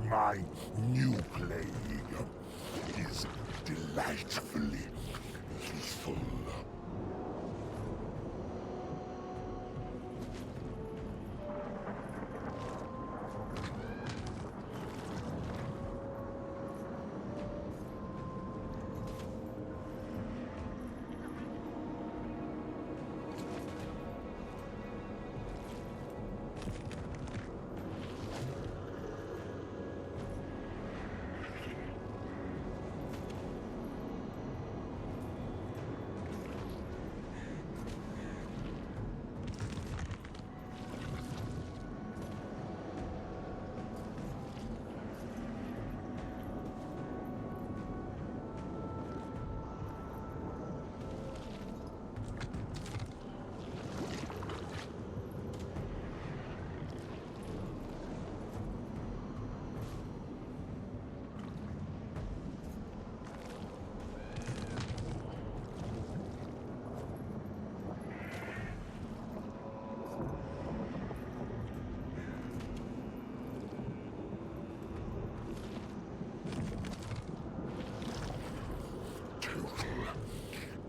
My new plague is delightfully peaceful.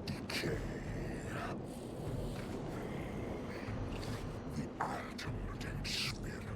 Decay. The ultimate experiment.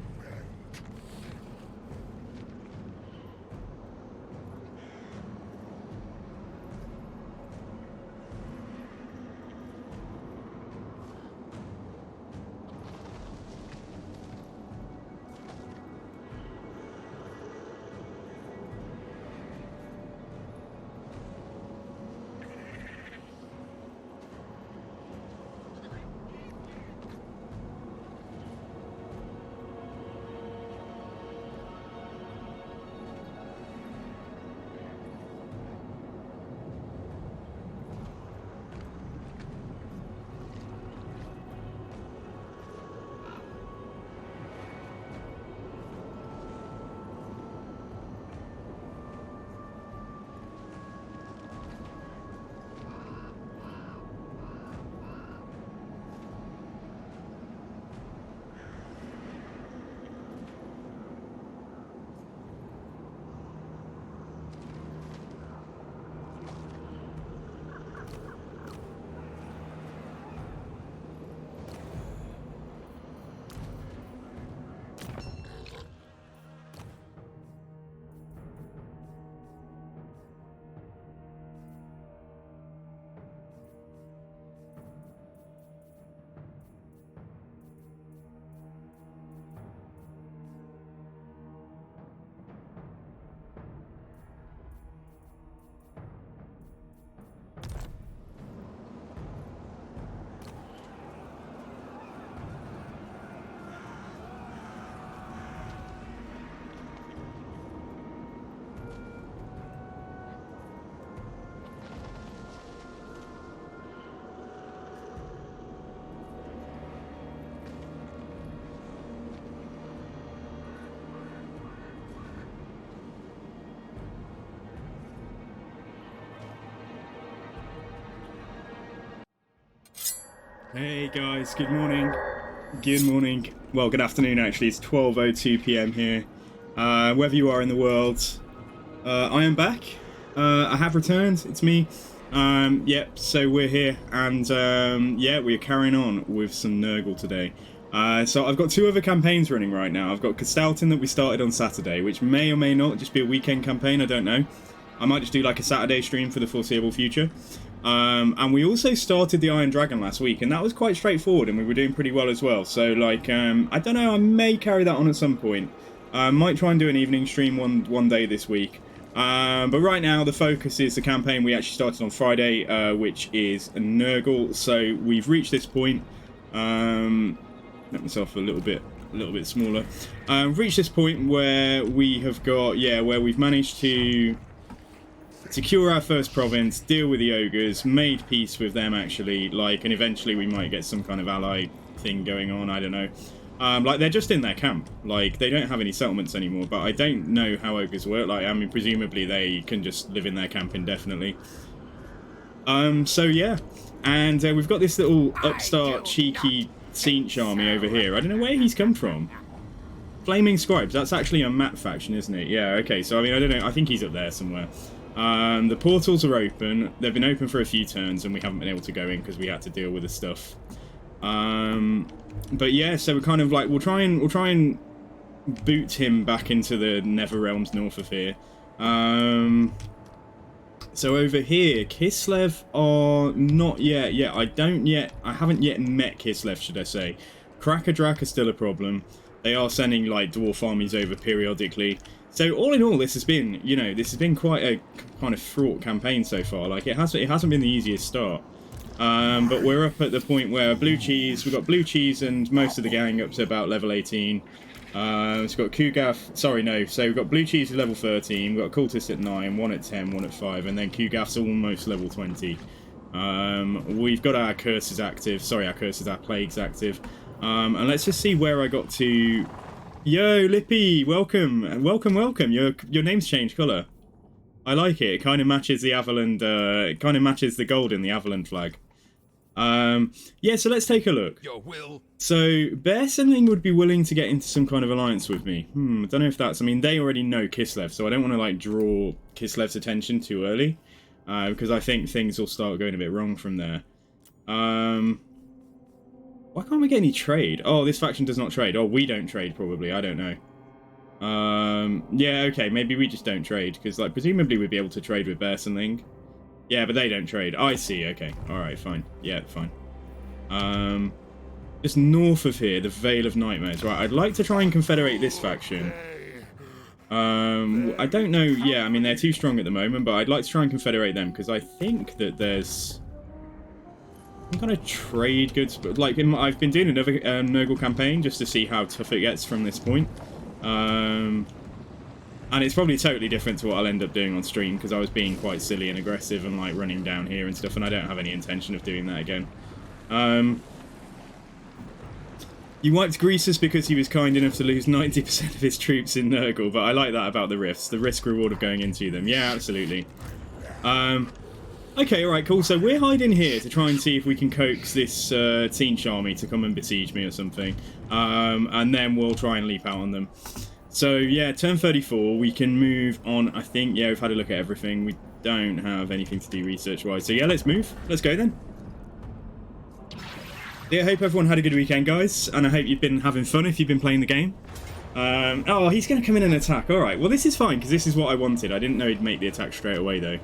Hey guys, good morning. Good morning. Well, good afternoon actually. It's 12:02 p.m. here. Wherever you are in the world, I am back. I have returned. It's me. Yep. So we're here, and yeah, we're carrying on with some Nurgle today. So I've got two other campaigns running right now. I've got Castalton that we started on Saturday, which may or may not just be a weekend campaign. I don't know. I might just do like a Saturday stream for the foreseeable future. And we also started the Iron Dragon last week, and that was quite straightforward, and we were doing pretty well as well. So, like, I don't know, I may carry that on at some point. Might try and do an evening stream one day this week. But right now, the focus is the campaign we actually started on Friday, which is Nurgle. So we've reached this point. Make myself a little bit smaller. Reached this point where we have got, where we've managed to secure our first province, deal with the ogres, made peace with them actually, like, and eventually we might get some kind of ally thing going on, I don't know. Like, they're just in their camp, like, they don't have any settlements anymore, but I don't know how ogres work, like, I mean, presumably they can just live in their camp indefinitely. So yeah, and we've got this little upstart, cheeky Tzeentch army over here. I don't know where he's come from. Flaming Scribes, that's actually a map faction, isn't it? Yeah, okay, so I mean, I don't know, I think he's up there somewhere. The portals are open, they've been open for a few turns and we haven't been able to go in because we had to deal with the stuff. But yeah, so we're kind of like, we'll try and boot him back into the Nether Realms north of here. So over here, Kislev are not yet. I haven't yet met Kislev, should I say. Krakadrak are still a problem. They are sending like dwarf armies over periodically. So all in all, this has been, you know, this has been quite a kind of fraught campaign so far. Like it hasn't been the easiest start. But we're up at the point where we've got Blue Cheese and most of the gang up to about level 18. We've got Kugath, so we've got Blue Cheese at level 13, we've got Cultist at 9, 1 at 10, 1 at 5, and then Kugath's almost level 20. We've got our Curses active, our Plagues active. And let's just see where I got to. Yo, Lippy, welcome. Your name's changed colour. I like it. It kind of matches the Avaland, it kind of matches the gold in the Avaland flag. Yeah, so let's take a look. Your will. So, Bear Sendling would be willing to get into some kind of alliance with me. I don't know if that's... I mean, they already know Kislev, so I don't want to, like, draw Kislev's attention too early. Because I think things will start going a bit wrong from there. Why can't we get any trade? Oh, this faction does not trade. Oh, we don't trade, probably. I don't know. Yeah, okay, maybe we just don't trade. Because, like, presumably we'd be able to trade with Bear Sendling. Yeah, but they don't trade. I see, okay. Alright, fine. Yeah, fine. Just north of here, the Vale of Nightmares. Right, I'd like to try and confederate this faction. I don't know, yeah, I mean, they're too strong at the moment, but I'd like to try and confederate them, because I think that there's some kind of trade goods, but like, I've been doing another Nurgle campaign, just to see how tough it gets from this point. And it's probably totally different to what I'll end up doing on stream, because I was being quite silly and aggressive and like running down here and stuff, and I don't have any intention of doing that again. You wiped Greasus because he was kind enough to lose 90% of his troops in Nurgle, but I like that about the rifts, the risk-reward of going into them. Yeah, absolutely. Okay, alright, cool. So we're hiding here to try and see if we can coax this Teench army to come and besiege me or something. And then we'll try and leap out on them. So, yeah, turn 34, we can move on, I think. Yeah, we've had a look at everything. We don't have anything to do research-wise. So, yeah, let's move. Let's go, then. Yeah, I hope everyone had a good weekend, guys. And I hope you've been having fun if you've been playing the game. Oh, he's going to come in and attack. All right, well, this is fine, because this is what I wanted. I didn't know he'd make the attack straight away, though.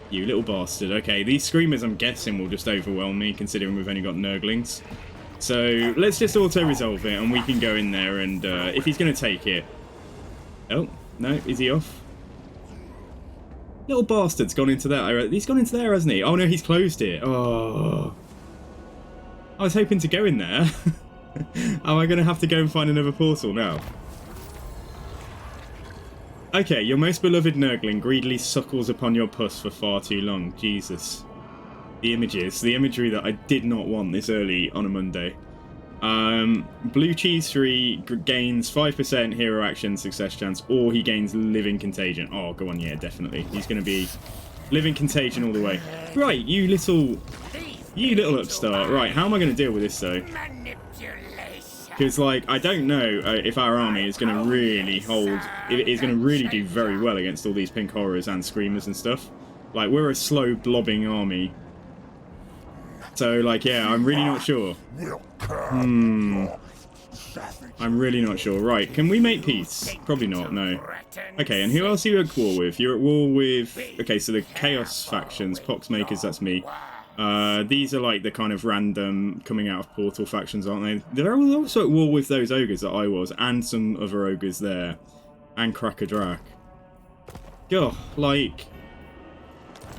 You little bastard. Okay, these Screamers, I'm guessing, will just overwhelm me, considering we've only got Nurglings. So, let's just auto-resolve it, and we can go in there, and if he's going to take it... Oh, no, is he off? Little bastard's gone into there. He's gone into there, hasn't he? Oh, no, he's closed it. Oh. I was hoping to go in there. Am I going to have to go and find another portal now? Okay, your most beloved Nurgling greedily suckles upon your puss for far too long. Jesus. The imagery that I did not want this early on a Monday. Blue Cheese 3 gains 5% hero action success chance, or he gains Living Contagion. Oh, go on, yeah, definitely. He's going to be Living Contagion all the way. Right, you little upstart. Right, how am I going to deal with this, though? Because, like, I don't know if our army is going to really hold... It's going to really do very well against all these pink horrors and screamers and stuff. Like, we're a slow blobbing army. So, like, yeah, I'm really not sure. I'm really not sure. Right, can we make peace? Probably not, no. Okay, and who else are you at war with? You're at war with... Okay, so the Chaos factions, Poxmakers, that's me. These are like the kind of random coming out of Portal factions, aren't they? They're also at war with those ogres that I was, and some other ogres there. And Krakadrak. God, like...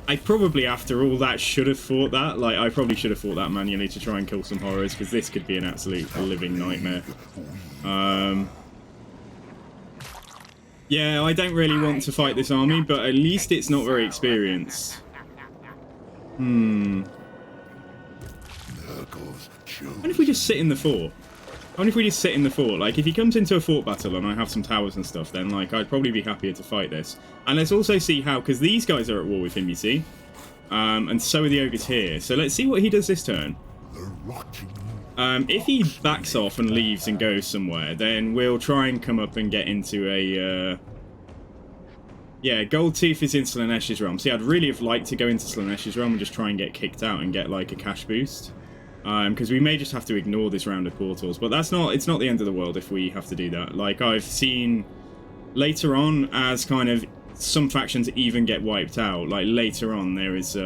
I probably, after all that, should have fought that. Like, I probably should have fought that manually to try and kill some horrors, because this could be an absolute living nightmare. Yeah, I don't really want to fight this army, but at least it's not very experienced. What if we just sit in the fort? What if we just sit in the fort? Like, if he comes into a fort battle and I have some towers and stuff, then, like, I'd probably be happier to fight this. And let's also see how, because these guys are at war with him, you see? And so are the ogres here. So let's see what he does this turn. The rotting. If he backs off and leaves and goes somewhere, then we'll try and come up and get into a... Yeah, Gold Tooth is in Slanesh's realm. See, I'd really have liked to go into Slanesh's realm and just try and get kicked out and get, like, a cash boost. Because we may just have to ignore this round of portals. But that's not... It's not the end of the world if we have to do that. Like, I've seen later on as kind of some factions even get wiped out. Like, later on, there's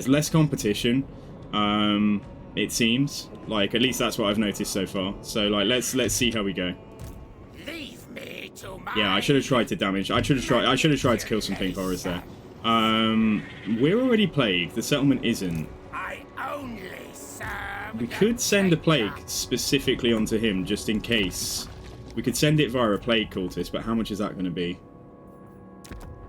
less competition. It seems like at least that's what I've noticed so far. So like let's see how we go. Leave me to my Yeah, I should have tried to damage. I should have tried to kill some pink horrors there. We're already plagued. The settlement isn't. I only serve We could send a plague specifically onto him just in case. We could send it via a plague cultist, but how much is that going to be?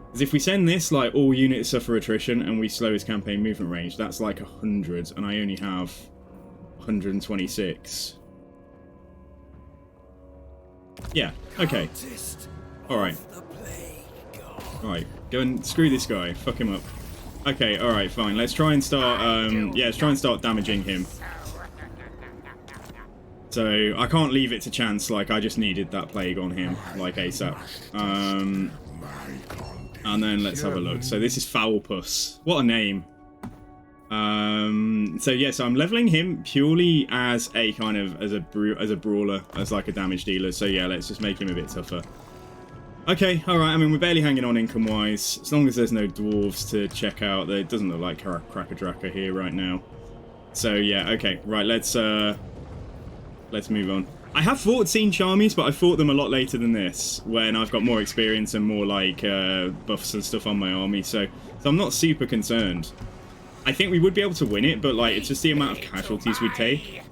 Because if we send this, like, all units suffer attrition and we slow his campaign movement range, that's like 100, and I only have 126. Yeah, okay. Alright. Alright, go and screw this guy. Fuck him up. Okay, alright, fine. Let's try and start, yeah, let's try and start damaging him. So, I can't leave it to chance, like, I just needed that plague on him, like, ASAP. And then let's have a look. So this is Foulpuss. What a name. So yeah, so I'm leveling him purely as a kind of as a brawler, as like a damage dealer. So yeah, let's just make him a bit tougher. Okay, all right. I mean, we're barely hanging on income wise, as long as there's no dwarves to check out. It doesn't look like Crackadraka here right now. So yeah, okay, right. Let's move on. I have fought Tzeentch armies, but I fought them a lot later than this, when I've got more experience and more, like, buffs and stuff on my army, so I'm not super concerned. I think we would be able to win it, but, like, it's just the amount of casualties we'd take.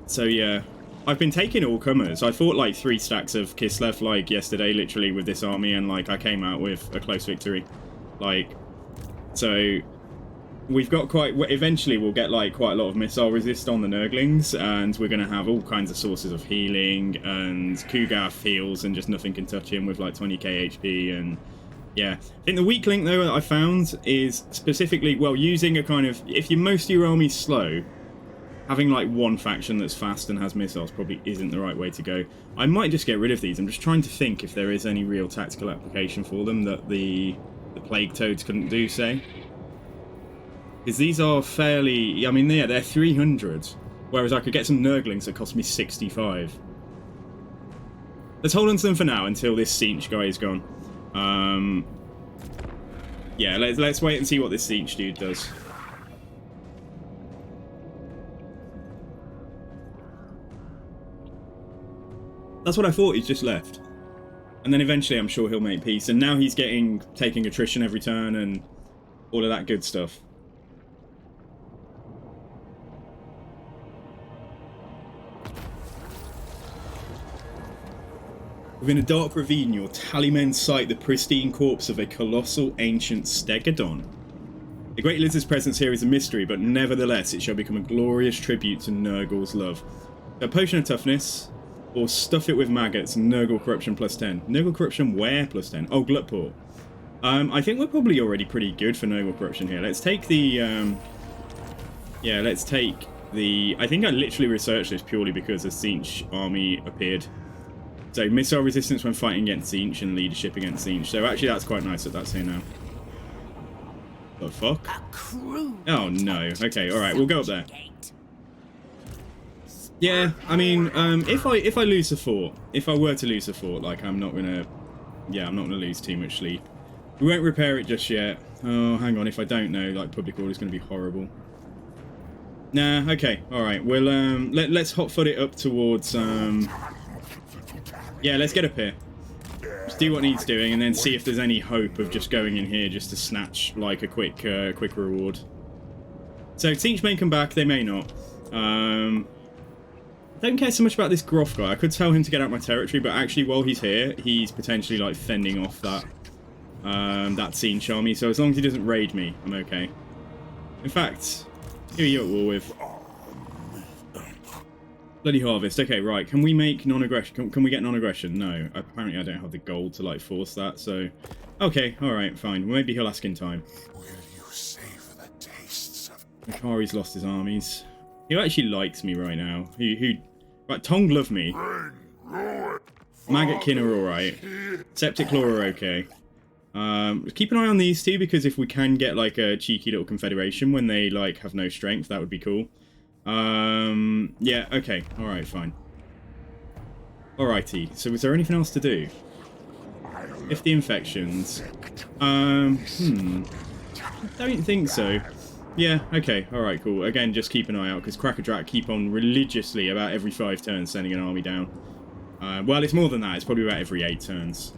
So, yeah. I've been taking all comers. I fought, like, 3 stacks of Kislev, like, yesterday, literally, with this army, and, like, I came out with a close victory. Like, so... We've got eventually we'll get like quite a lot of missile resist on the Nurglings, and we're going to have all kinds of sources of healing, and Kugath heals and just nothing can touch him with like 20k HP, and yeah. I think the weak link though that I found is specifically, well, using a kind of, if most of your army's slow, having like one faction that's fast and has missiles probably isn't the right way to go. I might just get rid of these. I'm just trying to think if there is any real tactical application for them that the Plague Toads couldn't do, say. Because these are fairly... I mean, yeah, they're 300. Whereas I could get some Nurglings that cost me 65. Let's hold on to them for now until this Tzeentch guy is gone. Yeah, let's wait and see what this Tzeentch dude does. That's what I thought, he's just left. And then eventually I'm sure he'll make peace. And now he's taking attrition every turn and all of that good stuff. Within a dark ravine, your tallymen sight the pristine corpse of a colossal ancient stegodon. The great lizard's presence here is a mystery, but nevertheless it shall become a glorious tribute to Nurgle's love. A potion of toughness, or stuff it with maggots, Nurgle corruption plus 10. Nurgle corruption where plus 10? Oh, Glutport. I think we're probably already pretty good for Nurgle corruption here. Let's take the... yeah, let's take the... I think I literally researched this purely because a Tzeentch army appeared. So, missile resistance when fighting against Tzeentch and leadership against Tzeentch. So, actually, that's quite nice that that's here now. The fuck? Oh, no. Okay, alright, we'll go up there. Yeah, I mean, if I lose the fort, if I were to lose the fort, like, I'm not gonna... Yeah, I'm not gonna lose too much sleep. We won't repair it just yet. Oh, hang on, if I don't know, like, public order is gonna be horrible. Nah, okay, alright, we'll, let's hotfoot it up towards, yeah, let's get up here. Just do what needs doing, and then see if there's any hope of just going in here just to snatch, like, a quick reward. So, Tzeentch may come back, they may not. I don't care so much about this Groff guy. I could tell him to get out my territory, but actually, while he's here, he's potentially, like, fending off that Tzeentch army, so as long as he doesn't raid me, I'm okay. In fact, who are you at war with? Bloody Harvest. Okay, right. Can we make non-aggression? Can we get non-aggression? No. Apparently I don't have the gold to, like, force that, so... Okay, alright, fine. Well, maybe he'll ask in time. Will you save the day? Makari's lost his armies. Who actually likes me right now? Right, Tong love me. Maggotkin are alright. Septic Claw are okay. Keep an eye on these two, because if we can get like a cheeky little confederation when they like have no strength, that would be cool. Yeah, okay. Alright, fine. Alrighty, so is there anything else to do? 50 infections. I don't think so. Yeah, okay, alright, cool. Again, just keep an eye out, because Crackerjack keep on religiously about every 5 turns sending an army down. Well, it's more than that. It's probably about every 8 turns.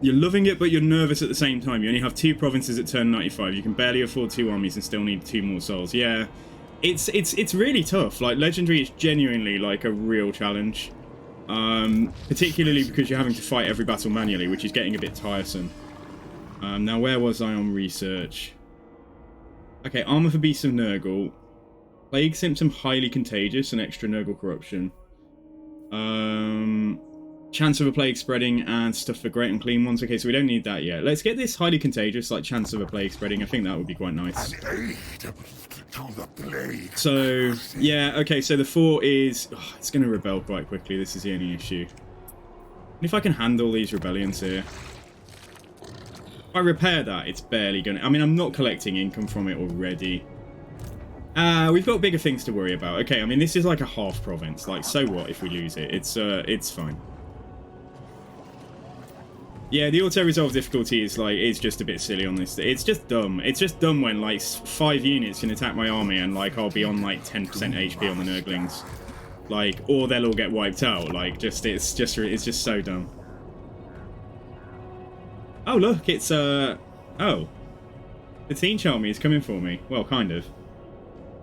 You're loving it, but you're nervous at the same time. You only have 2 provinces at turn 95. You can barely afford 2 armies and still need 2 more souls. Yeah, it's really tough. Like, Legendary is genuinely like a real challenge. Particularly because you're having to fight every battle manually, which is getting a bit tiresome. Now, where was I on research? Okay, Armor for Beasts of Nurgle. Plague Symptom highly contagious and extra Nurgle corruption. Chance of a plague spreading and stuff for great and clean ones. Okay, so we don't need that yet. Let's get this highly contagious, like chance of a plague spreading. I think that would be quite nice. So, yeah, okay, so the 4 is... Oh, it's going to rebel quite quickly. This is the only issue. And if I can handle these rebellions here... If I repair that, it's barely going to... I mean, I'm not collecting income from it already. We've got bigger things to worry about. Okay, I mean, this is like a half province. Like, so what if we lose it? It's fine. Yeah, the auto-resolve difficulty is, like, it's just a bit silly on this. It's just dumb. It's just dumb when, like, 5 units can attack my army and, like, I'll be on, like, 10% HP on the Nurglings. Like, or they'll all get wiped out. Like, it's just so dumb. Oh, look, it's, oh. The Teen Charmy is coming for me. Well, kind of.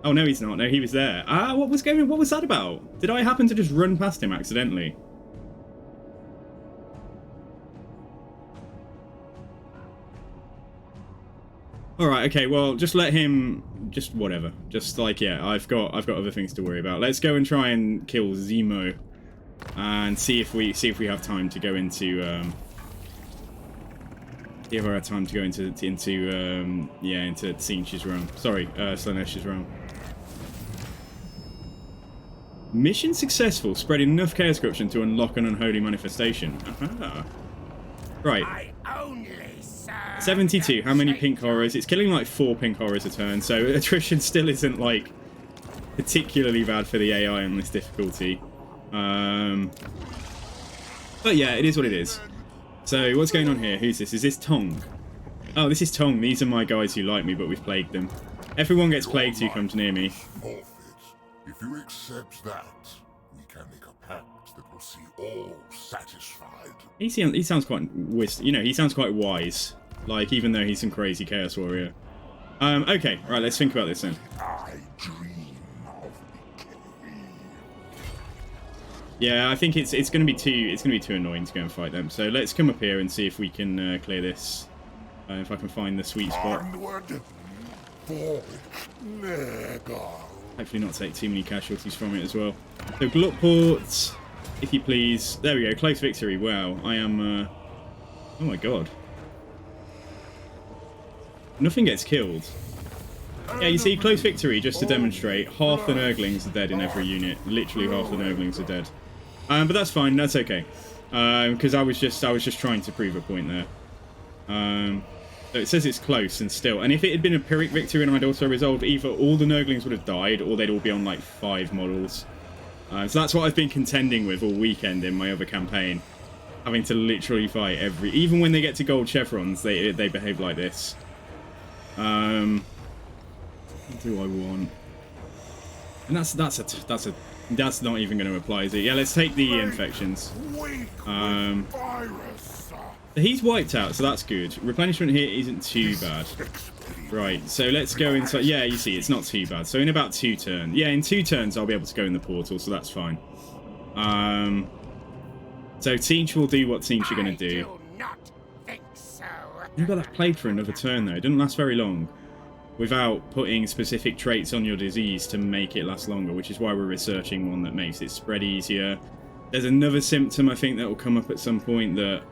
Oh, no, he's not. No, he was there. What was that about? Did I happen to just run past him accidentally? Alright, okay, well, just let him... Just whatever. Just, like, yeah, I've got other things to worry about. Let's go and try and kill Zemo. And see if we have time to go into, see if I have time to go into Tzeentch's realm. Sorry, Slaaneish's realm. Mission successful. Spread enough chaos corruption to unlock an unholy manifestation. Aha. Right. 72. How many pink horrors? It's killing like 4 pink horrors a turn, so attrition still isn't like particularly bad for the AI on this difficulty. But yeah, it is what it is. So what's going on here? Who's this? Is this Tong? Oh, this is Tong. These are my guys who like me, but we've plagued them. Everyone gets plagued who comes near me. If you accept that, we can make a pact that will see all satisfied. He sounds quite he sounds quite wise. Like, even though he's some crazy chaos warrior. Okay, right, let's think about this then. I dream of decay. Yeah, I think it's gonna be too annoying to go and fight them. So let's come up here and see if we can clear this. If I can find the sweet spot. Onward for Nurgle. Hopefully not take too many casualties from it as well. So Gluttport, if you please. There we go, close victory. Wow, I am... Oh my god. Nothing gets killed. Yeah, you see, close victory, just to demonstrate. Half the Nurglings are dead in every unit. Literally half the Nurglings are dead. But that's fine, that's okay. Because I was just trying to prove a point there. So it says it's close and still. And if it had been a Pyrrhic victory and I'd also resolved, either all the Nurglings would have died, or they'd all be on like 5 models. So that's what I've been contending with all weekend in my other campaign. Having to literally fight every... Even when they get to gold chevrons, they behave like this. What do I want? And that's not even going to apply, is it? Yeah, let's take the infections. He's wiped out, so that's good. Replenishment here isn't too bad. Right, so let's go inside. Yeah, you see, it's not too bad. So in about 2 turns. Yeah, in 2 turns I'll be able to go in the portal, so that's fine. So Tzeentch will do what Tzeentch are going to do. You've got that plague for another turn, though. It doesn't last very long. Without putting specific traits on your disease to make it last longer, which is why we're researching one that makes it spread easier. There's another symptom, I think, that will come up at some point that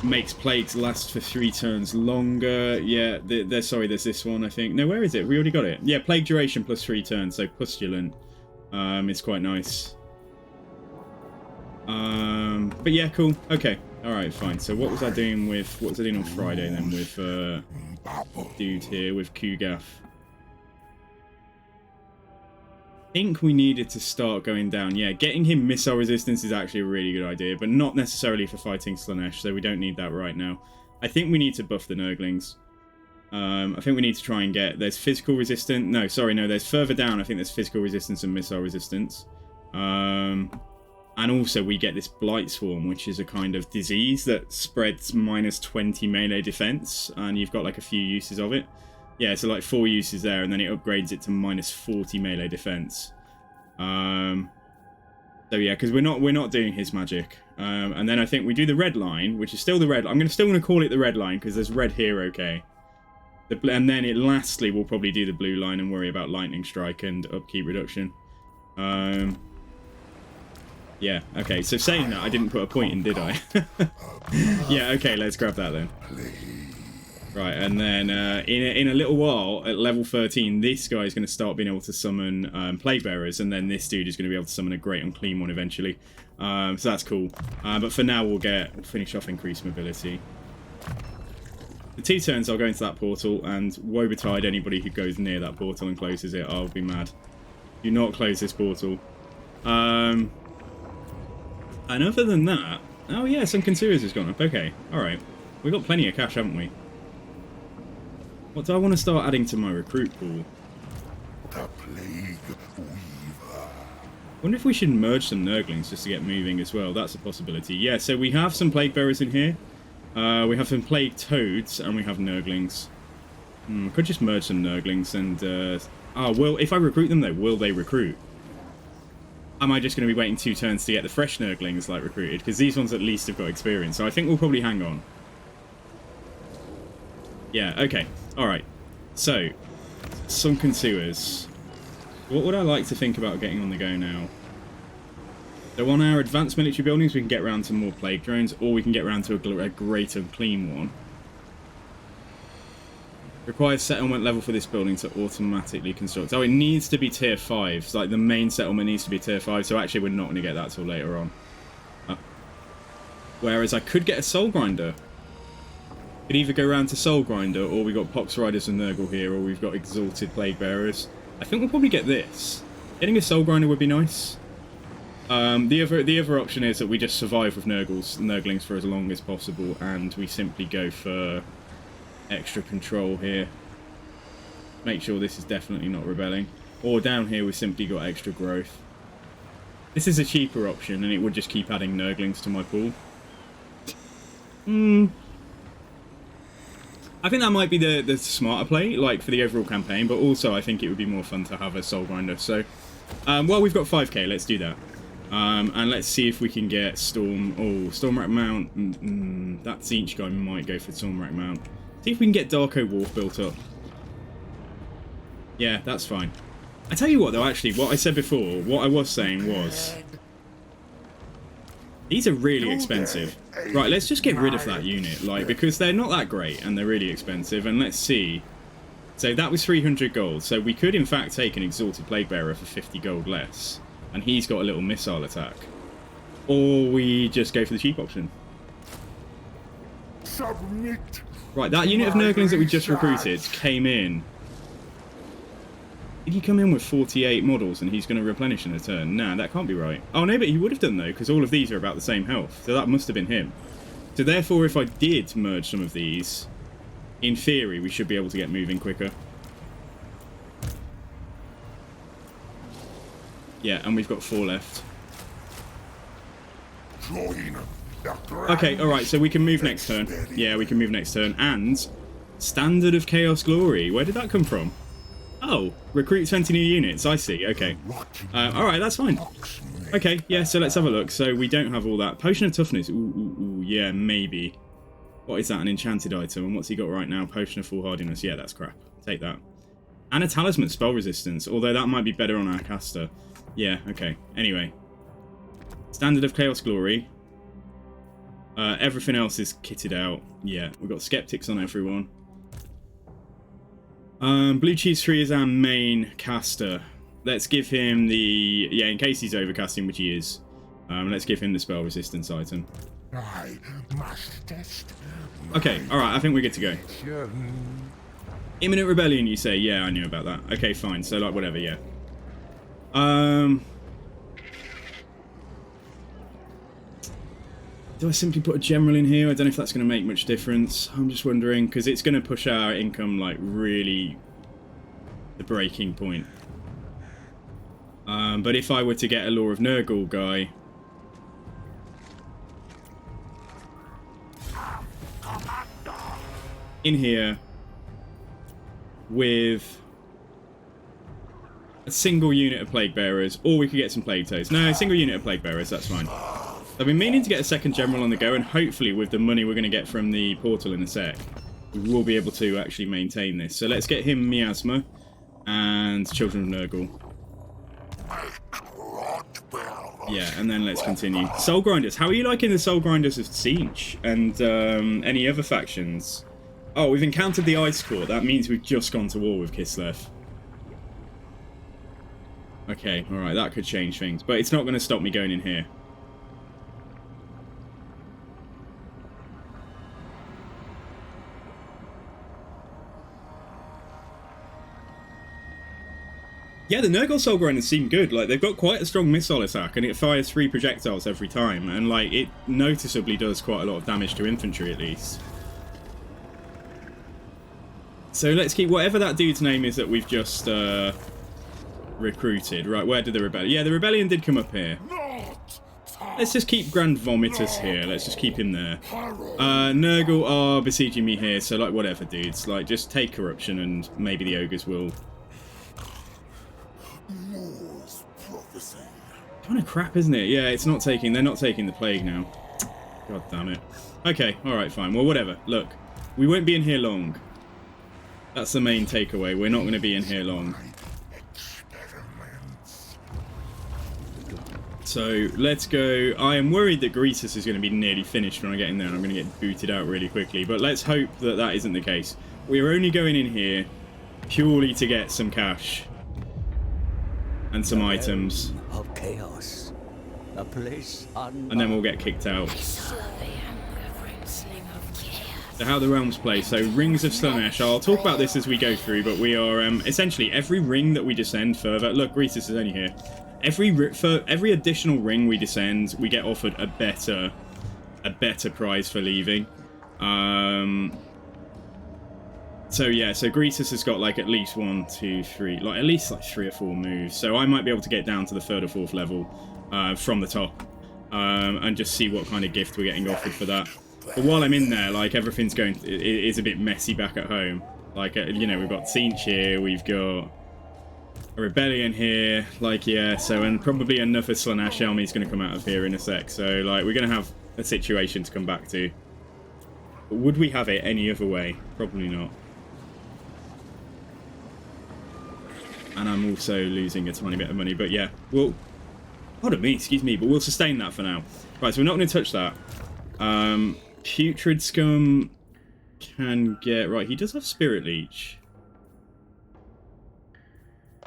Makes plagues last for 3 turns longer. Yeah, sorry, there's this one, I think. No, where is it? We already got it. Yeah, plague duration plus 3 turns, so Pustulant. It's quite nice. But yeah, cool. Okay. Alright, fine. So what was I doing on Friday then with dude here, with Kugath? I think we needed to start going down. Yeah, getting him missile resistance is actually a really good idea, but not necessarily for fighting Slaanesh, so we don't need that right now. I think we need to buff the Nurglings. I think we need to try and get... There's physical resistance... No, sorry, no, there's further down. I think there's physical resistance and missile resistance. And also we get this Blight Swarm, which is a kind of disease that spreads minus 20 melee defense, and you've got like a few uses of it. Yeah, so like 4 uses there, and then it upgrades it to minus 40 melee defense. So yeah, because we're not doing his magic. And then I think we do the red line, which is still the red. I'm still going to call it the red line because there's red here, okay. And then lastly, we'll probably do the blue line and worry about lightning strike and upkeep reduction. Yeah, okay. So saying that, I didn't put a point in, did I? Yeah, okay. Let's grab that then. Right, and then in a little while, at level 13, this guy is going to start being able to summon Plague Bearers, and then this dude is going to be able to summon a Great Unclean One eventually. So that's cool. But for now, we'll finish off increased mobility. The 2 turns, I'll go into that portal, and woe betide anybody who goes near that portal and closes it. I'll be mad. Do not close this portal. And other than that... Oh yeah, some Consuers has gone up. Okay, alright. We've got plenty of cash, haven't we? What do I want to start adding to my recruit pool? The Plague Weaver. Wonder if we should merge some Nurglings just to get moving as well. That's a possibility. Yeah, so we have some Plague Bearers in here. We have some Plague Toads, and we have Nurglings. Could just merge some Nurglings and... well, if I recruit them though, will they recruit? Am I just going to be waiting 2 turns to get the fresh Nurglings like recruited? Because these ones at least have got experience, so I think we'll probably hang on. Yeah, okay. Alright. So, some Consuers. What would I like to think about getting on the go now? So on our advanced military buildings, we can get around to more Plague Drones, or we can get around to a Great Unclean One. Requires settlement level for this building to automatically construct. Oh, it needs to be tier 5. So, like, the main settlement needs to be tier 5, so actually we're not going to get that till later on. Whereas I could get a Soul Grinder. Could either go around to Soul Grinder, or we got Pox Riders and Nurgle here, or we've got Exalted Plague Bearers. I think we'll probably get this. Getting a Soul Grinder would be nice. The other option is that we just survive with Nurglings for as long as possible, and we simply go for extra control here. Make sure this is definitely not rebelling. Or down here we simply got extra growth. This is a cheaper option, and it would just keep adding Nurglings to my pool. I think that might be the smarter play, like, for the overall campaign, but also I think it would be more fun to have a Soul Grinder. So, well, we've got 5k, let's do that. And let's see if we can get Storm... Oh, Stormwrack Mount. That Siege guy might go for Stormwrack Mount. See if we can get Darko Wharf built up. Yeah, that's fine. I tell you what, though, actually, what I said before, what I was saying was... These are really expensive. Right, let's just get rid of that unit, like, because they're not that great, and they're really expensive, and let's see. So that was 300 gold, so we could, in fact, take an Exalted Plague Bearer for 50 gold less, and he's got a little missile attack. Or we just go for the cheap option. Submit. Right, that unit of Nurglings that we just recruited came in. Did he come in with 48 models and he's going to replenish in a turn? Nah, that can't be right. Oh no, but he would have done though, because all of these are about the same health. So that must have been him. So therefore, if I did merge some of these, in theory, we should be able to get moving quicker. Yeah, and we've got 4 left. Join. Okay, alright, so we can move next turn. Yeah, we can move next turn. And Standard of Chaos Glory. Where did that come from? Oh, recruit 20 new units. I see. Okay. Alright, that's fine. Okay, yeah, so let's have a look. So we don't have all that. Potion of Toughness. Ooh, yeah, maybe. What is that? An enchanted item. And what's he got right now? Potion of Full Hardiness. Yeah, that's crap. Take that. And a Talisman Spell Resistance. Although that might be better on our caster. Yeah, okay. Anyway. Standard of Chaos Glory. Everything else is kitted out. Yeah, we've got skeptics on everyone. Blue Cheese 3 is our main caster. Let's give him the... Yeah, in case he's overcasting, which he is. Let's give him the spell resistance item. I must test. Okay, alright, I think we're good to go. Imminent rebellion, you say? Yeah, I knew about that. Okay, fine. So, like, whatever, yeah. Do I simply put a general in here? I don't know if that's going to make much difference. I'm just wondering, because it's going to push our income, like, really the breaking point. But if I were to get a Law of Nurgle guy... in here with a single unit of Plague Bearers, or we could get some Plague Toads. No, a single unit of Plague Bearers, that's fine. I've been meaning to get a second general on the go, and hopefully with the money we're going to get from the portal in a sec, we will be able to actually maintain this. So let's get him Miasma and Children of Nurgle. Yeah, and then let's continue. Soul Grinders. How are you liking the Soul Grinders of Siege and any other factions? Oh, we've encountered the Ice Court. That means we've just gone to war with Kislev. Okay, alright, that could change things. But it's not going to stop me going in here. Yeah, the Nurgle Soul Grinders seem good. Like, they've got quite a strong missile attack, and it fires 3 projectiles every time. And, like, it noticeably does quite a lot of damage to infantry, at least. So let's keep whatever that dude's name is that we've just recruited. Right, where did the rebellion... Yeah, the rebellion did come up here. Let's just keep Grand Vomitus here. Let's just keep him there. Nurgle are besieging me here, so, like, whatever, dudes. Like, just take corruption, and maybe the ogres will... Kind of crap, isn't it? Yeah, it's not taking... They're not taking the plague now. God damn it. Okay, alright, fine. Well, whatever. Look, we won't be in here long. That's the main takeaway. We're not going to be in here long. So, let's go. I am worried that Greasus is going to be nearly finished when I get in there, and I'm going to get booted out really quickly. But let's hope that that isn't the case. We're only going in here purely to get some cash. And some items. Of chaos. A place and then we'll get kicked out. So how the realms play. So Rings of Slaanesh. I'll talk about this as we go through, but we are essentially every ring that we descend further. Look, Greasus is only here. For every additional ring we descend, we get offered a better prize for leaving. So yeah, so Greasus has got like at least 1, 2, 3, like at least like 3 or 4 moves. So I might be able to get down to the 3rd or 4th level from the top and just see what kind of gift we're getting offered for that. But while I'm in there, like everything's going, it is a bit messy back at home. Like you know, we've got Tzeentch here, we've got a rebellion here, like yeah. So and probably another Slaanesh army is going to come out of here in a sec. So like we're going to have a situation to come back to. But would we have it any other way? Probably not. And I'm also losing a tiny bit of money, but yeah, we'll... Pardon me, excuse me, but we'll sustain that for now. Right, so we're not going to touch that. Putrid Scum can get... Right, he does have Spirit Leech.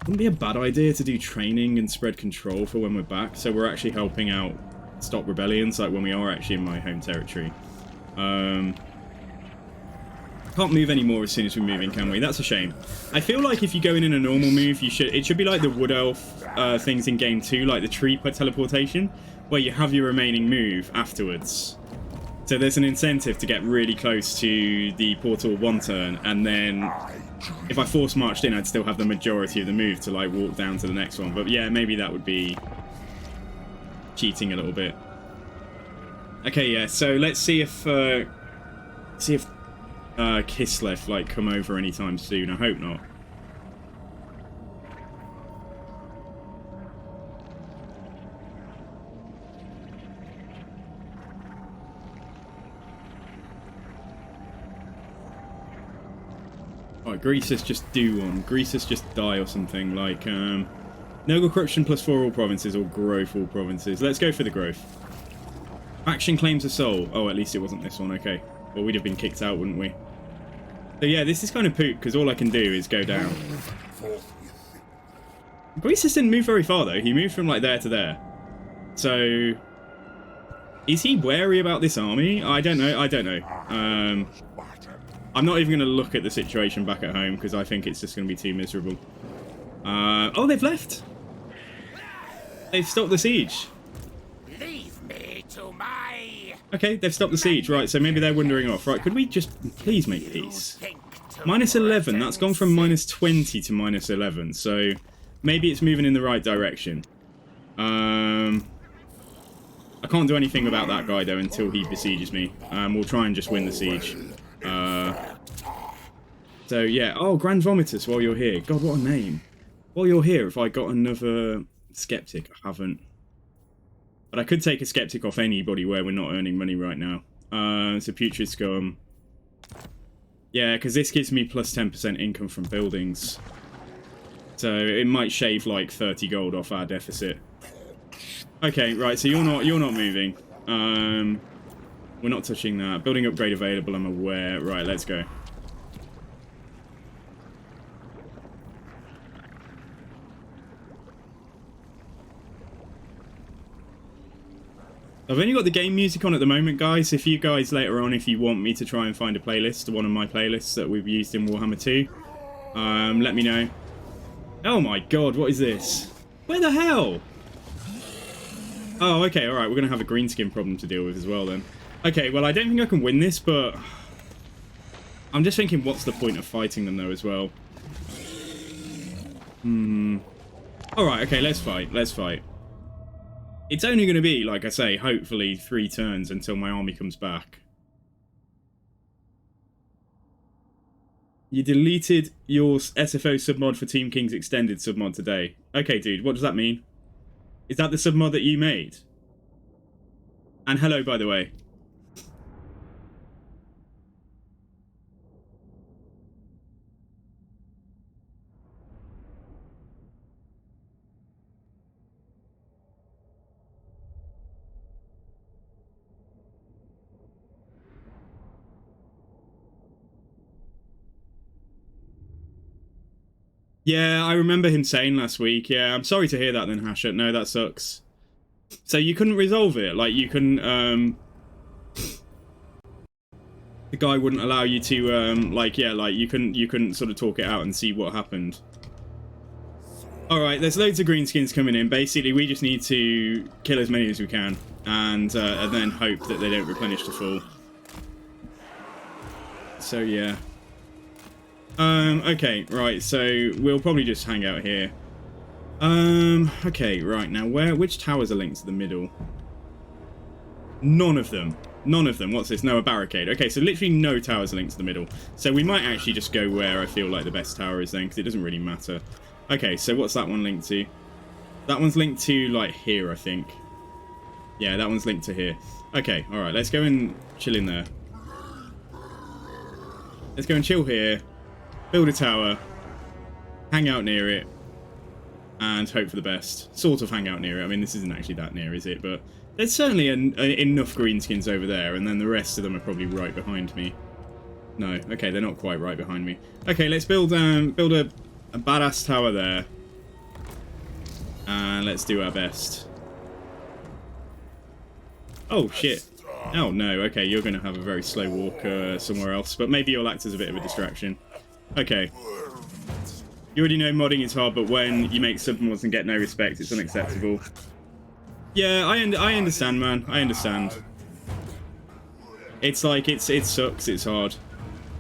Wouldn't be a bad idea to do training and spread control for when we're back, so we're actually helping out stop rebellions, like when we are actually in my home territory. Can't move anymore as soon as we're moving, can we? That's a shame. I feel like if you go in a normal move, it should be like the Wood Elf things in Game 2, like the tree teleportation, where you have your remaining move afterwards. So there's an incentive to get really close to the portal 1 turn, and then if I force marched in, I'd still have the majority of the move to like walk down to the next one. But yeah, maybe that would be cheating a little bit. Okay, yeah. So let's see if Kislev like come over anytime soon. I hope not. Alright, Greasus just do one. Greasus just die or something. Like, Nurgle Corruption +4 all provinces or growth all provinces. Let's go for the growth. Faction claims a soul. Oh, at least it wasn't this one. Okay. Well, we'd have been kicked out, wouldn't we? So yeah, this is kind of poop, because all I can do is go down. Greasus didn't move very far, though. He moved from, like, there to there. So... is he wary about this army? I don't know. I don't know. I'm not even going to look at the situation back at home, because I think it's just going to be too miserable. Oh, they've left! They've stopped the siege. Leave me to my... Okay, they've stopped the siege. Right, so maybe they're wandering off. Right, could we just please make peace? Minus 11. That's gone from minus 20 to minus 11. So maybe it's moving in the right direction. I can't do anything about that guy, though, until he besieges me. We'll try and just win the siege. So, yeah. Oh, Grand Vomitus while you're here. God, what a name. While you're here, if I got another Skeptic, I haven't. But I could take a Skeptic off anybody where we're not earning money right now. So Putrid Scum. Yeah, because this gives me plus 10% income from buildings. So it might shave like 30 gold off our deficit. Okay, right, so you're not moving. We're not touching that. Building upgrade available, I'm aware. Right, let's go. I've only got the game music on at the moment, guys. If you guys later on, if you want me to try and find a playlist, one of my playlists that we've used in Warhammer 2, let me know. Oh my god, what is this? Where the hell? Oh, okay, alright, we're going to have a greenskin problem to deal with as well then. Okay, well, I don't think I can win this, but... I'm just thinking, what's the point of fighting them, though, as well? Alright, okay, let's fight, let's fight. It's only going to be, like I say, hopefully 3 turns until my army comes back. You deleted your SFO submod for Team King's extended submod today. Okay, dude, what does that mean? Is that the submod that you made? And hello, by the way. Yeah, I remember him saying last week. Yeah, I'm sorry to hear that then, Hasher. No, that sucks. So you couldn't resolve it? Like, you couldn't, the guy wouldn't allow you to, like, yeah, like, you couldn't sort of talk it out and see what happened. Alright, there's loads of greenskins coming in. Basically, we just need to kill as many as we can. And then hope that they don't replenish to full. So, yeah. Okay, right, so we'll probably just hang out here. Okay, right, now which towers are linked to the middle? None of them. None of them. What's this? No, a barricade. Okay, so literally no towers are linked to the middle. So we might actually just go where I feel like the best tower is then, because it doesn't really matter. Okay, so what's that one linked to? That one's linked to, like, here, I think. Yeah, that one's linked to here. Okay, alright, let's go and chill in there. Let's go and chill here. Build a tower, hang out near it, and hope for the best. Sort of hang out near it. I mean, this isn't actually that near, is it? But there's certainly enough greenskins over there, and then the rest of them are probably right behind me. No, okay, they're not quite right behind me. Okay, let's build a badass tower there, and let's do our best. Oh, shit. Oh, no, okay, you're going to have a very slow walk somewhere else, but maybe you'll act as a bit of a distraction. Okay. You already know modding is hard, but when you make submods and get no respect, it's unacceptable. Yeah, I understand, man. I understand. It's like, it sucks, it's hard.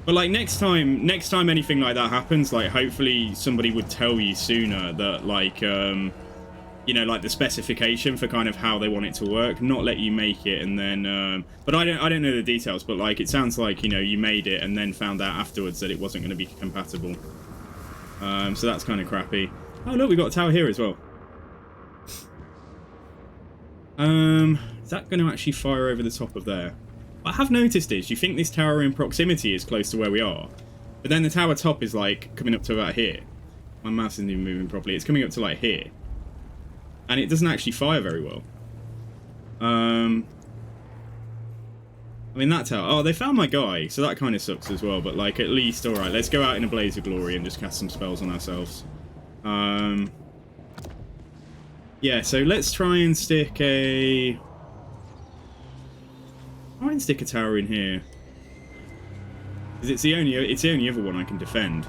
But like, next time anything like that happens, like, hopefully somebody would tell you sooner that, like, you know, like the specification for kind of how they want it to work, not let you make it and then, but I don't know the details, but like, it sounds like, you know, you made it and then found out afterwards that it wasn't going to be compatible. So that's kind of crappy. Oh look, we got a tower here as well. Is that going to actually fire over the top of there? What I have noticed is, you think this tower in proximity is close to where we are, but then the tower top is like coming up to about here. My mouse isn't even moving properly. It's coming up to like here. And it doesn't actually fire very well. I mean, that's how... Oh, they found my guy, so that kind of sucks as well. But, like, at least... Alright, let's go out in a blaze of glory and just cast some spells on ourselves. Yeah, so let's try and stick a... Try and stick a tower in here. Because it's the only other one I can defend.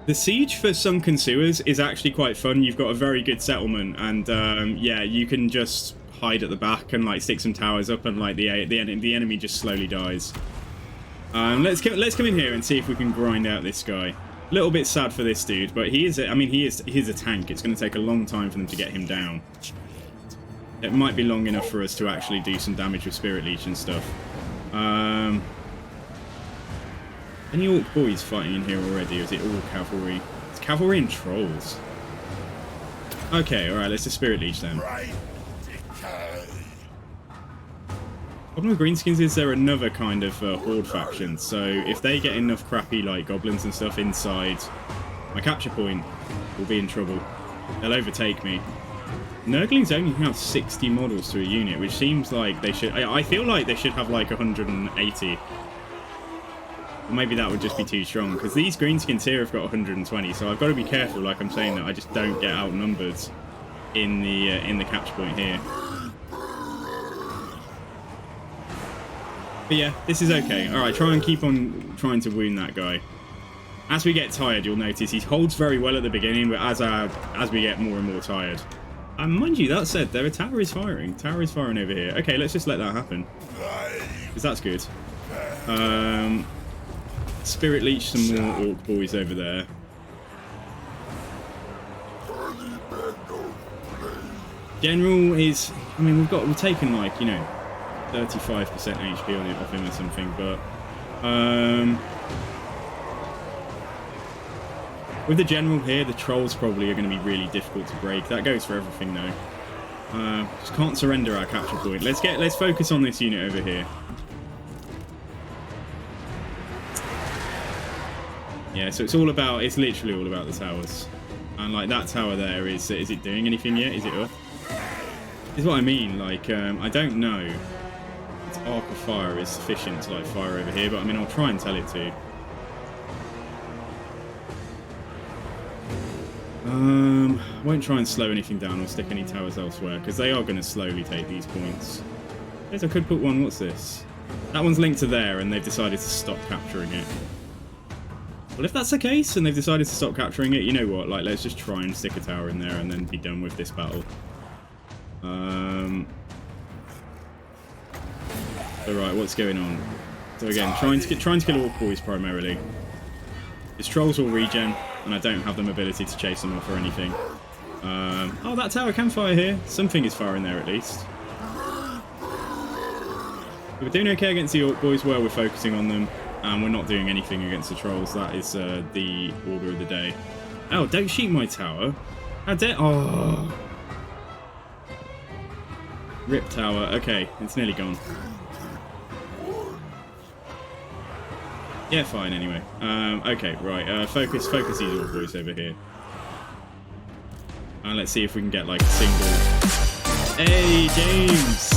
The siege for Sunken Sewers is actually quite fun. You've got a very good settlement, and yeah, you can just hide at the back and like stick some towers up, and like the enemy just slowly dies. Let's come in here and see if we can grind out this guy. A little bit sad for this dude, but he is a tank. It's going to take a long time for them to get him down. It might be long enough for us to actually do some damage with Spirit Leech and stuff. Any Orc boys fighting in here already, or is it all cavalry? It's cavalry and trolls. Okay, alright, let's just Spirit Leech them. Problem with Greenskins is they're another kind of horde faction, so if they get enough crappy like goblins and stuff inside my capture point, we'll be in trouble. They'll overtake me. Nurglings only have 60 models to a unit, which seems like they should... I feel like they should have like 180. Or maybe that would just be too strong, because these Greenskins here have got 120, so I've got to be careful, like I'm saying, that I just don't get outnumbered in the capture point here. But yeah, this is okay. Alright, try and keep on trying to wound that guy. As we get tired, you'll notice he holds very well at the beginning, but as we get more and more tired. And mind you, that said, a tower is firing. Tower is firing over here. Okay, let's just let that happen, because that's good. Spirit Leech some more Orc boys over there. General is... I mean, we've taken like, you know, 35% HP on it off him or something, but... with the General here, the Trolls probably are going to be really difficult to break. That goes for everything though. Just can't surrender our capture point. Let's focus on this unit over here. Yeah, so it's literally all about the towers. And like that tower there, is it doing anything yet? Is it up? This is what I mean, like, I don't know if its arc of fire is sufficient to like fire over here, but I mean, I'll try and tell it to. Won't try and slow anything down or stick any towers elsewhere, because they are going to slowly take these points. I guess I could put one, what's this? That one's linked to there, and they've decided to stop capturing it. Well, if that's the case, and they've decided to stop capturing it, you know what, like, let's just try and stick a tower in there and then be done with this battle. Alright, what's going on? So again, trying to kill Orc boys primarily. His trolls will regen, and I don't have the ability to chase them off or anything. Oh, that tower can fire here. Something is firing there at least. We're doing okay against the Orc boys while we're focusing on them. And we're not doing anything against the trolls. That is the order of the day. Oh, don't shoot my tower. How dare... Oh. Rip tower. Okay, it's nearly gone. Yeah, fine, anyway. Okay, right. Focus these Orc boys over here. And let's see if we can get, like, a single... Hey, James!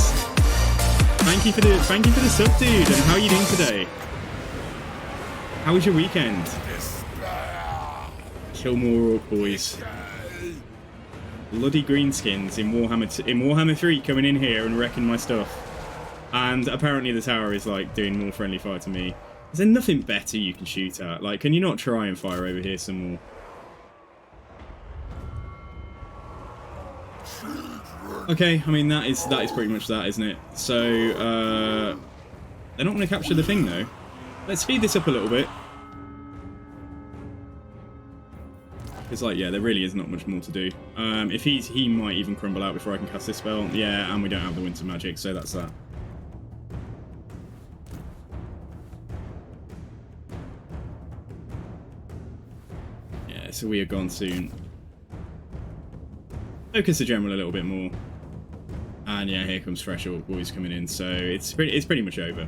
Thank you for the sub, dude. And how are you doing today? How was your weekend? Kill more Orc boys. Bloody Greenskins in Warhammer 3 coming in here and wrecking my stuff. And apparently the tower is like doing more friendly fire to me. Is there nothing better you can shoot at? Like, can you not try and fire over here some more? Okay, I mean that is pretty much that, isn't it? So they're not going to capture the thing though. Let's speed this up a little bit. It's like, yeah, there really is not much more to do. If he might even crumble out before I can cast this spell. Yeah, and we don't have the winter magic, so that's that. Yeah, so we are gone soon. Focus the General a little bit more. And yeah, here comes fresh Orc boys coming in, so it's pretty much over.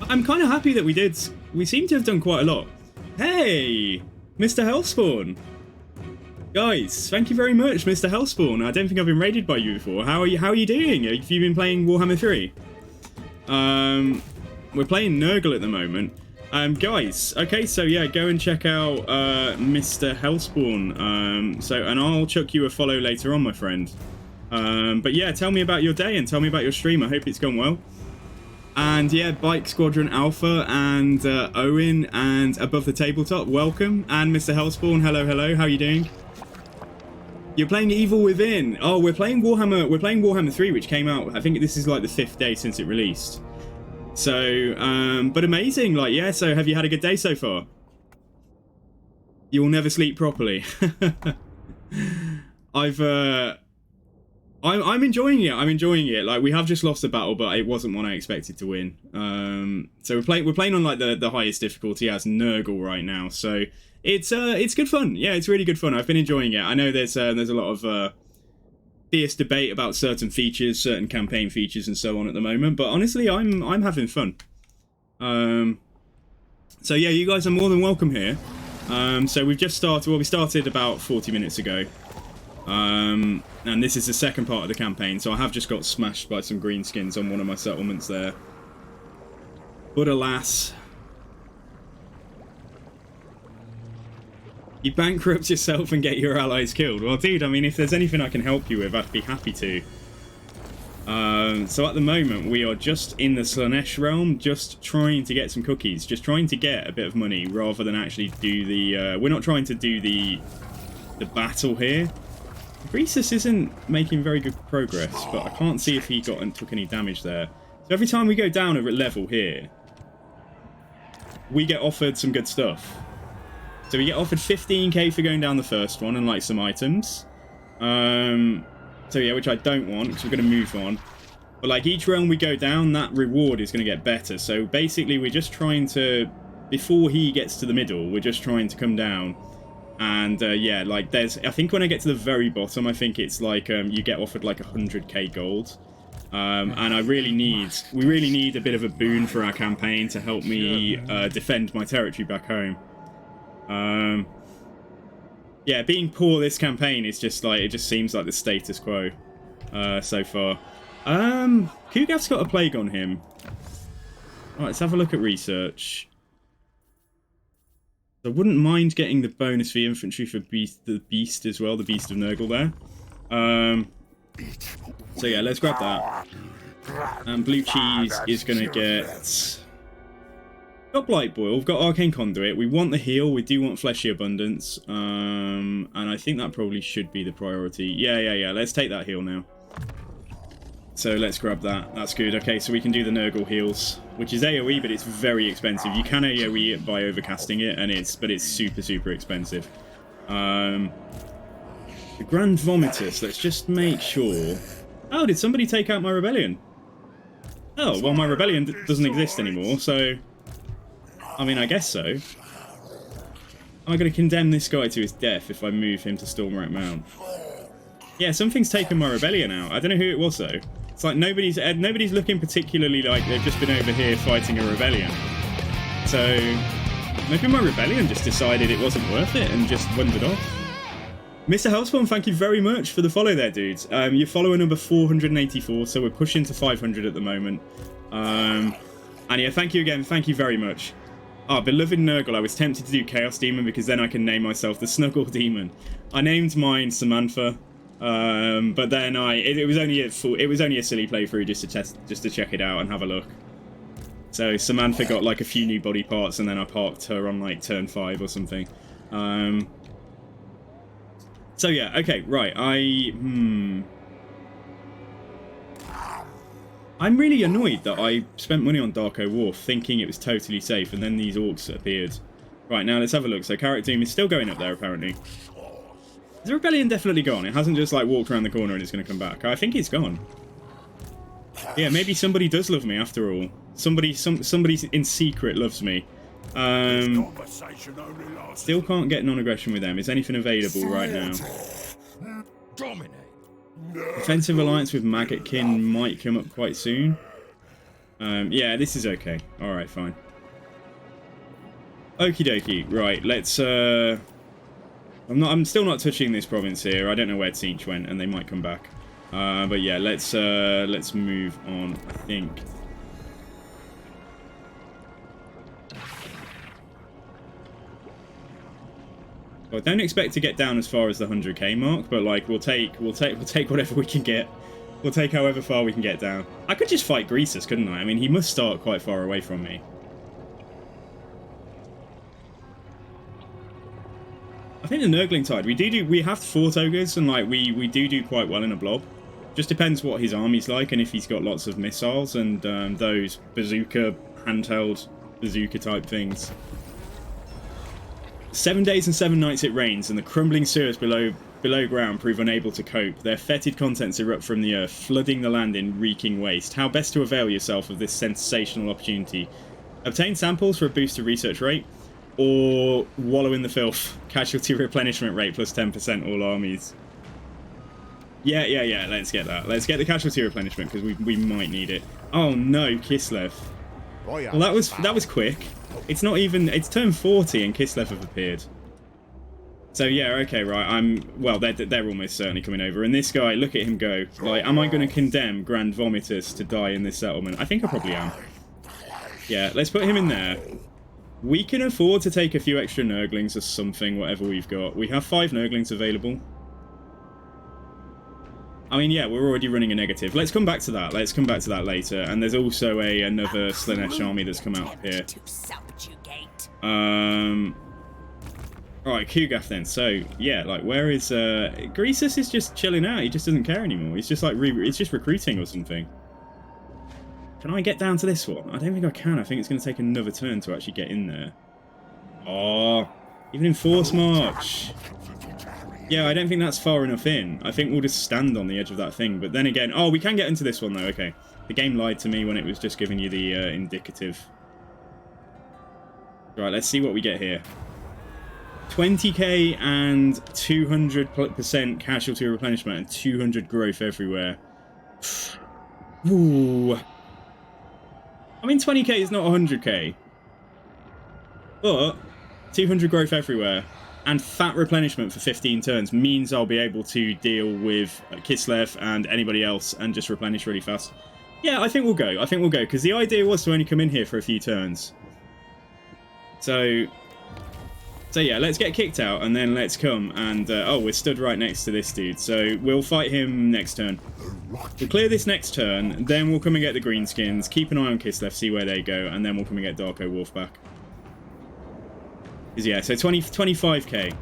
I'm kind of happy that we seem to have done quite a lot. Hey! Mr. Hellspawn! Guys, thank you very much, Mr. Hellspawn. I don't think I've been raided by you before. How are you doing? Have you been playing Warhammer 3? We're playing Nurgle at the moment. Guys, okay, so yeah, go and check out Mr. Hellspawn. And I'll chuck you a follow later on, my friend. But yeah, tell me about your day and tell me about your stream. I hope it's gone well. And yeah, Bike Squadron Alpha and Owen and Above the Tabletop, welcome. And Mr. Hellspawn, hello, how are you doing? You're playing Evil Within. Oh, we're playing Warhammer 3, which came out, I think this is like the 5th day since it released. So, but amazing, like, yeah, so have you had a good day so far? You will never sleep properly. I'm enjoying it. I'm enjoying it. Like, we have just lost a battle, but it wasn't one I expected to win. So we're playing on like the highest difficulty as Nurgle right now. So it's good fun. Yeah, it's really good fun. I've been enjoying it. I know there's a lot of fierce debate about certain features, certain campaign features, and so on at the moment. But honestly, I'm having fun. So yeah, you guys are more than welcome here. So we've just started. Well, we started about 40 minutes ago. And this is the second part of the campaign, so I have just got smashed by some greenskins on one of my settlements there. But alas, you bankrupt yourself and get your allies killed. Well, dude, I mean, if there's anything I can help you with, I'd be happy to. So at the moment, we are just in the Slanesh realm, just trying to get some cookies, just trying to get a bit of money, rather than actually do the... we're not trying to do the battle here. Rhesus isn't making very good progress, but I can't see if he took any damage there. So every time we go down a level here, we get offered some good stuff. So we get offered 15k for going down the first one and like some items. So yeah, which I don't want because we're going to move on. But like each realm we go down, that reward is going to get better. So basically we're just trying to, before he gets to the middle, we're just trying to come down. And yeah, like there's, I think when I get to the very bottom, I think it's like you get offered like 100k gold. And we really need a bit of a boon for our campaign to help me defend my territory back home. Yeah, being poor this campaign is just like, it just seems like the status quo so far. Kugav's got a plague on him. Alright, let's have a look at research. I wouldn't mind getting the bonus for infantry for the beast as well, the beast of Nurgle there. So yeah, let's grab that. And blue cheese is going to get... Got Blight Boil, we've got Arcane Conduit, we want the heal, we do want Fleshy Abundance, and I think that probably should be the priority. Yeah, let's take that heal now. So let's grab that, that's good. Okay, so we can do the Nurgle heals, which is AoE, but it's very expensive. You can AoE it by overcasting it, but it's super expensive. The Grand Vomitus, let's just make sure... Oh, did somebody take out my rebellion? Oh, well my rebellion doesn't exist anymore, so... I mean, I guess so. Am I going to condemn this guy to his death if I move him to Stormwrack Mount? Yeah, something's taken my rebellion out. I don't know who it was, though. It's like nobody's looking particularly like they've just been over here fighting a rebellion. So maybe my rebellion just decided it wasn't worth it and just wandered off. Mr. Hellspawn, thank you very much for the follow there, dudes. You're follower number 484, so we're pushing to 500 at the moment. And yeah, thank you again. Thank you very much. Ah, beloved Nurgle, I was tempted to do Chaos Demon because then I can name myself the Snuggle Demon. I named mine Samantha. But then it was only a silly playthrough just to check it out and have a look. So Samantha got like a few new body parts and then I parked her on like turn 5 or something. So yeah, okay, right. I'm really annoyed that I spent money on Darko Wharf thinking it was totally safe and then these orcs appeared. Right, now let's have a look. So Carrot Doom is still going up there apparently. Is the rebellion definitely gone? It hasn't just like walked around the corner and it's going to come back. I think it's gone. Yeah, maybe somebody does love me after all. Somebody in secret loves me. Still can't get non-aggression with them. Is anything available right now? Defensive alliance with Maggotkin might come up quite soon. Yeah, this is okay. Alright, fine. Okie dokie. Right, let's I'm still not touching this province here. I don't know where Siege went, and they might come back. But yeah, let's move on, I think. Well, don't expect to get down as far as the 100k mark, but like we'll take whatever we can get. We'll take however far we can get down. I could just fight Greasus, couldn't I? I mean, he must start quite far away from me. I think the Nurgling tide, we have fort ogres, and like we do quite well in a blob. Just depends what his army's like, and if he's got lots of missiles and those bazooka, handheld bazooka type things. 7 days and 7 nights it rains, and the crumbling sewers below ground prove unable to cope. Their fetid contents erupt from the earth, flooding the land in reeking waste. How best to avail yourself of this sensational opportunity? Obtain samples for a boost to research rate, or wallow in the filth. Casualty replenishment rate plus 10% all armies. Yeah, let's get that. Let's get the casualty replenishment, because we might need it. Oh no, Kislev. Well, that was quick. It's not even... It's turn 40 and Kislev have appeared. So yeah, okay, right. Well, they're almost certainly coming over. And this guy, look at him go. Like, am I going to condemn Grand Vomitus to die in this settlement? I think I probably am. Yeah, let's put him in there. We can afford to take a few extra Nurglings or something, whatever we've got. We have 5 Nurglings available. I mean, yeah, we're already running a negative. Let's come back to that. Let's come back to that later. And there's also another Slaanesh army that's come out here. Alright, Kugath then. So, yeah, like, where is... Greasus is just chilling out. He just doesn't care anymore. He's just, like, he's just recruiting or something. Can I get down to this one? I don't think I can. I think it's going to take another turn to actually get in there. Oh, even in Force March. Yeah, I don't think that's far enough in. I think we'll just stand on the edge of that thing. But then again... Oh, we can get into this one, though. Okay. The game lied to me when it was just giving you the indicative. Right, let's see what we get here. 20k and 200% casualty replenishment and 200 growth everywhere. Ooh. I mean, 20k is not 100k. But 200 growth everywhere and fat replenishment for 15 turns means I'll be able to deal with Kislev and anybody else and just replenish really fast. Yeah, I think we'll go. I think we'll go, because the idea was to only come in here for a few turns. So yeah, let's get kicked out, and then let's come and... oh, we're stood right next to this dude, so we'll fight him next turn. We'll clear this next turn, then we'll come and get the greenskins, keep an eye on Kislev, see where they go, and then we'll come and get Darko Wolf back. Yeah, so 25k.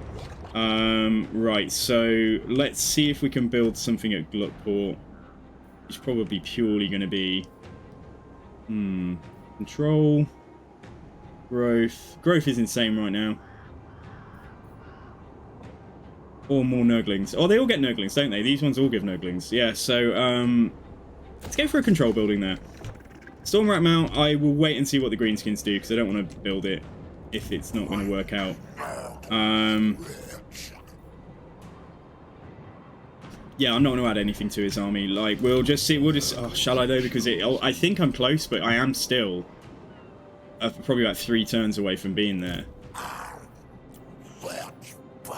Right, so let's see if we can build something at Gluckport. It's probably purely going to be... Control. Growth. Growth is insane right now. Or more Nurglings. Oh, they all get Nurglings, don't they? These ones all give Nurglings. Yeah, so, let's go for a control building there. Stormrat Mount, I will wait and see what the greenskins do, because I don't want to build it if it's not going to work out. Yeah, I'm not going to add anything to his army. Like, we'll just see. We'll just... Oh, shall I, though? Because I think I'm close, but I am still probably about 3 turns away from being there.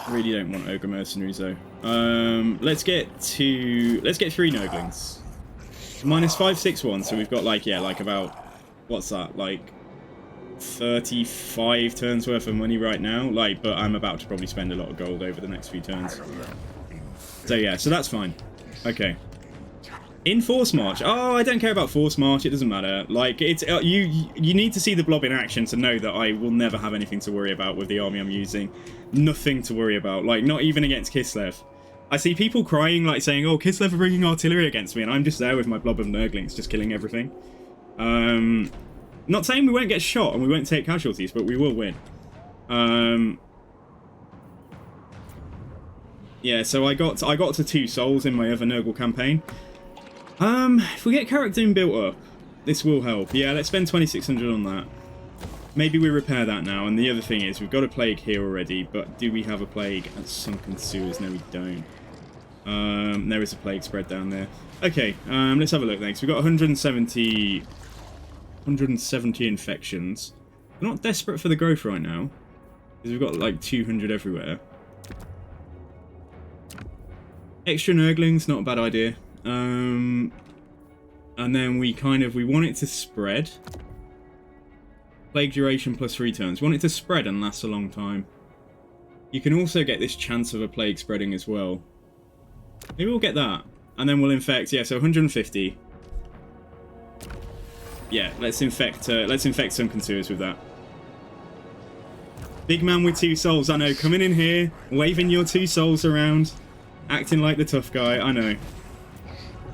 Really don't want Ogre Mercenaries, though. Let's get 3 Nurglings. Minus 561, so we've got, like, yeah, like about... What's that? Like... 35 turns worth of money right now, like, but I'm about to probably spend a lot of gold over the next few turns. So yeah, so that's fine. Okay. In Force March. Oh, I don't care about Force March, it doesn't matter. Like, it's you need to see the blob in action to know that I will never have anything to worry about with the army I'm using. Nothing to worry about, like, not even against Kislev. I see people crying, like, saying, oh, Kislev are bringing artillery against me, and I'm just there with my blob of Nurglings, just killing everything. Not saying we won't get shot and we won't take casualties, but we will win. Yeah, so I got to 2 souls in my other Nurgle campaign. If we get Character built up, this will help. Yeah, let's spend 2,600 on that. Maybe we repair that now. And the other thing is, we've got a plague here already, but do we have a plague at Sunken Sewers? No, we don't. There is a plague spread down there. Okay, let's have a look next. We've got 170 infections. We're not desperate for the growth right now, because we've got like 200 everywhere. Extra Nurglings, not a bad idea. And then we want it to spread. Plague duration plus 3 turns. We want it to spread and last a long time. You can also get this chance of a plague spreading as well. Maybe we'll get that. And then we'll infect, yeah, so 150. Yeah, let's infect some consumers with that. Big man with 2 souls, I know, coming in here, waving your 2 souls around, acting like the tough guy, I know.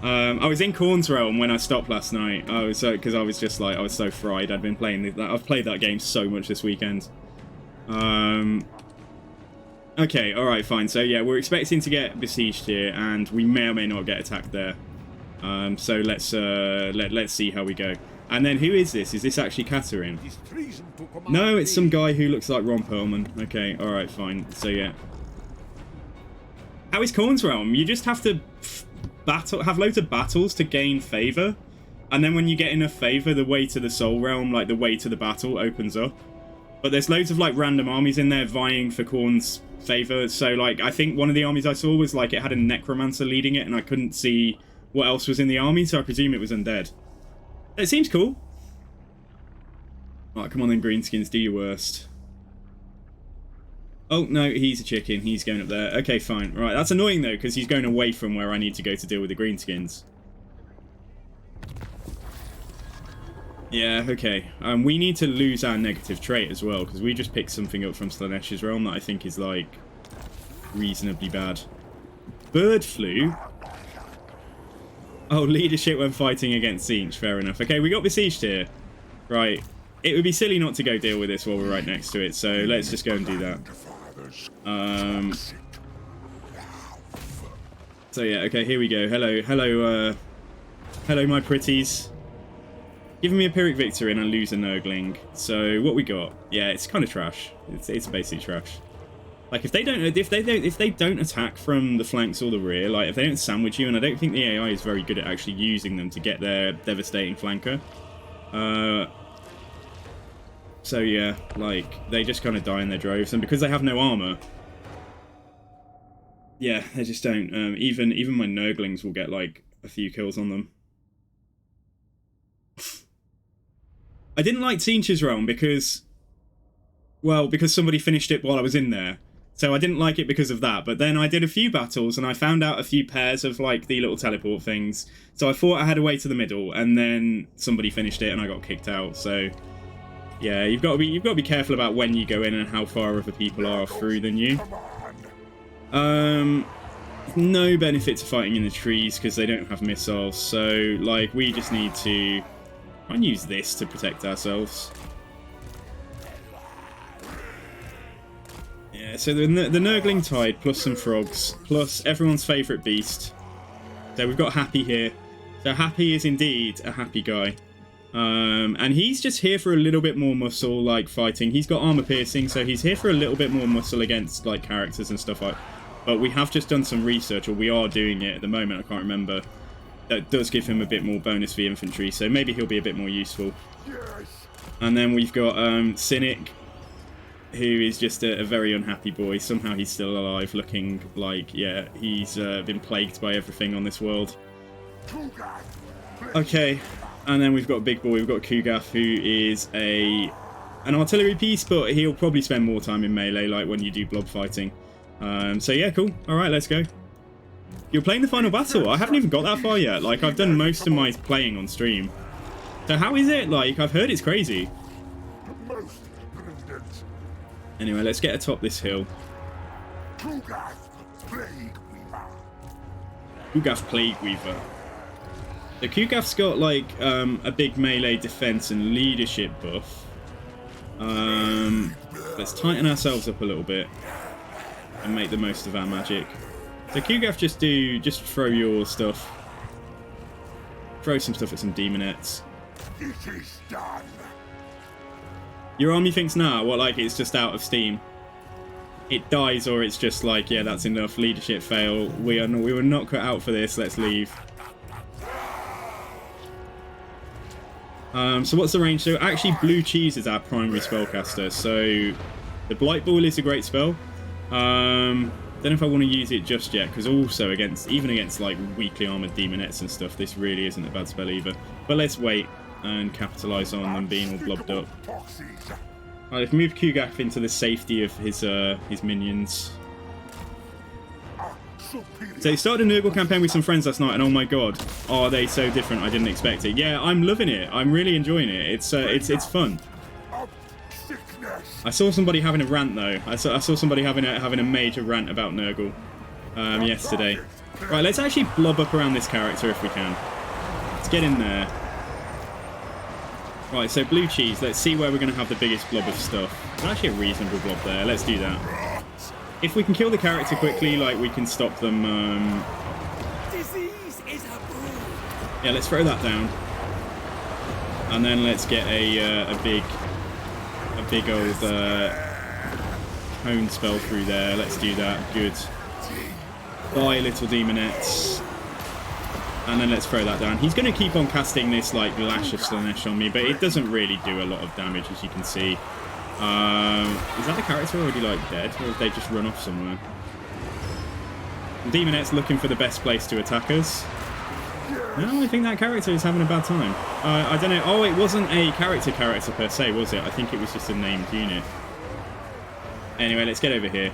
I was in Khorne's Realm when I stopped last night. I was because I was just like, I was so fried. I've played that game so much this weekend. Okay, all right, fine. So yeah, we're expecting to get besieged here, and we may or may not get attacked there. So let's see how we go. And then who is this? Is this actually Catherine? No, it's some guy who looks like Ron Perlman. Okay, all right, fine. So yeah. How is Khorne's Realm? You just have to have loads of battles to gain favor, and then when you get enough favor, the way to the Soul Realm, like the way to the battle, opens up. But there's loads of like random armies in there vying for Khorne's favor. So like I think one of the armies I saw was like it had a necromancer leading it, and I couldn't see what else was in the army, so I presume it was undead. It seems cool. Alright, come on then, greenskins, do your worst. Oh, no, he's a chicken. He's going up there. Okay, fine. Right, that's annoying, though, because he's going away from where I need to go to deal with the greenskins. Yeah, okay. We need to lose our negative trait as well, because we just picked something up from Slanesh's Realm that I think is, like, reasonably bad. Bird flu? Oh, leadership when fighting against Tzeentch. Fair enough. Okay, we got besieged here. Right. It would be silly not to go deal with this while we're right next to it, so let's just go and do that. So yeah, okay, here we go. Hello, my pretties. Giving me a Pyrrhic Victory and I lose a Nurgling. So what we got? Yeah, it's kind of trash. It's basically trash. Like if they don't attack from the flanks or the rear, like if they don't sandwich you, and I don't think the AI is very good at actually using them to get their devastating flanker. So yeah, like they just kind of die in their droves, and because they have no armor, yeah, they just don't. Even my Nurglings will get like a few kills on them. I didn't like Tzeentch's Realm because somebody finished it while I was in there. So I didn't like it because of that, but then I did a few battles and I found out a few pairs of like the little teleport things. So I thought I had a way to the middle, and then somebody finished it and I got kicked out. So yeah, you've got to be careful about when you go in and how far other people are through than you. No benefit to fighting in the trees because they don't have missiles. So like we just need to try and use this to protect ourselves. Yeah, so the Nurgling Tide, plus some frogs, plus everyone's favourite beast. So we've got Happy here. So Happy is indeed a happy guy. And he's just here for a little bit more muscle, like fighting. He's got armor piercing, so he's here for a little bit more muscle against like characters and stuff like. But we have just done some research, or we are doing it at the moment, I can't remember. That does give him a bit more bonus for infantry, so maybe he'll be a bit more useful. And then we've got Cynic, who is just a very unhappy boy. Somehow he's still alive, looking like, yeah, he's been plagued by everything on this world. Okay, and then we've got Big Boy, we've got Kugath, who is an artillery piece, but he'll probably spend more time in melee, like when you do blob fighting. So yeah, cool. Alright, let's go. You're playing the final battle? I haven't even got that far yet. Like, I've done most of my playing on stream. So how is it? Like, I've heard it's crazy. Anyway, let's get atop this hill. Kugath Plague Weaver. Kugath Plague Weaver. The Kugath's got, like, a big melee defense and leadership buff. Let's tighten ourselves up a little bit and make the most of our magic. So Kugath, just throw your stuff. Throw some stuff at some demonettes. It is done. Your army thinks, nah, what, like it's just out of steam. It dies, or it's just like, yeah, that's enough. Leadership fail. We were not cut out for this. Let's leave. So what's the range? So actually, Blue Cheese is our primary spellcaster. So the Blight Ball is a great spell. Don't know if I want to use it just yet, because also even against like weakly armored demonettes and stuff, this really isn't a bad spell either. But let's wait and capitalise on them being all blobbed up. Right, let's move Kugaf into the safety of his minions. So he started a Nurgle campaign with some friends last night, and oh my god, are they so different? I didn't expect it. Yeah, I'm loving it. I'm really enjoying it. It's fun. I saw somebody having a rant though. I saw somebody having a major rant about Nurgle yesterday. Right, let's actually blob up around this character if we can. Let's get in there. Right, so blue cheese. Let's see where we're going to have the biggest blob of stuff. There's actually a reasonable blob there. Let's do that. If we can kill the character quickly, like we can stop them. Disease is a boon. Yeah, let's throw that down, and then let's get a big old cone spell through there. Let's do that. Good. Die, little demonettes. And then let's throw that down. He's going to keep on casting this like Lash of Slanesh on me, but it doesn't really do a lot of damage, as you can see. Is that the character already like dead, or have they just run off somewhere? Demonette's looking for the best place to attack us. No, I think that character is having a bad time. I don't know. Oh, it wasn't a character per se, was it? I think it was just a named unit. Anyway, let's get over here.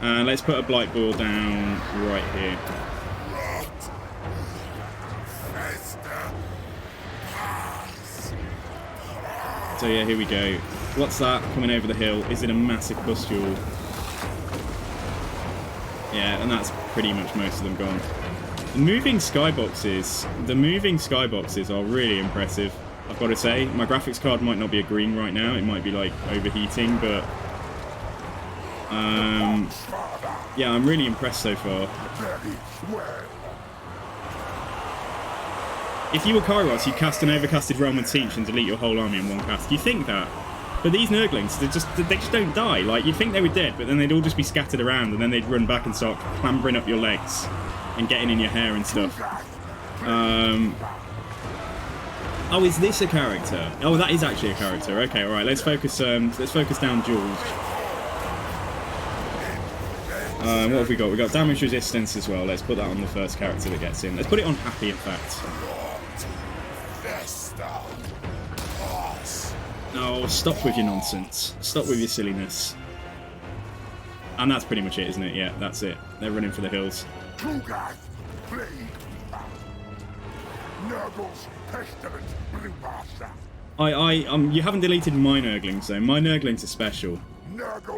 Let's put a Blight Ball down right here. So yeah, here we go. What's that coming over the hill? Is it a massive pustule? Yeah, and that's pretty much most of them gone. The moving skyboxes are really impressive, I've got to say. My graphics card might not be agreeing right now. It might be like overheating, but yeah, I'm really impressed so far. If you were Kairos, you'd cast an overcasted Realm and Siege and delete your whole army in one cast. You think that? But these Nurglings, they just don't die. Like, you'd think they were dead, but then they'd all just be scattered around, and then they'd run back and start clambering up your legs and getting in your hair and stuff. Oh, is this a character? Oh, that is actually a character. Okay, all right. Let's focus down Jules. What have we got? We've got damage resistance as well. Let's put that on the first character that gets in. Let's put it on happy, in fact. No, stop with your nonsense. Stop with your silliness. And that's pretty much it, isn't it? Yeah, that's it. They're running for the hills. You haven't deleted my Nurglings though. My Nurglings are special.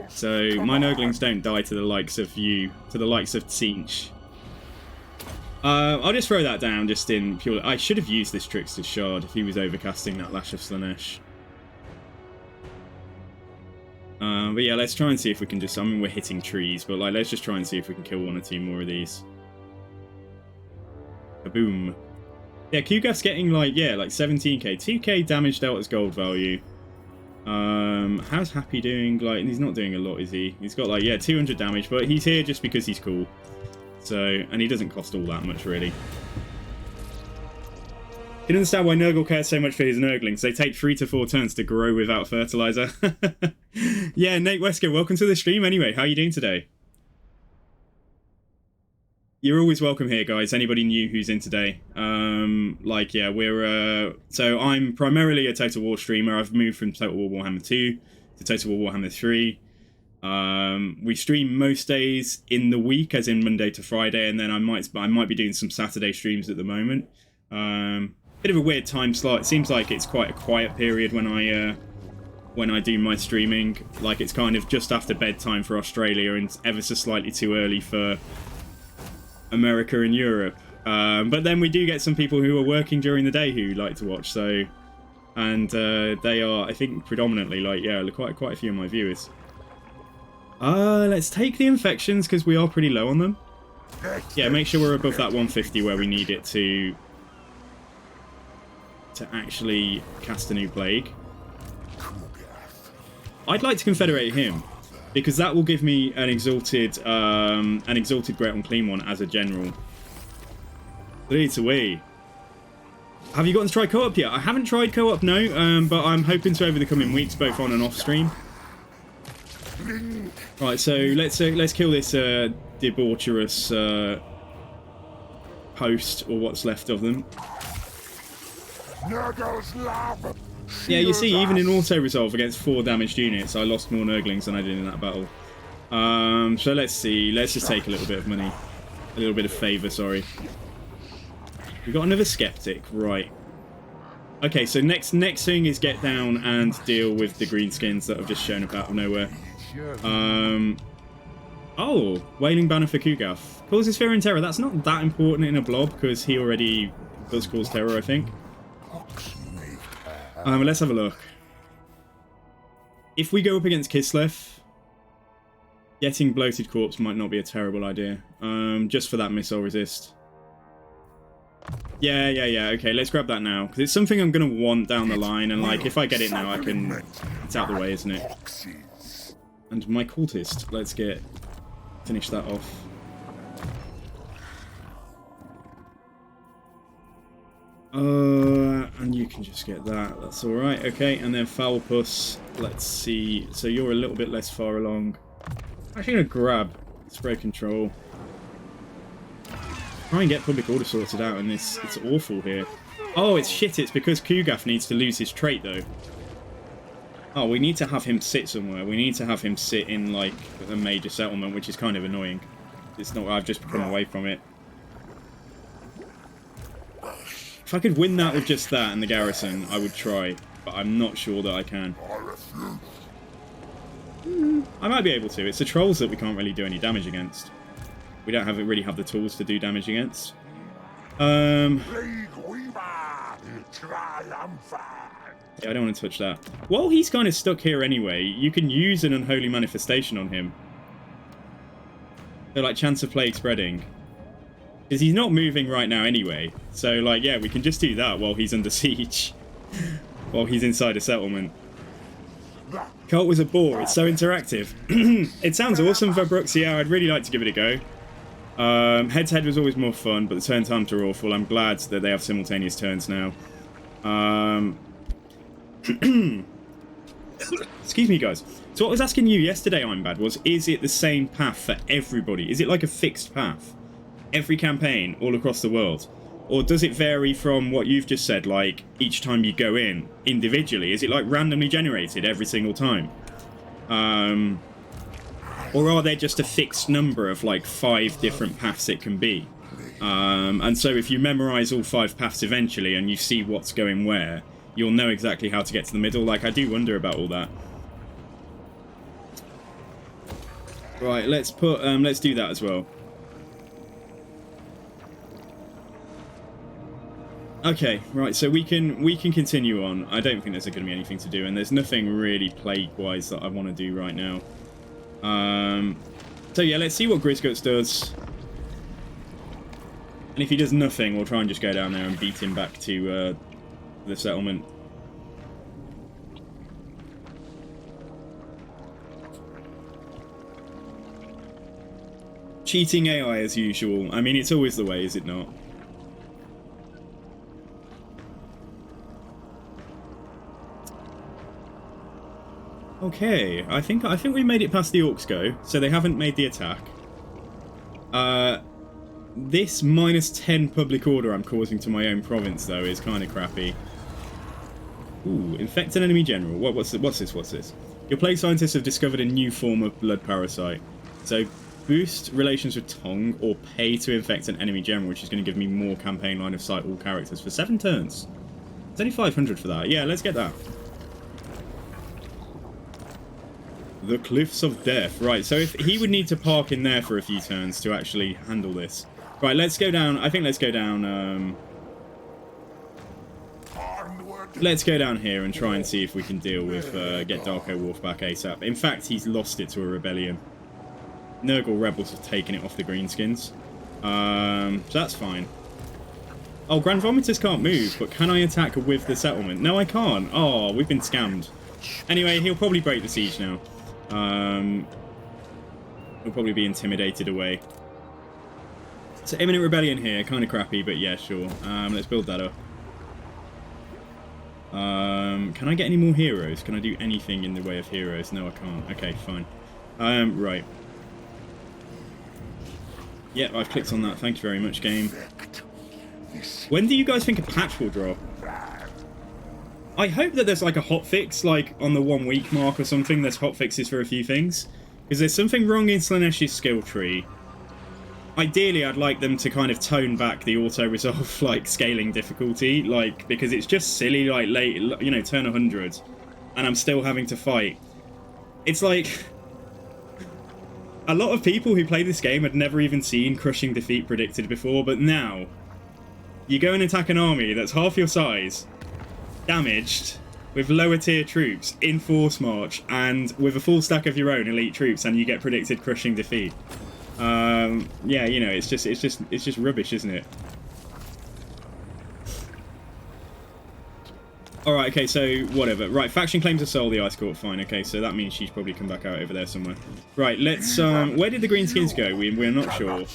So my Nurglings don't die to the likes of you, to the likes of Tzeentch. I'll just throw that down just in pure... I should have used this Trickster's Shard if he was overcasting that Lash of Slanesh. But yeah, let's try and see if we can just... I mean, we're hitting trees, but like, let's just try and see if we can kill one or two more of these. Kaboom. Yeah, Kugaf's getting like, yeah, like 17k. 2k damage dealt as gold value. How's Happy doing? Like, he's not doing a lot, is he? He's got like, yeah, 200 damage, but he's here just because he's cool. So, and he doesn't cost all that much, really. You can understand why Nurgle cares so much for his Nurglings. They take 3 to 4 turns to grow without fertilizer. Yeah, Nate Wesker, welcome to the stream anyway. How are you doing today? You're always welcome here, guys. Anybody new who's in today. Like, yeah, we're... So I'm primarily a Total War streamer. I've moved from Total War Warhammer 2 to Total War Warhammer 3. We stream most days in the week, as in Monday to Friday, and then I might be doing some Saturday streams at the moment. Bit of a weird time slot. It seems like it's quite a quiet period when I do my streaming. Like, it's kind of just after bedtime for Australia and ever so slightly too early for America and Europe. But then we do get some people who are working during the day who like to watch. So, and they are, I think, predominantly like, yeah, quite a few of my viewers. Let's take the infections because we are pretty low on them. Yeah, make sure we're above that 150 where we need it to actually cast a new plague. I'd like to confederate him because that will give me an exalted Great Unclean one as a general. 3 to away. Have you gotten to try co-op yet? I haven't tried co-op, no, but I'm hoping to over the coming weeks, both on and off stream. Right, so let's kill this debaucherous post, or what's left of them. Nurgle's love. Yeah, you see, shields even in us. auto-resolve against 4 damaged units, I lost more Nurglings than I did in that battle. So let's see. Let's just take a little bit of money. A little bit of favour, sorry. We got another Skeptic, right. Okay, so next thing is get down and deal with the greenskins that have just shown up out of nowhere. Oh, Wailing Banner for Kugath. Causes fear and terror. That's not that important in a blob, because he already does cause terror, I think. Let's have a look. If we go up against Kislev, getting Bloated Corpse might not be a terrible idea. Just for that missile resist. Yeah, okay, let's grab that now. Because it's something I'm going to want down the line, and like, if I get it now, I can... It's out the way, isn't it? And my Cultist, let's finish that off. And you can just get that, that's alright, okay, and then Foul Puss, let's see, so you're a little bit less far along. I'm actually going to grab Spray Control. Try and get Public Order sorted out in this, it's awful here. Oh, it's shit, it's because Kugath needs to lose his trait though. Oh, we need to have him sit somewhere, we need to have him sit in like a major settlement, which is kind of annoying. It's not, I've just come away from it. If I could win that with just that and the garrison, I would try, but I'm not sure that I can. I might be able to. It's the trolls that we can't really do any damage against. We don't really have the tools to do damage against. Yeah, I don't want to touch that. While he's kind of stuck here anyway, you can use an Unholy Manifestation on him. So, like, chance of plague spreading. Because he's not moving right now anyway. So, like, yeah, we can just do that while he's under siege. While he's inside a settlement. Cult was a bore. It's so interactive. It sounds awesome for Brooks. Yeah, I'd really like to give it a go. Head-to-head was always more fun, but the turn times are awful. I'm glad that they have simultaneous turns now. Excuse me, guys. So what I was asking you yesterday, I'm bad, was, is it the same path for everybody? Is it like a fixed path? Every campaign all across the world? Or does it vary from what you've just said, like each time you go in individually? Is it like randomly generated every single time? Or are there just a fixed number of like 5 different paths it can be? And so if you memorize all 5 paths eventually and you see what's going where, you'll know exactly how to get to the middle. Like, I do wonder about all that. Right, let's do that as well. Okay, right, so we can continue on. I don't think there's going to be anything to do, and there's nothing really plague-wise that I want to do right now. So yeah, let's see what Grizzguts does. And if he does nothing, we'll try and just go down there and beat him back to the settlement. Cheating AI as usual. I mean, it's always the way, is it not? Okay, I think we made it past the Orcs go, so they haven't made the attack. This -10 public order I'm causing to my own province, though, is kind of crappy. Ooh, infect an enemy general. What's this? Your plague scientists have discovered a new form of blood parasite. So, boost relations with Tong, or pay to infect an enemy general, which is going to give me more campaign line of sight all characters for 7 turns. It's only 500 for that. Yeah, let's get that. The Cliffs of Death. Right, so if he would need to park in there for a few turns to actually handle this. Right, let's go down. I think let's go down. Let's go down here and try and see if we can deal with get Darko Wolf back ASAP. In fact, he's lost it to a rebellion. Nurgle rebels have taken it off the greenskins. So that's fine. Oh, Grand Vomiters can't move, but can I attack with the settlement? No, I can't. Oh, we've been scammed. Anyway, he'll probably break the siege now. He'll probably be intimidated away. So imminent rebellion here, kind of crappy, but yeah, sure. Let's build that up. Can I get any more heroes? Can I do anything in the way of heroes? No, I can't. Okay, fine. Right. Yeah, I've clicked on that. Thank you very much, game. When do you guys think a patch will drop? I hope that there's like a hotfix, like on the 1 week mark or something. There's hotfixes for a few things. Because there's something wrong in Slaaneish's skill tree. Ideally, I'd like them to kind of tone back the auto-resolve, like, scaling difficulty, like, because it's just silly, like, late, you know, turn 100, and I'm still having to fight. It's like... A lot of people who play this game had never even seen crushing defeat predicted before, but now, you go and attack an army that's half your size, damaged, with lower tier troops, in force march, and with a full stack of your own elite troops, and you get predicted crushing defeat. Yeah, you know, it's just rubbish, isn't it? Alright, okay, so whatever. Right, faction claims a soul, the Ice Court, fine. Okay, so that means she's probably come back out over there somewhere. Right, let's, where did the Greenskins go? We're not sure.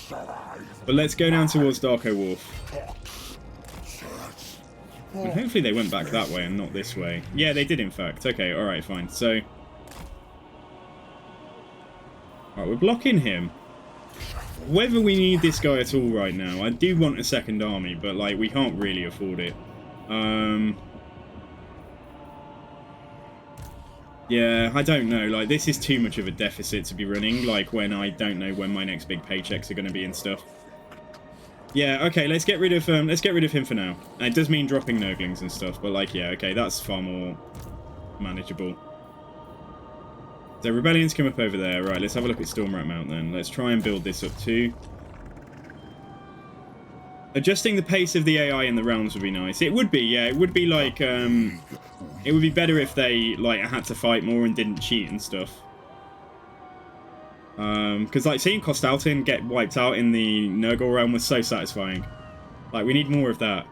But let's go down towards Darko Wharf. And hopefully they went back that way and not this way. Yeah, they did in fact. Okay, alright, fine. So... Alright, we're blocking him. Whether we need this guy at all right now, I do want a second army, but, like, we can't really afford it. Yeah, I don't know. Like, this is too much of a deficit to be running, like, when I don't know when my next big paychecks are going to be and stuff. Yeah, okay, let's get rid of him for now. And it does mean dropping Nurglings and stuff, but, like, yeah, okay, that's far more manageable. So rebellions come up over there. Right, let's have a look at Stormrat Mount then. Let's try and build this up too. Adjusting the pace of the AI in the realms would be nice. It would be, yeah. It would be like, it would be better if they, like, had to fight more and didn't cheat and stuff. Because, like, seeing Kostaltin get wiped out in the Nurgle realm was so satisfying. Like, we need more of that.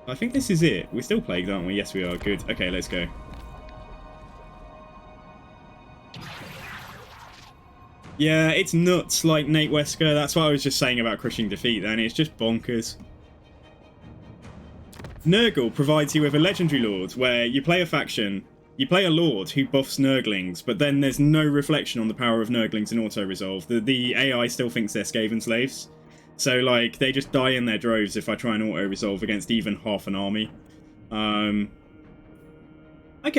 I think this is it. We're still plagued, aren't we? Yes, we are. Good. Okay, let's go. Yeah, it's nuts, like Nate Wesker. That's what I was just saying about crushing defeat then. It's just bonkers. Nurgle provides you with a legendary lord where you play a faction, you play a lord who buffs Nurglings, but then there's no reflection on the power of Nurglings in auto-resolve. The AI still thinks they're Skaven slaves. So, like, they just die in their droves if I try and auto-resolve against even half an army. Okay,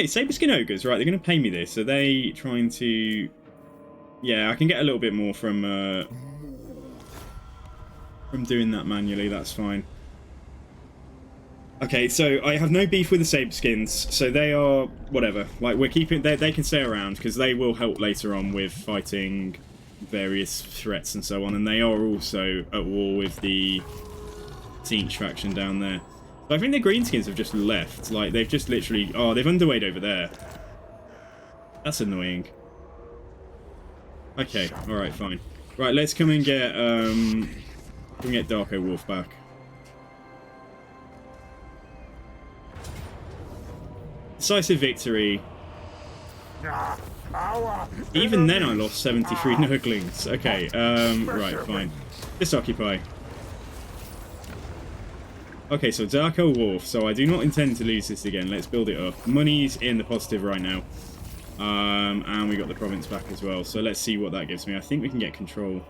Saberskin Ogres, right, they're going to pay me this. Are they trying to... Yeah, I can get a little bit more from doing that manually, that's fine. Okay, so I have no beef with the Saberskins, so they are, whatever, like, we're keeping, they can stay around, because they will help later on with fighting various threats and so on, and they are also at war with the Tzeentch faction down there. But I think the Greenskins have just left, like, they've just literally, oh, they've underweight over there. That's annoying. Okay, alright, fine. Right, let's come and get Darko Wolf back. Decisive victory. Even then I lost 73 Nurglings. Okay, right, fine. Just occupy. Okay, so Darko Wolf. So I do not intend to lose this again. Let's build it up. Money's in the positive right now. And we got the province back as well. So let's see what that gives me. I think we can get control.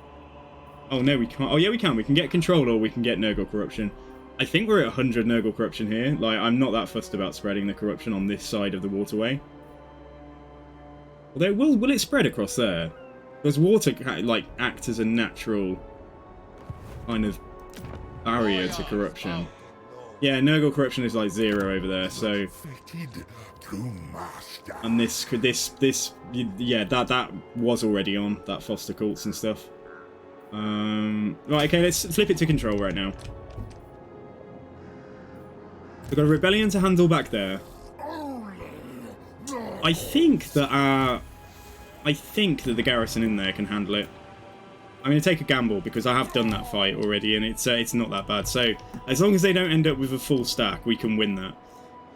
Oh, no, we can't. Oh, yeah, we can. We can get control or we can get Nurgle corruption. I think we're at 100 Nurgle corruption here. Like, I'm not that fussed about spreading the corruption on this side of the waterway. Although, will it spread across there? Does water, like, act as a natural kind of barrier to corruption? Yeah, Nurgle corruption is like 0 over there, so... And this, yeah, that was already on, that foster cults and stuff. Right, okay, let's flip it to control right now. We've got a rebellion to handle back there. I think that the garrison in there can handle it. I'm going to take a gamble because I have done that fight already and it's not that bad. So as long as they don't end up with a full stack, we can win that.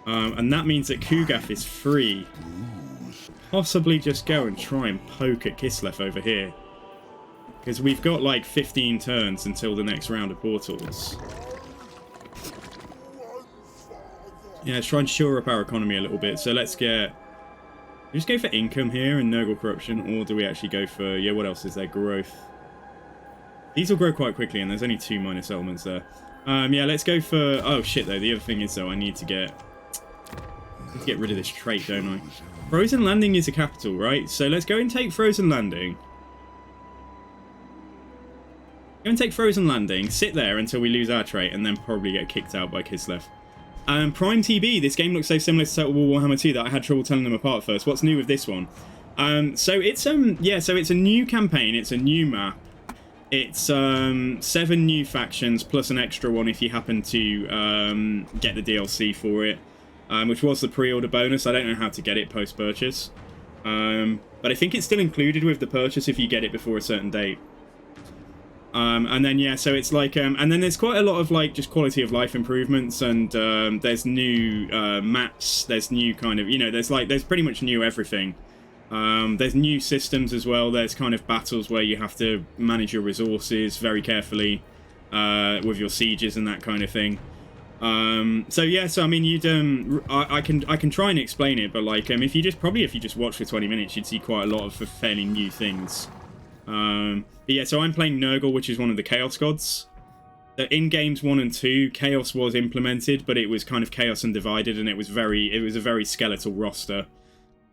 And that means that Kugath is free. Possibly just go and try and poke at Kislev over here. Because we've got like 15 turns until the next round of portals. Yeah, let's try and shore up our economy a little bit. So let's get... Do we just go for income here and Nurgle corruption? Or do we actually go for... Yeah, what else is there? Growth. These will grow quite quickly, and there's only 2 minor settlements there. Yeah, let's go for... Oh, shit, though. The other thing is, though, I need to get rid of this trait, don't I? Frozen Landing is a capital, right? So let's go and take Frozen Landing. Go and take Frozen Landing, sit there until we lose our trait, and then probably get kicked out by Kislev. Prime TB, this game looks so similar to Total War Warhammer 2 that I had trouble telling them apart first. What's new with this one? So it's a new campaign, it's a new map. It's 7 new factions plus an extra one if you happen to get the DLC for it, which was the pre-order bonus. I don't know how to get it post-purchase, but I think it's still included with the purchase if you get it before a certain date. And then yeah, so it's like, and then there's quite a lot of like just quality of life improvements, and there's new maps, there's new kind of, you know, there's pretty much new everything. There's new systems as well. There's kind of battles where you have to manage your resources very carefully with your sieges and that kind of thing. So yeah, so I mean, you'd I can try and explain it, but like if you just watch for 20 minutes, you'd see quite a lot of fairly new things. But yeah, so I'm playing Nurgle, which is one of the Chaos Gods. In games 1 and 2, Chaos was implemented, but it was kind of Chaos and divided, and it was a very skeletal roster.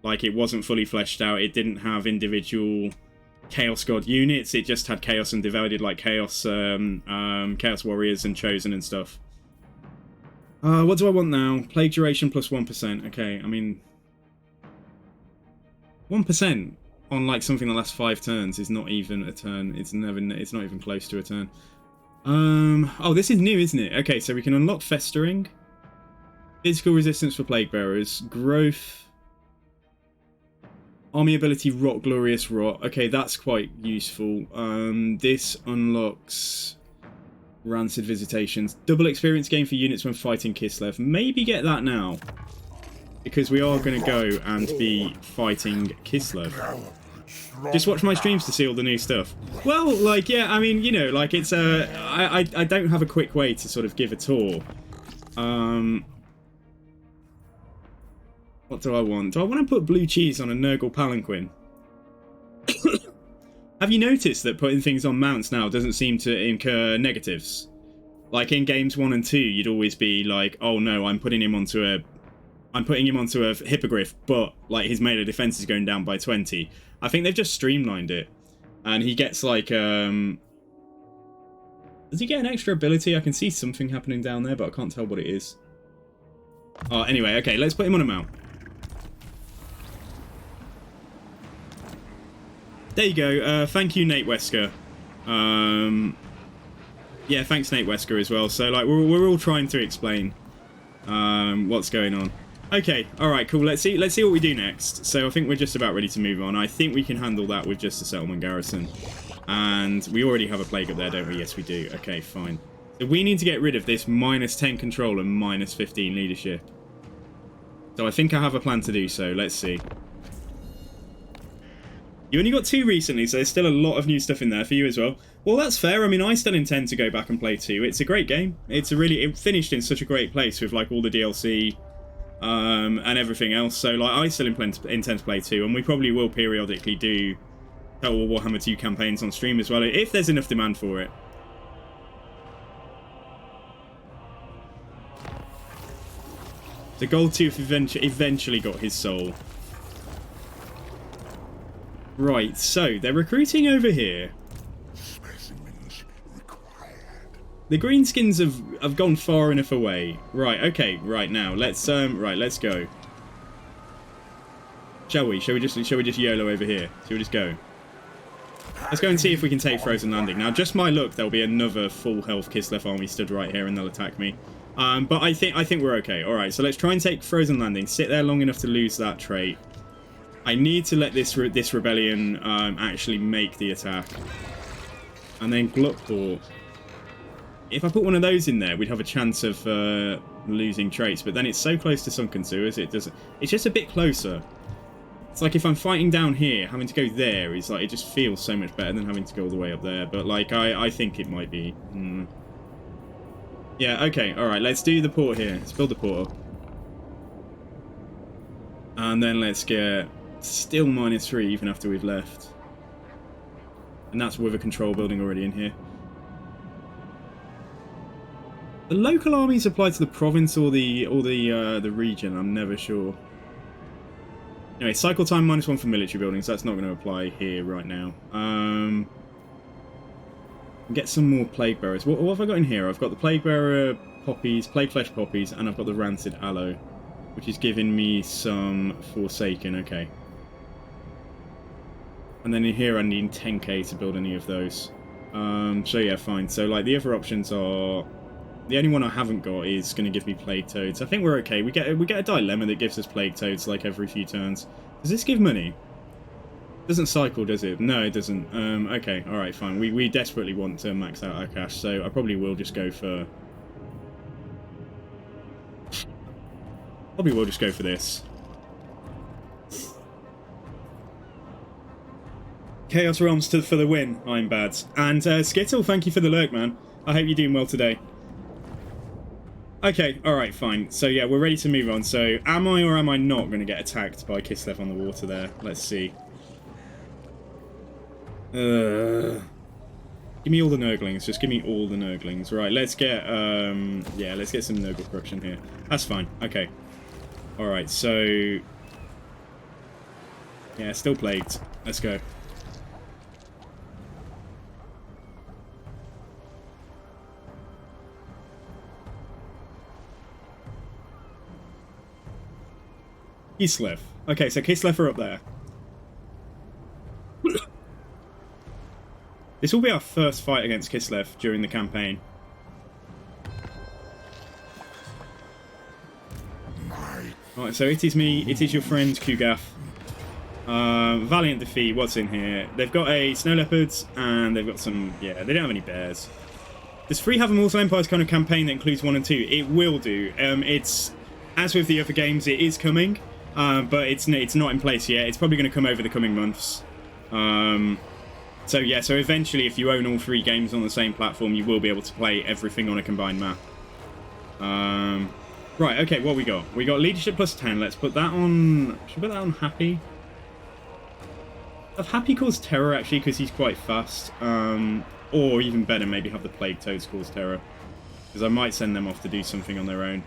Like, it wasn't fully fleshed out. It didn't have individual Chaos God units. It just had Chaos and divided, like Chaos Warriors and Chosen and stuff. What do I want now? Plague duration plus 1%. Okay, I mean, 1% on like something that lasts 5 turns is not even a turn. It's not even close to a turn. Oh, this is new, isn't it? Okay, so we can unlock Festering, physical resistance for Plague Bearers, growth. Army ability Rot, Glorious Rot. Okay, that's quite useful. This unlocks Rancid Visitations. Double experience gain for units when fighting Kislev. Maybe get that now, because we are going to go and be fighting Kislev. Just watch my streams to see all the new stuff. Well, like, yeah, I mean, you know, like, it's I don't have a quick way to sort of give a tour. What do I want? Do I want to put blue cheese on a Nurgle palanquin? Have you noticed that putting things on mounts now doesn't seem to incur negatives? Like in games 1 and 2, you'd always be like, oh no, I'm putting him onto a hippogriff, but like his melee defense is going down by 20. I think they've just streamlined it. And he gets like, does he get an extra ability? I can see something happening down there, but I can't tell what it is. Oh, anyway, okay, let's put him on a mount. There you go. Thank you, Nate Wesker. Yeah, thanks, Nate Wesker, as well. So, like, we're all trying to explain what's going on. Okay, all right, cool. Let's see what we do next. So, I think we're just about ready to move on. I think we can handle that with just a settlement garrison, and we already have a plague up there, don't we? Yes, we do. Okay, fine. So we need to get rid of this -10 control and -15 leadership. So I think I have a plan to do so. Let's see. You only got 2 recently, so there's still a lot of new stuff in there for you as well. Well, that's fair. I mean, I still intend to go back and play 2. It's a great game. It finished in such a great place with, like, all the DLC and everything else. So, like, I still intend to play 2, and we probably will periodically do Total War Warhammer 2 campaigns on stream as well, if there's enough demand for it. The Gold Tooth eventually got his soul. Right, so they're recruiting over here. The greenskins have gone far enough away. Right, okay, right now let's go. Shall we just YOLO over here? Shall we just go? Let's go and see if we can take Frozen Landing. Now, just my luck, there'll be another full health Kislev army stood right here, and they'll attack me. But I think we're okay. All right, so let's try and take Frozen Landing. Sit there long enough to lose that trait. I need to let this rebellion actually make the attack. And then Gluckport. If I put one of those in there, we'd have a chance of losing traits. But then it's so close to Sunken Sewers, it doesn't. It's just a bit closer. It's like if I'm fighting down here, having to go there is like, it just feels so much better than having to go all the way up there. But like, I think it might be. Yeah. Okay. All right. Let's do the port here. Let's build the port up. And then let's get still -3 even after we've left. And that's with a control building already in here. The local armies apply to the province or the region. I'm never sure. Anyway, cycle time -1 for military buildings. That's not going to apply here right now. Get some more plague bearers. What have I got in here? I've got the plague bearer poppies, plague flesh poppies, and I've got the rancid aloe, which is giving me some forsaken. Okay. And then in here I need 10k to build any of those. So yeah, fine. So like the other options are, the only one I haven't got is going to give me plague toads. I think we're okay. We get a dilemma that gives us plague toads like every few turns. Does this give money? Doesn't cycle, does it? No, it doesn't. Okay, all right, fine. We desperately want to max out our cash, so I probably will just go for. Probably will just go for this. Chaos Realms for the win, I'm bad. And Skittle, thank you for the lurk, man. I hope you're doing well today. Okay, alright, fine. So yeah, we're ready to move on. So am I or am I not going to get attacked by Kislev on the water there? Let's see. Give me all the Nurglings. Just give me all the Nurglings. Right, let's get, yeah, let's get some Nurgle corruption here. That's fine. Okay. Alright, so... yeah, still plagued. Let's go. Kislev. Okay, so Kislev are up there. This will be our first fight against Kislev during the campaign. Alright, so it is me, it is your friend Kugaf. Valiant defeat, what's in here? They've got a snow leopards, and they've got some, yeah, they don't have any bears. Does 3 have a Mortal Empires kind of campaign that includes 1 and 2? It will do. It's, as with the other games, it is coming. But it's not in place yet. It's probably going to come over the coming months. So yeah, so eventually if you own all 3 games on the same platform, you will be able to play everything on a combined map. Right, okay, what we got? We got leadership plus 10. Let's put that on... should we put that on Happy? Have Happy cause terror actually, because he's quite fast. Or even better, maybe have the Plague Toads cause terror. Because I might send them off to do something on their own.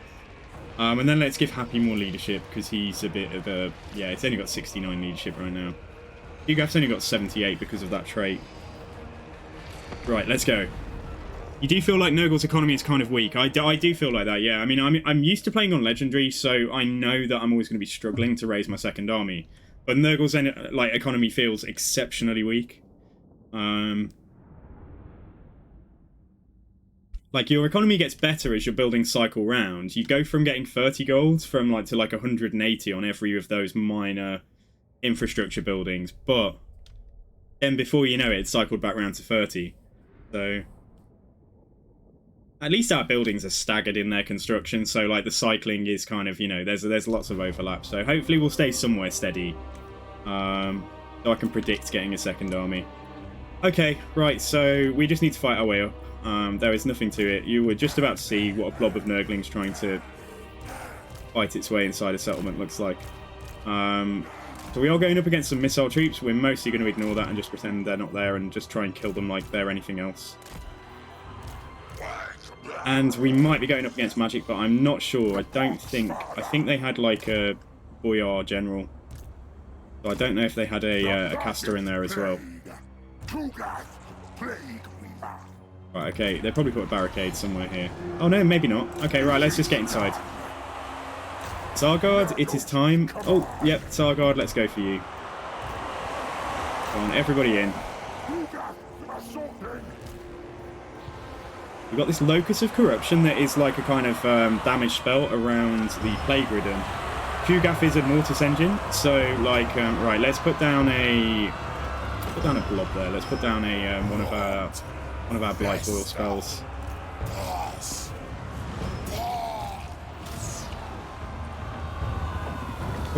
And then let's give Happy more leadership, because he's a bit of a... yeah, it's only got 69 leadership right now. Hugaf's only got 78 because of that trait. Right, let's go. You do feel like Nurgle's economy is kind of weak. I do feel like that, yeah. I mean, I'm used to playing on Legendary, so I know that I'm always going to be struggling to raise my second army. But Nurgle's like economy feels exceptionally weak. Like, your economy gets better as you're building cycle round. You go from getting 30 gold to 180 on every of those minor infrastructure buildings, but then before you know it, it's cycled back round to 30. So at least our buildings are staggered in their construction, so like the cycling is kind of, you know, there's lots of overlap. So hopefully we'll stay somewhere steady. So I can predict getting a second army. Okay, right, so we just need to fight our way up. There is nothing to it. You were just about to see what a blob of Nurglings trying to fight its way inside a settlement looks like. So we are going up against some missile troops. We're mostly going to ignore that and just pretend they're not there and just try and kill them like they're anything else. And we might be going up against magic, but I'm not sure. I think they had like a Boyar general. So I don't know if they had a caster in there as well. Right, okay, they probably put a barricade somewhere here. Oh no, maybe not. Okay, right, let's just get inside. Tsargard, it is time. Oh, yep, Tsargard, let's go for you. Come on, everybody in. We've got this Locus of Corruption that is like a kind of damage spell around the Plague Ridden. Kugaf is a Mortis engine, so like, right, let's put down a blob there. Let's put down a one of our Blight Oil spells.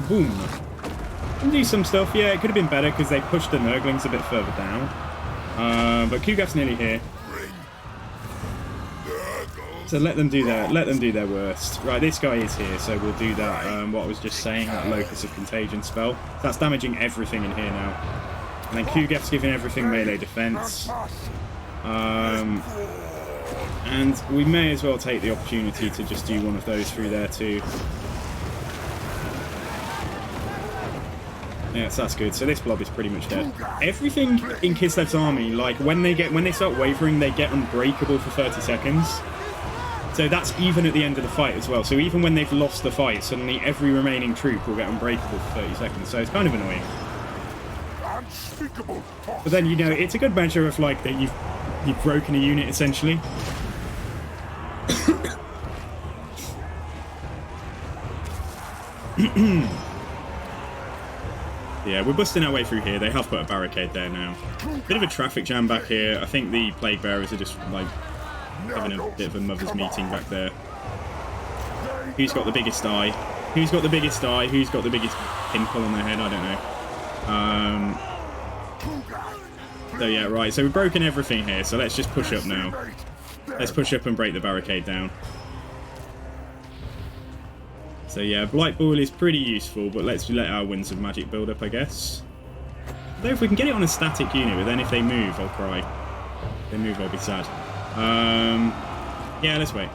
Boom. Can do some stuff. Yeah, it could have been better because they pushed the Nurglings a bit further down. But Kugaf's nearly here. So let them do their worst. Right, this guy is here, so we'll do that. What I was just saying, that Locus of Contagion spell. That's damaging everything in here now. And then Kugaf's giving everything melee defense. And we may as well take the opportunity to just do one of those through there too. Yes, that's good. So this blob is pretty much dead. Everything in Kislev's army, like when they start wavering, they get unbreakable for 30 seconds. So that's even at the end of the fight as well. So even when they've lost the fight, suddenly every remaining troop will get unbreakable for 30 seconds. So it's kind of annoying. But then, you know, it's a good measure of like that you've broken a unit essentially. Yeah, we're busting our way through here. They have put a barricade there now. Bit of a traffic jam back here. I think the plague bearers are just like having a bit of a mother's meeting back there. Who's got the biggest eye? Who's got the biggest eye? Who's got the biggest pinnacle on their head? I don't know. So yeah, right. So we've broken everything here. So let's just push up now. Let's push up and break the barricade down. So yeah, Blight Ball is pretty useful, but let's let our Winds of Magic build up, I guess. Though if we can get it on a static unit, but then if they move, I'll cry. If they move, I'll be sad. Yeah, let's wait.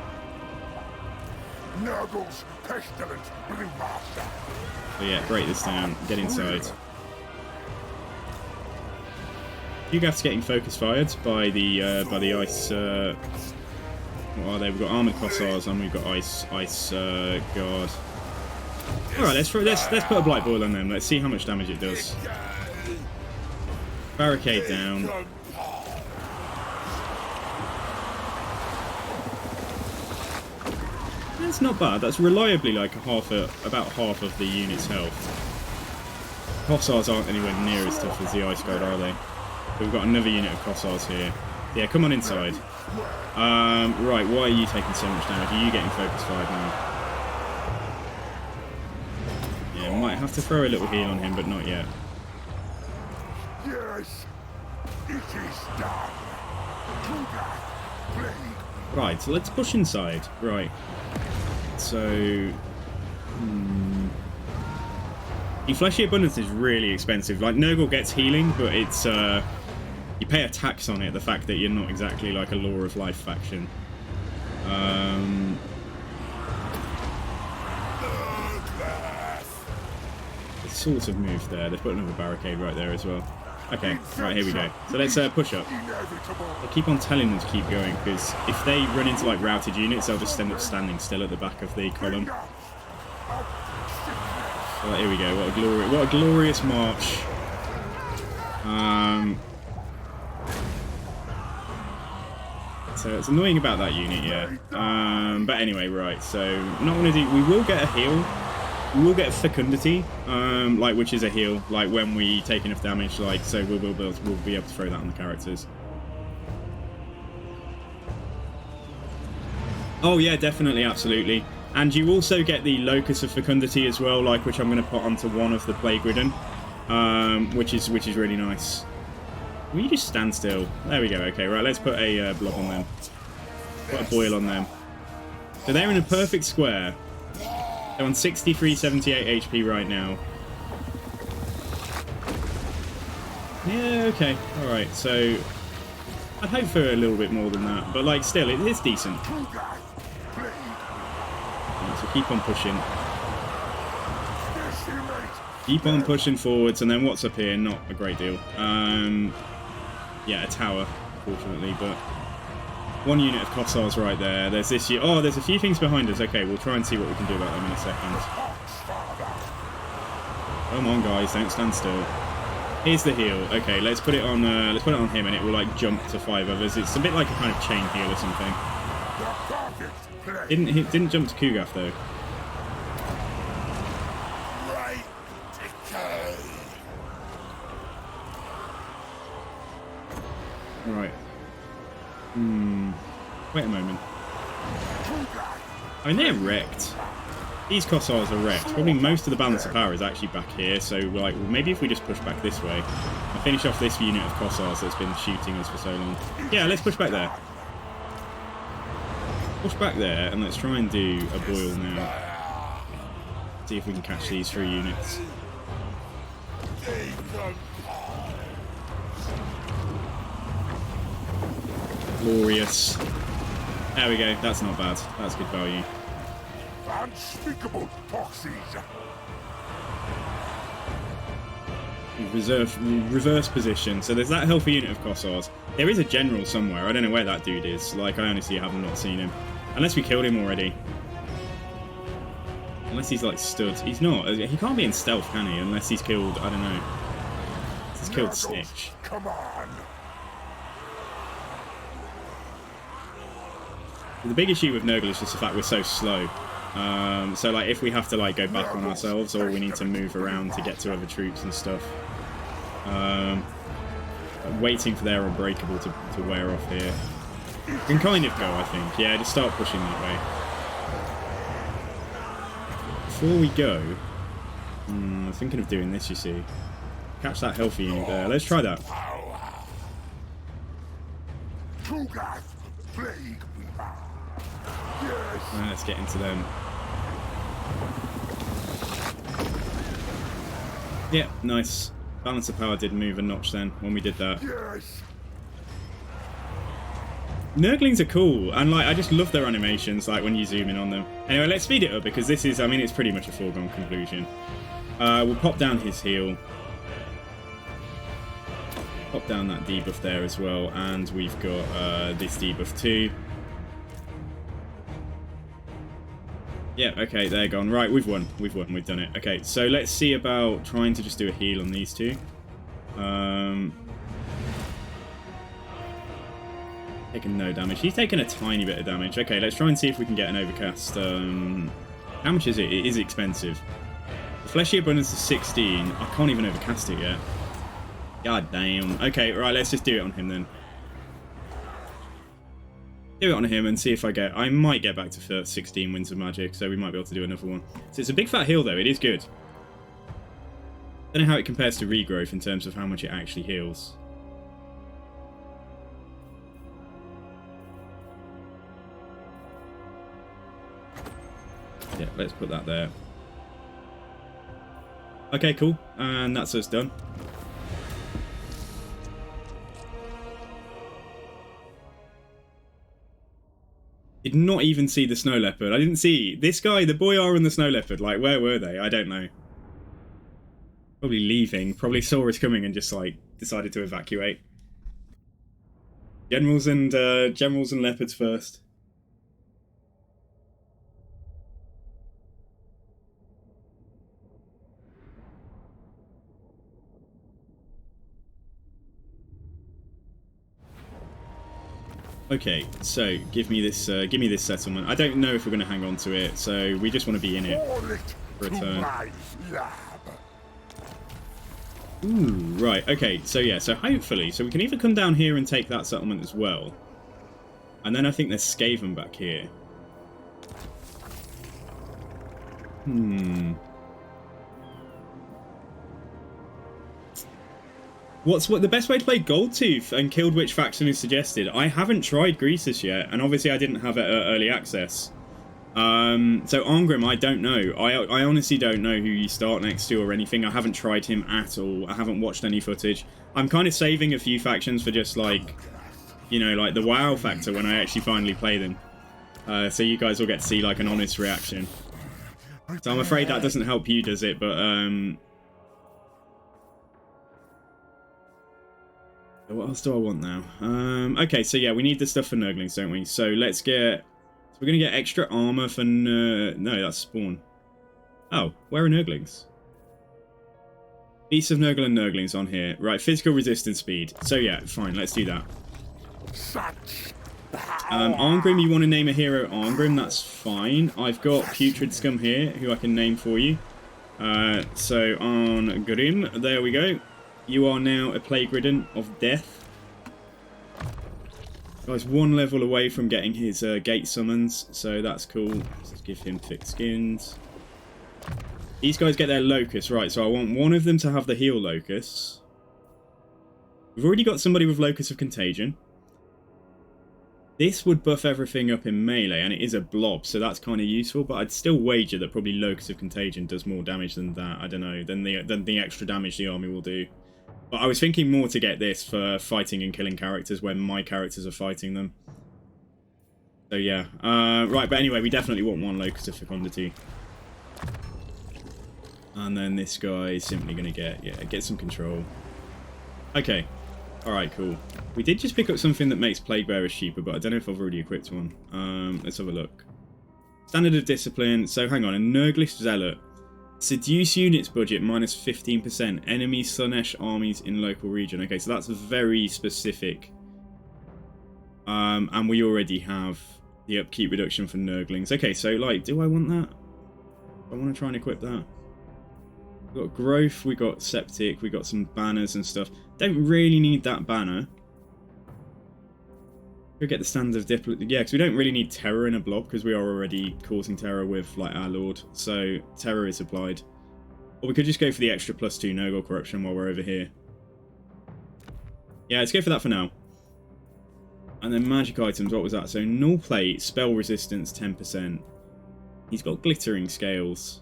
Nurgle's pestilent brewmaster. So yeah, break this down. Get inside. Hugaf's getting focus fired by the ice. What are they? We've got armored Kossars and we've got ice guard. All right, let's put a Blight Boil on them. Let's see how much damage it does. Barricade down. That's not bad. That's reliably like about half of the unit's health. Kossars aren't anywhere near as tough as the ice guard, are they? But we've got another unit of Kossars here. Yeah, come on inside. Right, why are you taking so much damage? Are you getting focus fired now? Yeah, might have to throw a little heal on him, but not yet. Yes, it is done. Right, so let's push inside. Right. So... The Fleshy Abundance is really expensive. Like, Nurgle gets healing, but it's... you pay a tax on it, the fact that you're not exactly like a Law of Life faction. It's sort of moved there. They've put another barricade right there as well. Okay, right, here we go. So let's push up. I keep on telling them to keep going, because if they run into like routed units, they'll just end up standing still at the back of the column. Right, here we go. What a glorious march. So it's annoying about that unit, yeah. But anyway, right. So not gonna do. We will get a heal. We will get a fecundity, like which is a heal, like when we take enough damage. Like so, we'll be able to throw that on the characters. Oh yeah, definitely, absolutely. And you also get the Locus of Fecundity as well, like which I'm going to put onto one of the Plague Ridden, which is really nice. Will you just stand still? There we go. Okay, right. Let's put a blob on them. Put a boil on them. So they're in a perfect square. They're on 6378 HP right now. Yeah. Okay. All right. So I'd hope for a little bit more than that, but like still, it's decent. So keep on pushing. Keep on pushing forwards, and then what's up here? Not a great deal. Yeah, a tower, fortunately, but one unit of Kossars right there. There's this. Oh, there's a few things behind us. Okay, we'll try and see what we can do about them in a second. Come on, guys, don't stand still. Here's the heal. Okay, let's put it on. Let's put it on him, and it will like jump to 5 others. It's a bit like a kind of chain heal or something. Didn't jump to Kugaf though. Right. Wait a moment. I mean, they're wrecked. These Kossars are wrecked. Probably most of the balance of power is actually back here, so we're like, well, maybe if we just push back this way. I'll finish off this unit of Kossars that's been shooting us for so long. Yeah, let's push back there. Push back there, and let's try and do a boil now. See if we can catch these 3 units. Glorious. There we go. That's not bad. That's good value. Unspeakable proxies. Reverse position. So there's that healthy unit of Kossars. There is a general somewhere. I don't know where that dude is. Like, I honestly have not seen him. Unless we killed him already. Unless he's, like, stood. He's not. He can't be in stealth, can he? Unless he's killed, I don't know. He's killed Snitch. Come on. The big issue with Nurgle is just the fact we're so slow. So, like, if we have to, like, go back on ourselves, or we need to move around to get to other troops and stuff. Waiting for their Unbreakable to wear off here. We can kind of go, I think. Yeah, just start pushing that way. Before we go... I'm thinking of doing this, you see. Catch that healthy unit there. Let's try that. Let's get into them. Yeah, nice. Balance of power did move a notch then when we did that. Yes. Nurglings are cool, and like I just love their animations, like when you zoom in on them. Anyway, let's speed it up because this is, I mean, it's pretty much a foregone conclusion. We'll pop down his heal. Pop down that debuff there as well, and we've got this debuff too. Yeah, okay, they're gone. Right, we've won. We've done it. Okay, so let's see about trying to just do a heal on these two. Taking no damage. He's taken a tiny bit of damage. Okay, let's try and see if we can get an overcast. How much is it? It is expensive. The fleshy abundance is 16. I can't even overcast it yet. God damn. Okay, right, let's just do it on him then. Do it on him and see if I get... I might get back to 16 Winds of Magic, so we might be able to do another one. So it's a big fat heal, though. It is good. I don't know how it compares to Regrowth in terms of how much it actually heals. Yeah, let's put that there. Okay, cool. And that's us done. Did not even see the snow leopard. I didn't see this guy, the boyar and the snow leopard. Like, where were they? I don't know. Probably leaving. Probably saw us coming and just like decided to evacuate. Generals and leopards first. Okay, so give me this settlement. I don't know if we're going to hang on to it, so we just want to be in it for a turn. Ooh, right, okay, so yeah, so hopefully, so we can either come down here and take that settlement as well, and then I think there's Skaven back here. What the best way to play Goldtooth and Killed Witch faction is suggested? I haven't tried Greasus yet, and obviously I didn't have it at early access. So Arngrim, I don't know. I honestly don't know who you start next to or anything. I haven't tried him at all. I haven't watched any footage. I'm kind of saving a few factions for just like, you know, like the WoW factor when I actually finally play them. So you guys will get to see like an honest reaction. So I'm afraid that doesn't help you, does it? But what else do I want now? Okay, so yeah, we need the stuff for Nurglings, don't we? So let's get... So we're going to get extra armor for... No, that's Spawn. Oh, where are Nurglings? Beasts of Nurgle and Nurglings on here. Right, physical resistance speed. So yeah, fine, let's do that. Arngrim, you want to name a hero Arngrim? That's fine. I've got Putrid Scum here, who I can name for you. So Arngrim, there we go. You are now a Plague Ridden of Death. Guy's one level away from getting his gate summons, so that's cool. Let's give him thick skins. These guys get their locusts, right, so I want one of them to have the heal locusts. We've already got somebody with Locus of Contagion. This would buff everything up in melee, and it is a blob, so that's kind of useful, but I'd still wager that probably Locus of Contagion does more damage than that, I don't know, than the extra damage the army will do. But I was thinking more to get this for fighting and killing characters when my characters are fighting them. So yeah, right, but anyway, we definitely want 1 locus of fecundity. And then this guy is simply going to get some control. Okay, alright, cool. We did just pick up something that makes Plague Bearers cheaper, but I don't know if I've already equipped one. Let's have a look. Standard of Discipline, so hang on, a Nurglish Zealot. Seduce units budget minus 15%. Enemy Slanesh armies in local region. Okay, so that's very specific. And we already have the upkeep reduction for Nurglings. Okay, so like, do I want that? I want to try and equip that. We've got growth, we got septic, we got some banners and stuff. Don't really need that banner. Go get the standard of diplomacy. Yeah, because we don't really need terror in a blob because we are already causing terror with like our lord. So terror is applied. Or we could just go for the extra +2 Nurgle corruption while we're over here. Yeah, let's go for that for now. And then magic items, what was that? So null plate, spell resistance 10%. He's got glittering scales.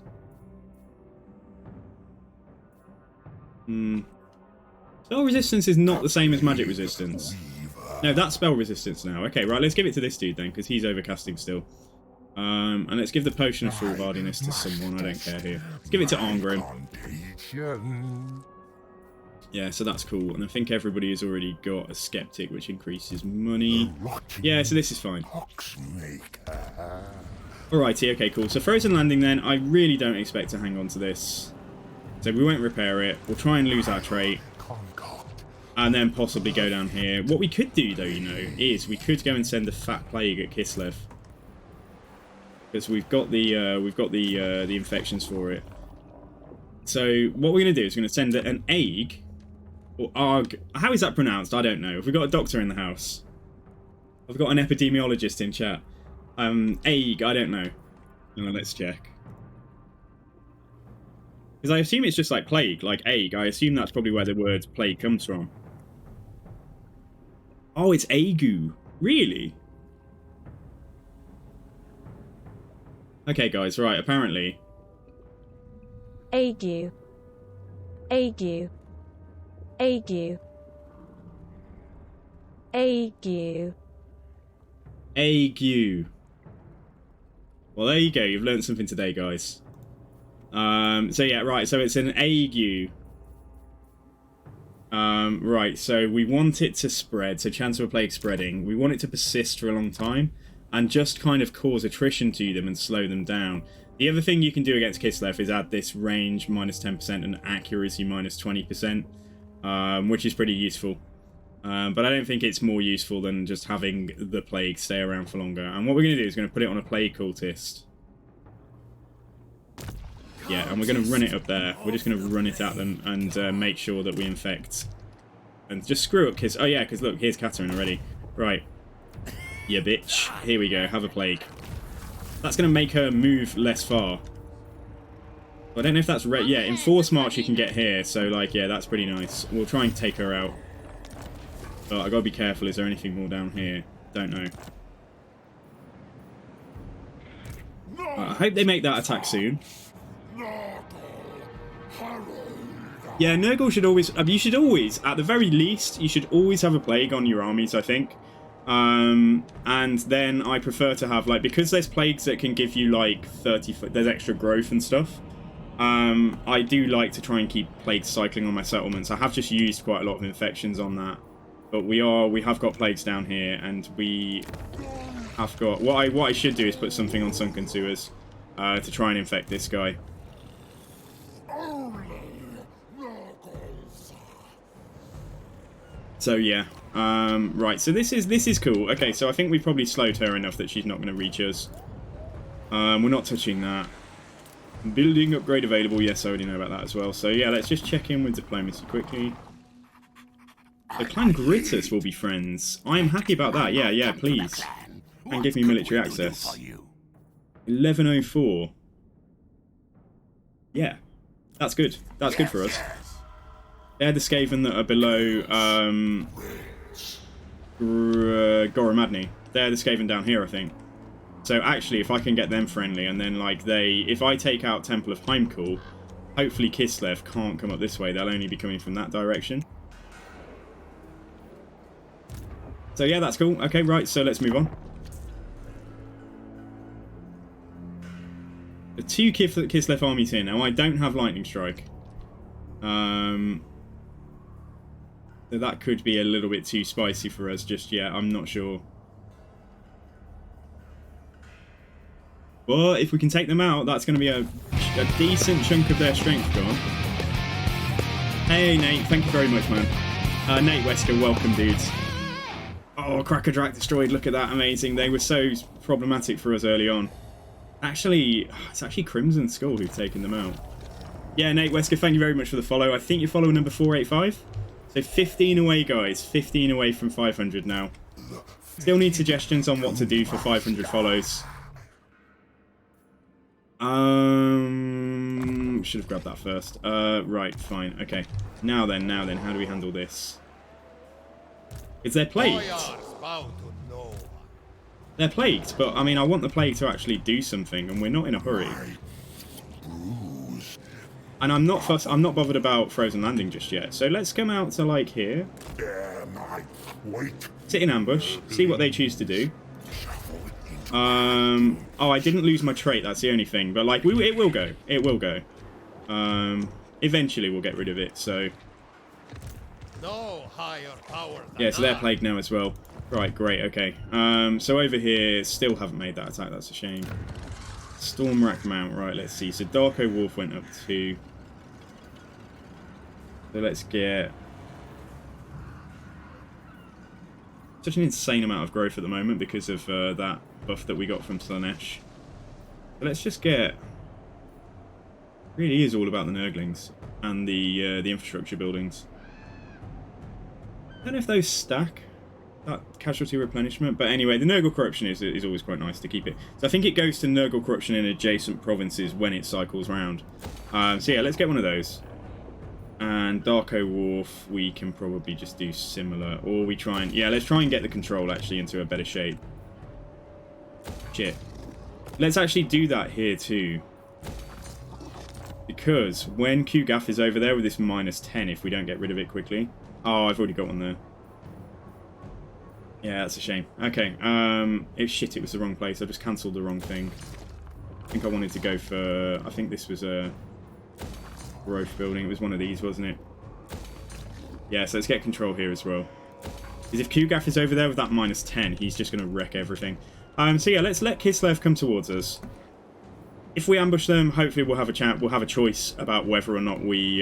Spell resistance is not the same as magic resistance. No, that's spell resistance now. Okay, right, let's give it to this dude then, because he's overcasting still. And let's give the potion of foolhardiness to someone. I don't care here. Let's give it to Arngrim. Yeah, so that's cool. And I think everybody has already got a skeptic, which increases money. Yeah, so this is fine. Alrighty, okay, cool. So Frozen Landing then, I really don't expect to hang on to this. So we won't repair it. We'll try and lose our trait. And then possibly go down here. What we could do, though, you know, is we could go and send a fat plague at Kislev. Because we've got the infections for it. So what we're going to do is we're going to send an egg. Or arg. How is that pronounced? I don't know. Have we got a doctor in the house? I've got an epidemiologist in chat. Egg, I don't know. Let's check. Because I assume it's just like plague, like egg. I assume that's probably where the word plague comes from. Oh, it's agu. Really? Okay, guys, right, apparently. Agu. Agu. Agu. Agu. Agu. Well, there you go. You've learned something today, guys. So yeah, right, so it's an ague. Right, so we want it to spread, so chance of a plague spreading. We want it to persist for a long time and just kind of cause attrition to them and slow them down. The other thing you can do against Kislev is add this range minus 10% and accuracy minus 20%, which is pretty useful. But I don't think it's more useful than just having the plague stay around for longer. And what we're going to do is going to put it on a plague cultist. Yeah, and we're going to run it up there. We're just going to run it at them and make sure that we infect. And just screw up Kiss. Oh yeah, because look, here's Catherine already. Right. Yeah, bitch. Here we go. Have a plague. That's going to make her move less far. I don't know if that's... yeah, in Force March you can get here. So, like, yeah, that's pretty nice. We'll try and take her out. But I got to be careful. Is there anything more down here? Don't know. I hope they make that attack soon. Yeah, Nurgle should always... you should always, at the very least, you should always have a plague on your armies, I think. And then I prefer to have, like, because there's plagues that can give you, like, 30... there's extra growth and stuff. I do like to try and keep plagues cycling on my settlements. I have just used quite a lot of infections on that. But we have got plagues down here, and we have got... What I should do is put something on Sunken Sewers to try and infect this guy. So yeah, right. So this is cool. Okay, so I think we've probably slowed her enough that she's not going to reach us. We're not touching that. Building upgrade available. Yes, I already know about that as well. So yeah, let's just check in with diplomacy quickly. So Clan Grittus will be friends. I am happy about that. Yeah, yeah, please. And give me military access. 1104. Yeah, that's good. That's good for us. They're the Skaven that are below Goromadni. They're the Skaven down here, I think. So actually, if I can get them friendly, and then like if I take out Temple of Heimkall, hopefully Kislev can't come up this way. They'll only be coming from that direction. So yeah, that's cool. Okay, right. So let's move on. 2 Kislev armies here now. I don't have Lightning Strike. So that could be a little bit too spicy for us just yet. I'm not sure. But if we can take them out, that's going to be a decent chunk of their strength gone. Hey, Nate. Thank you very much, man. Nate Wesker, welcome, dudes. Oh, Cracker Drak destroyed. Look at that. Amazing. They were so problematic for us early on. Actually, it's actually Crimson Skull who've taken them out. Yeah, Nate Wesker, thank you very much for the follow. I think you're following number 485. So 15 away, guys. 15 away from 500 now. Still need suggestions on what to do for 500 follows. Should have grabbed that first. Right, fine. Okay. Now then, how do we handle this? Is they're plagued? They're plagued, but I mean, I want the plague to actually do something, and we're not in a hurry. And I'm not bothered about Frozen Landing just yet. So let's come out to like here. Sit in ambush. See what they choose to do. Oh, I didn't lose my trait. That's the only thing. But like, it will go. It will go. Eventually, we'll get rid of it. So No higher power than yeah, so they're I. plagued now as well. Right, great. Okay. So over here, still haven't made that attack. That's a shame. Stormrack Mount. Right, let's see. So Darko Wolf went up 2. So let's get such an insane amount of growth at the moment because of that buff that we got from Slanesh. So let's just get. Really is all about the Nurglings and the infrastructure buildings. I don't know if those stack that casualty replenishment, but anyway, the Nurgle corruption is always quite nice to keep it. So I think it goes to Nurgle corruption in adjacent provinces when it cycles round. So yeah, let's get one of those. And Darko Wharf, we can probably just do similar, or we try and let's try and get the control actually into a better shape. Shit. Let's actually do that here too. Because when QGAF is over there with this -10, if we don't get rid of it quickly. Oh, I've already got one there. Yeah, that's a shame. Okay, it was the wrong place. I just cancelled the wrong thing. I think I wanted to go for, I think this was a growth building. It was one of these, wasn't it? Yeah, so let's get control here as well. Because if QGAF is over there with that -10, he's just going to wreck everything. So yeah, let's let Kislev come towards us. If we ambush them, hopefully we'll have a chat. We'll have a choice about whether or not we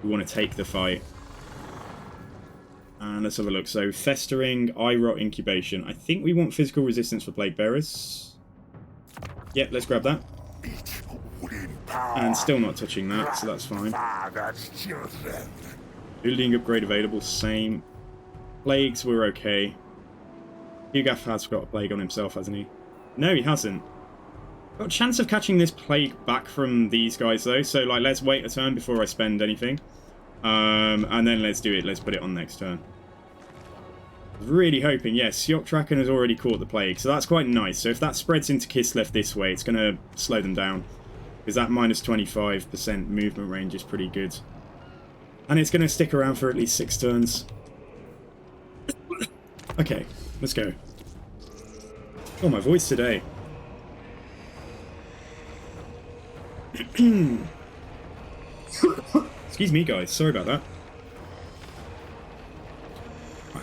want to take the fight. And let's have a look. So, Festering, Eye Rot, Incubation. I think we want Physical Resistance for Plague Bearers. Yep, let's grab that. And still not touching that, so that's fine. Building Upgrade available, same. Plagues were okay. Hugaf has got a Plague on himself, hasn't he? No, he hasn't. Got a chance of catching this Plague back from these guys, though. So, like, let's wait a turn before I spend anything. And then let's do it. Let's put it on next turn. Really hoping, yes, Siok Traken has already caught the plague, so that's quite nice. So if that spreads into Kislev this way, it's going to slow them down. Because that -25% movement range is pretty good. And it's going to stick around for at least 6 turns. Okay, let's go. Oh, my voice today. Excuse me, guys. Sorry about that.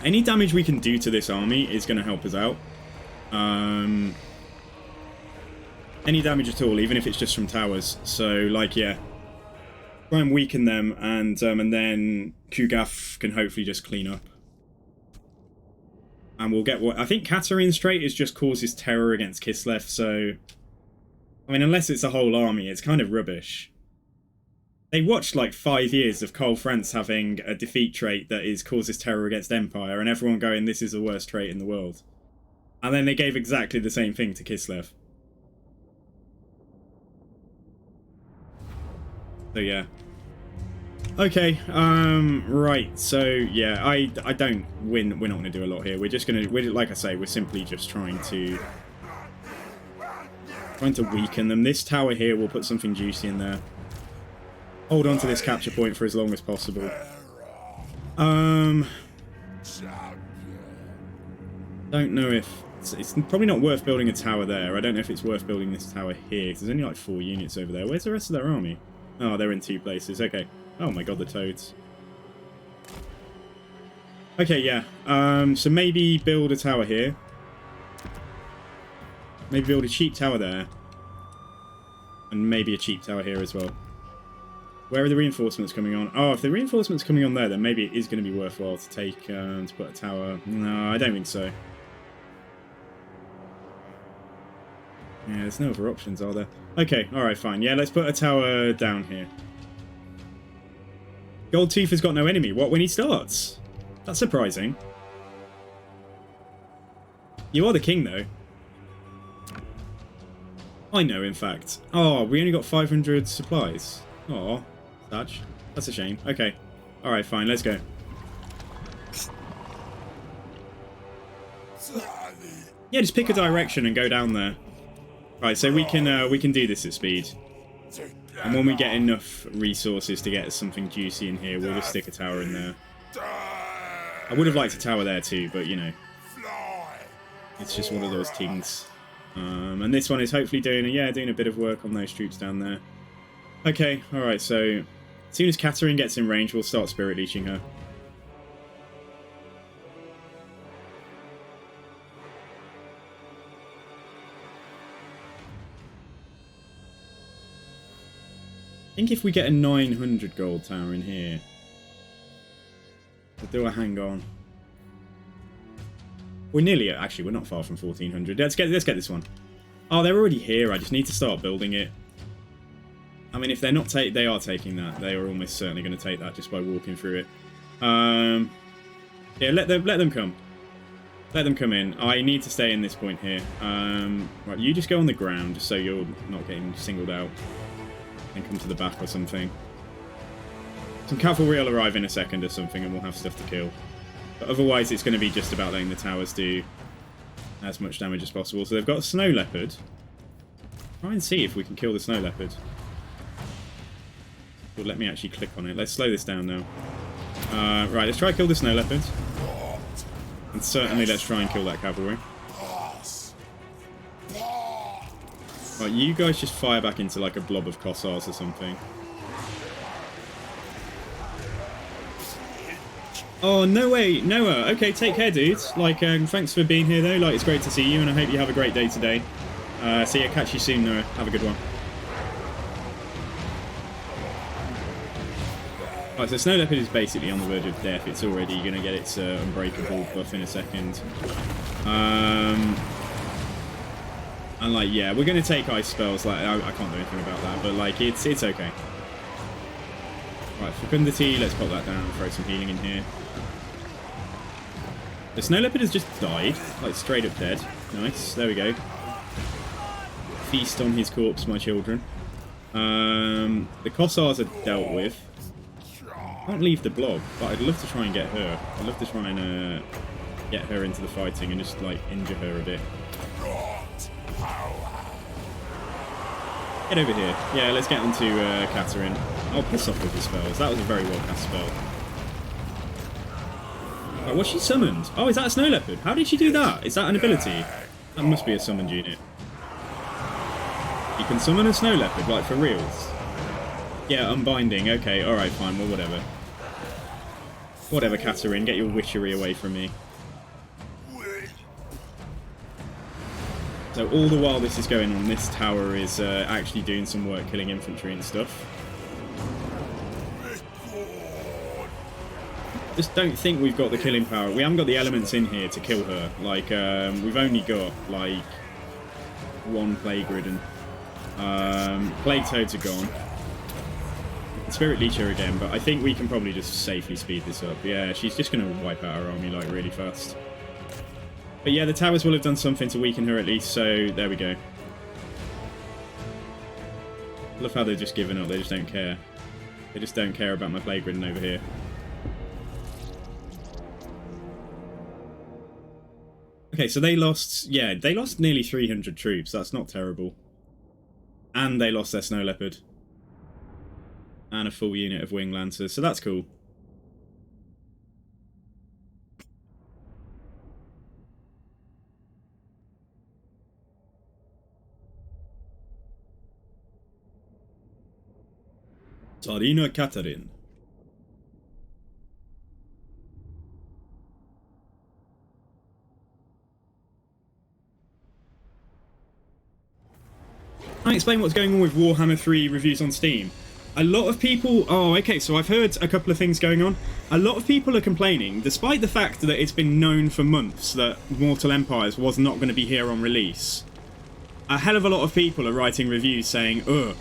Any damage we can do to this army is going to help us out. Any damage at all, even if it's just from towers. So, like, yeah. Try and weaken them, and then QGAF can hopefully just clean up. And we'll get what... I think Katarine Strait is just causes terror against Kislev, so... I mean, unless it's a whole army, it's kind of rubbish. They watched like 5 years of Karl Franz having a defeat trait that causes terror against Empire, and everyone going, this is the worst trait in the world. And then they gave exactly the same thing to Kislev. So yeah. Okay, right, so yeah, I don't win. We're not going to do a lot here. We're just going to, like I say, we're simply just trying to weaken them. This tower here, we'll put something juicy in there. Hold on to this capture point for as long as possible. Don't know if It's probably not worth building a tower there. I don't know if it's worth building this tower here, because there's only like 4 units over there. Where's the rest of their army? Oh, they're in 2 places. Okay. Oh my god, the toads. Okay, yeah. So maybe build a tower here. Maybe build a cheap tower there. And maybe a cheap tower here as well. Where are the reinforcements coming on? Oh, if the reinforcements coming on there, then maybe it is going to be worthwhile to take, to put a tower. No, I don't think so. Yeah, there's no other options, are there? Okay, alright, fine. Yeah, let's put a tower down here. Goldtooth has got no enemy. What, when he starts? That's surprising. You are the king, though. I know, in fact. Oh, we only got 500 supplies. Oh, that's a shame. Okay. Alright, fine, let's go. Yeah, just pick a direction and go down there. Right, so we can do this at speed. And when we get enough resources to get something juicy in here, we'll just stick a tower in there. I would have liked a tower there too, but you know, it's just one of those things. And this one is hopefully doing a bit of work on those troops down there. Okay, alright, so as soon as Catherine gets in range, we'll start spirit leeching her. I think if we get a 900 gold tower in here, we'll do a hang on. We're nearly, actually, we're not far from 1400. Let's get this one. Oh, they're already here. I just need to start building it. I mean, if they're not they are taking that. They are almost certainly going to take that just by walking through it. Yeah, let them come. Let them come in. I need to stay in this point here. Right, you just go on the ground just so you're not getting singled out. And come to the back or something. Some cavalry will arrive in a second or something and we'll have stuff to kill. But otherwise it's going to be just about letting the towers do as much damage as possible. So they've got a snow leopard. Try and see if we can kill the snow leopard. Well, let me actually click on it. Let's slow this down now. Right, let's try to kill the snow leopard. And certainly let's try and kill that cavalry. Right, you guys just fire back into like a blob of Kossars or something. Oh, no way, Noah. Okay, take care, dudes. Like, thanks for being here, though. Like, it's great to see you, and I hope you have a great day today. So yeah, catch you soon, Noah. Have a good one. Right, so Snow Leopard is basically on the verge of death. It's already going to get its Unbreakable buff in a second. And like, yeah, we're going to take ice spells. Like, I can't do anything about that, but like, it's okay. Right, Fecundity, let's pop that down and throw some healing in here. The Snow Leopard has just died, like straight up dead. Nice, there we go. Feast on his corpse, my children. The Kossars are dealt with. Can't leave the blob, but I'd love to try and get her. I'd love to try and get her into the fighting and just like injure her a bit. Get over here. Yeah, let's get onto Catherine. I'll piss off with the spells. That was a very well cast spell. Oh, what's she summoned? Oh, is that a Snow Leopard? How did she do that? Is that an ability? That must be a summoned unit. You can summon a Snow Leopard, like for reals? Yeah, unbinding. Okay, alright, fine. Well, whatever. Whatever, Catherine. Get your witchery away from me. So all the while this is going on, this tower is actually doing some work killing infantry and stuff. Just don't think we've got the killing power. We haven't got the elements in here to kill her. Like, we've only got, like, 1 Plague Ridden. Plague Toads are gone. Spirit Leech her again, but I think we can probably just safely speed this up. Yeah, she's just going to wipe out her army, like, really fast. But yeah, the towers will have done something to weaken her at least, so there we go. Love how they're just giving up, they just don't care. They just don't care about my Plague Ridden over here. Okay, so they lost, yeah, they lost nearly 300 troops, that's not terrible. And they lost their Snow Leopard. And a full unit of Wing Lancers, so that's cool. Tsarina Catherine. I explain what's going on with Warhammer 3 reviews on Steam. A lot of people... Oh, okay, so I've heard a couple of things going on. A lot of people are complaining, despite the fact that it's been known for months that Mortal Empires was not going to be here on release. A hell of a lot of people are writing reviews saying, ugh,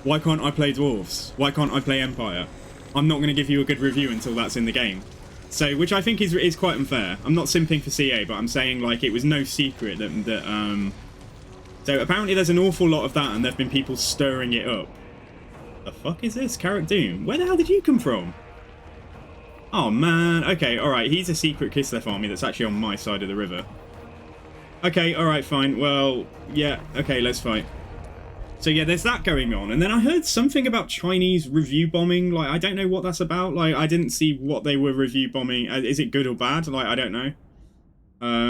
why can't I play Dwarves? Why can't I play Empire? I'm not going to give you a good review until that's in the game. So, which I think is quite unfair. I'm not simping for CA, but I'm saying, like, it was no secret that so apparently there's an awful lot of that, and there've been people stirring it up. The fuck is this? Carrot Doom? Where the hell did you come from? Oh man, okay, alright, he's a secret Kislev army that's actually on my side of the river. Okay, alright, fine, well, yeah, okay, let's fight. So yeah, there's that going on, and then I heard something about Chinese review bombing, like, I don't know what that's about, like, I didn't see what they were review bombing, is it good or bad, like, I don't know.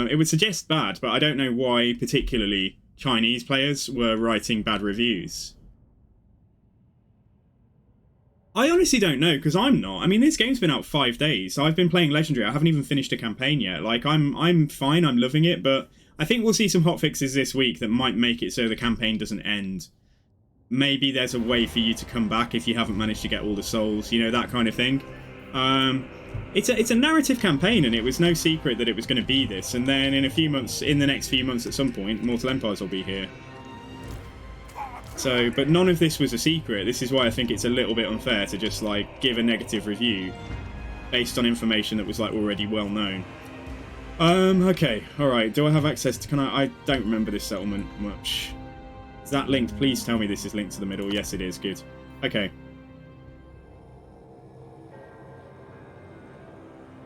It would suggest bad, but I don't know why particularly Chinese players were writing bad reviews. I honestly don't know, because I'm not. I mean, this game's been out 5 days, so I've been playing Legendary. I haven't even finished a campaign yet. Like, I'm fine, I'm loving it, but I think we'll see some hotfixes this week that might make it so the campaign doesn't end. Maybe there's a way for you to come back if you haven't managed to get all the souls, you know, that kind of thing. It's a narrative campaign, and it was no secret that it was going to be this, and then in the next few months at some point, Mortal Empires will be here. So, but none of this was a secret. This is why I think it's a little bit unfair to just, like, give a negative review based on information that was, like, already well known. Okay, alright, do I have access to... I don't remember this settlement much. Is that linked? Please tell me this is linked to the middle. Yes, it is. Good. Okay.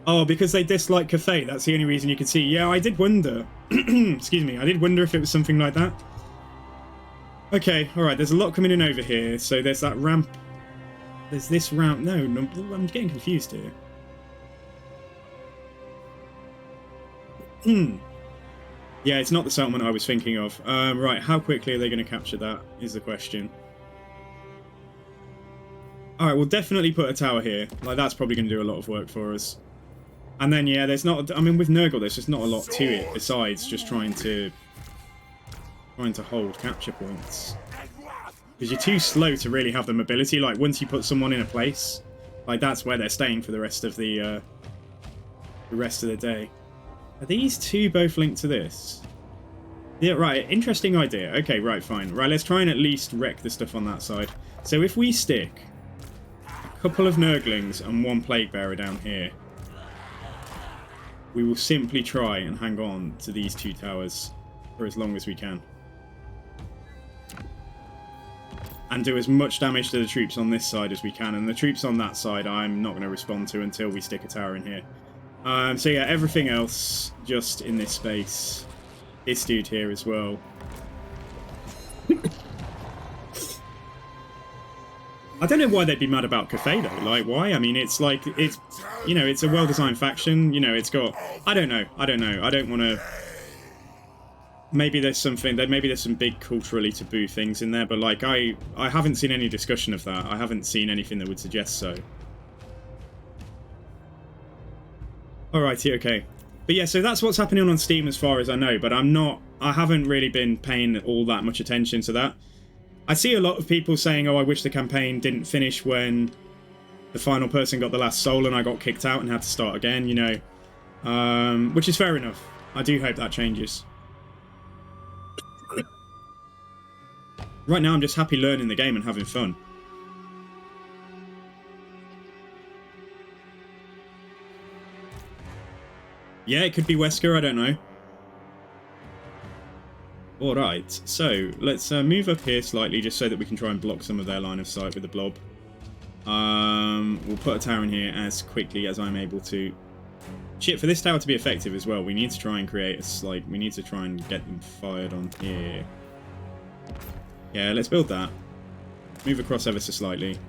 Oh, because they dislike Cathay, that's the only reason you could see. Yeah, I did wonder. Excuse me, I did wonder if it was something like that. Okay, alright, there's a lot coming in over here. So there's that ramp. There's this ramp. No, I'm getting confused here. Yeah, it's not the settlement I was thinking of. Right, how quickly are they going to capture that is the question. Alright, we'll definitely put a tower here. Like, that's probably going to do a lot of work for us. And then, yeah, there's not... I mean, with Nurgle, there's just not a lot to it besides just trying to hold capture points. Because you're too slow to really have the mobility. Like, once you put someone in a place, like, that's where they're staying for the rest of the day. Are these two both linked to this? Yeah, right, interesting idea. Okay, right, fine. Right, let's try and at least wreck the stuff on that side. So if we stick a couple of Nurglings and one Plague Bearer down here, we will simply try and hang on to these two towers for as long as we can. And do as much damage to the troops on this side as we can. And the troops on that side I'm not going to respond to until we stick a tower in here. So yeah, everything else just in this space. This dude here as well. I don't know why they'd be mad about Cathay though. Like, why? I mean, it's like, it's, you know, it's a well-designed faction. You know, it's got, I don't know. I don't want to... Maybe there's something, maybe there's some big culturally taboo things in there, but like, I haven't seen any discussion of that. I haven't seen anything that would suggest so. Alrighty, okay. But yeah, so that's what's happening on Steam as far as I know, but I haven't really been paying all that much attention to that. I see a lot of people saying, oh, I wish the campaign didn't finish when the final person got the last soul and I got kicked out and had to start again, you know. Which is fair enough. I do hope that changes. Right now I'm just happy learning the game and having fun. Yeah, it could be Wesker, I don't know. Alright, so let's move up here slightly just so that we can try and block some of their line of sight with the blob. We'll put a tower in here as quickly as I'm able to. Shit, for this tower to be effective as well, we need to try and create a we need to try and get them fired on here. Yeah, let's build that. Move across ever so slightly.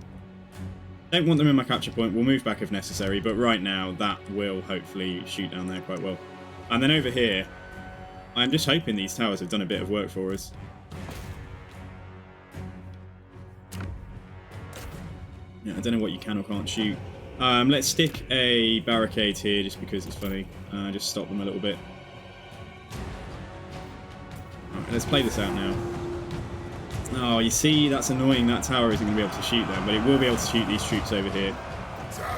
Don't want them in my capture point. We'll move back if necessary, but right now that will hopefully shoot down there quite well. And then over here, I'm just hoping these towers have done a bit of work for us. Yeah, I don't know what you can or can't shoot. Let's stick a barricade here just because it's funny. Just stop them a little bit. Alright, let's play this out now. Oh, you see, that's annoying. That tower isn't going to be able to shoot them, but it will be able to shoot these troops over here.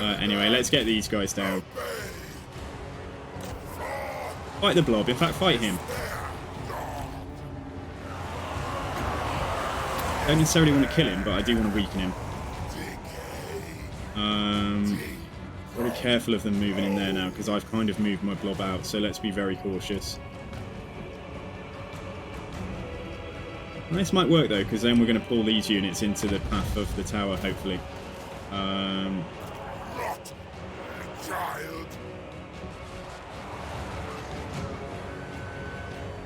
Anyway, let's get these guys down. Fight the blob. In fact, fight him. Don't necessarily want to kill him, but I do want to weaken him. Very careful of them moving in there now, because I've kind of moved my blob out, so let's be very cautious. And this might work though, because then we're going to pull these units into the path of the tower, hopefully.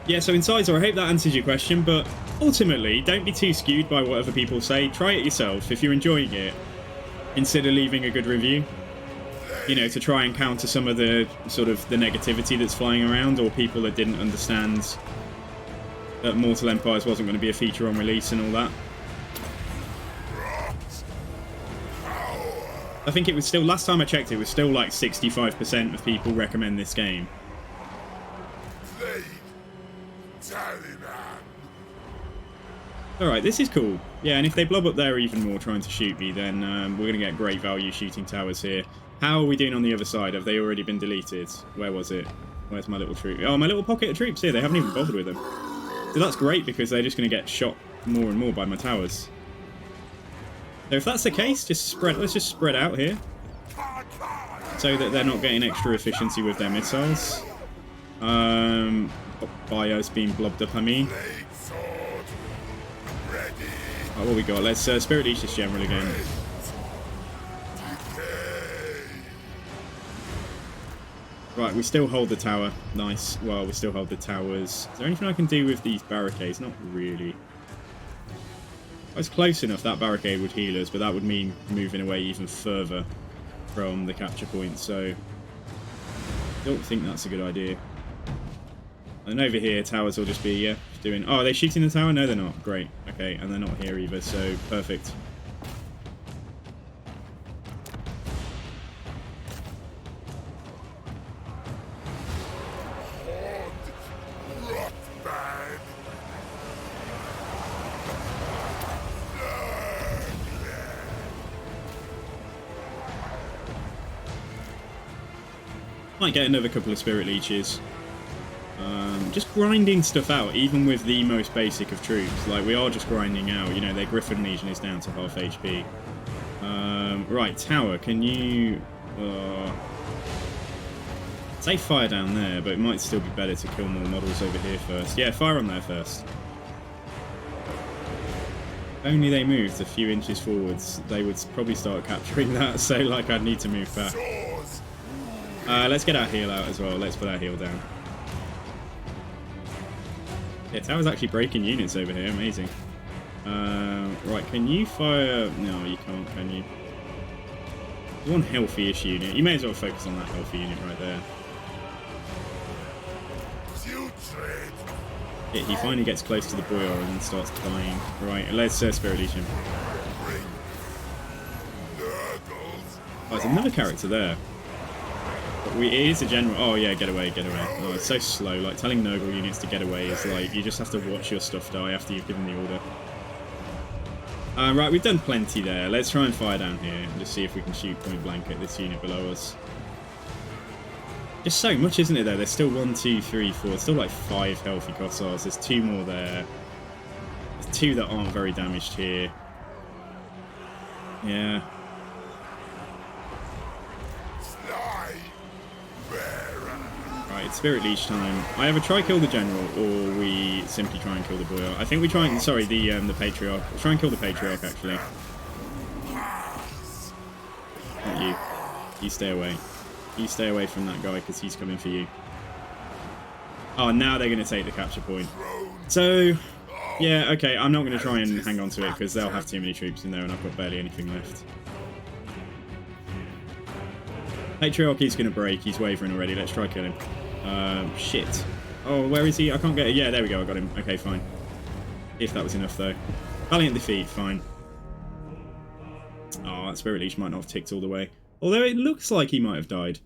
Yeah, so Incisor, I hope that answers your question, but ultimately, don't be too skewed by what other people say. Try it yourself. If you're enjoying it, consider leaving a good review. You know, to try and counter some of the sort of the negativity that's flying around, or people that didn't understand that Mortal Empires wasn't going to be a feature on release and all that. I think it was still, last time I checked, it was still like 65% of people recommend this game. Alright, this is cool. Yeah, and if they blob up there even more trying to shoot me, then we're going to get great value shooting towers here. How are we doing on the other side? Have they already been deleted? Where was it? Where's my little troop? Oh, my little pocket of troops here. They haven't even bothered with them. So that's great, because they're just going to get shot more and more by my towers. So if that's the case, let's just spread out here. So that they're not getting extra efficiency with their missiles. By us being blobbed up, I mean. Oh, what we got? Let's Spirit Leech this general again. Right, we still hold the tower. Nice. Well, we still hold the towers. Is there anything I can do with these barricades? Not really. If I was close enough, that barricade would heal us, but that would mean moving away even further from the capture point, so I don't think that's a good idea. And over here, towers will just be, yeah, doing... Oh, are they shooting the tower? No, they're not. Great. Okay, and they're not here either, so perfect. Might get another couple of Spirit Leeches. Just grinding stuff out, even with the most basic of troops. Like, we are just grinding out. You know, their Griffin Legion is down to half HP. Right, tower, can you... say fire down there, but it might still be better to kill more models over here first. Yeah, fire on there first. If only they moved a few inches forwards, they would probably start capturing that, so, like, I'd need to move back. Let's get our heal out as well. Let's put our heal down. Yeah, tower's actually breaking units over here. Amazing. Right, can you fire... No, you can't, can you? One healthy-ish unit. You may as well focus on that healthy unit right there. Yeah, he finally gets close to the Boyar and then starts dying. Right, let's Spirit Legion. Oh, there's another character there. It is a general. Oh yeah, get away, get away. Oh, it's so slow. Like, telling Nurgle units to get away is like, you just have to watch your stuff die after you've given the order. Right, we've done plenty there. Let's try and fire down here and just see if we can shoot point blank at this unit below us. Just so much, isn't it, though? There's still 1, 2, 3, 4. There's still like 5 healthy Kossars. There's 2 more there. There's 2 that aren't very damaged here. Yeah. Right, it's Spirit Leech time. I either try kill the General, or we simply try and kill the Boyar. I think we try and... Sorry, the Patriarch. We'll try and kill the Patriarch, actually. Not you. You stay away. You stay away from that guy, because he's coming for you. Oh, now they're going to take the capture point. So, yeah, okay, I'm not going to try and hang on to it, because they'll have too many troops in there, and I've got barely anything left. Patriarch is going to break. He's wavering already. Let's try kill him. Shit. Oh, where is he? I can't get it. Yeah, there we go. I got him. Okay, fine. If that was enough, though. Valiant defeat. Fine. Oh, Oh, that Spirit Leech might not have ticked all the way. Although it looks like he might have died.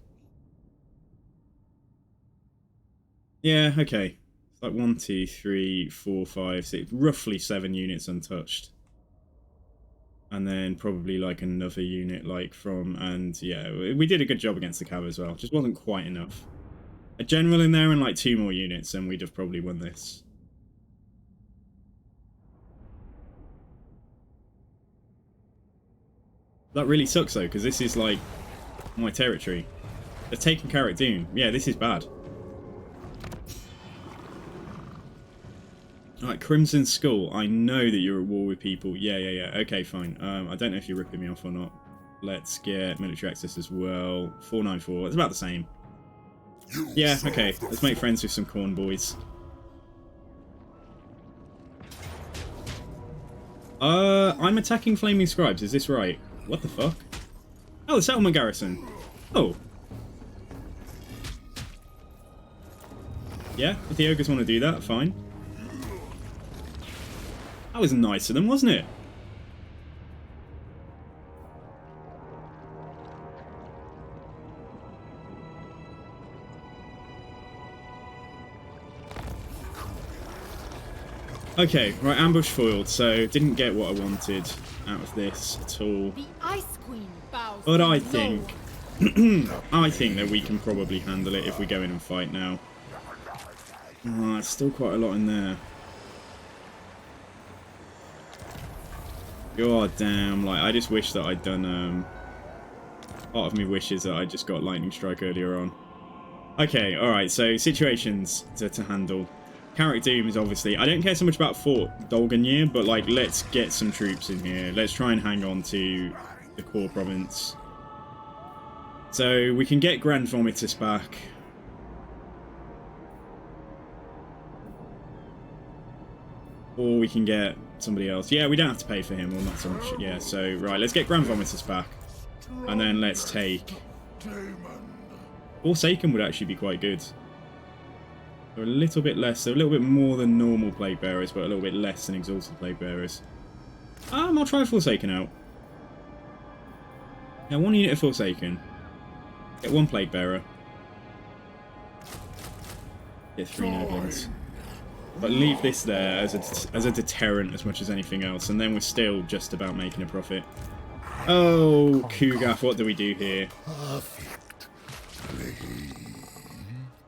Yeah, okay. It's like 1, 2, 3, 4, 5, 6, roughly 7 units untouched. And then probably like another unit like from, and yeah, we did a good job against the Cav as well. Just wasn't quite enough. A general in there and like 2 more units and we'd have probably won this. That really sucks though, because this is like my territory. They're taking Carrick Doon. Yeah, this is bad. Alright, Crimson Skull. I know that you're at war with people. Yeah. Okay, fine. I don't know if you're ripping me off or not. Let's get military access as well. 494. It's about the same. Yeah, okay. Let's make friends with some corn boys. I'm attacking Flaming Scribes. Is this right? What the fuck? Oh, the settlement garrison. Oh. Yeah, if the ogres want to do that, fine. That was nice of them, wasn't it? Okay, right, ambush foiled, so didn't get what I wanted out of this at all. The Ice Queen bows But I low. think I think that we can probably handle it if we go in and fight now. Oh, there's still quite a lot in there. God damn, like I just wish that I'd done part of me wishes that I just got lightning strike earlier on. Okay, alright, so situations to handle. Carrick Doom is obviously, I don't care so much about Fort Dolganir, but like let's get some troops in here. Let's try and hang on to the core province. So we can get Grand Vomitus back. Or we can get somebody else. Yeah, we don't have to pay for him, or not so much. Yeah, so, right, let's get Grand Vomitus back. And then let's take... Forsaken would actually be quite good. They're a little bit less, they're a little bit more than normal Plague Bearers, but a little bit less than Exalted Plague Bearers. I'll try Forsaken out. Now, 1 unit of Forsaken. Get 1 Plague Bearer. Get 3 Nurglings. But leave this there as a deterrent as much as anything else, and then we're still just about making a profit. Oh, Kugaf, what do we do here?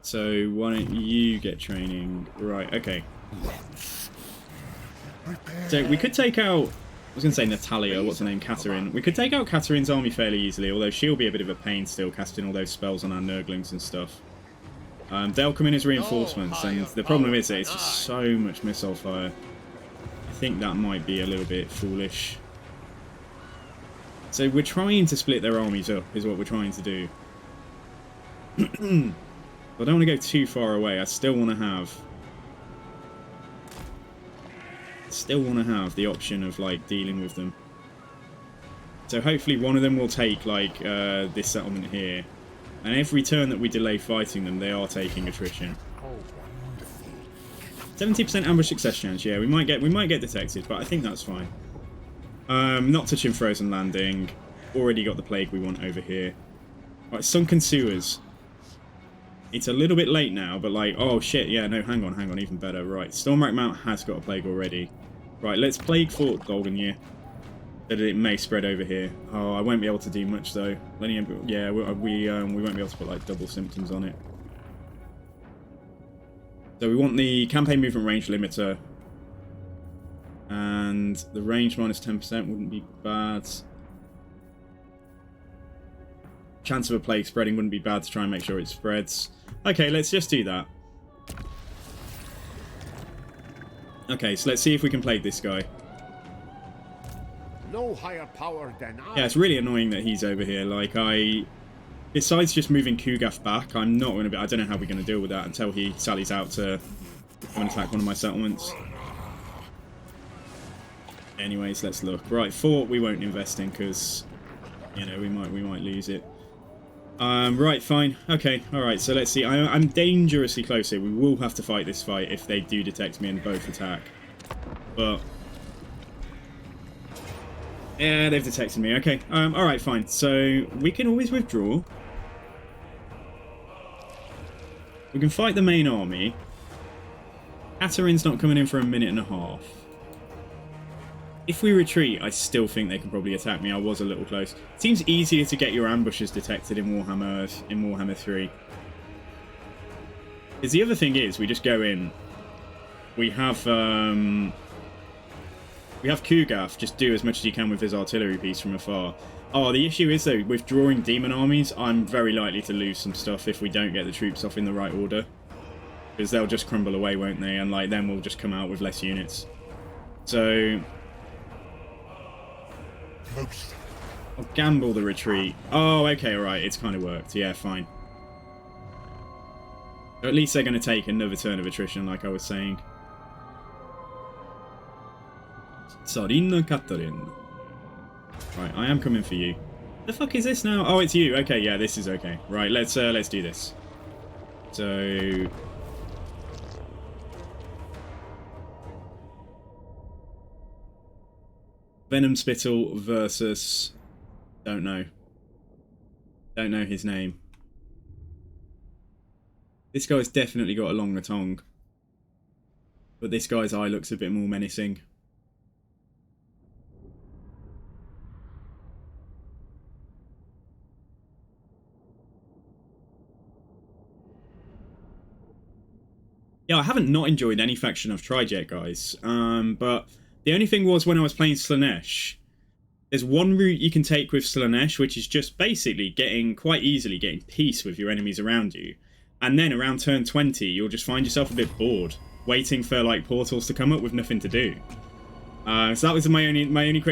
So why don't you get training? Right, okay. So we could take out... I was going to say Natalia, what's her name? Katarine. We could take out Katarine's army fairly easily, although she'll be a bit of a pain still, casting all those spells on our Nurglings and stuff. They'll come in as reinforcements, and the problem is that it's just so much missile fire. I think that might be a little bit foolish. So we're trying to split their armies up, is what we're trying to do. I don't want to go too far away. I still want to have... the option of, like, dealing with them. So hopefully one of them will take, like, this settlement here. And every turn that we delay fighting them, they are taking attrition. 70% ambush success chance. Yeah, we might get detected, but I think that's fine. Not touching Frozen Landing. Already got the plague we want over here. Right, Sunken Sewers. It's a little bit late now, but like, oh shit, yeah, no, hang on, even better. Right, Stormrack Mount has got a plague already. Right, let's plague Fort Dolganir. That it may spread over here. Oh, I won't be able to do much though. Yeah, we won't be able to put like double symptoms on it. So we want the campaign movement range limiter, and the range minus 10% wouldn't be bad. Chance of a plague spreading wouldn't be bad to try and make sure it spreads. Okay, let's just do that. Okay, so let's see if we can plague this guy. No higher power than I. Yeah, it's really annoying that he's over here. Like, besides just moving Kugaf back, I'm not going to be... I don't know how we're going to deal with that until he sallies out to come and attack one of my settlements. Anyways, let's look. Right, fort we won't invest in because, you know, we might lose it. Right, fine. Okay, alright, so let's see. I'm dangerously close here. We will have to fight this fight if they do detect me and both attack. But... Yeah, they've detected me. Okay. Alright, fine. So, we can always withdraw. We can fight the main army. Katarin's not coming in for a minute and a half. If we retreat, I still think they can probably attack me. I was a little close. It seems easier to get your ambushes detected in Warhammer 3. Because the other thing is, we just go in. We have Kugath just do as much as he can with his artillery piece from afar. Oh, the issue is though, withdrawing demon armies, I'm very likely to lose some stuff if we don't get the troops off in the right order. Because they'll just crumble away, won't they? And like then we'll just come out with less units. So I'll gamble the retreat. Oh, okay, alright, it's kind of worked. Yeah, fine. So at least they're going to take another turn of attrition, like I was saying. Sarina Katarin. Right, I am coming for you. The fuck is this now? Oh, it's you. Okay, yeah, this is okay. Right, let's do this. So Venom Spittle versus don't know his name. This guy's definitely got a longer tongue, but this guy's eye looks a bit more menacing. Yeah, I haven't not enjoyed any faction I've tried yet, guys. But the only thing was when I was playing Slaanesh, there's one route you can take with Slaanesh, which is just basically quite easily getting peace with your enemies around you. And then around turn 20, you'll just find yourself a bit bored, waiting for like portals to come up with nothing to do. So that was my only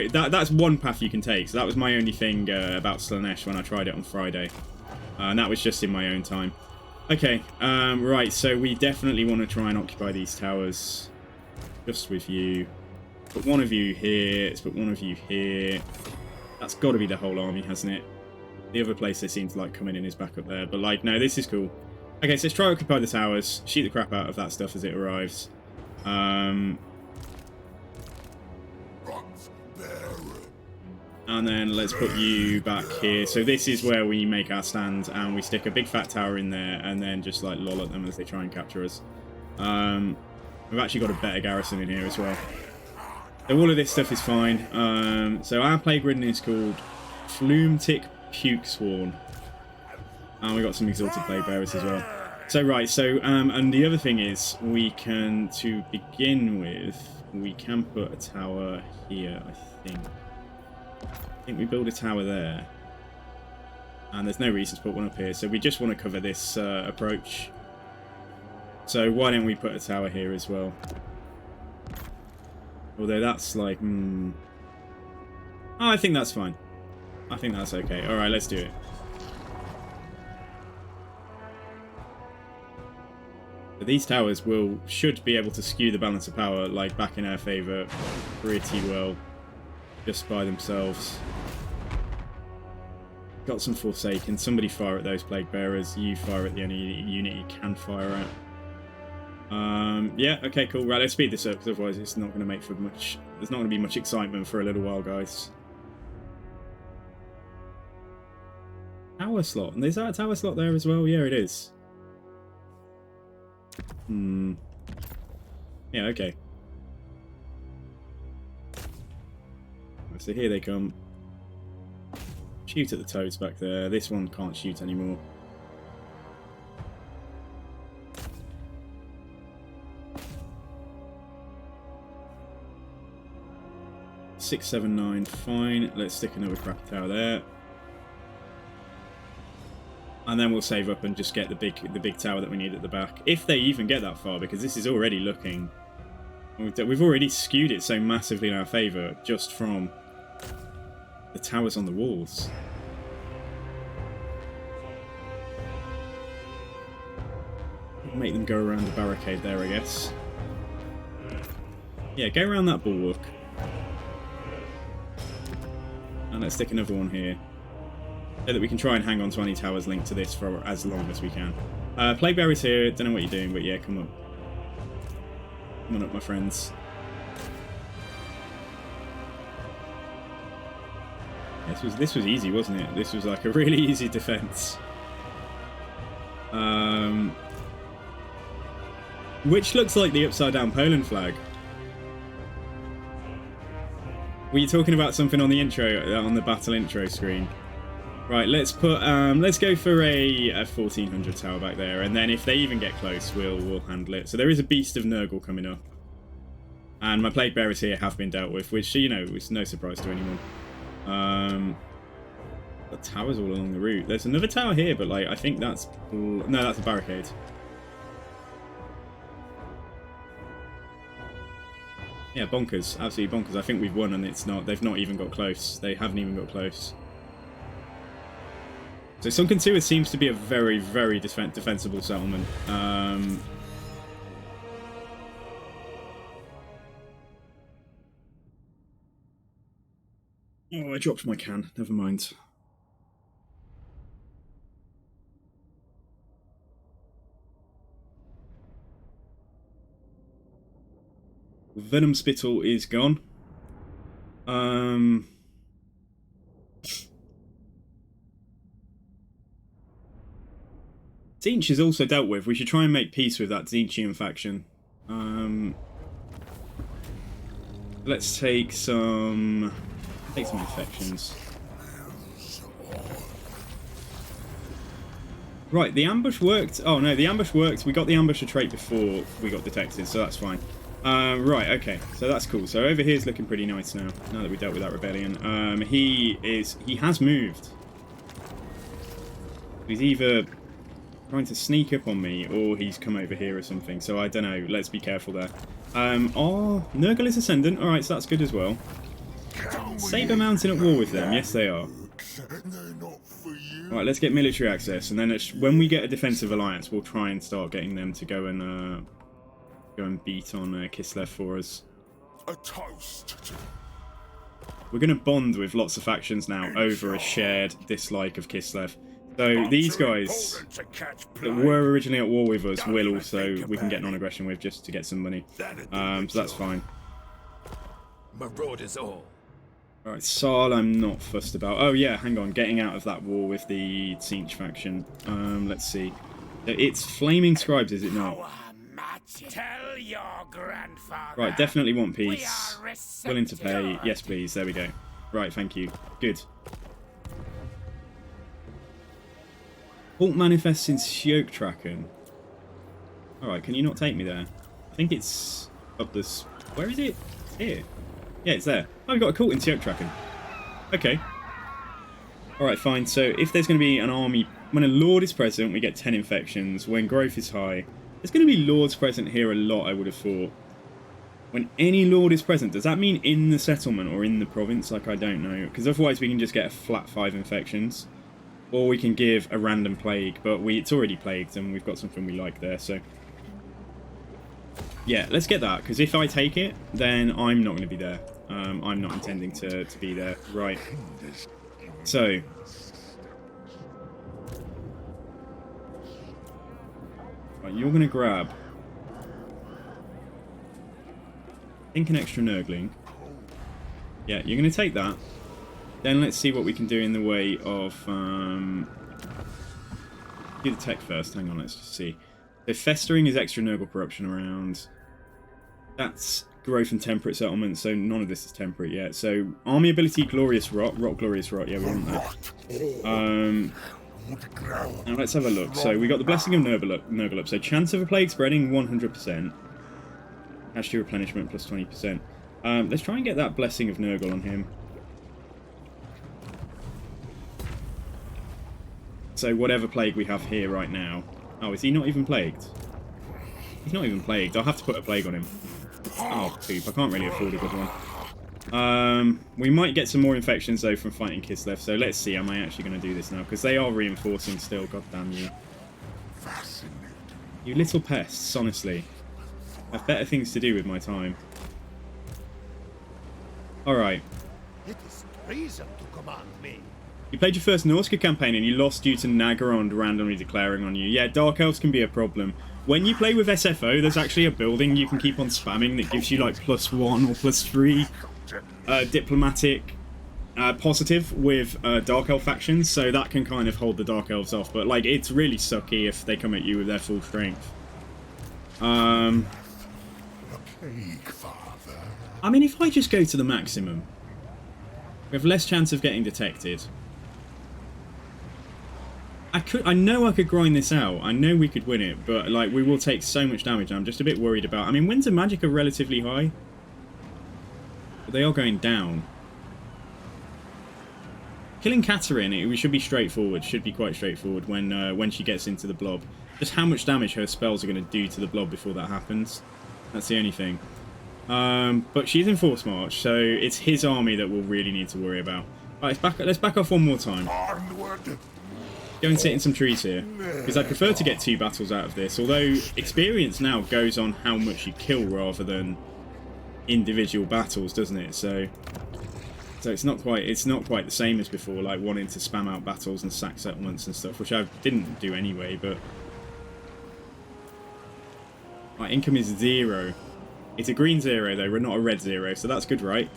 that's one path you can take. So that was my only thing about Slaanesh when I tried it on Friday. And that was just in my own time. Okay, right, so we definitely want to try and occupy these towers. Just with you. Put one of you here, let's put one of you here. That's got to be the whole army, hasn't it? The other place they seem to like coming in is back up there, but like, no, this is cool. Okay, so let's try to occupy the towers, shoot the crap out of that stuff as it arrives. And then let's put you back here. So this is where we make our stand, and we stick a big fat tower in there, and then just like lol at them as they try and capture us. We've actually got a better garrison in here as well. So all of this stuff is fine. So our plague ridden is called Flume-Tick Puke Sworn. And we've got some exalted plague bearers as well. So right, so and the other thing is we can, to begin with, we can put a tower here, I think. I think we build a tower there. And there's no reason to put one up here, so we just want to cover this approach. So why don't we put a tower here as well? Although that's like, Oh, I think that's fine. I think that's okay. Alright, let's do it. But these towers should be able to skew the balance of power like back in our favour pretty well. Just by themselves. Got some Forsaken. Somebody fire at those plague bearers. You fire at the only unit you can fire at. Yeah, okay, cool. Right, let's speed this up, because otherwise it's not going to make for much... There's not going to be much excitement for a little while, guys. Tower slot. And is that a tower slot there as well? Yeah, it is. Yeah, okay. So here they come. Shoot at the toads back there. This one can't shoot anymore. Six, 7, 9, fine. Let's stick another crappy tower there. And then we'll save up and just get the big tower that we need at the back. If they even get that far, because this is already looking... We've already skewed it so massively in our favour just from the towers on the walls. Make them go around the barricade there, I guess. Yeah, go around that bulwark. And let's stick another one here. So that we can try and hang on to any towers linked to this for as long as we can. Plague Bearers here, don't know what you're doing, but yeah, come on. Come on up, my friends. This was easy, wasn't it? This was like a really easy defense. Which looks like the upside down Poland flag. Were you talking about something on the intro, on the battle intro screen? Right, let's put, let's go for a 1400 tower back there, and then if they even get close, we'll handle it. So there is a Beast of Nurgle coming up, and my Plague Bearers here have been dealt with, which, you know, is no surprise to anyone. The towers all along the route. There's another tower here, but like I think that's no, that's a barricade. Yeah, bonkers, absolutely bonkers. I think we've won, and it's not. They've not even got close. They haven't even got close. So Sunken Sewer seems to be a very, very defensible settlement. Oh, I dropped my can. Never mind. Venom Spittle is gone. Tzeentch is also dealt with. We should try and make peace with that Tzeentchian faction. Let's take some infections. Right, the ambush worked. Oh no, the ambush worked. We got the ambusher trait before we got detected, so that's fine. Right, okay, so that's cool. So over here's looking pretty nice now that we dealt with that rebellion. He has moved. He's either trying to sneak up on me, or he's come over here or something, so I don't know. Let's be careful there. Oh, Nurgle is Ascendant. Alright, so that's good as well. Saber Mountain at war with them. Yes, they are. Right, let's get military access, and then when we get a defensive alliance, we'll try and start getting them to go and beat on Kislev for us. A toast. We're going to bond with lots of factions now over a shared dislike of Kislev. So these guys that were originally at war with us will also, we can get non-aggression with just to get some money. So that's fine. Marauders all. Alright, Saal I'm not fussed about. Oh yeah, hang on, getting out of that war with the Tzeentch faction. Let's see. It's Flaming Scribes, is it not? Tell your grandfather. Right, definitely want peace. Willing to pay. Yes, please. There we go. Right, thank you. Good. Halt manifests in Sjöktraken. Alright, can you not take me there? I think it's up this... Where is it? It's here. Yeah, it's there. Oh, we've got a cult in Sjöktraken. Okay. Alright, fine. So, if there's going to be an army... When a Lord is present, we get 10 infections. When growth is high... There's going to be Lords present here a lot, I would have thought. When any Lord is present, does that mean in the settlement or in the province? Like, I don't know. Because otherwise we can just get a flat 5 infections. Or we can give a random plague, but it's already plagued and we've got something we like there, so... Yeah, let's get that, because if I take it, then I'm not going to be there. I'm not intending to be there. Right. So... Right, you're going to grab... I think an extra Nurgling. Yeah, you're going to take that. Then let's see what we can do in the way of... do the tech first. Hang on, let's just see. So Festering is extra Nurgle corruption around. That's growth and temperate settlement, so none of this is temperate yet. So army ability, Glorious Rot. Glorious Rot, yeah, we want that. Now let's have a look. So we got the Blessing of Nurgle up. So chance of a plague spreading, 100%. Actually replenishment plus 20%. Let's try and get that Blessing of Nurgle on him. So whatever plague we have here right now... Oh, is he not even plagued? He's not even plagued. I'll have to put a plague on him. Oh, poop. I can't really afford a good one. We might get some more infections, though, from fighting Kislev. So let's see. Am I actually going to do this now? Because they are reinforcing still. God damn you. You little pests, honestly. I have better things to do with my time. Alright. It is treason to command me. You played your first Norska campaign and you lost due to Nagarond randomly declaring on you. Yeah, Dark Elves can be a problem. When you play with SFO, there's actually a building you can keep on spamming that gives you like +1 or +3 diplomatic positive with Dark Elf factions, so that can kind of hold the Dark Elves off. But like, it's really sucky if they come at you with their full strength. A cake, Father. I mean, if I just go to the maximum, we have less chance of getting detected. I know I could grind this out. I know we could win it, but like, we will take so much damage. I'm just a bit worried about. I mean, winds of magic are relatively high, but they are going down. Killing Katarine, we should be straightforward. Should be quite straightforward when she gets into the blob. Just how much damage her spells are going to do to the blob before that happens. That's the only thing. But she's in force march, so it's his army that we'll really need to worry about. Right, let's back off one more time. Onward. Go and sit in some trees here, because I prefer to get 2 battles out of this. Although experience now goes on how much you kill rather than individual battles, doesn't it? So it's not quite the same as before, like wanting to spam out battles and sack settlements and stuff, which I didn't do anyway. But my income is 0. It's a green 0 though, we're not a red 0, so that's good, right?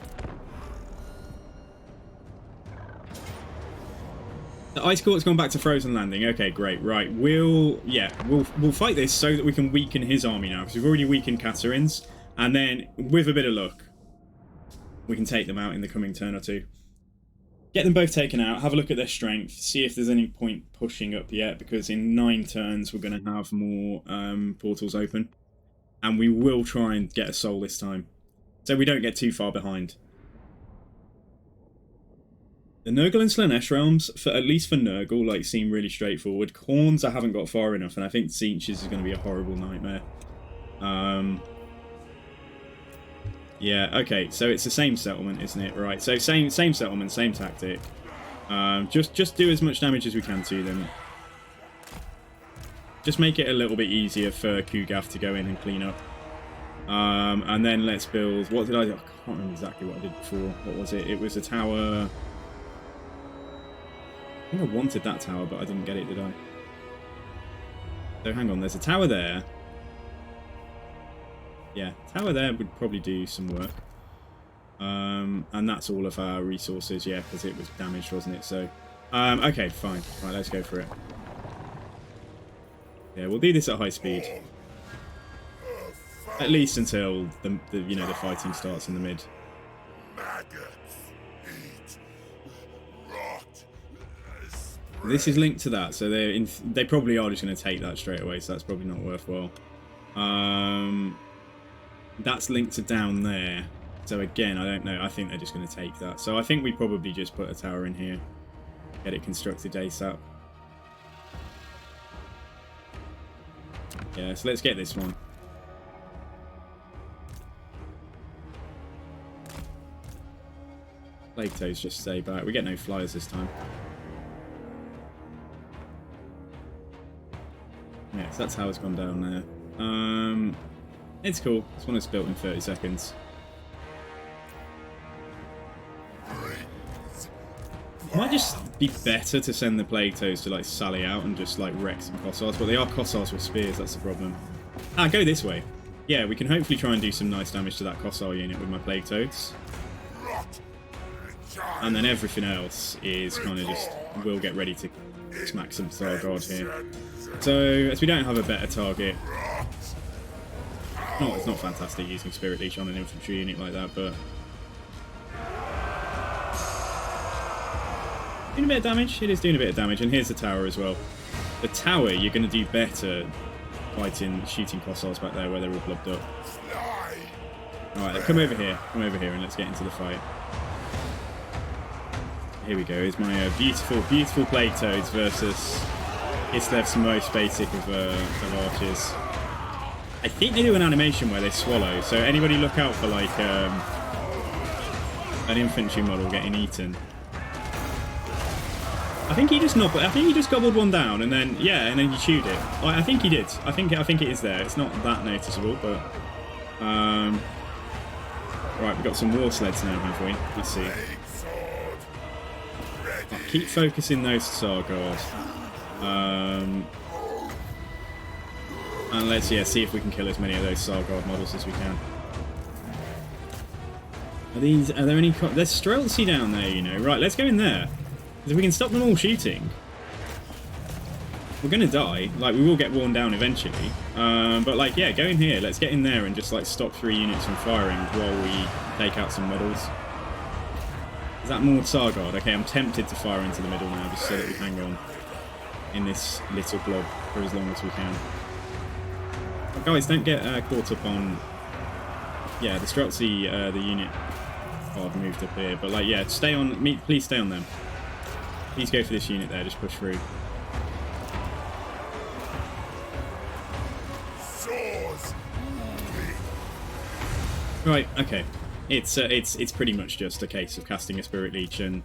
The ice court's gone back to frozen landing. Okay, great. Right, we'll fight this so that we can weaken his army now, because we've already weakened Katarine's, and then with a bit of luck, we can take them out in the coming turn or two. Get them both taken out. Have a look at their strength. See if there's any point pushing up yet, because in 9 turns we're going to have more portals open, and we will try and get a soul this time, so we don't get too far behind. The Nurgle and Slanesh realms, at least for Nurgle, like, seem really straightforward. Khorne's I haven't got far enough, and I think Tzeentch's is going to be a horrible nightmare. Yeah, okay, so it's the same settlement, isn't it? Right, so same settlement, same tactic. Just do as much damage as we can to them. Just make it a little bit easier for Kugath to go in and clean up. And then let's build... What did I do? I can't remember exactly what I did before. What was it? It was a tower... I think I wanted that tower, but I didn't get it, did I? So hang on, there's a tower there. Yeah, tower there would probably do some work. And that's all of our resources, yeah, because it was damaged, wasn't it? So, okay, fine. Right, let's go for it. Yeah, we'll do this at high speed. At least until the fighting starts in the mid. This is linked to that, so they probably are just going to take that straight away, so that's probably not worthwhile. That's linked to down there, so again, I don't know. I think they're just going to take that. So I think we probably just put a tower in here, get it constructed ASAP. Yeah, so let's get this one. Plague Toads just stay back. We get no flyers this time. Yeah, so that's how it's gone down there. It's cool. This one is built in 30 seconds. It might just be better to send the Plague Toads to like sally out and just like wreck some Kossars, but they are Kossars with spears, that's the problem. Ah, go this way. Yeah, we can hopefully try and do some nice damage to that Kossar unit with my Plague Toads. And then everything else is kind of just, we'll get ready to smack some Thargard here. So, as we don't have a better target, it's not fantastic using Spirit Leech on an infantry unit like that, but doing a bit of damage. It is doing a bit of damage, and here's the tower as well. The tower, you're going to do better fighting, shooting Kossars back there where they're all blobbed up. Alright, come over here, and let's get into the fight. Here we go, here's my beautiful Plague Toads versus Islev's most basic of archers. I think they do an animation where they swallow, so anybody look out for like an infantry model getting eaten. I think he just gobbled one down, and then he chewed it. I think he did. I think it is there. It's not that noticeable, but right, we've got some war sleds now, have we? Let's see. I'll keep focusing those Thargard. And let's see if we can kill as many of those Thargard models as we can. Are there any... There's Streltsy down there, you know. Right, let's go in there. Because if we can stop them all shooting, we're going to die. Like, we will get worn down eventually. But, like, yeah, go in here. Let's get in there and just, like, stop 3 units from firing while we take out some models. Is that more Tsargard? Okay, I'm tempted to fire into the middle now, just so that we hang on in this little blob for as long as we can. But guys, don't get caught up on... Yeah, the Streltsy, the unit... Oh, I've moved up here. But, like, yeah, stay on... Please stay on them. Please go for this unit there, just push through. Right, okay. It's pretty much just a case of casting a Spirit Leech, and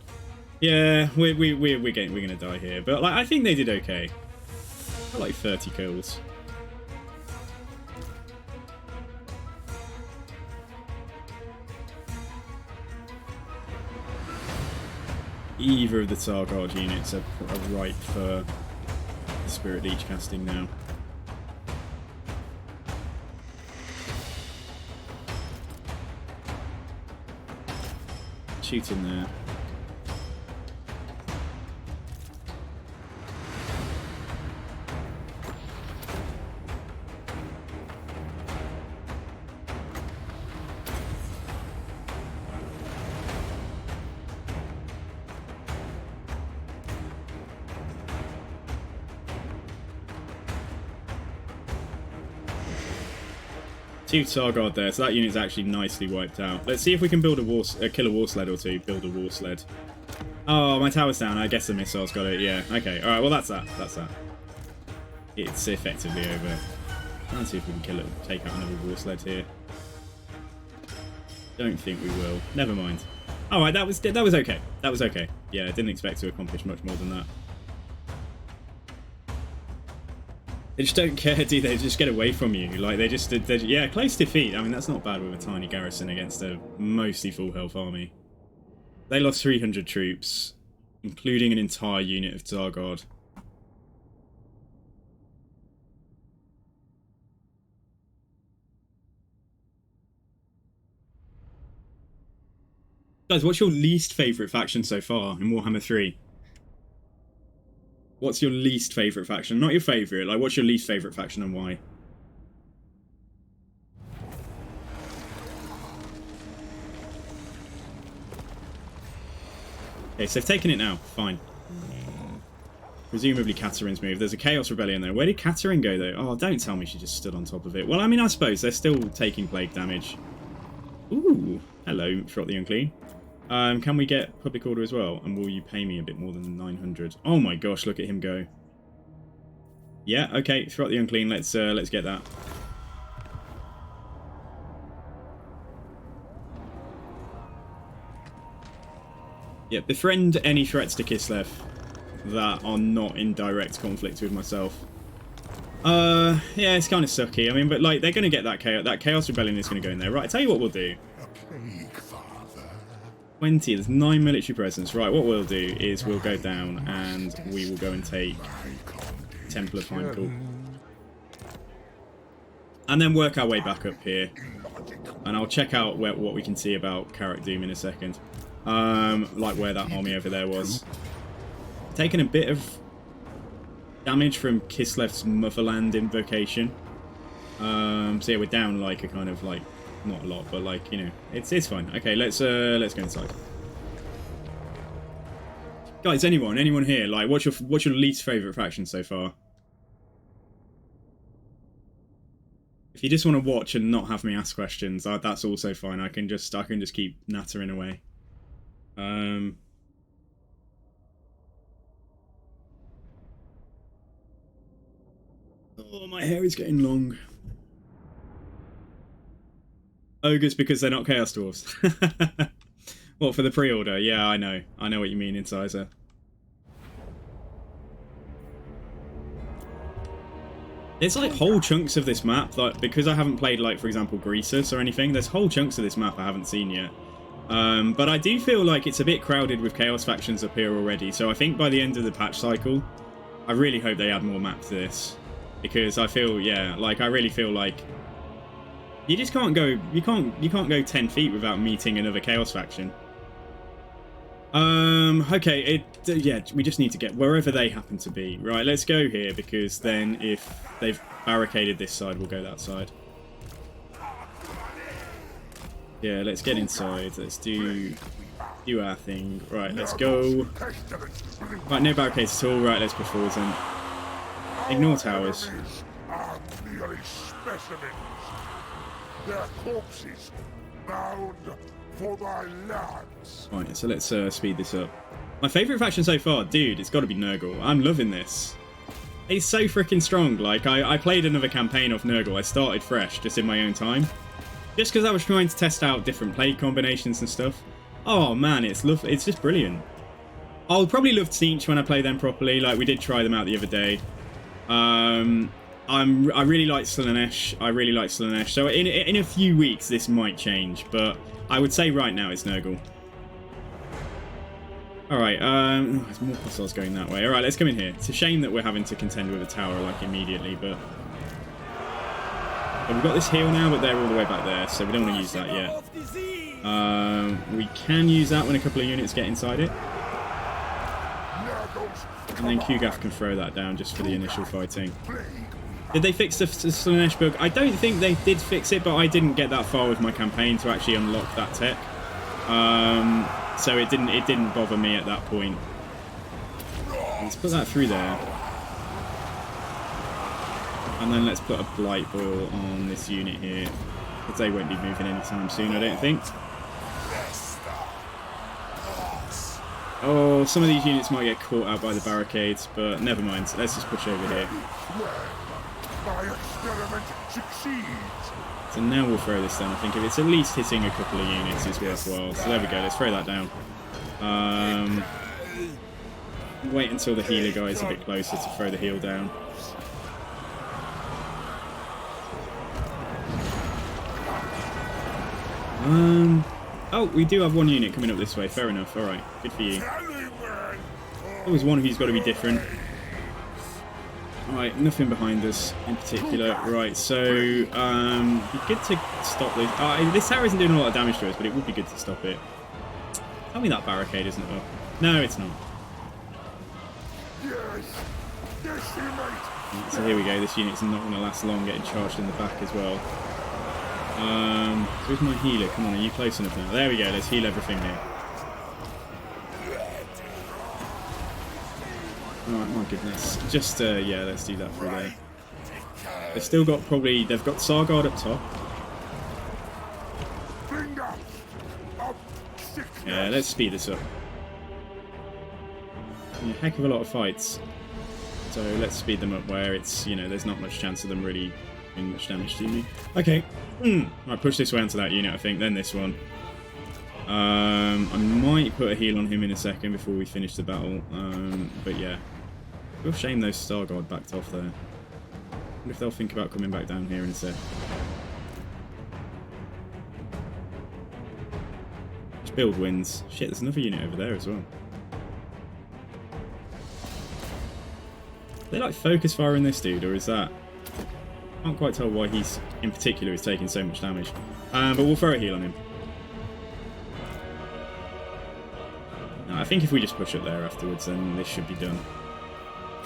yeah, we're gonna die here. But like, I think they did okay. Got like 30 kills. Either of the Tsargard units are ripe for Spirit Leech casting now. Shoot in there. Two Tsargard there, so that unit's actually nicely wiped out. Let's see if we can build a killer war sled or two. Build a war sled. Oh, my tower's down. I guess the missile's got it. Yeah. Okay. All right. Well, that's that. That's that. It's effectively over. Let's see if we can kill it. Take out another war sled here. Don't think we will. Never mind. All right. That was okay. That was okay. Yeah. I didn't expect to accomplish much more than that. They just don't care, do they? Just get away from you. Like, yeah, close defeat. I mean, that's not bad with a tiny garrison against a mostly full health army. They lost 300 troops, including an entire unit of Tsargard. Guys, what's your least favourite faction so far in Warhammer 3? What's your least favourite faction? Not your favourite, like what's your least favourite faction and why? Okay, so they've taken it now. Fine. Presumably Katarin's move. There's a Chaos Rebellion there. Where did Katarin go though? Oh, don't tell me she just stood on top of it. Well, I mean, I suppose they're still taking plague damage. Ooh, hello, Shot the Unclean. Can we get public order as well? And will you pay me a bit more than 900? Oh my gosh, look at him go. Yeah, okay, Throt the Unclean, let's get that. Yeah, befriend any threats to Kislev that are not in direct conflict with myself. Yeah, it's kind of sucky. I mean, but like, they're going to get that Chaos Rebellion is going to go in there. Right, I tell you what we'll do. 20, there's 9 military presence. Right, what we'll do is we'll go down and we will go and take Temple of Heimdall. And then work our way back up here. And I'll check out what we can see about Karak Doom in a second. Like where that army over there was. Taking a bit of damage from Kislev's Motherland invocation. So yeah, we're down like a kind of like, not a lot, but like, you know, it's fine. Okay, let's go inside. Guys, anyone here, like, what's your least favourite faction so far? If you just want to watch and not have me ask questions, that's also fine. I can just keep nattering away. Oh, my hair is getting long. Ogres because they're not Chaos Dwarfs. What, for the pre-order? Yeah, I know what you mean, Incisor. There's like whole chunks of this map, like, because I haven't played, like, for example, Greasus or anything, there's whole chunks of this map I haven't seen yet. But I do feel like it's a bit crowded with Chaos factions up here already, so I think by the end of the patch cycle, I really hope they add more map to this. Because I feel, yeah, like, I really feel like You just can't go. You can't go 10 feet without meeting another Chaos faction. Okay. Yeah. We just need to get wherever they happen to be. Right. Let's go here because then if they've barricaded this side, we'll go that side. Yeah. Let's get inside. Let's do our thing. Right. Let's go. Right. No barricades at all. Right. Let's push forwards and ignore towers. Are merely specimens. Their corpses bound for thy lands. Right, so let's speed this up. My favourite faction so far, dude, it's got to be Nurgle. I'm loving this. It's so freaking strong. Like, I played another campaign of Nurgle. I started fresh, just in my own time. Just because I was trying to test out different play combinations and stuff. Oh, man, it's just brilliant. I'll probably love Tzeentch when I play them properly. Like, we did try them out the other day. I really like Slaanesh. I really like Slaanesh. So in a few weeks, this might change. But I would say right now it's Nurgle. Alright, there's more fossils going that way. Alright, let's come in here. It's a shame that we're having to contend with a tower, like, immediately, but we've got this heal now, but they're all the way back there, so we don't want to use that yet. We can use that when a couple of units get inside it. And then Qgaf can throw that down just for the initial fighting. Did they fix the Slaanesh book? I don't think they did fix it, but I didn't get that far with my campaign to actually unlock that tech. So it didn't bother me at that point. Let's put that through there. And then let's put a Blight Boil on this unit here. Because they won't be moving anytime soon, I don't think. Oh, some of these units might get caught out by the barricades, but never mind. Let's just push over here. My experiment succeeds. So now we'll throw this down. I think if it's at least hitting a couple of units, it's worthwhile. So there we go. Let's throw that down. Wait until the healer guy is a bit closer to throw the heal down. Oh, we do have one unit coming up this way. Fair enough. All right. Good for you. Always one who's got to be different. Right, nothing behind us in particular. Right, so be good to stop this. This tower isn't doing a lot of damage to us, but it would be good to stop it. Tell me that barricade isn't up. No, it's not. Right, so here we go. This unit's not going to last long, getting charged in the back as well. Where's my healer? Come on, are you close enough now? There we go. Let's heal everything here. Oh my goodness. Just, yeah, let's do that through there. They've still got they've got Sargard up top. Yeah, let's speed this up. A heck of a lot of fights. So let's speed them up where it's, there's not much chance of them really doing much damage to me. Okay. Right, push this way onto that unit, I think, then this one. I might put a heal on him in a second before we finish the battle. But yeah. Real shame those Starguard backed off there. I wonder if they'll think about coming back down here in a sec. Just build wins. Shit, there's another unit over there as well. They like focus firing this dude, or is that... I can't quite tell why he's, in particular, is taking so much damage. But we'll throw a heal on him. No, I think if we just push up there afterwards, then this should be done.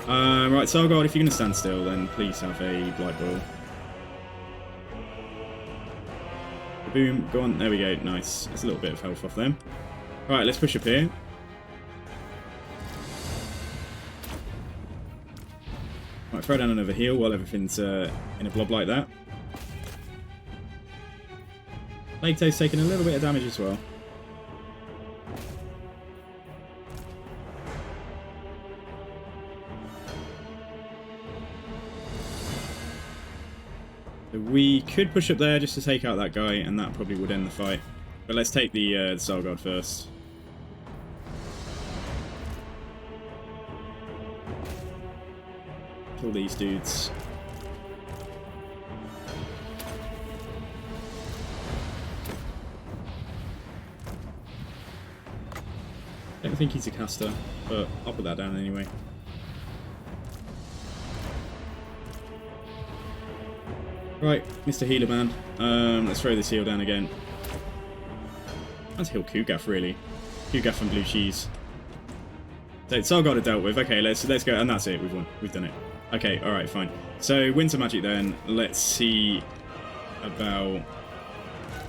Right, Sargard, if you're going to stand still, then please have a Blight Boil. Boom, go on, there we go, nice. There's a little bit of health off them. Right, let's push up here. Right, throw down another heal while everything's in a blob like that. Plato's taking a little bit of damage as well. So we could push up there just to take out that guy, and that probably would end the fight. But let's take the Sargard first. Kill these dudes. I don't think he's a caster, but I'll put that down anyway. Right, Mr. Healer Man. Let's throw this heal down again. Let's heal Kugath, really. Kugath and blue cheese. So it's all got it dealt with. Okay, let's go, and that's it. We've won. We've done it. Okay, all right, fine. So winter magic then. Let's see about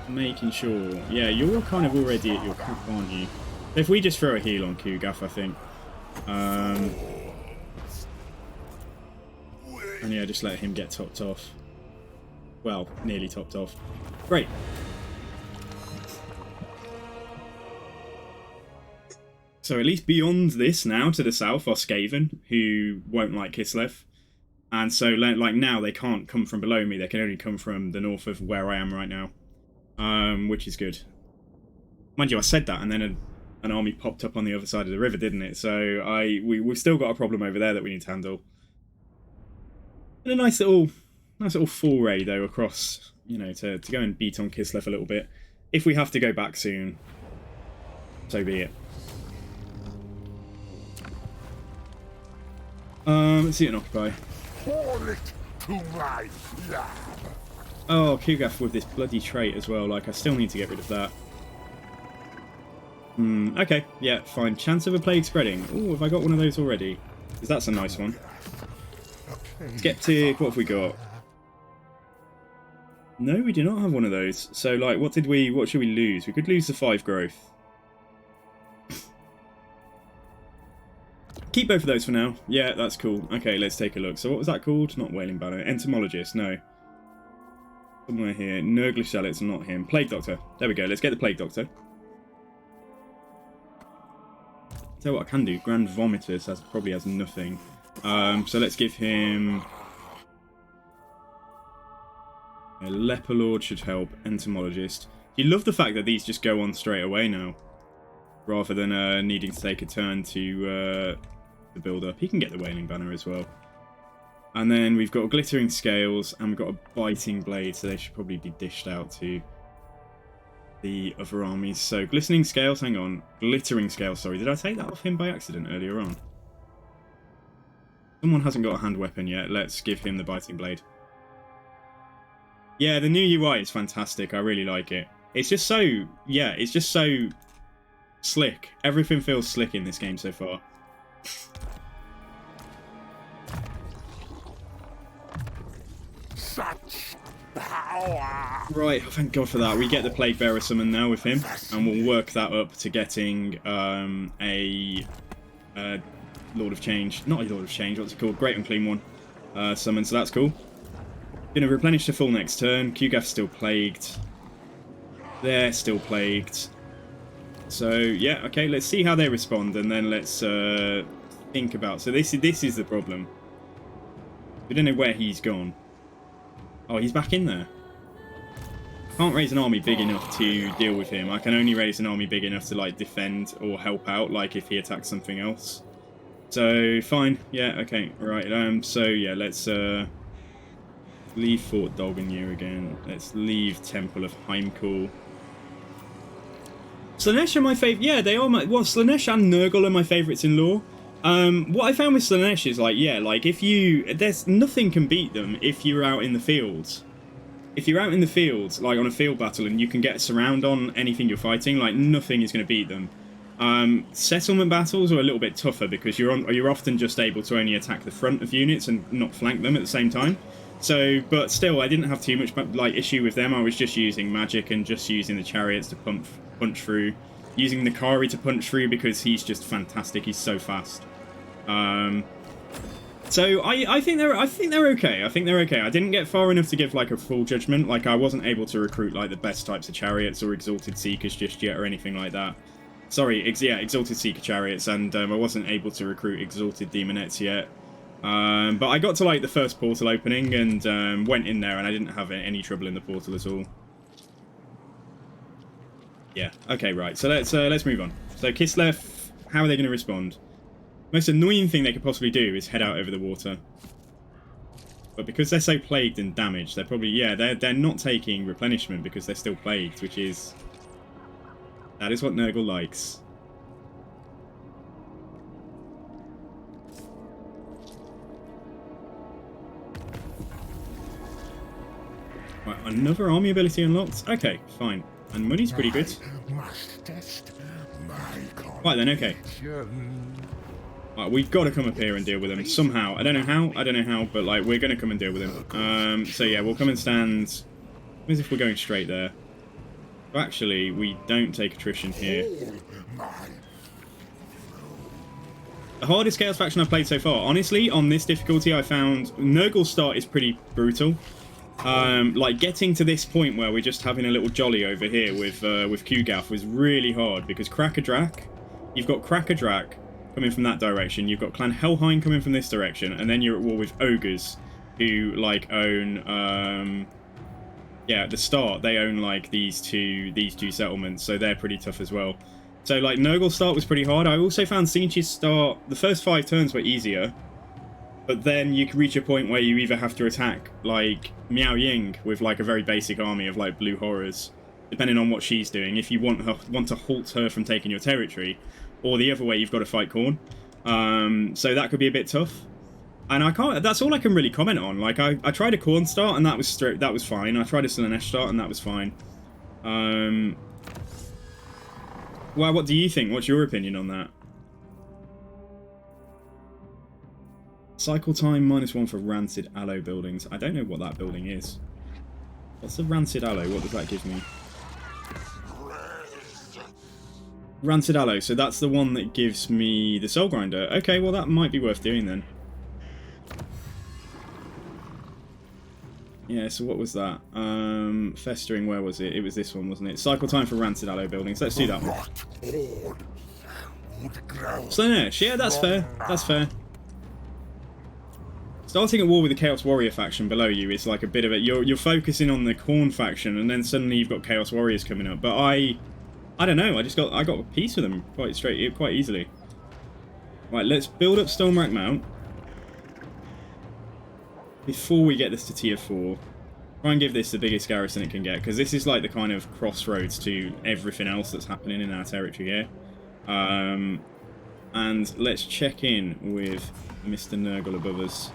making sure. Yeah, you're kind of already at your cap, aren't you? If we just throw a heal on Kugath, I think. And yeah, just let him get topped off. Well, nearly topped off. Great. So at least beyond this now, to the south, are Skaven, who won't like Kislev. And so, like, now they can't come from below me. They can only come from the north of where I am right now. Which is good. Mind you, I said that, and then an army popped up on the other side of the river, didn't it? So we've still got a problem over there that we need to handle. And a nice little foray, though, across, you know, to go and beat on Kislev a little bit. If we have to go back soon, so be it. Let's see it in Occupy. Pour it to my lab. Oh, Kugath with this bloody trait as well. Like, I still need to get rid of that. Okay, yeah, fine. Chance of a plague spreading. Oh, have I got one of those already? Because that's a nice one. Skeptic, what have we got? No, we do not have one of those. So, like, what should we lose? We could lose the 5 growth. Keep both of those for now. Yeah, that's cool. Okay, let's take a look. So what was that called? Not Wailing Banner. Entomologist, no. Somewhere here. Nurgle Shallets, not him. Plague Doctor. There we go. Let's get the Plague Doctor. Tell you what I can do. Grand Vomitus probably has nothing. So let's give him... A Leper Lord should help. Entomologist. You love the fact that these just go on straight away now. Rather than needing to take a turn to build up. He can get the Wailing Banner as well. And then we've got Glittering Scales and we've got a Biting Blade, so they should probably be dished out to the other armies. So Glittering Scales, hang on. Glittering Scales, sorry. Did I take that off him by accident earlier on? Someone hasn't got a hand weapon yet. Let's give him the Biting Blade. Yeah, the new UI is fantastic. I really like it. It's just so... Yeah, it's just so... slick. Everything feels slick in this game so far. Such power. Right, thank God for that. We get the Plague Bearer summon now with him, and we'll work that up to getting a Lord of Change. Not a Lord of Change, what's it called? Great Unclean One summon, so that's cool. Gonna replenish the full next turn. Kugath's still plagued. They're still plagued. So, yeah, okay, let's see how they respond, and then let's think about... So this is the problem. We don't know where he's gone. Oh, he's back in there. Can't raise an army big enough to deal with him. I can only raise an army big enough to, like, defend or help out, like, if he attacks something else. So, fine. Yeah, okay, right. So, yeah, let's leave Fort Dolgenir again. Let's leave Temple of Heimkall. Slaanesh are my favourite. Yeah, they are my... Well, Slaanesh and Nurgle are my favourites in lore. What I found with Slaanesh is, like, yeah, like, if you... There's... Nothing can beat them if you're out in the fields. If you're out in the fields, like, on a field battle, and you can get a surround on anything you're fighting, like, nothing is going to beat them. Settlement battles are a little bit tougher, because you're often just able to only attack the front of units and not flank them at the same time. So, but still, I didn't have too much, like, issue with them. I was just using magic and just using the chariots to punch through. Using the Kari to punch through because he's just fantastic. He's so fast. So I think they're okay. I think they're okay. I didn't get far enough to give, like, a full judgment. Like, I wasn't able to recruit, like, the best types of chariots or Exalted Seekers just yet or anything like that. Sorry, Exalted Seeker chariots, and I wasn't able to recruit Exalted Demonettes yet. But I got to, like, the first portal opening and went in there, and I didn't have any trouble in the portal at all. Yeah. Okay. Right. So let's move on. So Kislev, how are they going to respond? Most annoying thing they could possibly do is head out over the water. But because they're so plagued and damaged, they're probably they're not taking replenishment because they're still plagued, which is that is what Nurgle likes. Right, another army ability unlocked. Okay, fine. And money's pretty good. Must test my Right then, okay. Right, we've got to come up here and deal with them somehow. I don't know how, but like we're going to come and deal with them. So yeah, we'll come and stand. As if we're going straight there. So actually, we don't take attrition here. The hardest Chaos faction I've played so far. Honestly, on this difficulty, I found Nurgle's start is pretty brutal. Like getting to this point where we're just having a little jolly over here with QGAF was really hard because you've got Crackerdrak coming from that direction, you've got Clan Helheim coming from this direction, and then you're at war with ogres who like own yeah, at the start they own like these two settlements, so they're pretty tough as well. So like Nurgle's start was pretty hard. I also found Sinch's start, the first 5 turns were easier. But then you can reach a point where you either have to attack, like, Miao Ying with, like, a very basic army of, like, blue horrors, depending on what she's doing, if you want to halt her from taking your territory, or the other way, you've got to fight Khorne. So that could be a bit tough. And I can't, that's all I can really comment on. Like, I tried a Khorne start, and that was fine. I tried a Slaanesh start, and that was fine. Well, what do you think? What's your opinion on that? Cycle time -1 for Rancid Aloe buildings. I don't know what that building is. What's the Rancid Aloe? What does that give me? Rancid Aloe, so that's the one that gives me the Soul Grinder. Okay, well that might be worth doing then. Yeah, so what was that? Festering, where was it? It was this one, wasn't it? Cycle time for Rancid Aloe buildings. Let's do that one. Slaanesh, yeah, that's fair. That's fair. Starting at war with the Chaos Warrior faction below you is like a bit of it. You're focusing on the Khorne faction, and then suddenly you've got Chaos Warriors coming up. But I don't know. I got a piece of them quite easily. Right, let's build up Stormwrack Mount before we get this to tier 4. Try and give this the biggest garrison it can get, because this is like the kind of crossroads to everything else that's happening in our territory here. And let's check in with Mr. Nurgle above us.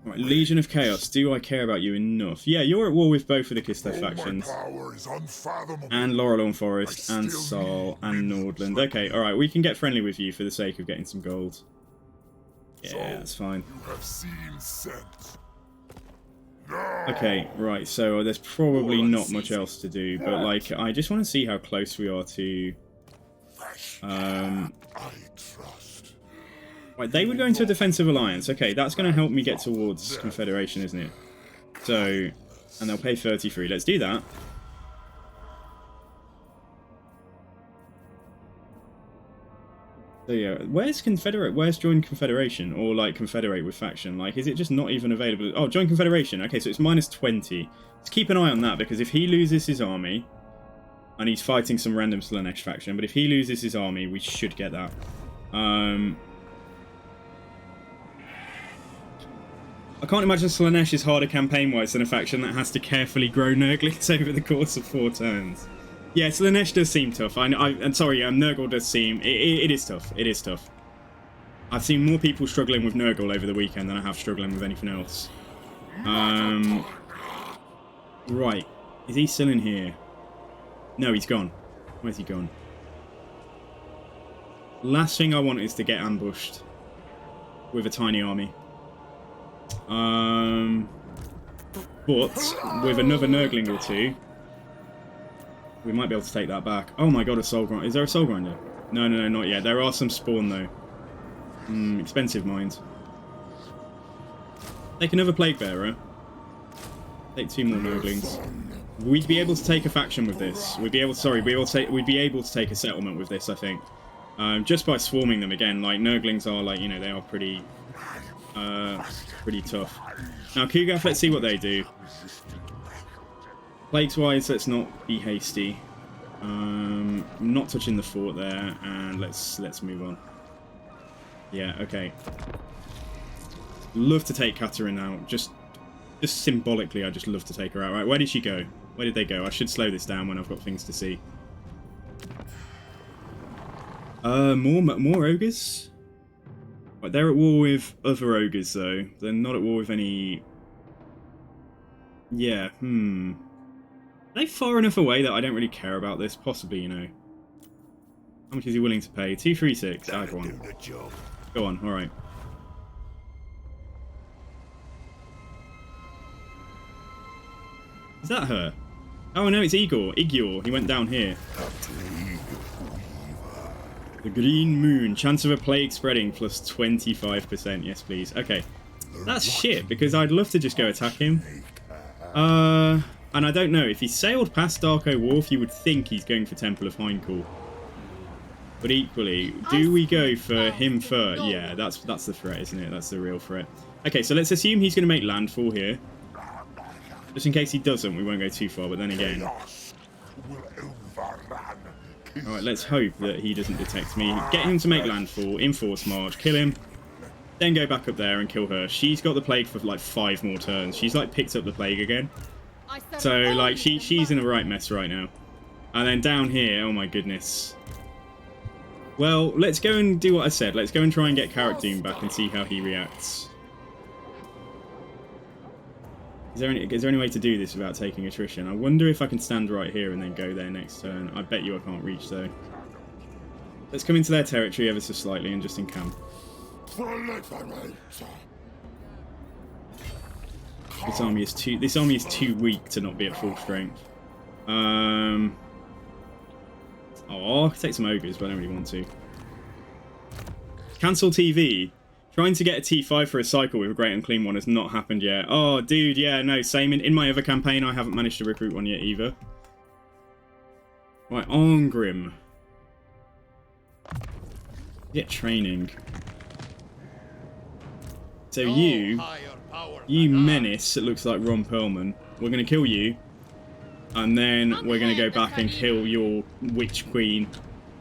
Right, Legion of Chaos, do I care about you enough? Yeah, you're at war with both of the Kislev factions. And Laurelorn Forest, and Saal, and Nordland. Okay, alright, we can get friendly with you for the sake of getting some gold. Yeah, that's fine. Okay, right, so there's probably not much else to do, but like, I just want to see how close we are to... Right, they would go into a defensive alliance. Okay, that's going to help me get towards Confederation, isn't it? So, and they'll pay 33. Let's do that. So yeah, where's Confederate? Where's join Confederation? Or like Confederate with faction? Like, is it just not even available? Oh, join Confederation. Okay, so it's -20. Let's keep an eye on that, because if he loses his army, and he's fighting some random Slaanesh faction, but if he loses his army, we should get that. I can't imagine Slaanesh is harder campaign-wise than a faction that has to carefully grow Nurglings over the course of 4 turns. Yeah, Slaanesh does seem tough. I'm sorry, Nurgle does seem... It is tough. It is tough. I've seen more people struggling with Nurgle over the weekend than I have struggling with anything else. Right. Is he still in here? No, he's gone. Where's he gone? Last thing I want is to get ambushed with a tiny army. But with another Nurgling or 2, we might be able to take that back. Oh my god, a Soul Grinder. Is there a Soul Grinder? No, not yet. There are some spawn though. Expensive mines. Take another Plague Bearer. Take 2 more Nurglings. We'd be able to take a faction with this. We'd be able to take a settlement with this, I think. Just by swarming them again. Like, Nurglings are like, you know, they are pretty tough. Now, QGAF, let's see what they do. Plagues-wise, let's not be hasty. Not touching the fort there, and let's move on. Yeah, okay. Love to take Katarina out. Just symbolically, I just love to take her out. Right, where did she go? Where did they go? I should slow this down when I've got things to see. More ogres? Right, they're at war with other ogres, though. They're not at war with any Yeah, Are they far enough away that I don't really care about this? Possibly, you know. How much is he willing to pay? 236. Ah, go on. Go on, alright. Is that her? Oh no, it's Igor. Igor. He went down here. The Green Moon. Chance of a plague spreading plus 25%. Yes, please. Okay. That's shit, because I'd love to just go attack him. And I don't know. If he sailed past Darko Wharf, you would think he's going for Temple of Heinkel. But equally, do we go for him first? Yeah, that's the threat, isn't it? That's the real threat. Okay, so let's assume he's going to make landfall here. Just in case he doesn't, we won't go too far, but then again... Alright, let's hope that he doesn't detect me. Get him to make landfall, enforce march, kill him, then go back up there and kill her. She's got the plague for like 5 more turns. She's like picked up the plague again. So like she's in a right mess right now. And then down here, oh my goodness. Well, let's go and do what I said. Let's go and try and get Carrot Doom back and see how he reacts. Is there any way to do this without taking attrition? I wonder if I can stand right here and then go there next turn. I bet you I can't reach though. Let's come into their territory ever so slightly and just encamp. This army is too weak to not be at full strength. Oh, I could take some ogres, but I don't really want to. Cancel TV. Trying to get a T5 for a cycle with a Great Unclean one has not happened yet. Oh, dude, yeah, no, same. In my other campaign, I haven't managed to recruit one yet either. Right, Ongrim. Get training. So you menace, it looks like Ron Perlman. We're going to kill you. And then we're going to go back and kill your Witch Queen.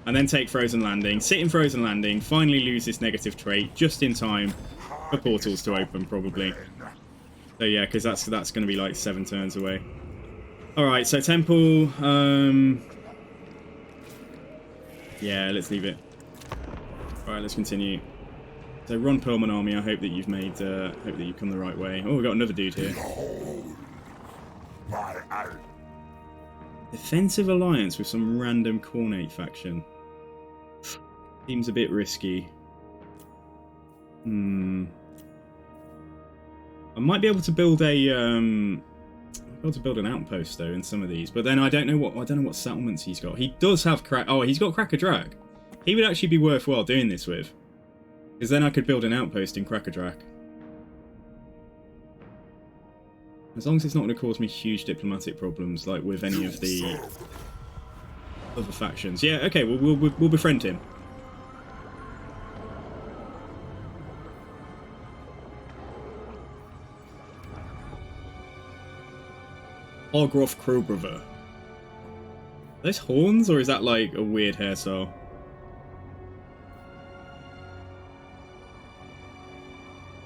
And then take Frozen Landing. Sit in Frozen Landing. Finally lose this negative trait just in time for portals to open, probably. So yeah, because that's going to be like 7 turns away. Alright, so Temple... yeah, let's leave it. Alright, let's continue. So Ron Perlman army, I hope that you've made... hope that you've come the right way. Oh, we've got another dude here. Defensive alliance with some random Cornate faction. Seems a bit risky. I might be able to build a an outpost though in some of these, but then I don't know what settlements he's got. He does have he's got Cracker Drag. He would actually be worthwhile doing this with, because then I could build an outpost in Cracker Drag. As long as it's not going to cause me huge diplomatic problems, like with any of the other factions. Yeah, okay, we'll befriend him. Orgroff Crowbriver. Those horns, or is that like a weird hairstyle?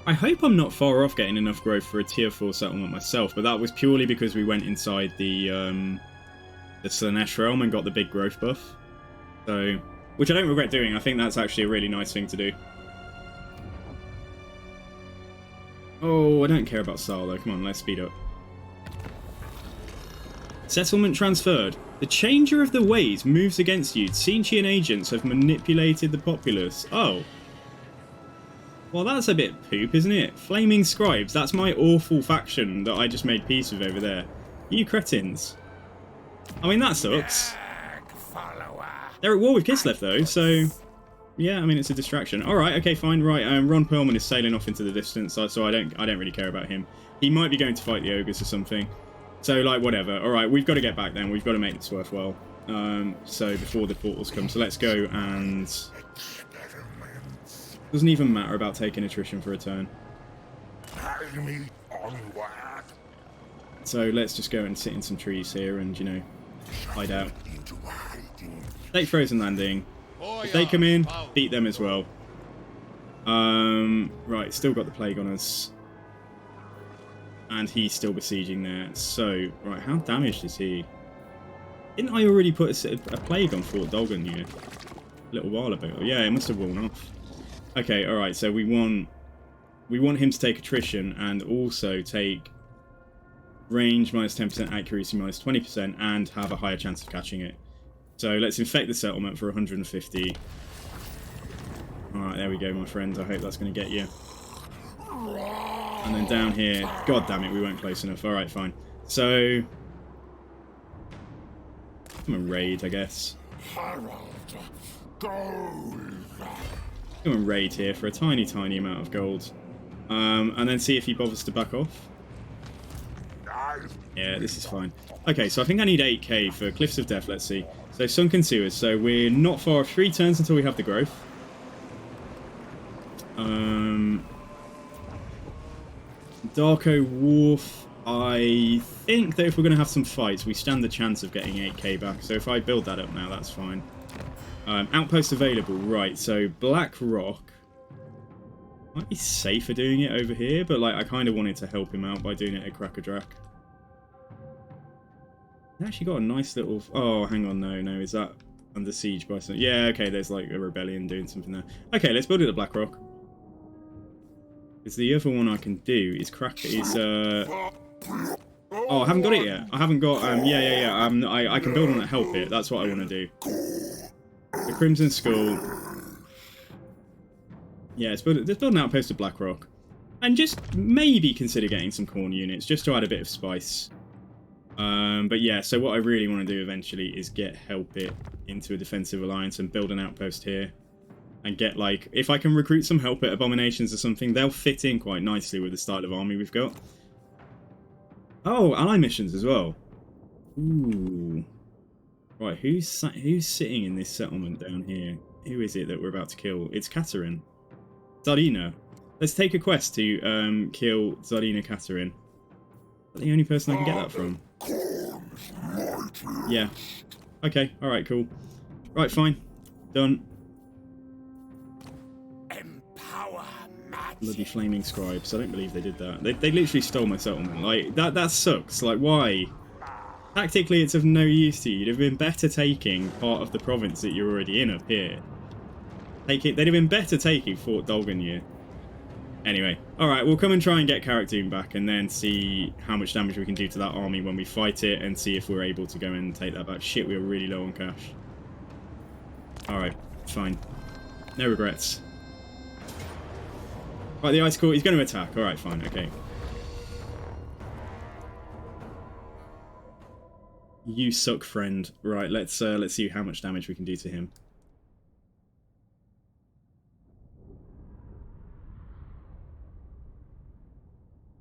I hope I'm not far off getting enough growth for a tier 4 settlement myself, but that was purely because we went inside the Slanesh realm and got the big growth buff. So, which I don't regret doing. I think that's actually a really nice thing to do. Oh, I don't care about Sal though. Come on, let's speed up. Settlement transferred. The Changer of the Ways moves against you. Tzeentchian agents have manipulated the populace. Oh. Well, that's a bit poop, isn't it? Flaming Scribes, that's my awful faction that I just made peace with over there. You cretins. I mean, that sucks. They're at war with Kislev, though, so... yeah, I mean, it's a distraction. Alright, okay, fine, right. Ron Perlman is sailing off into the distance, so I don't really care about him. He might be going to fight the ogres or something. So, like, whatever. Alright, we've got to get back then. We've got to make this worthwhile. So, before the portals come. So, let's go and... doesn't even matter about taking attrition for a turn. So let's just go and sit in some trees here and, you know, hide out. Take Frozen Landing. If they come in, beat them as well. Right, still got the plague on us. And he's still besieging there. So, right, how damaged is he? Didn't I already put a plague on Fort Dolgan here a little while ago? Yeah, it must have worn off. Okay, alright, so we want him to take attrition and also take range minus 10%, accuracy minus 20%, and have a higher chance of catching it. So let's infect the settlement for 150. Alright, there we go, my friends. I hope that's going to get you. And then down here... God damn it, we weren't close enough. Alright, fine. So... I'm a raid, I guess. Come and raid here for a tiny, tiny amount of gold. And then see if he bothers to back off. Yeah, this is fine. Okay, so I think I need 8k for Cliffs of Death, let's see. So Sunken Sewers, so we're not far off 3 turns until we have the growth. Darko Wharf, I think that if we're going to have some fights, we stand the chance of getting 8k back. So if I build that up now, that's fine. Outpost available, right, so Black Rock. Might be safer doing it over here, but like I kind of wanted to help him out by doing it at Crackerdrack. He actually got a nice little... Oh, hang on, no, is that under siege by some... Yeah, okay, there's like a rebellion doing something there. Okay, let's build it at Black Rock. Because the other one I can do is Oh, I haven't got it yet. I haven't got... I can build on it, help it. That's what I want to do. The Crimson Skull. Yeah, let's build an outpost at Black Rock. And just maybe consider getting some corn units, just to add a bit of spice. But yeah, so what I really want to do eventually is get Help It into a defensive alliance and build an outpost here. And get, like, if I can recruit some Help It abominations or something, they'll fit in quite nicely with the style of army we've got. Oh, ally missions as well. Ooh. Right, who's sitting in this settlement down here? Who is it that we're about to kill? It's Katerin. Zardina. Let's take a quest to kill Zardina Katerin. Is that the only person I can get that from? Yeah. Okay, alright, cool. Right, fine. Done. Bloody flaming scribes. I don't believe they did that. They literally stole my settlement. Like, that sucks. Like, why? Tactically, it's of no use to you. You'd have been better taking part of the province that you're already in up here. They'd have been better taking Fort Dolgenir. Anyway, alright, we'll come and try and get Karakdoon back and then see how much damage we can do to that army when we fight it and see if we're able to go and take that back. Shit, we were really low on cash. Alright, fine. No regrets. Right, the Ice Court, he's going to attack. Alright, fine, okay. You suck, friend. Right, let's see how much damage we can do to him.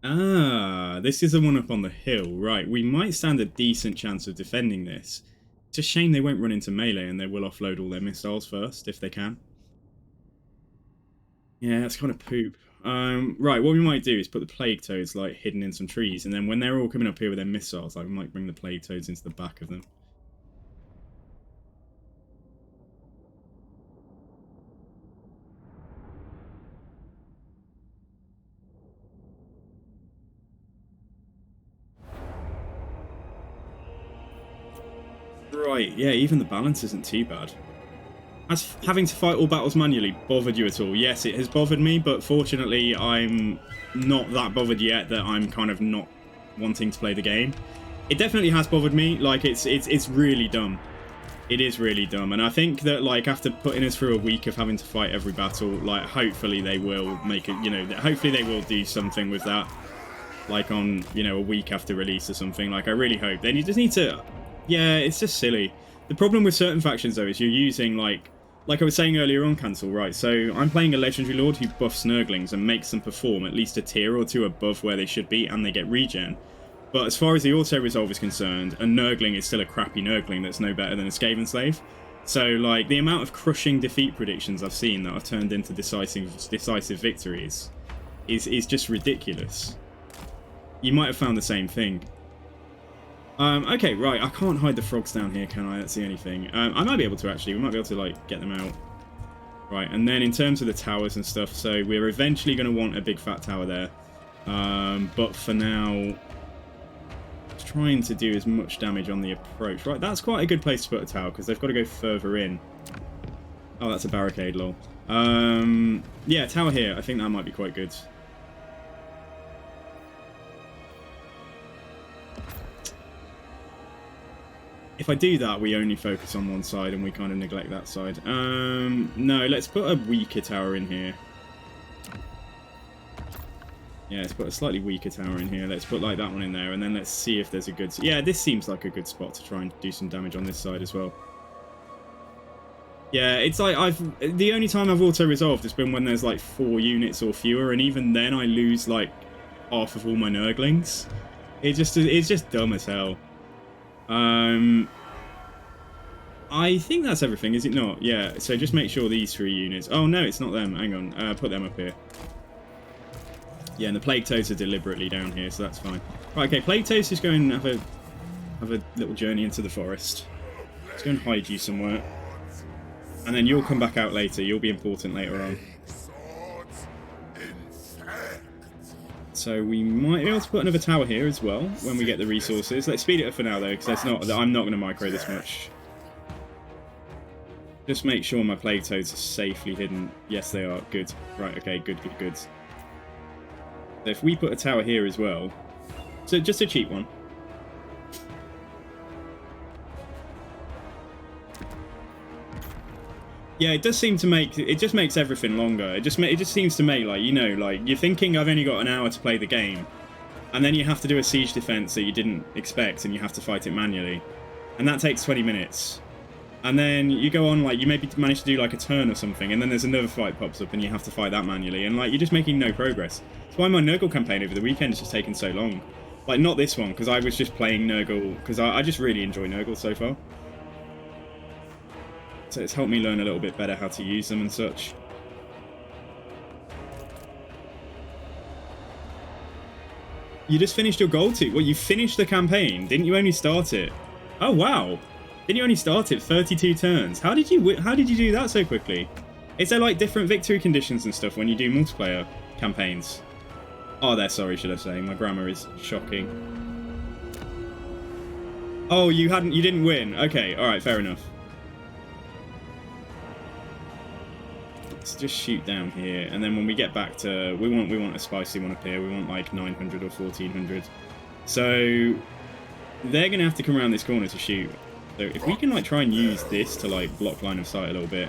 Ah, this is the one up on the hill. Right, we might stand a decent chance of defending this. It's a shame they won't run into melee and they will offload all their missiles first, if they can. Yeah, that's kind of poop. Right, what we might do is put the Plague Toads, like, hidden in some trees, and then when they're all coming up here with their missiles, like, we might bring the Plague Toads into the back of them. Right, yeah, even the balance isn't too bad. Has having to fight all battles manually bothered you at all? Yes, it has bothered me, but fortunately I'm not that bothered yet that I'm kind of not wanting to play the game. It definitely has bothered me, like it's really dumb. It is really dumb, and I think that, like, after putting us through a week of having to fight every battle, like, hopefully they will make it, you know, hopefully they will do something with that, like on, you know, a week after release or something. Like, I really hope. Then you just need to, yeah, it's just silly. The problem with certain factions, though, is you're using, like I was saying earlier on, Cancel, right, so I'm playing a Legendary Lord who buffs Nurglings and makes them perform at least a tier or two above where they should be, and they get regen. But as far as the auto-resolve is concerned, a Nurgling is still a crappy Nurgling that's no better than a Skaven Slave. So, like, the amount of crushing defeat predictions I've seen that have turned into decisive victories is just ridiculous. You might have found the same thing. Okay, right, I can't hide the frogs down here, can I? That's the only thing. I might be able to, actually. We might be able to, like, get them out. Right, and then in terms of the towers and stuff, so we're eventually going to want a big fat tower there. But for now, trying to do as much damage on the approach. Right, that's quite a good place to put a tower, because they've got to go further in. Oh, that's a barricade, lol. Yeah, tower here. I think that might be quite good. if I do that, we only focus on one side and we kind of neglect that side. No, let's put a weaker tower in here. Yeah, let's put a slightly weaker tower in here. Let's put like that one in there, and then let's see if there's a good... Yeah, this seems like a good spot to try and do some damage on this side as well. Yeah, it's like the only time I've auto-resolved has been when there's like 4 units or fewer, and even then I lose like half of all my Nurglings. It's just dumb as hell. I think that's everything, is it not? Yeah, so just make sure these 3 units... Oh, no, it's not them. Hang on. Put them up here. Yeah, and the Plague Toads are deliberately down here, so that's fine. Right, okay, Plague Toads is going to have a little journey into the forest. Let's go and hide you somewhere. And then you'll come back out later. You'll be important later on. So we might be able to put another tower here as well when we get the resources. Let's speed it up for now, though, because I'm not going to micro this much. Just make sure my Plague Toads are safely hidden. Yes, they are. Good. Right, okay, good. So if we put a tower here as well, so just a cheap one. Yeah, it does seem to make, it just makes everything longer. It just seems to make, like, you know, like, you're thinking I've only got an hour to play the game, and then you have to do a siege defense that you didn't expect, and you have to fight it manually. And that takes 20 minutes. And then you go on, like, you maybe manage to do, like, a turn or something, and then there's another fight pops up, and you have to fight that manually, and, like, you're just making no progress. That's why my Nurgle campaign over the weekend has just taken so long. Like, not this one, because I was just playing Nurgle, because I just really enjoy Nurgle so far. So it's helped me learn a little bit better how to use them and such. You just finished your goal too? Well, you finished the campaign. Didn't you only start it? Oh, wow. Didn't you only start it 32 turns? How did you do that so quickly? Is there like different victory conditions and stuff when you do multiplayer campaigns? Oh, there, sorry, should I say. My grammar is shocking. Oh, you didn't win. Okay, alright, fair enough. Let's just shoot down here, and then when we get back to... We want a spicy one up here. We want like 900 or 1400. So they're going to have to come around this corner to shoot. So if we can like try and use this to like block line of sight a little bit,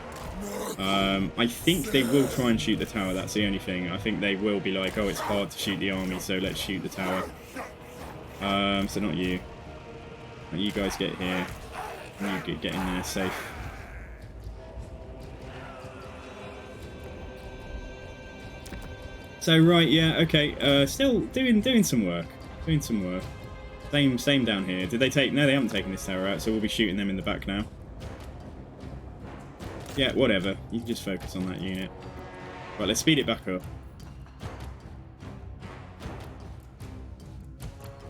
I think they will try and shoot the tower. That's the only thing. I think they will be like, oh, it's hard to shoot the army, so let's shoot the tower. So not you. You guys get here. And you get in there safe. So right, yeah, okay. Still doing some work. Same down here. Did they take... No, they haven't taken this tower out, so we'll be shooting them in the back now. Yeah, whatever. You can just focus on that unit. Right, let's speed it back up.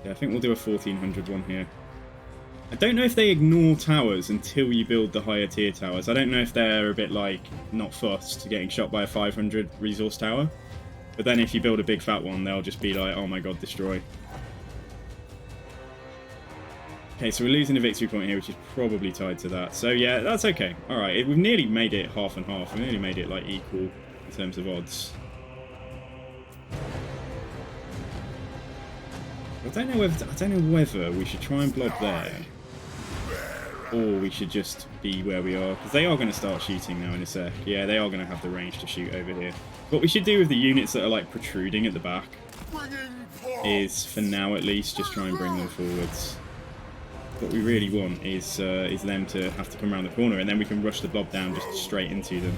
Yeah, I think we'll do a 1400 one here. I don't know if they ignore towers until you build the higher tier towers. I don't know if they're a bit, like, not fussed getting shot by a 500 resource tower. But then if you build a big fat one, they'll just be like, oh my god, destroy. Okay, so we're losing a victory point here, which is probably tied to that. So yeah, that's okay. Alright, we've nearly made it half and half. We've nearly made it like equal in terms of odds. I don't know whether we should try and blob there, or we should just be where we are, because they are going to start shooting now in a sec. Yeah, they are going to have the range to shoot over here. What we should do with the units that are like protruding at the back is, for now at least, just try and bring them forwards. What we really want is them to have to come around the corner, and then we can rush the blob down just straight into them.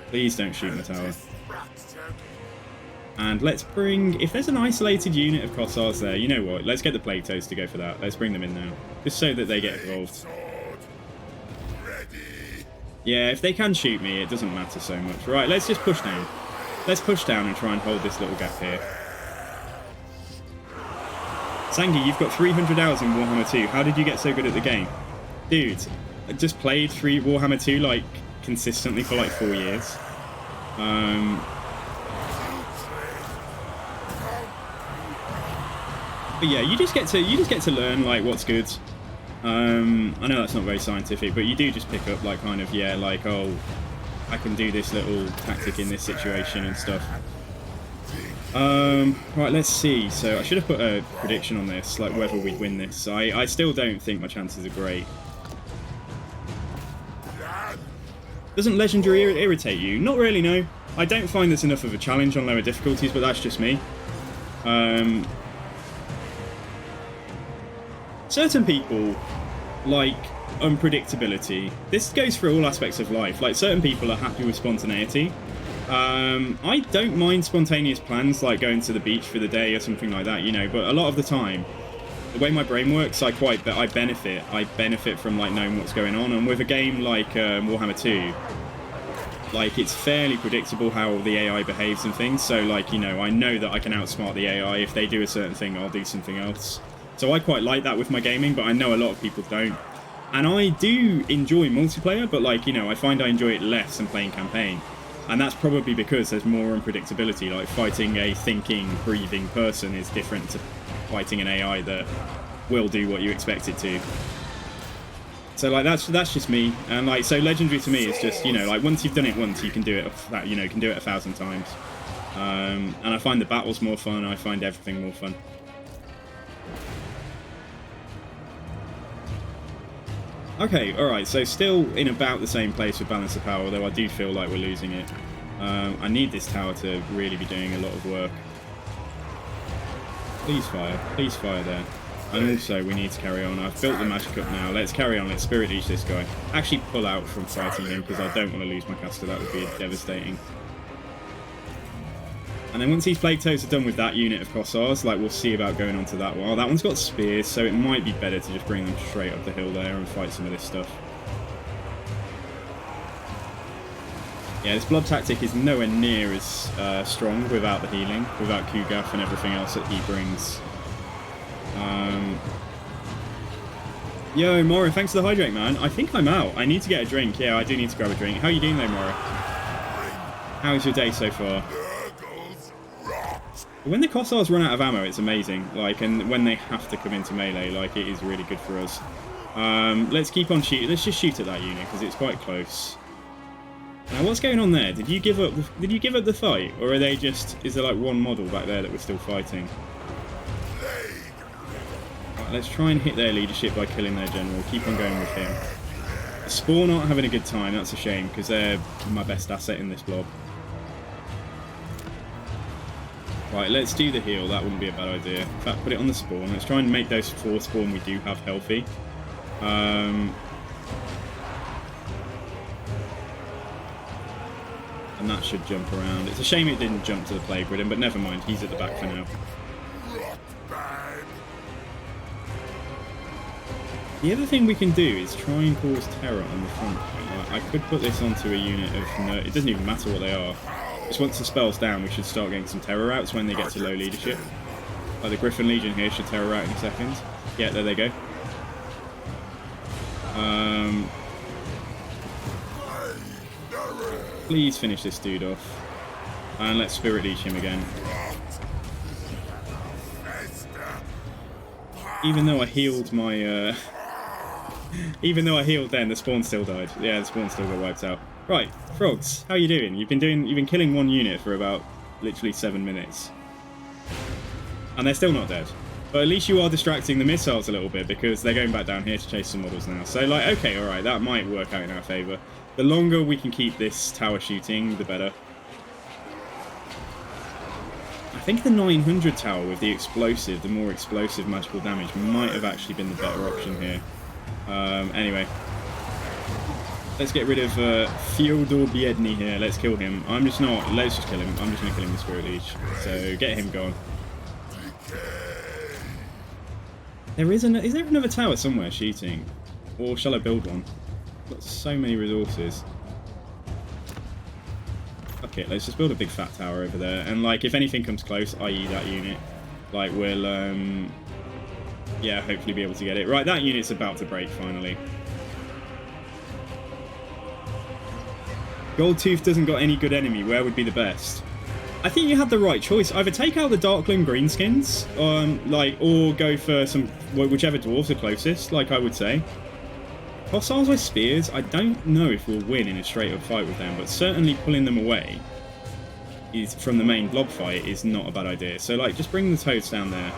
Please don't shoot in the tower. And let's bring... If there's an isolated unit of Kossars there, you know what? Let's get the Plague Toads to go for that. Let's bring them in now. Just so that they get involved. Yeah, if they can shoot me, it doesn't matter so much. Right, let's just push down. Let's push down and try and hold this little gap here. Sangi, you've got 300 hours in Warhammer 2. How did you get so good at the game? Dude, I just played Warhammer 2 like consistently for like 4 years. But yeah, you just get to learn like what's good. I know that's not very scientific, but you do just pick up like kind of, yeah, like, oh, I can do this little tactic in this situation and stuff. Right, let's see. So I should have put a prediction on this, like whether we'd win this. I still don't think my chances are great. Doesn't Legendary irritate you? Not really, no. I don't find this enough of a challenge on lower difficulties, but that's just me. Certain people like unpredictability. This goes for all aspects of life. Like, certain people are happy with spontaneity. I don't mind spontaneous plans, like going to the beach for the day or something like that, you know, but a lot of the time, the way my brain works, I benefit from, like, knowing what's going on. And with a game like Warhammer 2, like, it's fairly predictable how the AI behaves and things. So, like, you know that I can outsmart the AI. If they do a certain thing, I'll do something else. So I quite like that with my gaming, but I know a lot of people don't. And I do enjoy multiplayer, but, like, you know, I find I enjoy it less than playing campaign. And that's probably because there's more unpredictability. Like, fighting a thinking, breathing person is different to fighting an AI that will do what you expect it to. So, like, that's just me. And, like, so Legendary to me is just, you know, like, once you've done it once, you can do it, you know, can do it 1,000 times. And I find the battles more fun. I find everything more fun. Okay, alright, so still in about the same place with balance of power, although I do feel like we're losing it. I need this tower to really be doing a lot of work. Please fire there. And also, we need to carry on. I've built the magic up now. Let's carry on, let's Spirit Leech this guy. Actually pull out from fighting him, because I don't want to lose my caster, that would be devastating. And then once these Plague Toads are done with that unit of Kossars, like, we'll see about going on to that one. Oh, that one's got spears, so it might be better to just bring them straight up the hill there and fight some of this stuff. Yeah, this blob tactic is nowhere near as strong without the healing, without Kugath and everything else that he brings. Yo, Mora, thanks for the hydrate, man. I think I'm out. I need to get a drink. Yeah, I do need to grab a drink. How are you doing though, Mora? How's your day so far? When the Kossars run out of ammo, it's amazing. Like, and when they have to come into melee, like, it is really good for us. Let's keep on shooting. Let's just shoot at that unit because it's quite close. Now, what's going on there? Did you give up? Did you give up the fight, or are they just? Is there like one model back there that we're still fighting? Right, let's try and hit their leadership by killing their general. Keep on going with him. Spawn not having a good time. That's a shame because they're my best asset in this blob. Right, let's do the heal. That wouldn't be a bad idea. In fact, put it on the spawn. Let's try and make those 4 spawn we do have healthy. And that should jump around. It's a shame it didn't jump to the Plague Ridden, but never mind. He's at the back for now. The other thing we can do is try and cause terror on the front. I could put this onto a unit of... It doesn't even matter what they are. Just once the spell's down, we should start getting some terror outs when they get to low leadership. Like the Griffin Legion here should terror out in a second. Yeah, there they go. Please finish this dude off. And let's Spirit Leech him again. Even though I healed my... Even though I healed then, the spawn still died. Yeah, the spawn still got wiped out. Right, frogs, how you doing? You've been killing one unit for about literally 7 minutes. And they're still not dead. But at least you are distracting the missiles a little bit because they're going back down here to chase some models now. So, like, okay, alright, that might work out in our favour. The longer we can keep this tower shooting, the better. I think the 900 tower with the explosive, the more explosive magical damage, might have actually been the better option here. Anyway. Let's get rid of Fyodor Biedny here. Let's kill him. Let's just kill him. I'm just going to kill him with Spirit Leech. So, get him gone. Is there another tower somewhere shooting? Or shall I build one? I've got so many resources. Okay, let's just build a big fat tower over there. And, like, if anything comes close, i.e. that unit, like, we'll, yeah, hopefully be able to get it. Right, that unit's about to break, finally. Goldtooth doesn't got any good enemy. Where would be the best? I think you had the right choice. Either take out the Darkling Greenskins, or go for whichever dwarves are closest, like I would say. Kossars with spears, I don't know if we'll win in a straight-up fight with them, but certainly pulling them away is from the main blob fight is not a bad idea. So like, just bring the toads down there.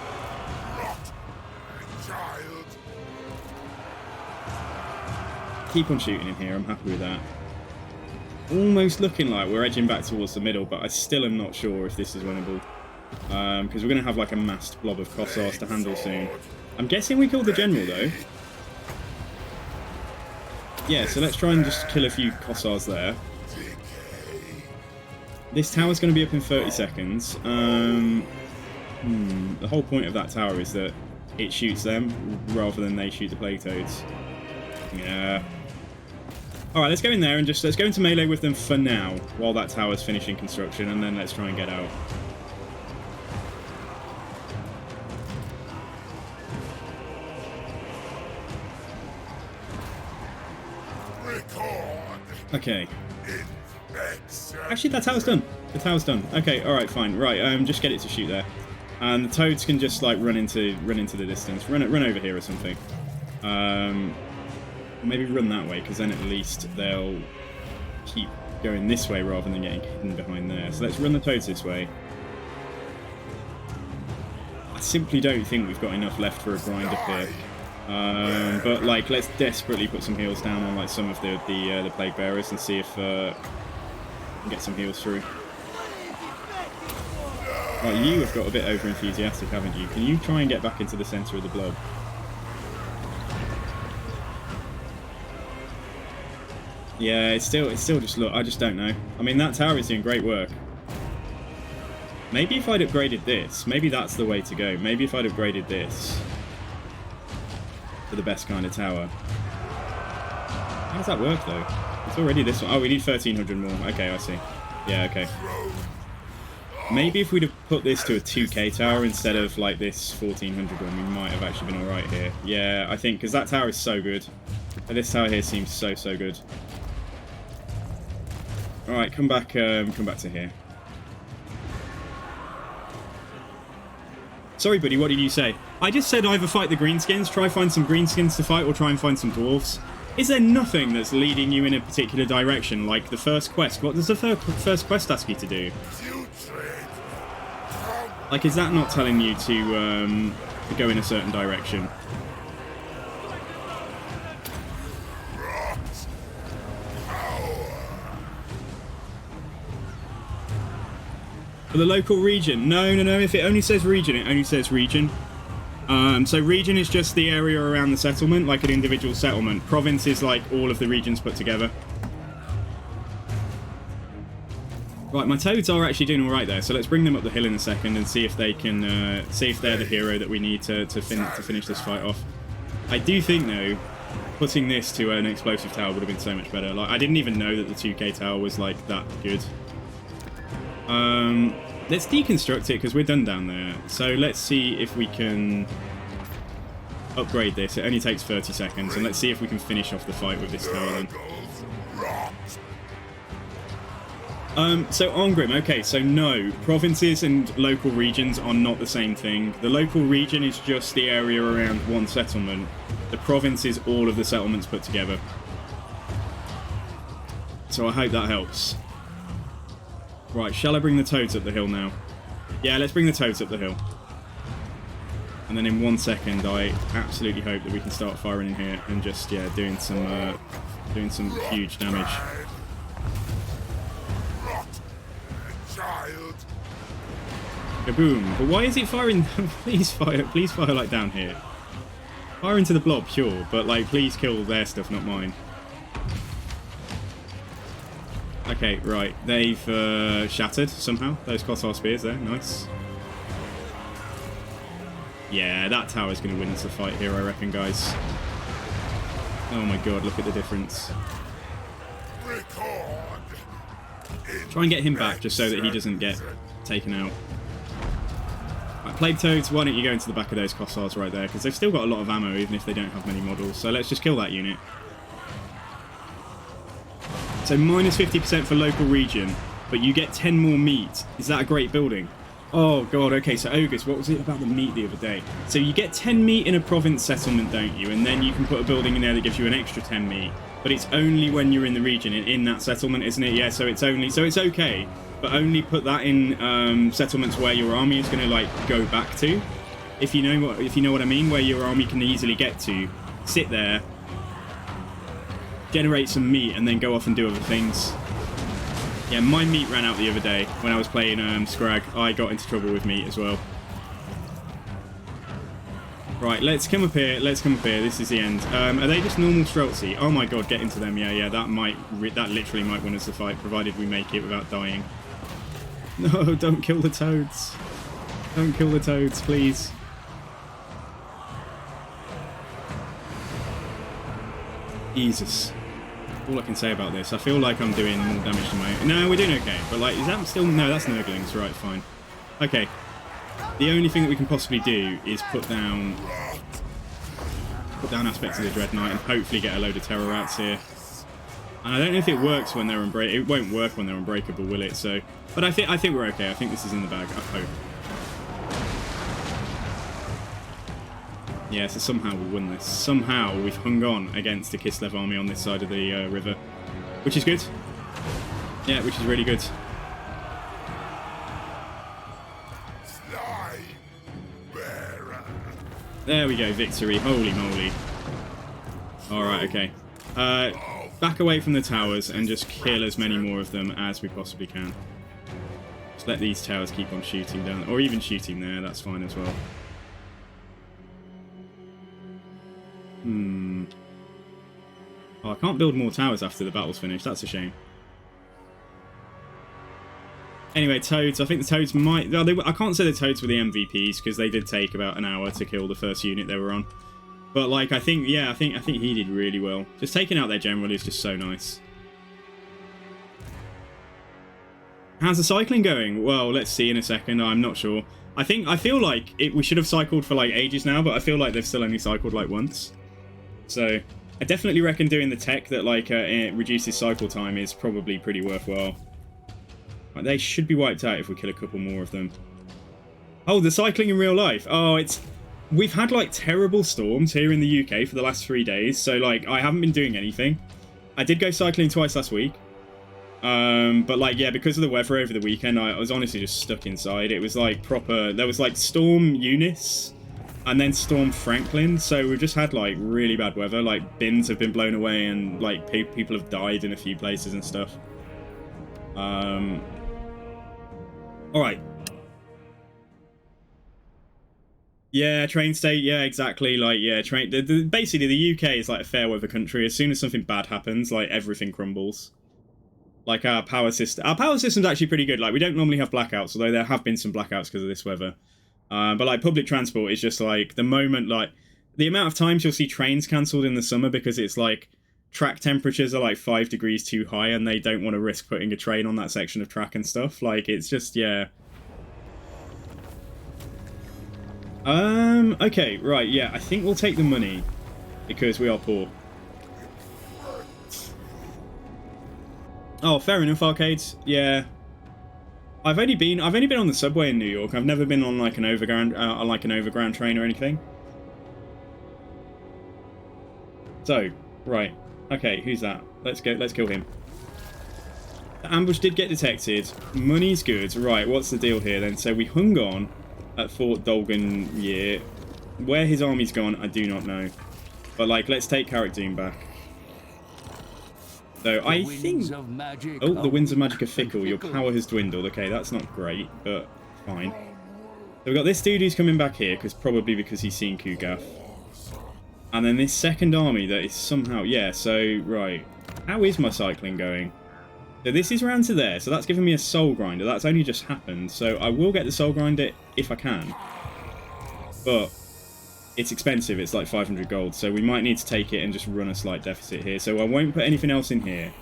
Child. Keep on shooting him here. I'm happy with that. Almost looking like we're edging back towards the middle, but I still am not sure if this is winnable. Because we're going to have like a massed blob of Kossars to handle soon. I'm guessing we killed the general though. Yeah, so let's try and just kill a few Kossars there. This tower's going to be up in 30 seconds. The whole point of that tower is that it shoots them rather than they shoot the plague toads. Yeah. Alright, let's go in there and let's go into melee with them for now, while that tower's finishing construction, and then let's try and get out. Okay. Actually, that tower's done. The tower's done. Okay, alright, fine. Right, just get it to shoot there. And the toads can just, like, run into the distance. Run over here or something. Maybe run that way, because then at least they'll keep going this way rather than getting hidden behind there. So let's run the toads this way. I simply don't think we've got enough left for a grind up here. But like, let's desperately put some heals down on like some of the plague bearers and see if we can get some heals through. Right, you have got a bit over enthusiastic, haven't you? Can you try and get back into the centre of the blob? Yeah, it's still just, look, I just don't know. I mean, that tower is doing great work. Maybe if I'd upgraded this, maybe that's the way to go. Maybe if I'd upgraded this for the best kind of tower. How does that work, though? It's already this one. Oh, we need 1,300 more. Okay, I see. Yeah, okay. Maybe if we'd have put this to a 2k tower instead of, like, this 1,400 one, we might have actually been alright here. Yeah, I think, because that tower is so good. This tower here seems so good. Alright, come back to here. Sorry, buddy, what did you say? I just said either fight the greenskins, try find some greenskins to fight, or try and find some dwarves. Is there nothing that's leading you in a particular direction, like the first quest? What does the first quest ask you to do? Like, is that not telling you to go in a certain direction? For the local region? No. If it only says region, it only says region. So region is just the area around the settlement, like an individual settlement. Province is like all of the regions put together. Right, my toads are actually doing all right there, so let's bring them up the hill in a second and see if they can, see if they're the hero that we need to finish this fight off. I do think though, putting this to an explosive tower would have been so much better. Like, I didn't even know that the 2k tower was like that good. Let's deconstruct it because we're done down there. So let's see if we can upgrade this. It only takes 30 seconds, and let's see if we can finish off the fight with this tower then. So Orgrim, okay, so no, provinces and local regions are not the same thing. The local region is just the area around one settlement. The province is all of the settlements put together. So I hope that helps. Right, shall I bring the toads up the hill now? Yeah, let's bring the toads up the hill. And then in 1 second, I absolutely hope that we can start firing in here and just, yeah, doing some huge damage. Kaboom! But why is it firing? Please fire like down here. Fire into the blob, sure, but like, please kill their stuff, not mine. Okay, right. They've shattered somehow. Those Kossar spears there. Nice. Yeah, that tower's going to win us the fight here, I reckon, guys. Oh my god, look at the difference. Try and get him back just so that he doesn't get taken out. Right, Plague Toads, why don't you go into the back of those Kossars right there? Because they've still got a lot of ammo, even if they don't have many models. So let's just kill that unit. So minus 50% for local region, but you get 10 more meat. Is that a great building? Oh god, okay, so Ogres, what was it about the meat the other day? So you get 10 meat in a province settlement, don't you? And then you can put a building in there that gives you an extra 10 meat. But it's only when you're in the region, in that settlement, isn't it? Yeah, so it's okay. but only put that in settlements where your army is going to like go back to. If you know what I mean, where your army can easily get to, sit there, generate some meat, and then go off and do other things. Yeah, my meat ran out the other day when I was playing Scrag. I got into trouble with meat as well. Right, let's come up here. Let's come up here. This is the end. Are they just normal Streltsy? Oh my god, get into them. Yeah, that literally might win us the fight, provided we make it without dying. No, don't kill the toads. Don't kill the toads, please. Jesus. All I can say about this. I feel like I'm doing more damage to my... No, we're doing okay. But, like, is that still... No, that's Nurglings. Right, fine. Okay. The only thing that we can possibly do is put down aspects of the Dread Knight and hopefully get a load of terror rats here. And I don't know if it works when they're unbreakable. It won't work when they're unbreakable, will it? So, but I think we're okay. I think this is in the bag. I hope. Yeah, so somehow we won this. Somehow we've hung on against the Kislev army on this side of the river, which is good. Yeah, which is really good. There we go, victory. Holy moly. Alright, okay. Back away from the towers and just kill as many more of them as we possibly can. Just let these towers keep on shooting down, or even shooting there, that's fine as well. Oh, I can't build more towers after the battle's finished, that's a shame. Anyway, toads. I think the toads might... I can't say the toads were the MVPs, because they did take about an hour to kill the first unit they were on. But, like, I think he did really well. Just taking out their general is just so nice. How's the cycling going? Well, let's see in a second. I'm not sure. I feel like we should have cycled for, like, ages now, but I feel like they've still only cycled, like, once. So, I definitely reckon doing the tech that, like, it reduces cycle time is probably pretty worthwhile. They should be wiped out if we kill a couple more of them. Oh, the cycling in real life. Oh, we've had, like, terrible storms here in the UK for the last 3 days. So, like, I haven't been doing anything. I did go cycling twice last week. But, like, yeah, because of the weather over the weekend, I was honestly just stuck inside. It was, like, proper... There was, like, Storm Eunice and then Storm Franklin. So we've just had, like, really bad weather. Like, bins have been blown away and, like, people have died in a few places and stuff. Alright. Yeah, train state, yeah, exactly. Like, yeah, basically, the UK is like a fair weather country. As soon as something bad happens, like, everything crumbles. Like, our power system. Our power system's actually pretty good. Like, we don't normally have blackouts, although there have been some blackouts because of this weather. But, like, public transport is just, like, the moment, like, the amount of times you'll see trains cancelled in the summer because it's, like, track temperatures are like 5 degrees too high and they don't want to risk putting a train on that section of track and stuff. Like, it's just, yeah. Okay, right, yeah, I think we'll take the money because we are poor. Oh, fair enough, arcades. Yeah. I've only been on the subway in New York. I've never been on like an overground train or anything. So, right. Okay, who's that? Let's kill him. The ambush did get detected. Money's good. Right, what's the deal here then? So we hung on at Fort Dolgan. Where his army's gone, I do not know. But, like, let's take Carrick-Doon back. So I think... Oh, the winds of magic are fickle. Your power has dwindled. Okay, that's not great, but fine. So we've got this dude who's coming back here, probably because he's seen Kugath. And then this second army that is somehow... Yeah, so, right. How is my cycling going? So this is round to there, so that's giving me a soul grinder. That's only just happened, so I will get the soul grinder if I can. But it's expensive, it's like 500 gold, so we might need to take it and just run a slight deficit here. So I won't put anything else in here.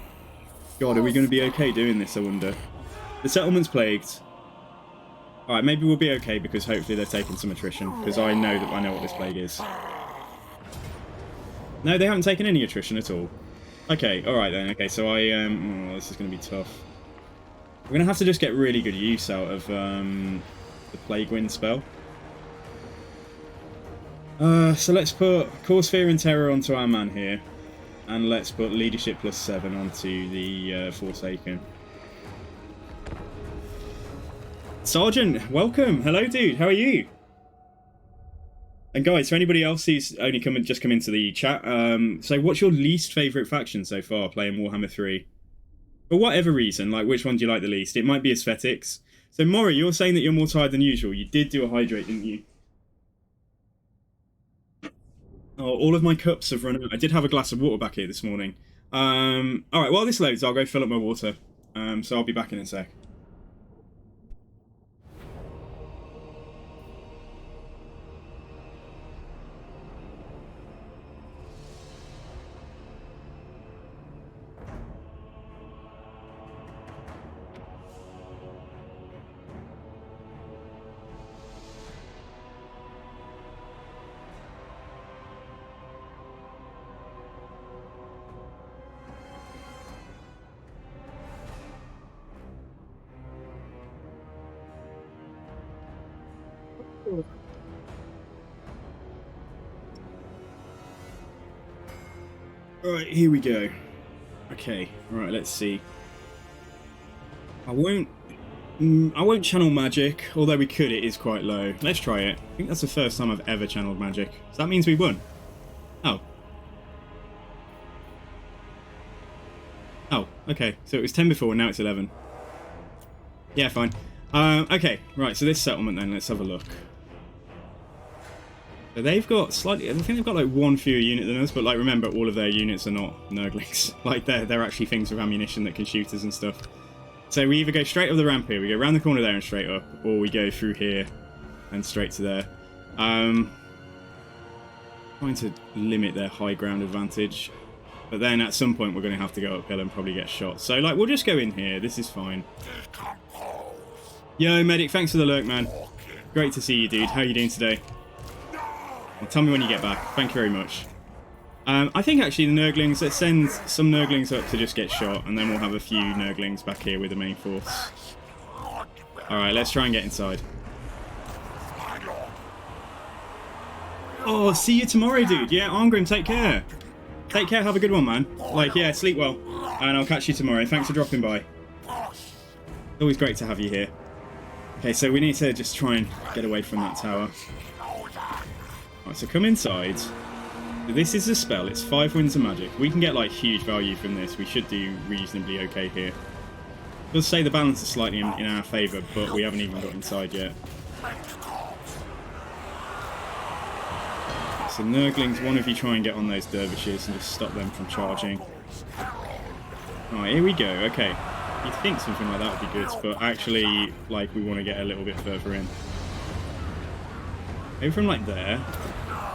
God, are we going to be okay doing this, I wonder? The settlement's plagued. Alright, maybe we'll be okay because hopefully they're taking some attrition, because I know what this plague is. No, they haven't taken any attrition at all. Okay, alright then. Okay, so oh, this is going to be tough. We're going to have to just get really good use out of the Plague Wind spell. So let's put Cause Fear and Terror onto our man here. And let's put Leadership +7 onto the Forsaken. Sergeant, welcome. Hello, dude. How are you? And guys, for anybody else who's only just come into the chat, so what's your least favourite faction so far playing Warhammer 3? For whatever reason, like which one do you like the least? It might be aesthetics. So Mori, you're saying that you're more tired than usual. You did do a hydrate, didn't you? Oh, all of my cups have run out. I did have a glass of water back here this morning. Alright, while this loads, I'll go fill up my water. So I'll be back in a sec. Right, here we go. Okay, right, let's see. I won't channel magic, although we could, it is quite low. Let's try it. I think that's the first time I've ever channeled magic. So that means we won. Oh. Oh, okay. So it was 10 before, and now it's 11. Yeah, fine. Okay, right, so this settlement then, let's have a look. So they've got slightly, I think they've got like one fewer unit than us, but like remember, all of their units are not Nurglings. Like they're actually things with ammunition that can shoot us and stuff. So we either go straight up the ramp here, we go around the corner there and straight up, or we go through here and straight to there. Trying to limit their high ground advantage, but then at some point we're going to have to go uphill and probably get shot. So like we'll just go in here, this is fine. Yo medic, thanks for the lurk, man. Great to see you, dude. How are you doing today? Well, tell me when you get back. Thank you very much. I think actually the Nurglings, let's send some Nurglings up to just get shot, and then we'll have a few Nurglings back here with the main force. Alright, let's try and get inside. Oh, see you tomorrow, dude. Yeah, Arngrim, take care. Take care, have a good one, man. Like, yeah, sleep well. And I'll catch you tomorrow. Thanks for dropping by. Always great to have you here. Okay, so we need to just try and get away from that tower. Right, so come inside. This is a spell, it's 5 winds of magic. We can get like huge value from this. We should do reasonably okay here. It does say the balance is slightly in our favour, but we haven't even got inside yet. So Nurglings, one of you try and get on those dervishes and just stop them from charging. Alright, here we go, okay. You'd think something like that would be good, but actually, like, we want to get a little bit further in. Maybe from like there.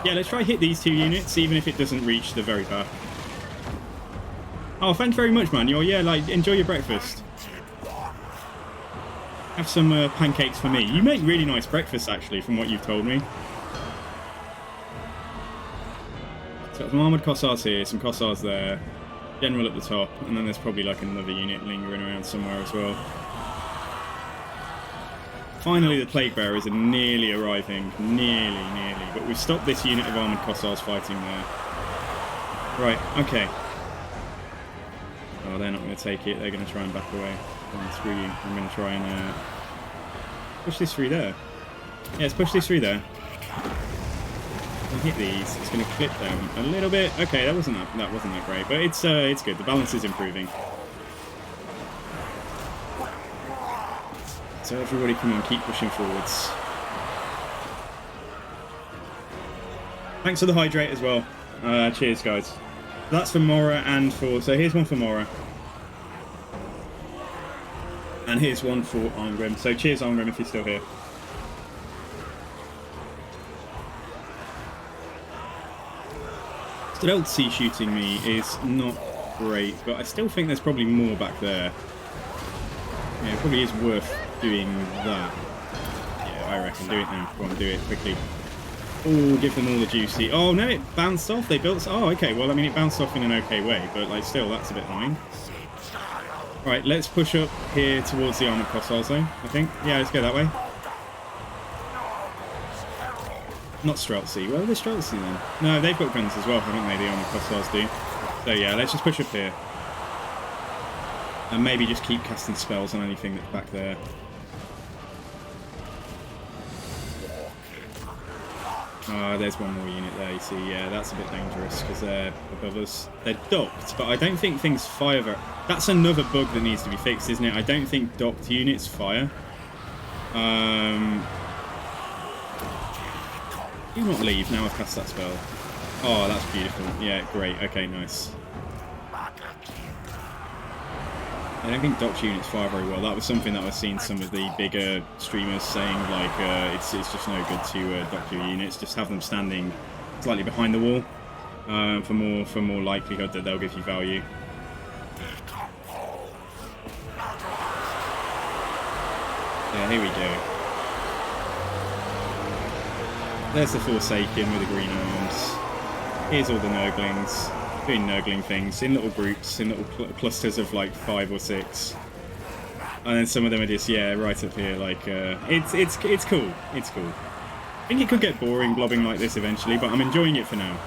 Yeah, let's try hit these 2 units, even if it doesn't reach the very back. Oh, thank you very much, man. Yeah, like, enjoy your breakfast. Have some pancakes for me. You make really nice breakfast, actually, from what you've told me. So some armoured Kossars here, some Kossars there. General at the top, and then there's probably like another unit lingering around somewhere as well. Finally, the Plague Bearers are nearly arriving. Nearly. But we've stopped this unit of armoured Kossars fighting there. Right, okay. Oh, they're not going to take it. They're going to try and back away. Oh, screw you. I'm going to try and push this through there. Yeah, let's push this through there. I'll hit these. It's going to clip them a little bit. Okay, that wasn't that great, but it's good. The balance is improving. So everybody, come on, keep pushing forwards. Thanks for the hydrate as well. Cheers, guys. That's for Mora and for... So here's one for Mora. And here's one for Arngrim. So cheers, Arngrim, if you're still here. Stealthy shooting me is not great, but I still think there's probably more back there. Yeah, it probably is worth doing that. Yeah, I reckon. Do it now. Go on, do it quickly. Oh, give them all the juicy. Oh, no, it bounced off. They built... Oh, okay. Well, I mean, it bounced off in an okay way, but, like, still, that's a bit annoying. Right, let's push up here towards the armoured Kossars, though, I think. Yeah, let's go that way. Not Streltsy. Where are the Streltsy, then? No, they've got guns as well, haven't they? The armoured Kossars do. So, yeah, let's just push up here. And maybe just keep casting spells on anything that's back there. There's one more unit there, you see. Yeah, that's a bit dangerous because they're above us. They're docked, but I don't think things fire very... That's another bug that needs to be fixed, isn't it? I don't think docked units fire. Do not leave now I've cast that spell. Oh, that's beautiful. Yeah, great. Okay, nice. I don't think docked units fire very well. That was something that I've seen some of the bigger streamers saying, like, it's just no good to dock your units. Just have them standing slightly behind the wall for more likelihood that they'll give you value. Yeah, here we go. There's the Forsaken with the green arms. Here's all the Nurglings doing Nurgling things in little groups, in little clusters of like 5 or 6. And then some of them are just, yeah, right up here. Like, it's cool. It's cool. I think it could get boring blobbing like this eventually, but I'm enjoying it for now.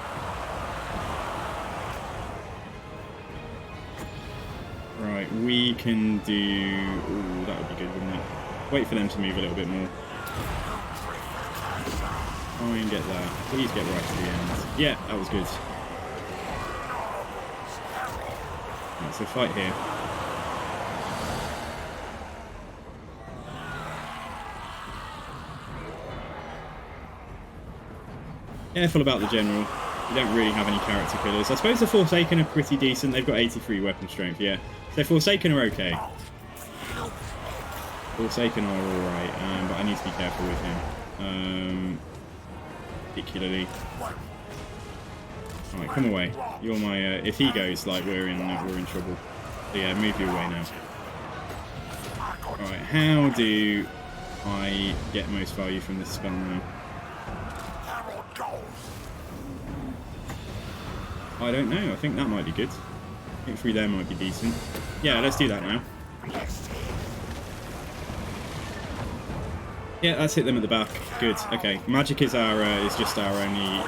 Right, we can do... Ooh, that would be good, wouldn't it? Wait for them to move a little bit more. Try and get that. Please get right to the end. Yeah, that was good. Right, so fight here. Careful about the general. You don't really have any character killers. I suppose the Forsaken are pretty decent. They've got 83 weapon strength, yeah. So Forsaken are okay. Forsaken are alright, but I need to be careful with him. Particularly. Alright, come away. You're my... if he goes, like, we're in trouble. So yeah, move you away now. Alright, how do I get most value from this spell now? I don't know. I think that might be good. I think through there might be decent. Yeah, let's do that now. Yeah, let's hit them at the back. Good. Okay, magic is our is just our only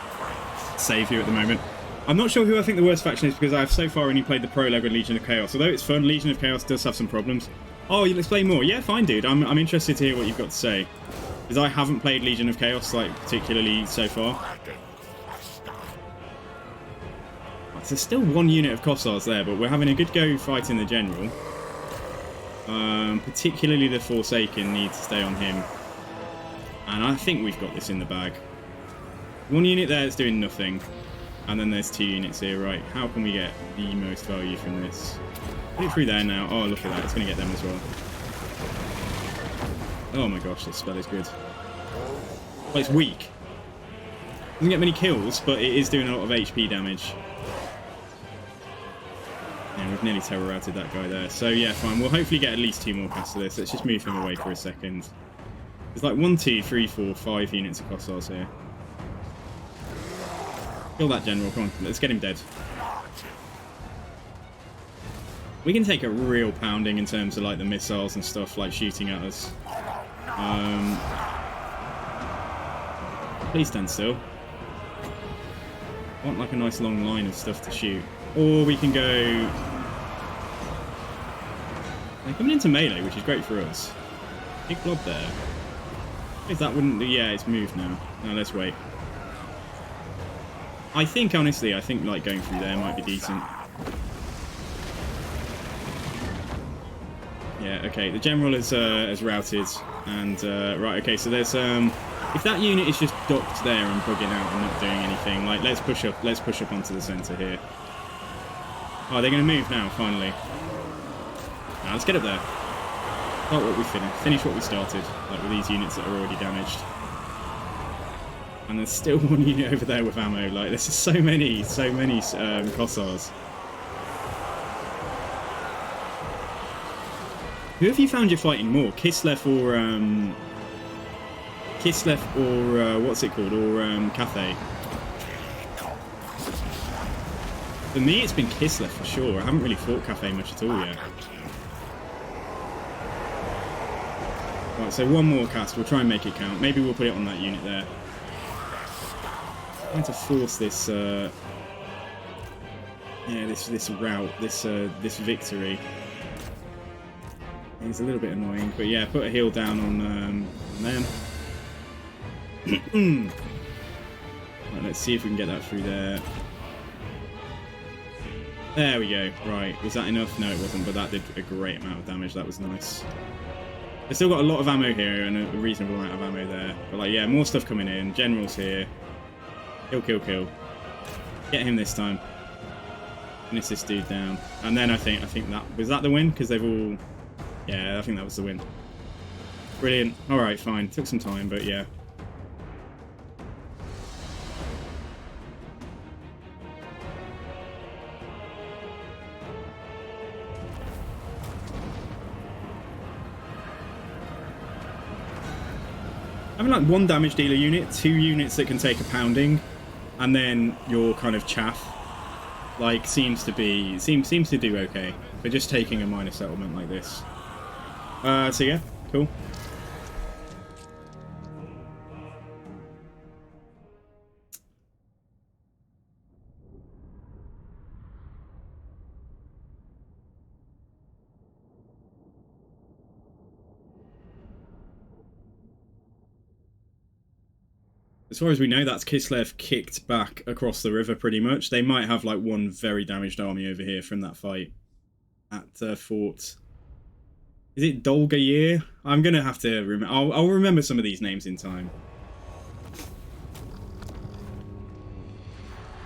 saviour at the moment. I'm not sure who I think the worst faction is because I've so far only played the pro level Legion of Chaos. Although it's fun, Legion of Chaos does have some problems. Oh, you'll explain more. Yeah, fine, dude. I'm interested to hear what you've got to say because I haven't played Legion of Chaos like particularly so far. There's still one unit of Kossars there, but we're having a good go fighting the general. Particularly the Forsaken needs to stay on him. And I think we've got this in the bag. One unit there is doing nothing. And then there's 2 units here, right? How can we get the most value from this? Put it through there now. Oh, look at that. It's going to get them as well. Oh my gosh, this spell is good. Well, it's weak. Doesn't get many kills, but it is doing a lot of HP damage. Yeah, we've nearly terror routed that guy there. So yeah, fine. We'll hopefully get at least 2 more casts of this. Let's just move him away for a second. There's like 1, 2, 3, 4, 5 units of Kossars here. Kill that general. Come on, let's get him dead. We can take a real pounding in terms of like the missiles and stuff like shooting at us. Please stand still. I want like a nice long line of stuff to shoot. Or we can go... They're coming into melee, which is great for us. Big blob there. If that wouldn't... Yeah, it's moved now. Now let's wait. I think, honestly, like going through there might be decent. Yeah, okay. The general is routed. And, right, okay, so there's... if that unit is just docked there and bugging out and not doing anything, like, let's push up onto the centre here. Oh, they're going to move now, finally. Now, let's get up there. Start what we finished. Finish what we started, like with these units that are already damaged. And there's still 1 unit over there with ammo. Like, there's just so many Kossars. Who have you found you're fighting more? Kislev or what's it called? Or Cathay? For me, it's been Kislev for sure. I haven't really fought Cathay much at all yet. Right, so 1 more cast. We'll try and make it count. Maybe we'll put it on that unit there. I'm trying to force this, this route, this victory. It's a little bit annoying, but yeah, put a heal down on them. Right, let's see if we can get that through there. There we go. Right, was that enough? No, it wasn't, but that did a great amount of damage. That was nice. They've still got a lot of ammo here and a reasonable amount of ammo there. But, like, yeah, more stuff coming in. General's here. Kill, kill, kill. Get him this time. Finish this dude down. And then I think that... Was that the win? Because they've all... Yeah, I think that was the win. Brilliant. Alright, fine. Took some time, but yeah. Having like one damage dealer unit, 2 units that can take a pounding, and then your kind of chaff, like seems to do okay for just taking a minor settlement like this. So yeah, cool. As far as we know, that's Kislev kicked back across the river pretty much. They might have like one very damaged army over here from that fight at Fort. Is it Dolgayir? I'm going to have to remember. I'll remember some of these names in time.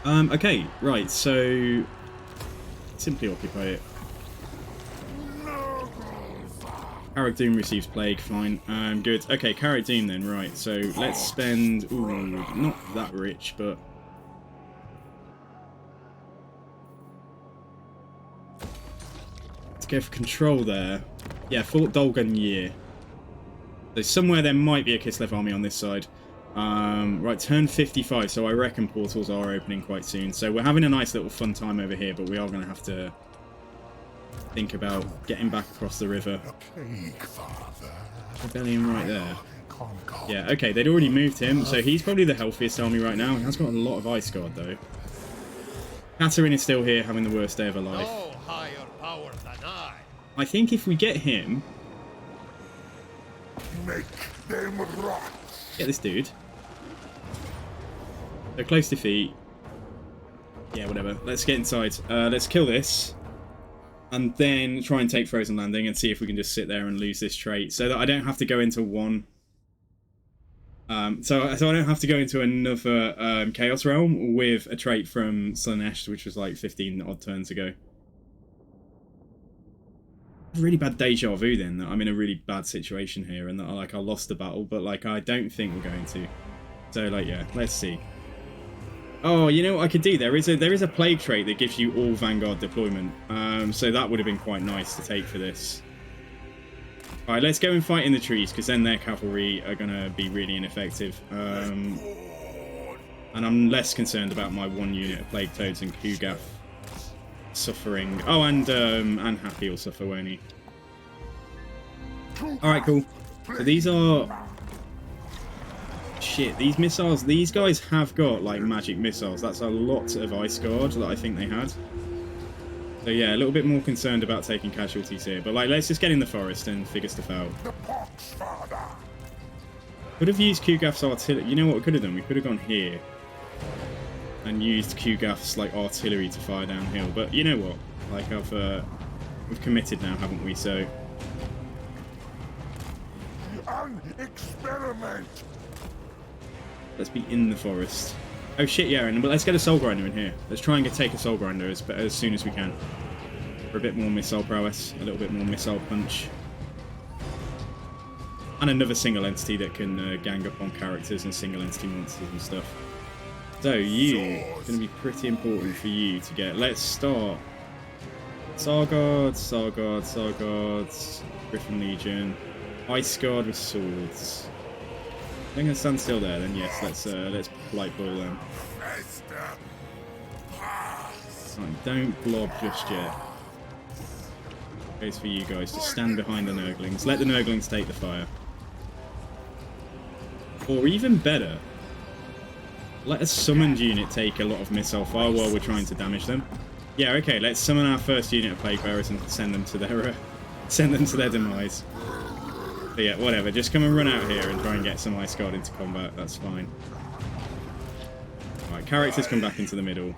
Okay, right, so simply occupy it. Carrick Doom receives plague, fine. Good. Okay, Carrick Doom then, right. So let's spend... Ooh, not that rich, but... Let's go for control there. Yeah, Fort Dolgayir. So somewhere there might be a Kislev army on this side. Right, turn 55, so I reckon portals are opening quite soon. So we're having a nice little fun time over here, but we are going to have to think about getting back across the river. Rebellion right there. Yeah, okay, they'd already moved him, so he's probably the healthiest army right now. He has got a lot of Ice Guard, though. Katarina is still here, having the worst day of her life. No higher power than I think if we get him... Make them rot. Get this dude. So close defeat. Yeah, whatever. Let's get inside. Let's kill this. And then try and take Frozen Landing and see if we can just sit there and lose this trait. So that I don't have to go into one... So I don't have to go into another Chaos Realm with a trait from Slanesh, which was like 15 odd turns ago. Really bad deja vu then, that I'm in a really bad situation here and that I lost the battle, but like I don't think we're going to. So like yeah, let's see. Oh, you know what I could do? There is a plague trait that gives you all Vanguard deployment. So that would have been quite nice to take for this. Alright, let's go and fight in the trees, because then their cavalry are going to be really ineffective. And I'm less concerned about my one unit of Plague Toads and Kugath suffering. Oh, and Happy will suffer, won't he? Alright, cool. So these are... Shit, these missiles, these guys have got, like, magic missiles. That's a lot of Ice Guard that I think they had. So yeah, a little bit more concerned about taking casualties here. But, like, let's just get in the forest and figure stuff out. Could have used Kugath's artillery. You know what we could have done? We could have gone here. And used Kugath's, like, artillery to fire downhill. But you know what? Like, we've committed now, haven't we? So... An experiment. Let's be in the forest. Oh shit, yeah, but let's get a Soul Grinder in here. Let's try and take a Soul Grinder as soon as we can. For a bit more missile prowess, a little bit more missile punch. And another single entity that can gang up on characters and single entity monsters and stuff. So it's going to be pretty important for you to get... Let's start. Sarguard, Griffin Legion, Ice Guard with swords. I'm going to stand still there, then yes, let's Light Ball them. Right, don't blob just yet. Goes for you guys, just stand behind the Nurglings. Let the Nurglings take the fire. Or even better, let a summoned unit take a lot of missile fire while we're trying to damage them. Yeah, okay, let's summon our first unit of Plague Bearers and send them to their demise. But yeah, whatever. Just come and run out here and try and get some Ice Guard into combat. That's fine. Right, characters come back into the middle.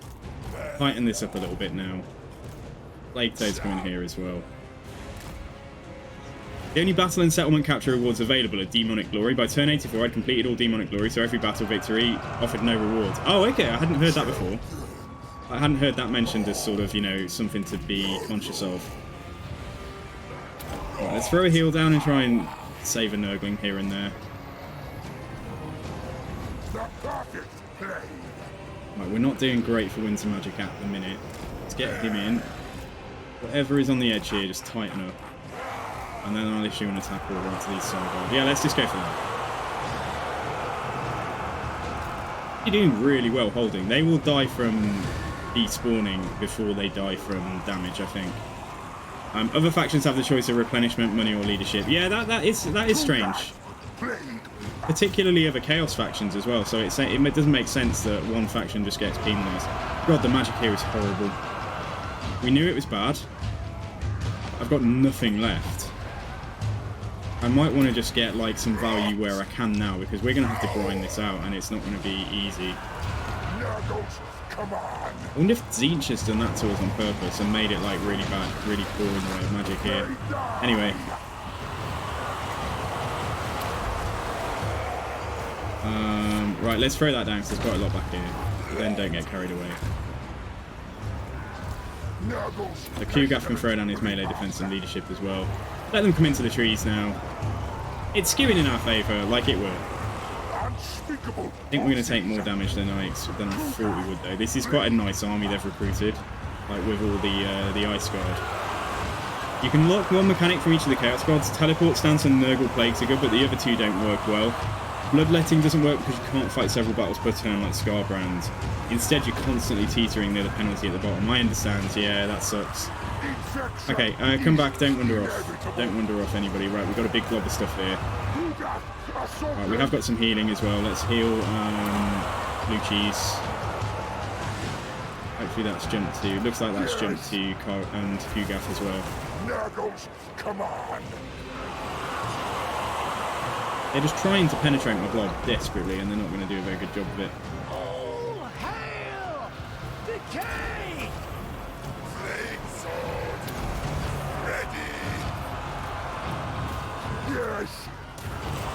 Tighten this up a little bit now. Plague Toads come in here as well. The only battle and settlement capture rewards available are Demonic Glory. By turn 84, I'd completed all Demonic Glory, so every battle victory offered no rewards. Oh, okay, I hadn't heard that before. I hadn't heard that mentioned as sort of, you know, something to be conscious of. Right, let's throw a heal down and try and save a Nurgling here and there. Right, we're not doing great for Winter Magic at the minute. Let's get him in. Whatever is on the edge here, just tighten up. And then I'll issue an attack order onto these side. Yeah, let's just go for that. You're doing really well holding. They will die from despawning before they die from damage, I think. Other factions have the choice of replenishment, money, or leadership. Yeah, that is strange. Particularly other Chaos factions as well, so it doesn't make sense that one faction just gets penalised. God, the magic here is horrible. We knew it was bad. I've got nothing left. I might want to just get like some value where I can now, because we're going to have to grind this out and it's not going to be easy. I wonder if Tzeentch has done that to us on purpose and made it like really bad, really poor in the way of magic here. Anyway. Right, let's throw that down because there's quite a lot back here. But then don't get carried away. The Kugath can throw down his melee defense and leadership as well. Let them come into the trees now. It's skewing in our favour, like it will. I think we're going to take more damage than I thought we would, though. This is quite a nice army they've recruited, like with all the Ice Guard. You can lock one mechanic from each of the Chaos Guards. Teleport stance and Nurgle Plagues are good, but the other two don't work well. Bloodletting doesn't work because you can't fight several battles per turn like Scarbrand. Instead, you're constantly teetering near the penalty at the bottom. I understand, yeah, that sucks. Okay, come back, don't wander off. Don't wander off anybody. Right, we've got a big blob of stuff here. Right, we have got some healing as well. Let's heal Blue Cheese. Hopefully that's jumped to... Looks like that's jumped to Kugath as well. Come on. They're just trying to penetrate my blob desperately, and they're not going to do a very good job of it. All hail! Decay! Flame sword ready. Yes,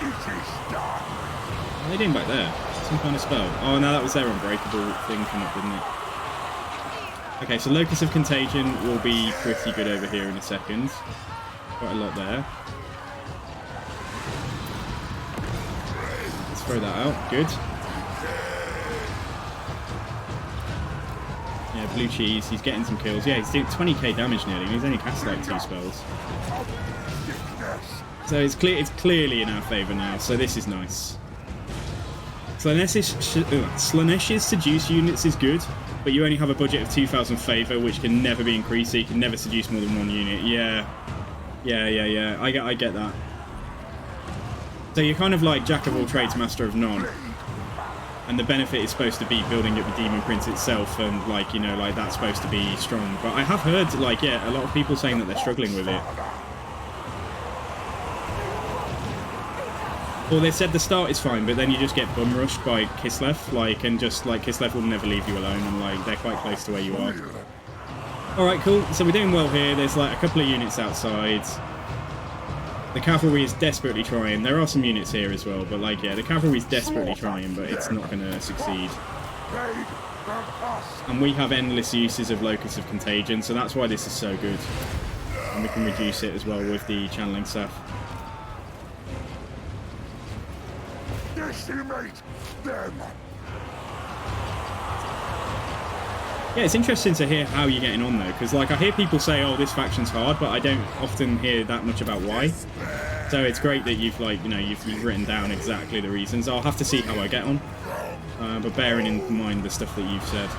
it is done. What are they doing back there? Some kind of spell. Oh no, that was their unbreakable thing come up, didn't it? Okay, so Locus of Contagion will be pretty good over here in a second. Quite a lot there. Throw that out. Good. Yeah, Blue Cheese. He's getting some kills. Yeah, he's doing 20k damage nearly. And he's only cast like 2 spells. So it's clearly in our favour now. So this is nice. Slaaneish's Seduce units is good, but you only have a budget of 2,000 favour, which can never be increased. So you can never seduce more than one unit. Yeah. I get that. So you're kind of like Jack of all trades, master of none. And the benefit is supposed to be building up the Demon Prince itself, and like, you know, like that's supposed to be strong. But I have heard, like, yeah, a lot of people saying that they're struggling with it. Well, they said the start is fine, but then you just get bum rushed by Kislev, like, and just like Kislev will never leave you alone, and like they're quite close to where you are. Alright, cool. So we're doing well here. There's like a couple of units outside. The cavalry is desperately trying. There are some units here as well, but like, yeah, the cavalry is desperately trying, but it's not going to succeed. And we have endless uses of Locus of Contagion, so that's why this is so good. And we can reduce it as well with the channeling stuff. Decimate them. Yeah, it's interesting to hear how you're getting on though, because like I hear people say, "Oh, this faction's hard," but I don't often hear that much about why. So it's great that you've like, you know, you've written down exactly the reasons. I'll have to see how I get on, but bearing in mind the stuff that you've said.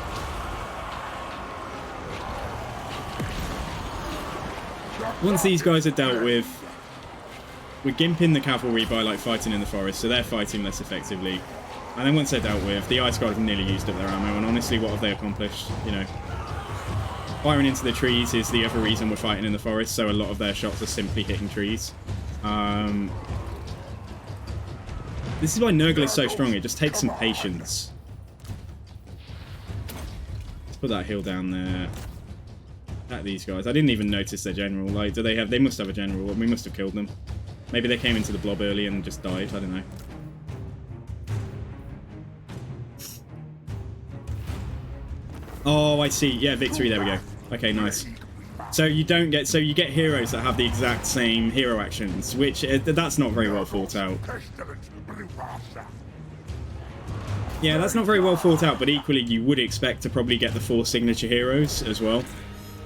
Once these guys are dealt with, we're gimping the cavalry by like fighting in the forest, so they're fighting less effectively. And then once they're dealt with, the Ice Guard have nearly used up their ammo, and honestly, what have they accomplished? You know, firing into the trees is the other reason we're fighting in the forest, so a lot of their shots are simply hitting trees. This is why Nurgle is so strong, it just takes some patience. put that hill down there. Attack these guys. I didn't even notice their general. Like, do they have... They must have a general. We must have killed them. Maybe they came into the blob early and just died. I don't know. Oh, I see. Yeah, victory. There we go. Okay, nice. So you don't get... So you get heroes that have the exact same hero actions, which... that's not very well thought out. Yeah, that's not very well thought out, but equally you would expect to probably get the 4 signature heroes as well.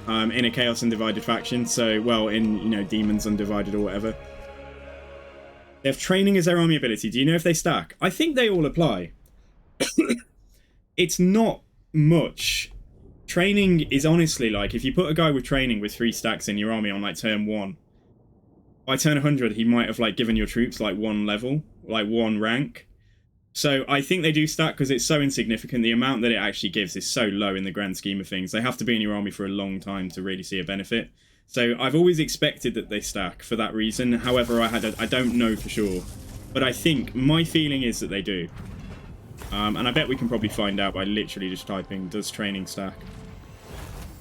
In a Chaos Undivided faction. So, well, in, you know, Demons Undivided or whatever. They have training as their army ability. Do you know if they stack? I think they all apply. It's not much. Training is honestly like, if you put a guy with training with 3 stacks in your army on like turn 1, by turn 100 he might have like given your troops like 1 level, like 1 rank. So I think they do stack because it's so insignificant. The amount that it actually gives is so low in the grand scheme of things. They have to be in your army for a long time to really see a benefit. So I've always expected that they stack for that reason. However, I don't know for sure. But I think, my feeling is that they do. And I bet we can probably find out by literally just typing, does training stack?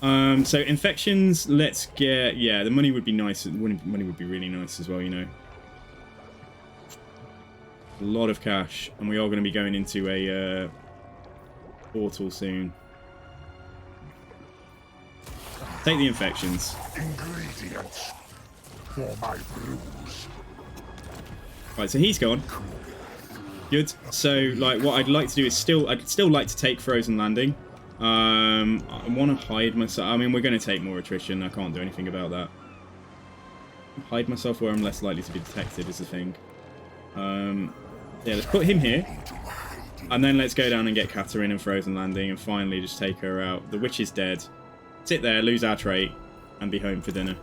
So infections, let's get... Yeah, the money would be nice. Money would be really nice as well, you know. A lot of cash, and we are going to be going into a portal soon. Take the infections. Ingredients for my brews. Right, so he's gone. Good. So, like, what I'd like to do is I'd still like to take Frozen Landing. I want to hide myself. I mean, we're going to take more attrition. I can't do anything about that. Hide myself where I'm less likely to be detected is the thing. Yeah, let's put him here. And then let's go down and get Katarina and Frozen Landing and finally just take her out. The witch is dead. Sit there, lose our trait, and be home for dinner.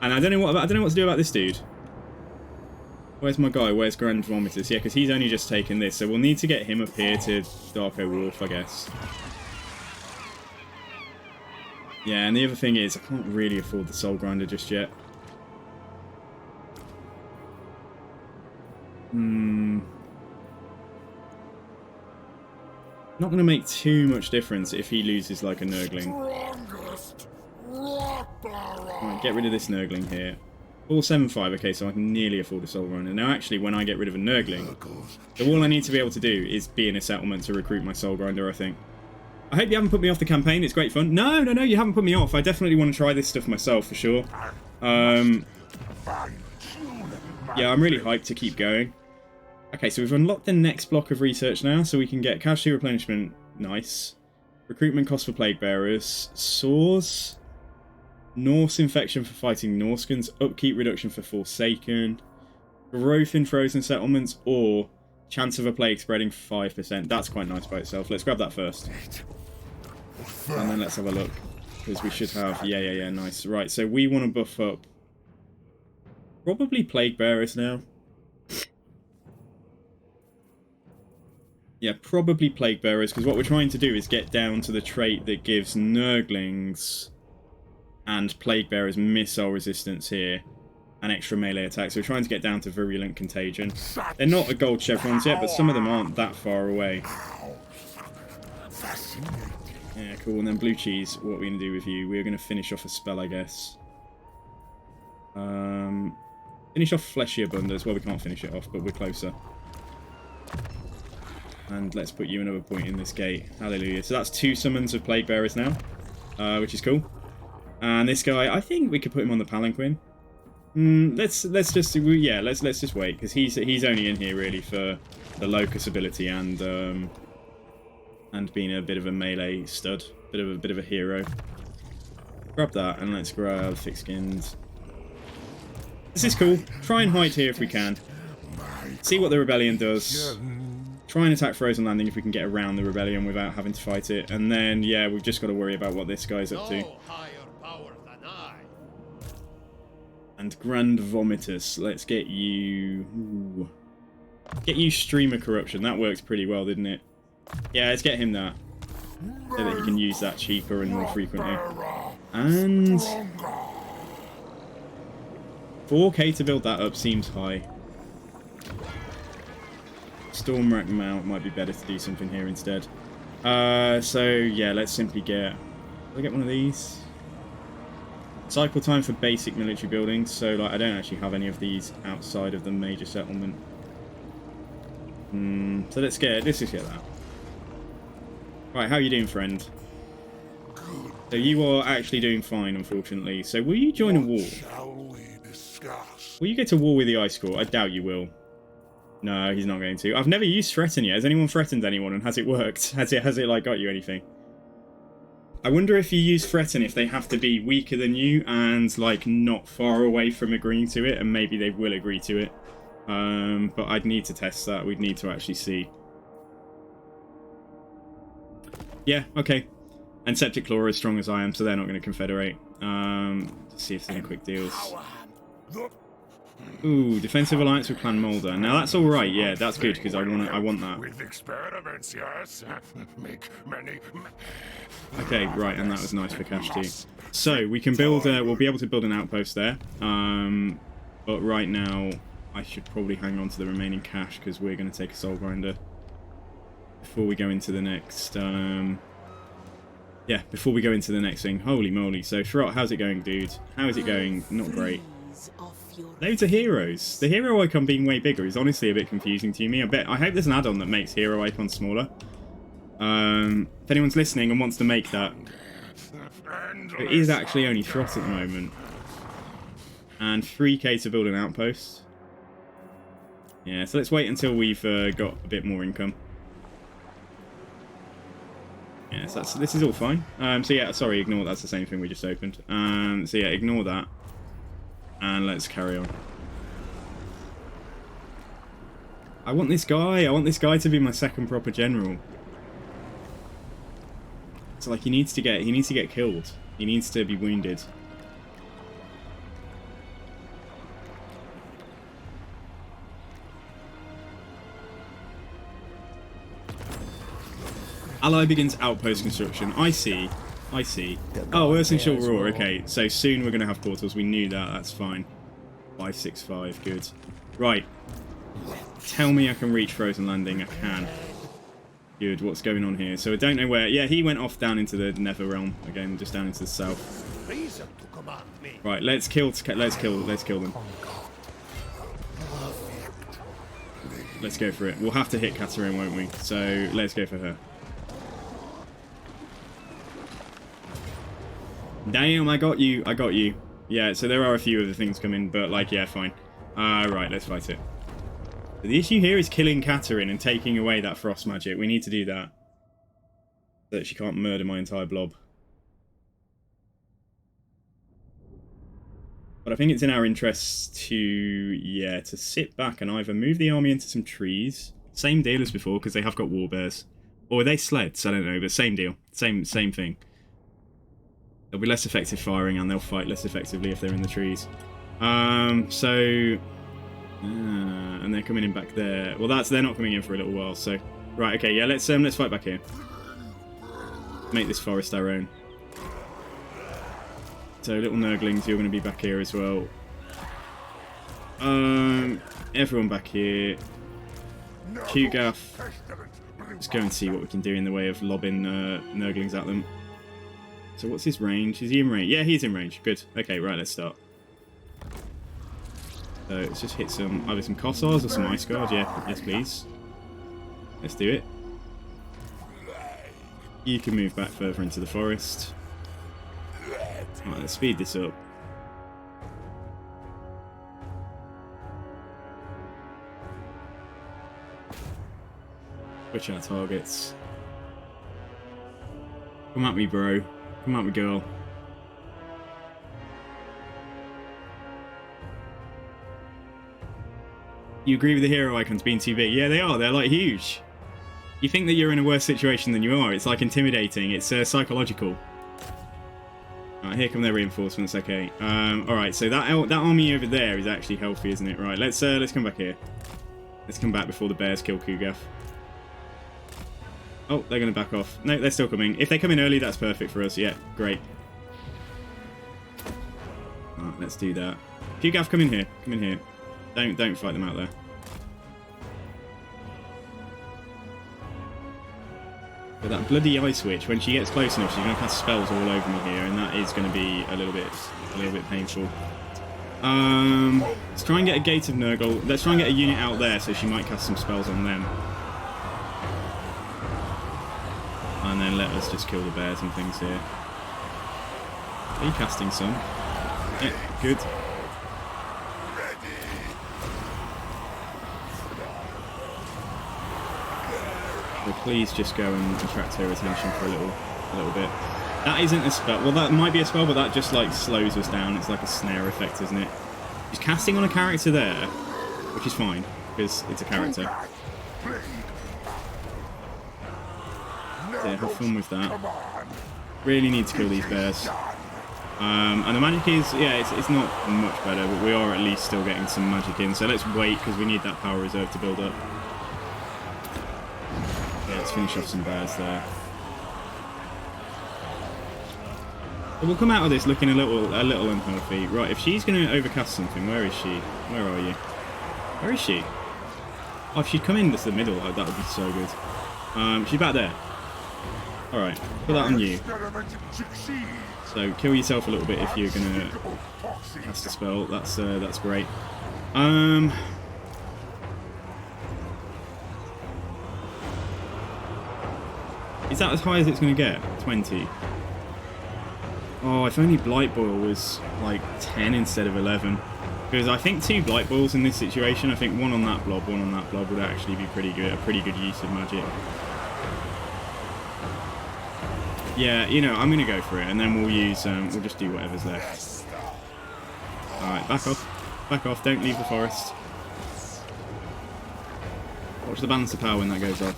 And I don't know what to do about this dude. Where's my guy? Where's Grand Vomitus? Yeah, because he's only just taken this, so we'll need to get him up here to Darko Wolf, I guess. Yeah, and the other thing is, I can't really afford the Soul Grinder just yet. Not going to make too much difference if he loses like a Nurgling. Right, get rid of this Nurgling here. 475, okay, so I can nearly afford a Soul Grinder. Now actually, when I get rid of a Nurgling, all I need to be able to do is be in a settlement to recruit my Soul Grinder, I think. I hope you haven't put me off the campaign, it's great fun. No, you haven't put me off. I definitely want to try this stuff myself, for sure. Yeah, I'm really hyped to keep going. Okay, so we've unlocked the next block of research now, so we can get casualty replenishment. Nice. Recruitment cost for Plague Bearers. Sores. Norse infection for fighting Norskins. Upkeep reduction for Forsaken. Growth in frozen settlements. Or chance of a plague spreading 5%. That's quite nice by itself. Let's grab that first. And then let's have a look. Because we should have... Yeah, nice. Right, so we want to buff up... Probably Plague Bearers now. Yeah, probably Plague Bearers, because what we're trying to do is get down to the trait that gives Nurglings and Plague Bearers missile resistance here, and extra melee attack. So we're trying to get down to Virulent Contagion. They're not a gold chevrons yet, but some of them aren't that far away. Yeah, cool. And then Blue Cheese, what are we going to do with you? We're going to finish off a spell, I guess. Finish off Fleshy Abundance. Well, we can't finish it off, but we're closer. And let's put you another point in this gate. Hallelujah. So that's 2 summons of Plague Bearers now, which is cool. And this guy, I think we could put him on the Palanquin. Let's just wait, because he's only in here really for the Locust ability and being a bit of a melee stud, bit of a hero. Grab that and let's grab Thick Skinned. This is cool. Try and hide here if we can. See what the rebellion does. Try and attack Frozen Landing if we can get around the rebellion without having to fight it. And then, yeah, we've just got to worry about what this guy's up to. And Grand Vomitus. Let's get you... Ooh. Get you Streamer Corruption. That works pretty well, didn't it? Yeah, let's get him that. So that he can use that cheaper and more frequently. And... 4k to build that up seems high. Stormwreck Mount might be better to do something here instead. So yeah, let's simply get... Can I get one of these? Cycle time for basic military buildings. So like, I don't actually have any of these outside of the major settlement. So let's just get that. Right, how are you doing, friend? So you are actually doing fine, unfortunately. So will you join a war? Shall we discuss? Will you get to war with the Ice Court? I doubt you will. No, he's not going to. I've never used threaten yet. Has anyone threatened anyone, and has it worked? Has it like got you anything? I wonder if you use threaten if they have to be weaker than you and like not far away from agreeing to it, and maybe they will agree to it. But I'd need to test that. We'd need to actually see. Yeah, okay. And Septic Claw are as strong as I am, so they're not going to confederate. Let's see if there's any quick deals. Ooh, defensive alliance with Clan Mulder. Now that's all right. Yeah, that's good because I want that. With experiments, yes. Make many. Okay, right, and that was nice for cash too. So we can build. We'll be able to build an outpost there. But right now, I should probably hang on to the remaining cash because we're going to take a soul grinder before we go into the next. Yeah, before we go into the next thing. Holy moly! So Shrot, how's it going, dude? How is it going? Not great. Loads of heroes. The hero icon being way bigger is honestly a bit confusing to me. I hope there's an add-on that makes hero icons smaller. If anyone's listening and wants to make that, it is actually only Shrot at the moment. And 3k to build an outpost. Yeah, so let's wait until we've got a bit more income. Yeah, so this is all fine. So yeah, sorry, ignore that's the same thing we just opened. So yeah, ignore that. And let's carry on. I want this guy. I want this guy to be my second proper general. It's like he needs to get killed. He needs to be wounded. Ally begins outpost construction. I see. I see. Oh, Earth and Short Roar. Okay, so soon we're going to have portals. We knew that. That's fine. 565. Good. Right. Tell me I can reach Frozen Landing. I can. Good. What's going on here? So I don't know where. Yeah, he went off down into the Nether Realm again, just down into the south. Right. Let's kill them. Let's go for it. We'll have to hit Katarina, won't we? So let's go for her. Damn, I got you. I got you. Yeah, so there are a few other things coming, but like, yeah, fine. Right, let's fight it. The issue here is killing Katarina and taking away that frost magic. We need to do that. So that she can't murder my entire blob. But I think it's in our interests to, yeah, to sit back and either move the army into some trees. Same deal as before, because they have got war bears. Or are they sleds? I don't know, but same deal. Same thing. There'll be less effective firing and they'll fight less effectively if they're in the trees. And they're coming in back there. Well, they're not coming in for a little while. So, right, okay, yeah, let's fight back here. Make this forest our own. So, little Nurglings, you're going to be back here as well. Everyone back here. Q-Gaff. Let's go and see what we can do in the way of lobbing Nurglings at them. So what's his range? Is he in range? Yeah, he's in range. Good. Okay, right, let's start. So let's just hit either some Kossars or some Ice Guard. Yeah, yes please. Let's do it. You can move back further into the forest. Alright, let's speed this up. Switch our targets. Come at me, bro. Come at me, girl. You agree with the hero icons being too big? Yeah, they are. They're, like, huge. You think that you're in a worse situation than you are. It's, like, intimidating. It's psychological. Alright, here come their reinforcements. Okay. Alright, so that army over there is actually healthy, isn't it? Right, let's come back here. Let's come back before the bears kill Kugath. Oh, they're going to back off. No, they're still coming. If they come in early, that's perfect for us. Yeah, great. Alright, let's do that. Q-Gaff, come in here. Come in here. Don't fight them out there. But that bloody ice witch, when she gets close enough, she's going to cast spells all over me here, and that is going to be a little bit painful. Let's try and get a Gate of Nurgle. Let's try and get a unit out there, so she might cast some spells on them. And then let us just kill the bears and things here. Are you casting some? Yeah, good. So please just go and attract her attention for a little bit. That isn't a spell. Well, that might be a spell, but that just like slows us down. It's like a snare effect, isn't it? She's casting on a character there, which is fine because it's a character. Yeah, have fun with that. Really need to kill these bears. And the magic is, yeah, it's not much better, but we are at least still getting some magic in. So let's wait because we need that power reserve to build up. Yeah, let's finish off some bears there. But we'll come out of this looking a little unhealthy. Right, if she's going to overcast something, where is she? Where are you? Where is she? Oh, if she'd come in the middle, that would be so good. She's back there. Alright, put that on you. So kill yourself a little bit if you're going to cast a spell. That's great. Is that as high as it's going to get? 20. Oh, if only Blight Boil was like 10 instead of 11. Because I think 2 Blight Boils in this situation, I think one on that blob, one on that blob would actually be pretty good. A pretty good use of magic. Yeah, you know, I'm going to go for it, and then we'll use, we'll just do whatever's left. Alright, back off. Back off, don't leave the forest. Watch the balance of power when that goes off.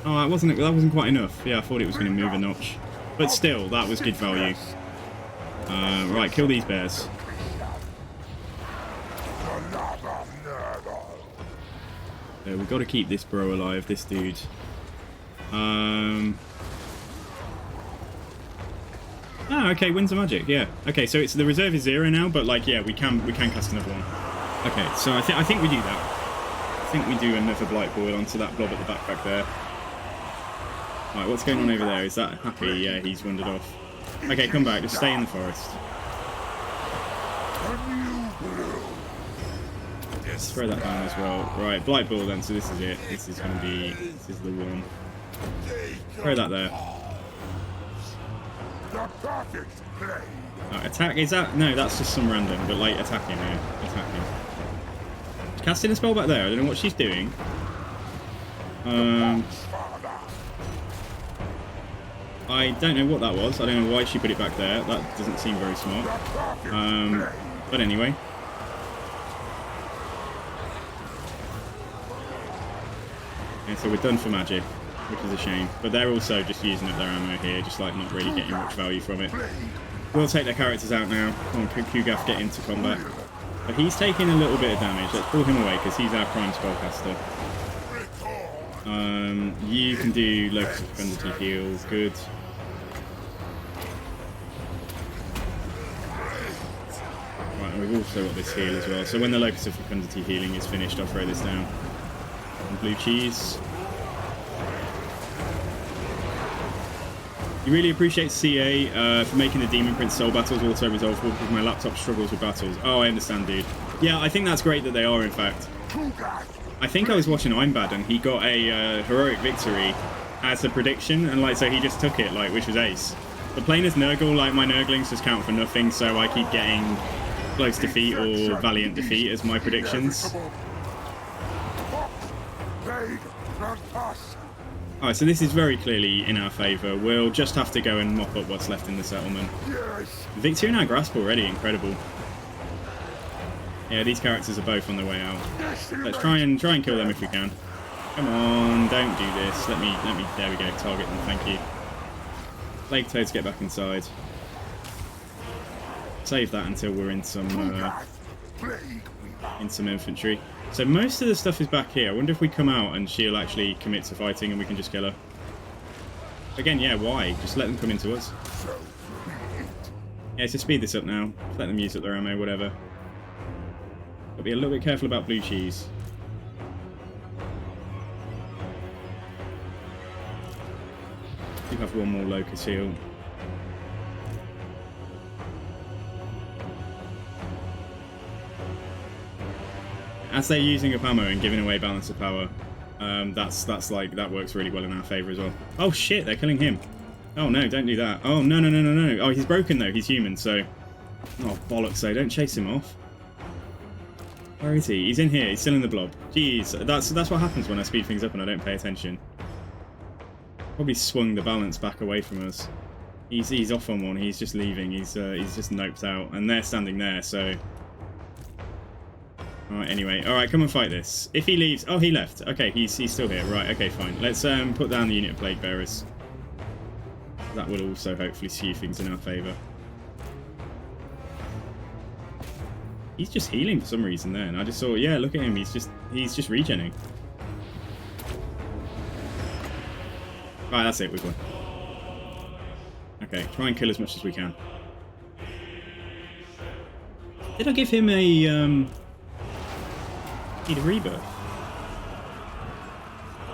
Oh, that wasn't quite enough. Yeah, I thought it was going to move a notch. But still, that was good value. Right, kill these bears. So we've got to keep this bro alive, this dude. Oh, okay, Winds of Magic, yeah. Okay, so it's the reserve is 0 now, but like, yeah, we can cast another one. Okay, so I think we do that. I think we do another Blight Boil onto that blob at the back there. Right, what's going on over there? Is that happy? Yeah, he's wandered off. Okay, come back. Just stay in the forest. Let's throw that down as well. Right, Blight Boil then. So this is it. This is going to be... This is the one. Throw that there. Right, attack. Is that... No, that's just some random. But, like, attack him here. Attack him. Casting a spell back there. I don't know what she's doing. I don't know what that was. I don't know why she put it back there. That doesn't seem very smart. But anyway. Yeah, so we're done for magic, which is a shame. But they're also just using up their ammo here, just like not really getting much value from it. We'll take their characters out now. Come on, Kugaf, get into combat. But he's taking a little bit of damage. Let's pull him away because he's our prime spellcaster. You can do Locus of Fecundity heal. Good. Right, and we've also got this heal as well. So when the Locus of Fecundity healing is finished, I'll throw this down. And blue cheese. You really appreciate CA for making the Demon Prince soul battles auto-resolvable because my laptop struggles with battles. Oh, I understand, dude. Yeah, I think that's great that they are, in fact. I think I was watching I'm Bad and he got a heroic victory as a prediction, and like so he just took it, like, which was ace. But playing as Nurgle, like, my Nurglings just count for nothing, so I keep getting close defeat or valiant defeat as my predictions. Alright, so this is very clearly in our favour. We'll just have to go and mop up what's left in the settlement. Victory in our grasp already, incredible. Yeah, these characters are both on their way out. Let's try and kill them if we can. Come on, don't do this. Let me. There we go. Target them. Thank you. Plague Toads, get back inside. Save that until we're in some infantry. So most of the stuff is back here. I wonder if we come out and she'll actually commit to fighting and we can just kill her. Again, yeah. Why? Just let them come into us. Yeah, so speed this up now. Just let them use up their ammo, whatever. But be a little bit careful about blue cheese. You have one more Locust heal. As they're using up ammo and giving away balance of power, that works really well in our favour as well. Oh shit, they're killing him. Oh no, don't do that. Oh no no no no no. Oh, he's broken though. He's human, so oh bollocks! So don't chase him off. Where is he? He's in here. He's still in the blob. Jeez, that's what happens when I speed things up and I don't pay attention. Probably swung the balance back away from us. He's off on one. He's just leaving. He's just noped out, and they're standing there. So. Alright, anyway. Alright, come and fight this. If he leaves... Oh, he left. Okay, he's still here. Right, okay, fine. Let's put down the unit of Plague Bearers. That will also hopefully skew things in our favour. He's just healing for some reason there, and I just saw... Yeah, look at him. He's just regenning. Right, that's it. We've won. Okay, try and kill as much as we can. Did I give him a... Need a rebirth.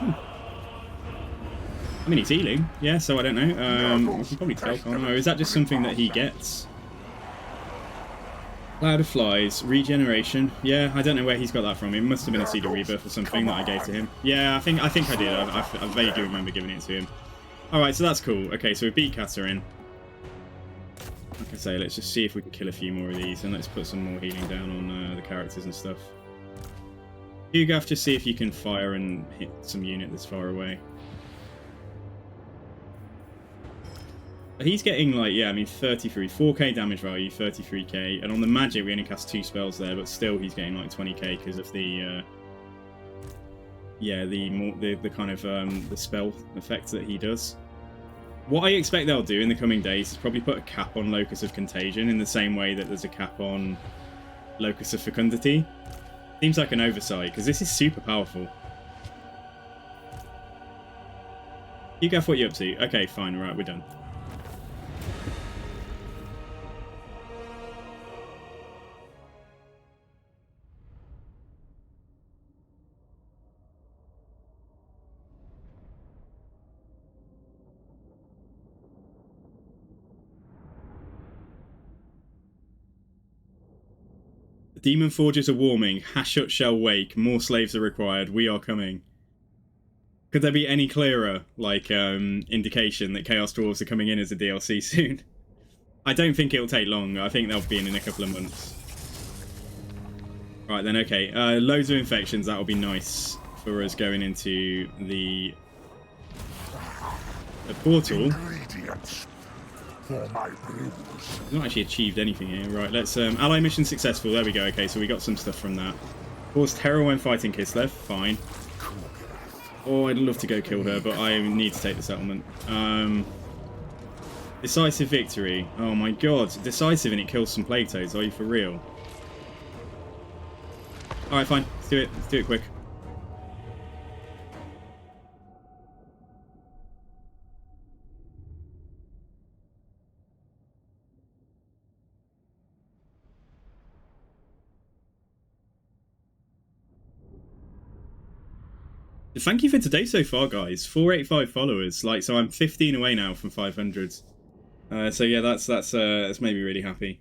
I mean, he's healing. Yeah, so I don't know. We can probably tell, can't I? Or is that just something that he gets? Cloud of Flies, regeneration. Yeah, I don't know where he's got that from. It must have been a Seed of Rebirth or something that I gave to him. Yeah, I think I did. I vaguely remember giving it to him. Alright, so that's cool. Okay, so we beat Kata in. Like I say, let's just see if we can kill a few more of these, and let's put some more healing down on the characters and stuff. Hugaf, just see if you can fire and hit some unit that's far away. He's getting, like, yeah, I mean, 33, 4k damage value, 33k, and on the magic we only cast 2 spells there, but still he's getting, like, 20k because of the, yeah, the kind of, the spell effect that he does. What I expect they'll do in the coming days is probably put a cap on Locus of Contagion in the same way that there's a cap on Locus of Fecundity. Seems like an oversight, because this is super powerful. You go for what you're up to. Okay, fine, right, we're done. Demon Forges are warming. Hashut shall wake. More slaves are required. We are coming. Could there be any clearer, like, indication that Chaos Dwarves are coming in as a DLC soon? I don't think it'll take long. I think they'll be in a couple of months. Right then, okay. Loads of infections. That'll be nice for us going into the portal. Ingredients for my brews. We've not actually achieved anything here. Right, let's... ally mission successful. There we go. Okay, so we got some stuff from that. Caused terror when fighting Kislev. Fine. Oh, I'd love to go kill her, but I need to take the settlement. Decisive victory. Oh my god. Decisive and it kills some Plague Toads. Are you for real? Alright, fine. Let's do it. Let's do it quick. Thank you for today so far, guys. 485 followers. Like, so I'm 15 away now from 500. So yeah, that's made me really happy.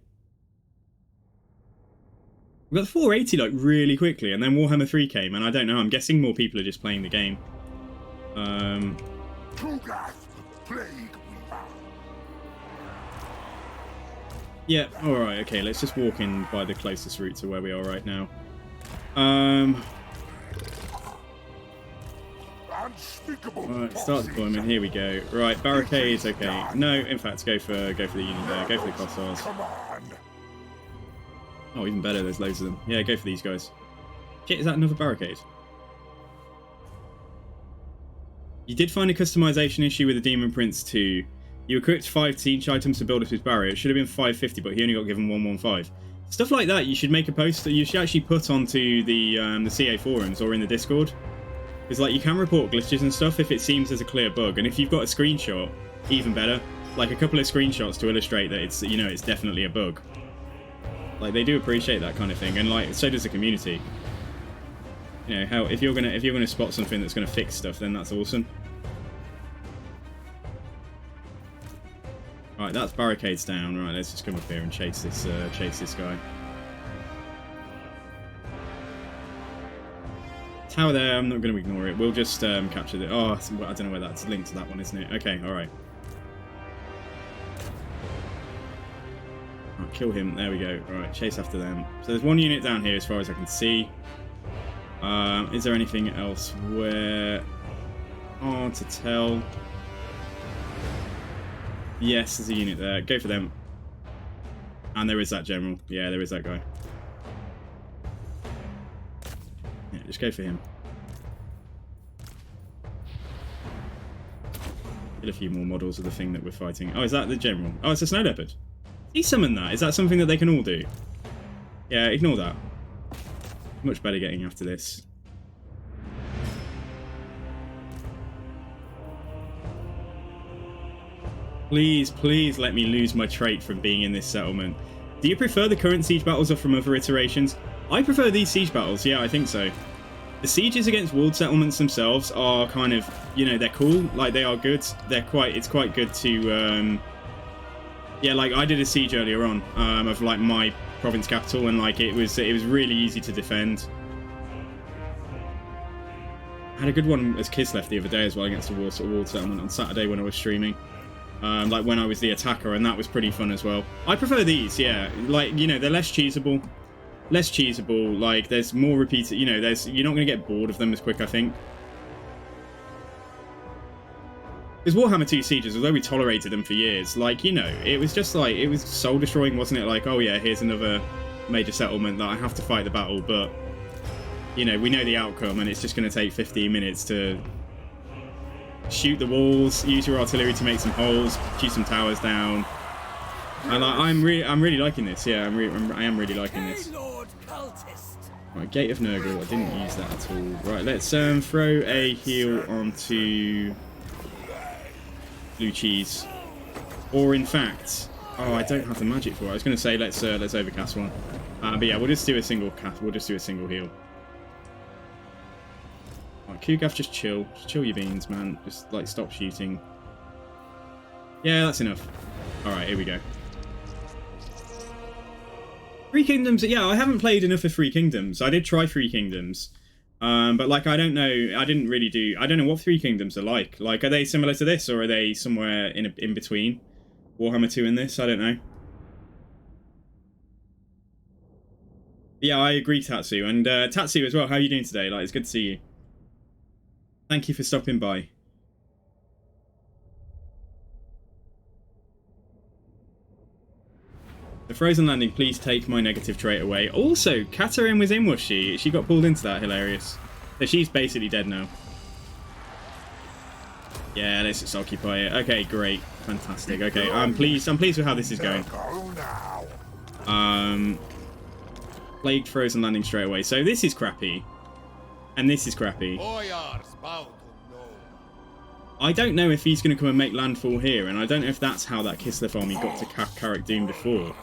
We got 480 like really quickly, and then Warhammer 3 came, and I don't know. I'm guessing more people are just playing the game. Yeah. All right. Okay. Let's just walk in by the closest route to where we are right now. Alright, start deployment, here we go. Right, barricades, okay. No, in fact, go for the unit there, go for the Kossars. Oh, even better, there's loads of them. Yeah, go for these guys. Shit, is that another barricade? You did find a customization issue with the Demon Prince 2. You equipped 5 siege items to build up his barrier. It should have been 550, but he only got given 115. Stuff like that, you should make a post that you should actually put onto the CA forums or in the Discord. Because, like, you can report glitches and stuff if it seems there's a clear bug. And if you've got a screenshot, even better. Like, a couple of screenshots to illustrate that it's, you know, it's definitely a bug. Like, they do appreciate that kind of thing. And, like, so does the community. You know, how if you're gonna spot something that's gonna fix stuff, then that's awesome. Right, that's barricades down. Right, let's just come up here and chase this guy. Tower there, I'm not going to ignore it. We'll just capture the... Oh, I don't know where that's linked to that one, isn't it? Okay, alright. Right, kill him. There we go. Right, chase after them. So there's one unit down here as far as I can see. Is there anything else where... Hard to tell. Yes, there's a unit there. Go for them. And there is that general. Yeah, there is that guy. Yeah, just go for him. Get a few more models of the thing that we're fighting. Oh, is that the general? Oh, it's a snow leopard. He summoned that. Is that something that they can all do? Yeah, ignore that. Much better getting after this. Please, please let me lose my trait from being in this settlement. Do you prefer the current siege battles or from other iterations? I prefer these siege battles, yeah, I think so. The sieges against walled settlements themselves are kind of, you know, they're cool, like they are good. It's quite good to, yeah, like I did a siege earlier on of like my province capital, and like it was really easy to defend. I had a good one as Kislev the other day as well against a walled settlement on Saturday when I was streaming. Like when I was the attacker, and that was pretty fun as well. I prefer these, yeah. Like, you know, they're less cheesable. Like, there's more repeated, you know, you're not going to get bored of them as quick, I think. Because Warhammer 2 Sieges, although we tolerated them for years, like, you know, it was just like, it was soul destroying, wasn't it? Like, oh yeah, here's another major settlement that I have to fight the battle, but, you know, we know the outcome, and it's just going to take 15 minutes to shoot the walls, use your artillery to make some holes, shoot some towers down. And I'm really liking this. Yeah, I am really liking this. Right, Gate of Nurgle. I didn't use that at all. Right, let's throw a heal onto blue cheese, or in fact, oh, I don't have the magic for it. I was going to say let's overcast one, but yeah, we'll just do a single cast. We'll just do a single heal. Kugaf, just chill your beans, man. Just like stop shooting. Yeah, that's enough. Alright, here we go. Three Kingdoms, yeah, I haven't played enough of Three Kingdoms. I did try Three Kingdoms. But like, I don't know, I don't know what Three Kingdoms are like. Like, are they similar to this, or are they somewhere in between Warhammer 2 and this? I don't know. Yeah, I agree, Tatsu. And Tatsu as well, how are you doing today? Like, it's good to see you. Thank you for stopping by. The frozen landing, please take my negative trait away. Also, Katarine was in, was she? She got pulled into that, hilarious. So she's basically dead now. Yeah, let's just occupy it. Okay, great. Fantastic. Okay, I'm pleased with how this is going. Plagued frozen landing straight away. So this is crappy. And this is crappy. I don't know if he's going to come and make landfall here, and I don't know if that's how that Kislev army got to Carrick Doom before.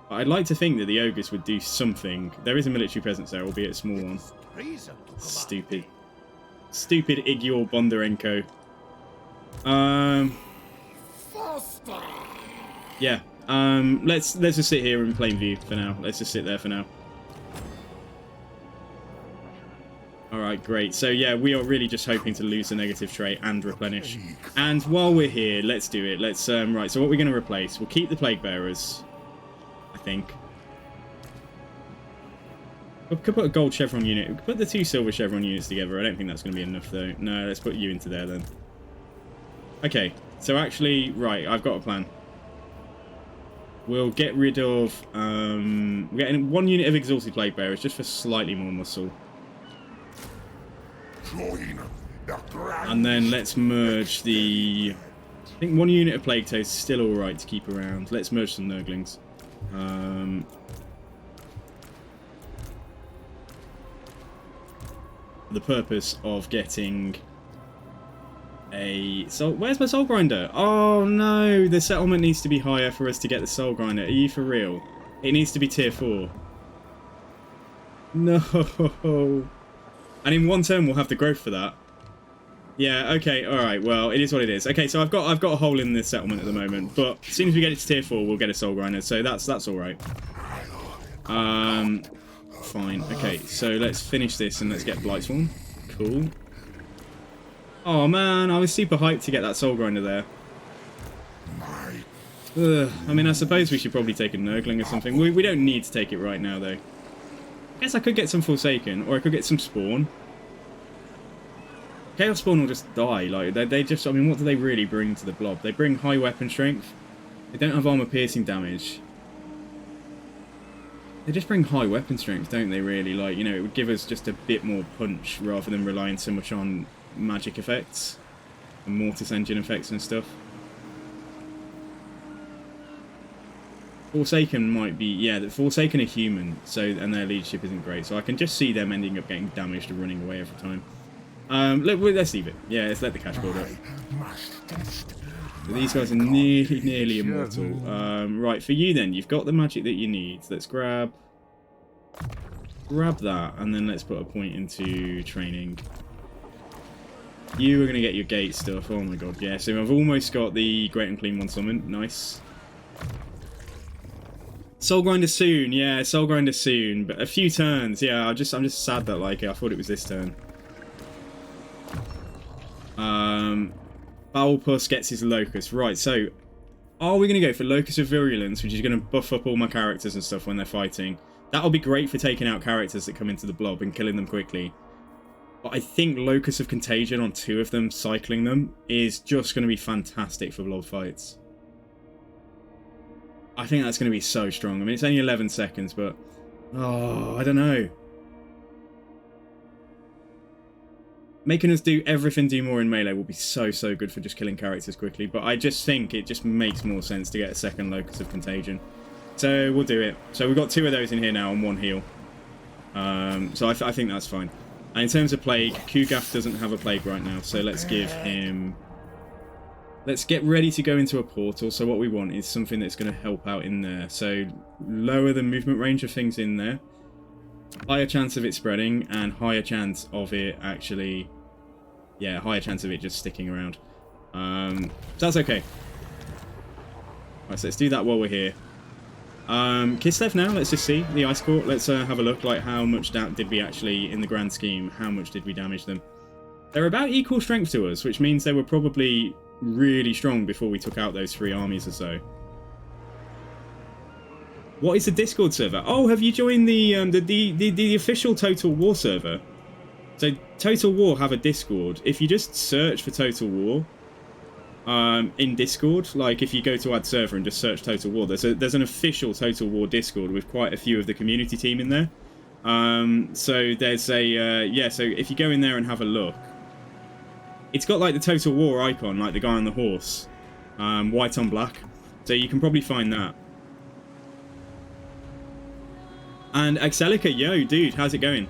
But I'd like to think that the Ogres would do something. There is a military presence there, albeit a small one. Stupid. Stupid Igor Bondarenko. Yeah. Let's just sit here in plain view for now. Let's just sit there for now. Alright, great. So yeah, we are really just hoping to lose the negative trait and replenish. And while we're here, let's do it. Let's, right, so what we're going to replace? We'll keep the Plague Bearers, I think. We could put a gold chevron unit. We could put the 2 silver chevron units together. I don't think that's going to be enough, though. No, let's put you into there, then. Okay, so actually, right, I've got a plan. We'll get rid of, we're getting 1 unit of Exalted Plague Bearers, just for slightly more muscle. And then let's merge the... I think 1 unit of Plague Toads is still alright to keep around. Let's merge some Nurglings. For the purpose of getting a... Where's my Soul Grinder? Oh no, the settlement needs to be higher for us to get the Soul Grinder. Are you for real? It needs to be tier 4. No. And in 1 turn we'll have the growth for that. Yeah, okay, alright, well, it is what it is. Okay, so I've got a hole in this settlement at the moment, but as soon as we get it to tier 4, we'll get a soul grinder, so that's alright. Fine. Okay, so let's finish this and let's get Blightsworn. Cool. Oh man, I was super hyped to get that soul grinder there. Ugh, I mean, I suppose we should probably take a Nurgling or something. We don't need to take it right now, though. I guess I could get some Forsaken, or I could get some Spawn. Chaos Spawn will just die. Like, they just, I mean, what do they really bring to the blob? They bring high weapon strength. They don't have armor piercing damage. They just bring high weapon strength, don't they, really? Like, you know, it would give us just a bit more punch rather than relying so much on magic effects and Mortis engine effects and stuff. Forsaken might be, yeah, the Forsaken are human, so, and their leadership isn't great, so I can just see them ending up getting damaged and running away every time. Let's leave it. Yeah, let's let the cash build up. So these guys are nearly immortal. Right, for you then, you've got the magic that you need. Let's grab that, and then let's put a point into training. You are going to get your gate stuff. Oh my god, yeah. So I've almost got the Great and Clean one summoned. Nice. Soul Grinder soon, yeah, Soul Grinder soon. But a few turns, yeah. I'm just sad that, like, I thought it was this turn. Bowelpuss gets his Locust. Right, so are we going to go for Locust of Virulence, which is going to buff up all my characters and stuff when they're fighting? That'll be great for taking out characters that come into the blob and killing them quickly. But I think Locust of Contagion on 2 of them, cycling them, is just going to be fantastic for blob fights. I think that's going to be so strong. I mean, it's only 11 seconds, but... oh, I don't know. Making us do everything, do more in melee will be so good for just killing characters quickly. But I just think it just makes more sense to get a second Locust of Contagion. So we'll do it. So we've got 2 of those in here now and 1 heal. So I think that's fine. And in terms of Plague, Kugath doesn't have a Plague right now. So let's give him... let's get ready to go into a portal. So what we want is something that's going to help out in there. So lower the movement range of things in there. Higher chance of it spreading, and higher chance of it actually... yeah, higher chance of it just sticking around. So that's okay. Right, so let's do that while we're here. Kislev now, let's just see. The Ice Court, let's have a look, like how much did we actually, in the grand scheme, how much did we damage them? They're about equal strength to us, which means they were probably really strong before we took out those 3 armies or so. What is the Discord server? Oh, have you joined the official Total War server? So Total War have a Discord. If you just search for Total War in Discord, like if you go to add server and just search Total War, there's an official Total War Discord with quite a few of the community team in there. So there's a yeah. So if you go in there and have a look, it's got like the Total War icon, like the guy on the horse, white on black. So you can probably find that. And Axelica, yo, dude, how's it going?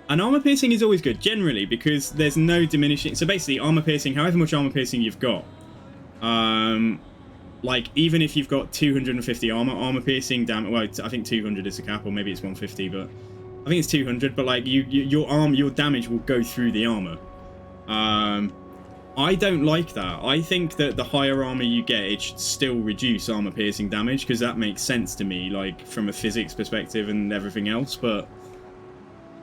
And armor piercing is always good, generally, because there's no diminishing... so basically, armor piercing, however much armor piercing you've got, like, even if you've got 250 armor piercing, well, I think 200 is the cap, or maybe it's 150, but I think it's 200, but, like, your damage will go through the armor. I don't like that. I think that the higher armor you get, it should still reduce armor piercing damage, because that makes sense to me, like, from a physics perspective and everything else, but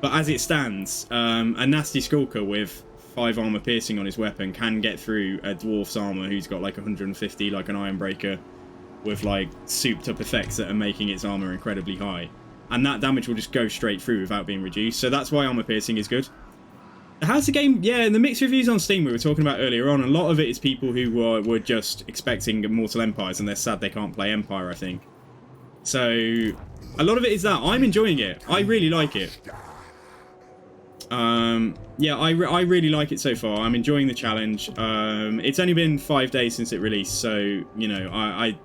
as it stands, a nasty Skulker with 5 armor piercing on his weapon can get through a dwarf's armor who's got like 150, like an Ironbreaker, with like souped up effects that are making its armor incredibly high. And that damage will just go straight through without being reduced, so that's why armor piercing is good. How's the game? Yeah, in the mixed reviews on Steam we were talking about earlier on, a lot of it is people who were just expecting Mortal Empires and they're sad they can't play Empire, I think. So, a lot of it is that. I'm enjoying it. I really like it. Yeah, I really like it so far. I'm enjoying the challenge. It's only been 5 days since it released, so, you know, I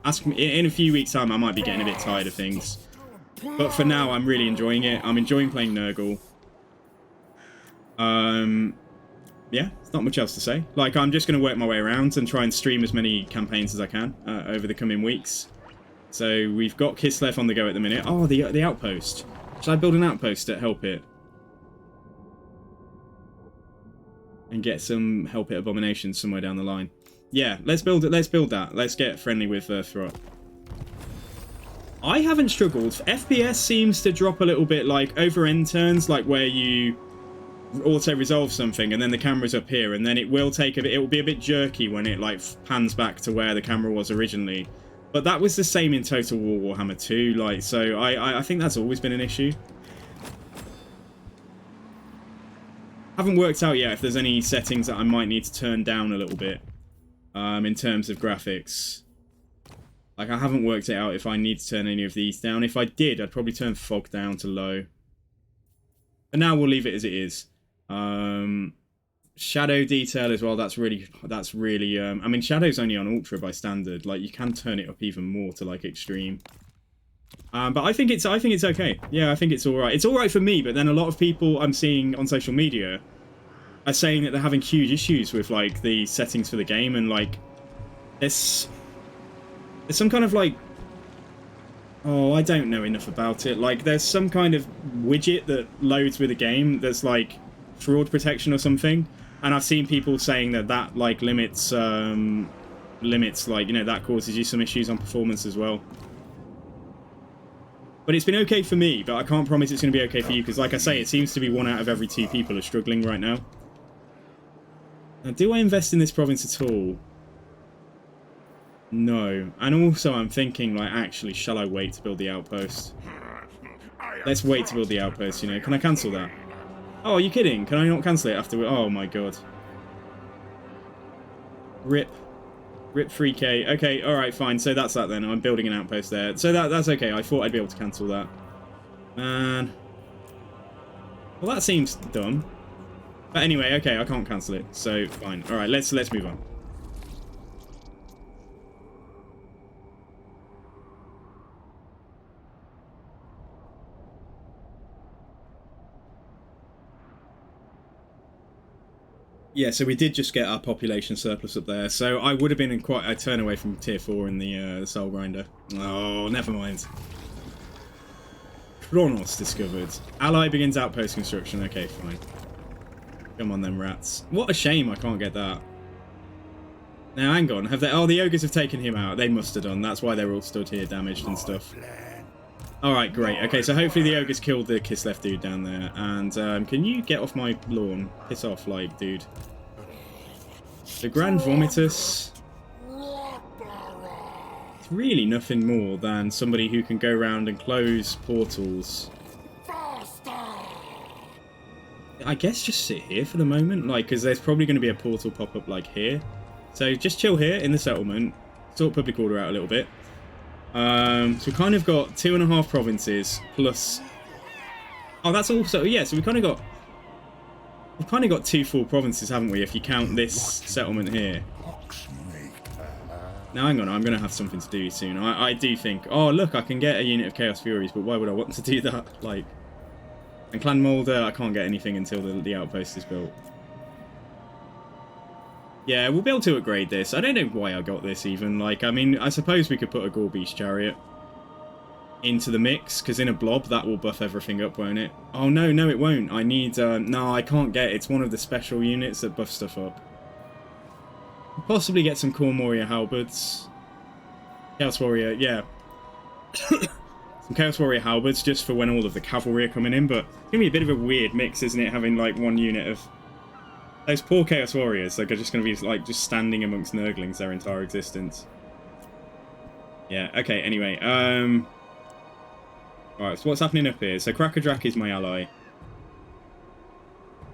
ask me, in a few weeks' time I might be getting a bit tired of things. But for now, I'm really enjoying it. I'm enjoying playing Nurgle. Yeah, there's not much else to say. Like, I'm just going to work my way around and try and stream as many campaigns as I can over the coming weeks. So we've got Kislev on the go at the minute. Oh, the outpost. Should I build an outpost to help it? and get some help at Abomination somewhere down the line. Yeah, let's build it. Let's build that. Let's get friendly with Throt. I haven't struggled. FPS seems to drop a little bit, like over end turns, like where you auto resolve something and then the camera's up here, and then it will take a bit. It will be a bit jerky when it like pans back to where the camera was originally. But that was the same in Total War Warhammer 2. Like, so I think that's always been an issue. Haven't worked out yet if there's any settings that I might need to turn down a little bit in terms of graphics. Like, I haven't worked it out if I need to turn any of these down. If I did, I'd probably turn fog down to low. But now we'll leave it as it is. Shadow detail as well. That's really. I mean, shadow's only on ultra by standard. Like, you can turn it up even more to like extreme. But I think it's okay. Yeah, I think it's all right. It's all right for me. But then a lot of people I'm seeing on social media are saying that they're having huge issues with like the settings for the game, and like there's some kind of like, oh, I don't know enough about it. Like, there's some kind of widget that loads with a game that's like fraud protection or something, and I've seen people saying that like limits like, you know, that causes you some issues on performance as well. But it's been okay for me, but I can't promise it's going to be okay for you, because like I say, it seems to be 1 out of every 2 people are struggling right now. Now, do I invest in this province at all? No. And also I'm thinking, like, actually, shall I wait to build the outpost? Let's wait to build the outpost, you know. Can I cancel that? Oh, are you kidding? Can I not cancel it after? Oh my god. Rip 3k. Okay, alright, fine. So that's that then. I'm building an outpost there. So that's okay. I thought I'd be able to cancel that. Man. Well, that seems dumb. But anyway, okay, I can't cancel it. So, fine. Alright, let's move on. Yeah, so we did just get our population surplus up there, so I would have been in quite a turn away from tier 4 in the Soul Grinder. Oh, never mind. Kronos discovered. Ally begins outpost construction. Okay, fine. Come on then, rats. What a shame I can't get that. Now, hang on. Have they? Oh, the ogres have taken him out. They must have done. That's why they're all stood here damaged and stuff. Alright, great. Okay, so hopefully the ogres killed the Kislev dude down there. And can you get off my lawn? Piss off, like, dude. The Grand Vomitus. It's really nothing more than somebody who can go around and close portals. I guess just sit here for the moment, like, because there's probably going to be a portal pop up, like, here. So just chill here in the settlement. Sort public order out a little bit. So we kind of got 2.5 provinces plus. Oh, that's also, yeah. So we've kind of got 2 full provinces, haven't we? If you count this settlement here. Now, hang on. I'm going to have something to do soon. I do think. Oh, look, I can get a unit of Chaos Furies, but why would I want to do that? Like, and Clan Molder, I can't get anything until the outpost is built. Yeah, we'll be able to upgrade this. I don't know why I got this even. Like, I mean, I suppose we could put a Gore-Beast Chariot into the mix, because in a blob, that will buff everything up, won't it? Oh, no, it won't. I need, no, I can't get it. It's one of the special units that buff stuff up. Possibly get some Core Moria Halberds. Chaos Warrior, yeah. Some Chaos Warrior Halberds, just for when all of the cavalry are coming in, but it's going to be a bit of a weird mix, isn't it? Having, like, one unit of... Those poor Chaos Warriors, like, are just going to be, like, just standing amongst Nurglings their entire existence. Yeah, okay, anyway, Alright, so what's happening up here? So Krakadrak is my ally.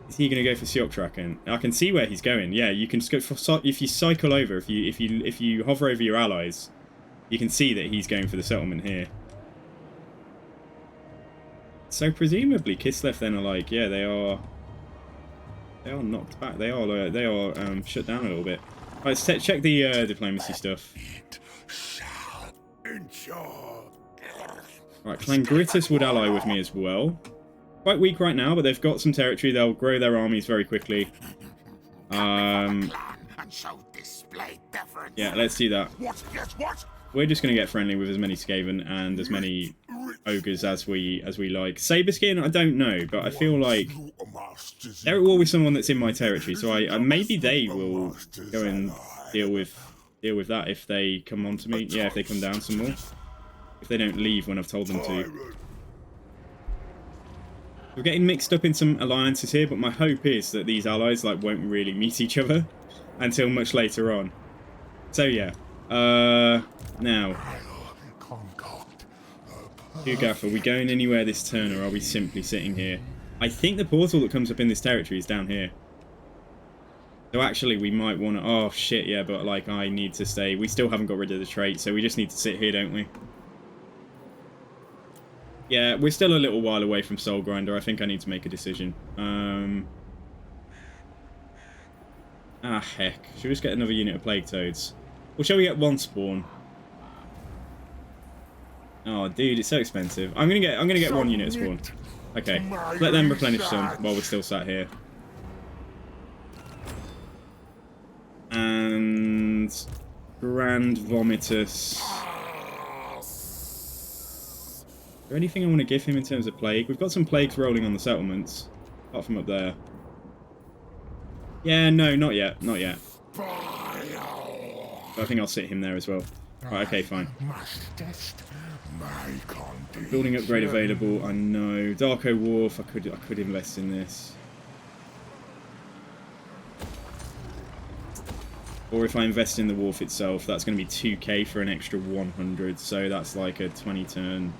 Is he going to go for Siok Draken? I can see where he's going. Yeah, you can go for, if you cycle over, if you hover over your allies, you can see that he's going for the settlement here. So presumably Kislev then are like, yeah, they are knocked back. They are shut down a little bit. Right, let's check the diplomacy stuff. Right, Clan Gritus would ally with me as well. Quite weak right now, but they've got some territory. They'll grow their armies very quickly. Yeah, let's do that. We're just going to get friendly with as many Skaven and as many ogres as we like. Saberskin, I don't know, but I feel like they're at war with someone that's in my territory, so I maybe they will go and deal with that if they come on to me. Yeah, if they come down some more. If they don't leave when I've told them to. We're getting mixed up in some alliances here, but my hope is that these allies like won't really meet each other until much later on. So yeah, now, Hugaf, are we going anywhere this turn, or are we simply sitting here? I think the portal that comes up in this territory is down here. So actually, we might want to... Oh, shit, yeah, but, like, I need to stay. We still haven't got rid of the trait, so we just need to sit here, don't we? Yeah, we're still a little while away from Soul Grinder. I think I need to make a decision. Ah, heck. Should we just get another unit of Plague Toads? Or shall we get one spawn? Oh, dude, it's so expensive. I'm gonna get one unit of spawn. Okay, let them replenish some while we're still sat here. And Grand Vomitus. Is there anything I want to give him in terms of plague? We've got some plagues rolling on the settlements, apart from up there. Yeah, no, not yet, not yet. But I think I'll sit him there as well. Right, okay, fine. Building upgrade available, I know. Darko Wharf, I could invest in this. Or if I invest in the wharf itself, that's going to be 2k for an extra 100, so that's like a 21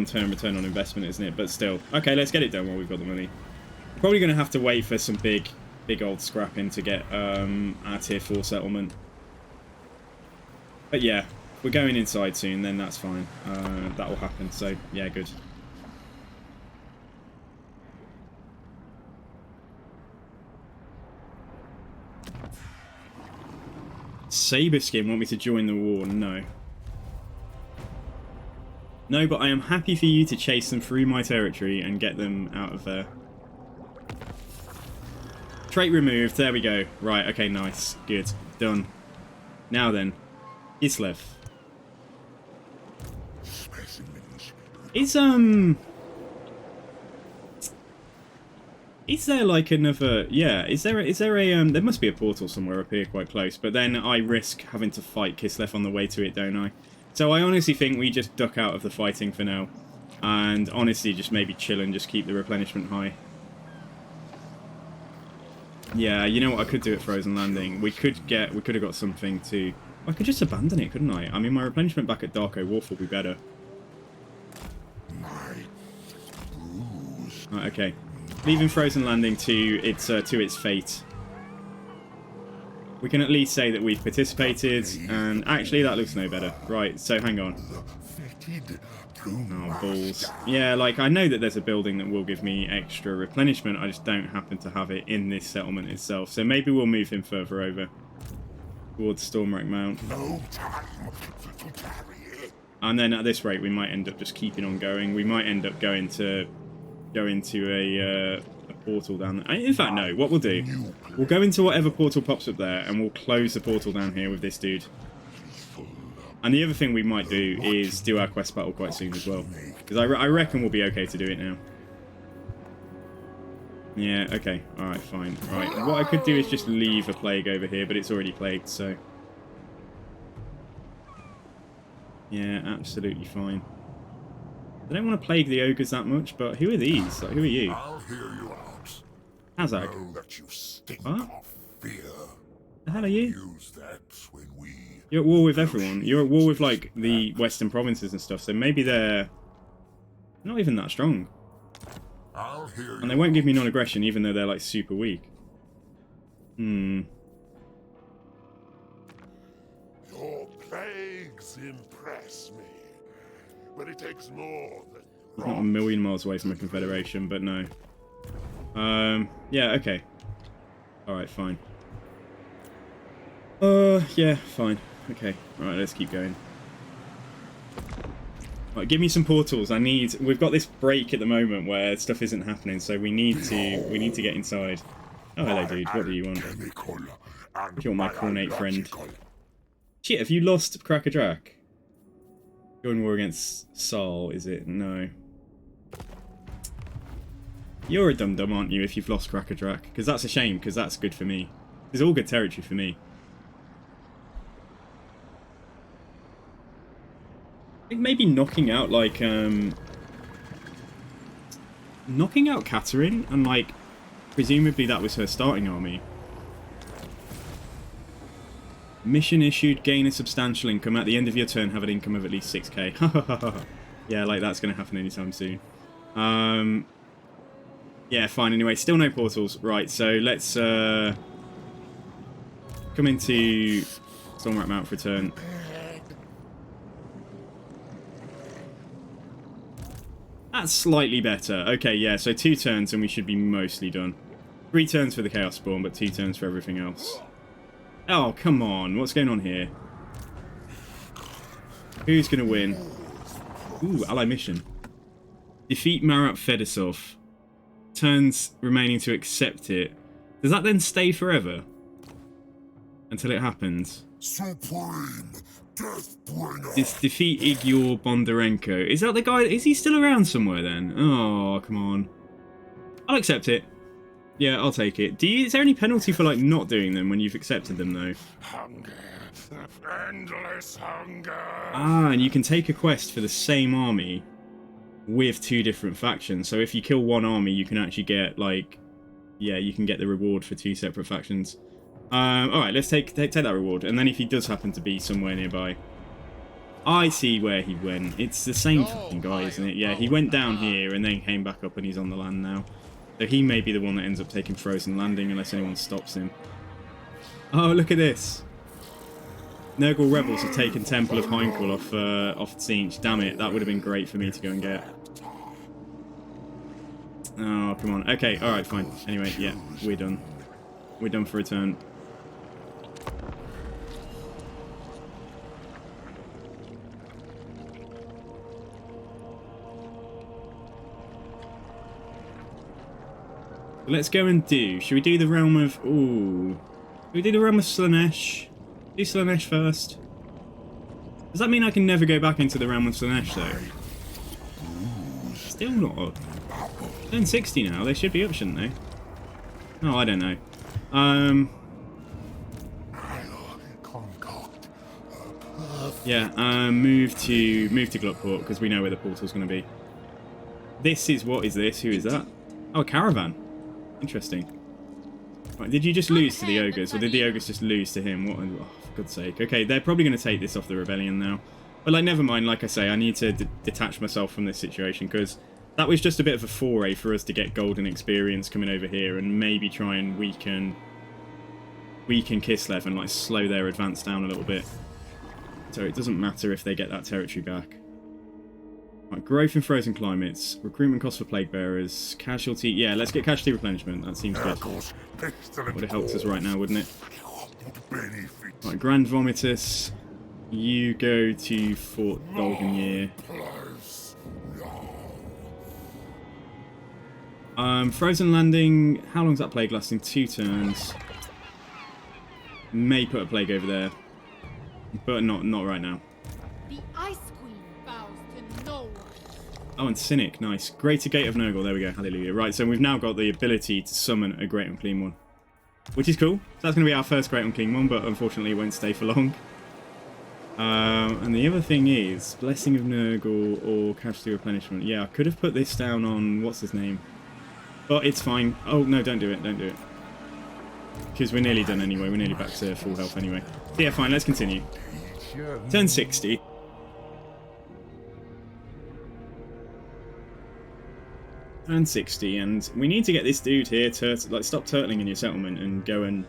turn return on investment, isn't it? But still. Okay, let's get it done while we've got the money. Probably going to have to wait for some big old scrapping to get our tier 4 settlement. But yeah, we're going inside soon, then that's fine. That will happen, so yeah, good. Saberskin want me to join the war? No. No, but I am happy for you to chase them through my territory and get them out of there. Trait removed, there we go. Right, okay, nice. Good. Done. Now then. Islev. Is there like another... Yeah, is there a... there must be a portal somewhere up here quite close, but then I risk having to fight Kislev on the way to it, don't I? So I honestly think we just duck out of the fighting for now. And honestly, just maybe chill and just keep the replenishment high. Yeah, you know what I could do at Frozen Landing? We could have got something to... I could just abandon it, couldn't I? I mean, my replenishment back at Darko Wharf will be better. Right, okay. Leaving Frozen Landing to its fate. We can at least say that we've participated, and actually that looks no better. Right, so hang on. Oh, balls. Yeah, like, I know that there's a building that will give me extra replenishment, I just don't happen to have it in this settlement itself. So maybe we'll move him further over. Towards Stormwreck Mount. No time to carry it. And then at this rate, we might end up just keeping on going. We might end up going to... go into a portal down there. In fact, no. What we'll do, we'll go into whatever portal pops up there, and we'll close the portal down here with this dude. And the other thing we might do is do our quest battle quite soon as well, because I reckon we'll be okay to do it now. Yeah. Okay. All right. Fine. Right. What I could do is just leave a plague over here, but it's already plagued, so. Yeah. Absolutely fine. I don't want to plague the ogres that much, but who are these? Like, who are you? I'll hear you out. Hazak. Know that you stink What? of fear. The hell are you? Use that when we... You're at war with everyone. You're at war with, like, the western provinces and stuff, so maybe they're not even that strong. I'll hear you. And they won't give me non-aggression, even though they're, like, super weak. Your plagues impress me, but it takes more than... It's not a million miles away from a confederation, but no. Yeah, okay. Alright, fine. Yeah, fine. Okay, right, let's keep going. Right, give me some portals. We've got this break at the moment where stuff isn't happening, so we need to get inside. Oh, hello, dude. What do you want? You're my cornate friend. Shit, have you lost Cracker Drac? Join war against Saul, is it? No. You're a dum-dum, aren't you, if you've lost Crackerdrak? Because that's a shame, because that's good for me. It's all good territory for me. I think maybe knocking out, like, knocking out Catherine, and, like, presumably that was her starting army. Mission issued, gain a substantial income. At the end of your turn, have an income of at least 6k. Yeah, like, that's going to happen anytime soon. Yeah, fine. Anyway, still no portals. Right, so let's come into Stormwrath Mount for a turn. That's slightly better. Okay, yeah, so 2 turns and we should be mostly done. 3 turns for the Chaos Spawn, but 2 turns for everything else. Oh, come on. What's going on here? Who's going to win? Ooh, ally mission. Defeat Marat Fedosov. Turns remaining to accept it. Does that then stay forever? Until it happens? Supreme Deathbringer. Defeat Igor Bondarenko. Is that the guy? Is he still around somewhere then? Oh, come on. I'll accept it. Yeah, I'll take it. Is there any penalty for, like, not doing them when you've accepted them, though? Hunger. Endless hunger. Ah, and you can take a quest for the same army with 2 different factions. So if you kill one army, you can actually get, like... Yeah, you can get the reward for 2 separate factions. Alright, let's take that reward. And then if he does happen to be somewhere nearby... I see where he went. It's the same fucking guy, isn't it? Yeah, he went down here and then came back up and he's on the land now. So he may be the one that ends up taking Frozen Landing unless anyone stops him. Oh, look at this. Nurgle rebels have taken Temple of Heinkel off Siege. Damn it, that would have been great for me to go and get. Oh, come on. Okay, alright, fine. Anyway, yeah, we're done. We're done for a turn. Let's go and do... Should we do the Realm of... Ooh. Should we do the Realm of Slanesh? Do Slanesh first. Does that mean I can never go back into the Realm of Slanesh, though? Still not up. Turn 60 now. They should be up, shouldn't they? Oh, I don't know. Yeah, move to Gluckport, because we know where the portal's going to be. This is... What is this? Who is that? Oh, a caravan. Interesting. Right, did you just lose to the ogres, or did the ogres just lose to him? What? Oh, for God's sake. Okay, they're probably going to take this off the rebellion now. But, like, never mind. Like I say, I need to detach myself from this situation, because that was just a bit of a foray for us to get golden experience coming over here, and maybe try and weaken Kislev and, like, slow their advance down a little bit. So it doesn't matter if they get that territory back. Right, growth in frozen climates, recruitment costs for plague bearers, casualty. Yeah, let's get casualty replenishment. That seems good. Would have helped us right now, wouldn't it? Right, Grand Vomitus. You go to Fort Dolgenir. Frozen Landing. How long's that plague lasting? 2 turns. May put a plague over there, but not right now. The Ice Queen bows to no one. Oh, and Cynic, nice. Greater Gate of Nurgle, there we go, hallelujah. Right, so we've now got the ability to summon a Great Unclean One, which is cool. So that's going to be our first Great Unclean One, but unfortunately it won't stay for long. And the other thing is, Blessing of Nurgle or Casualty Replenishment. Yeah, I could have put this down on, what's his name? But it's fine. Oh, no, don't do it, don't do it. Because we're nearly done anyway, we're nearly back to full health anyway. So yeah, fine, let's continue. Turn 60. And 60, and we need to get this dude here to stop turtling in your settlement and go and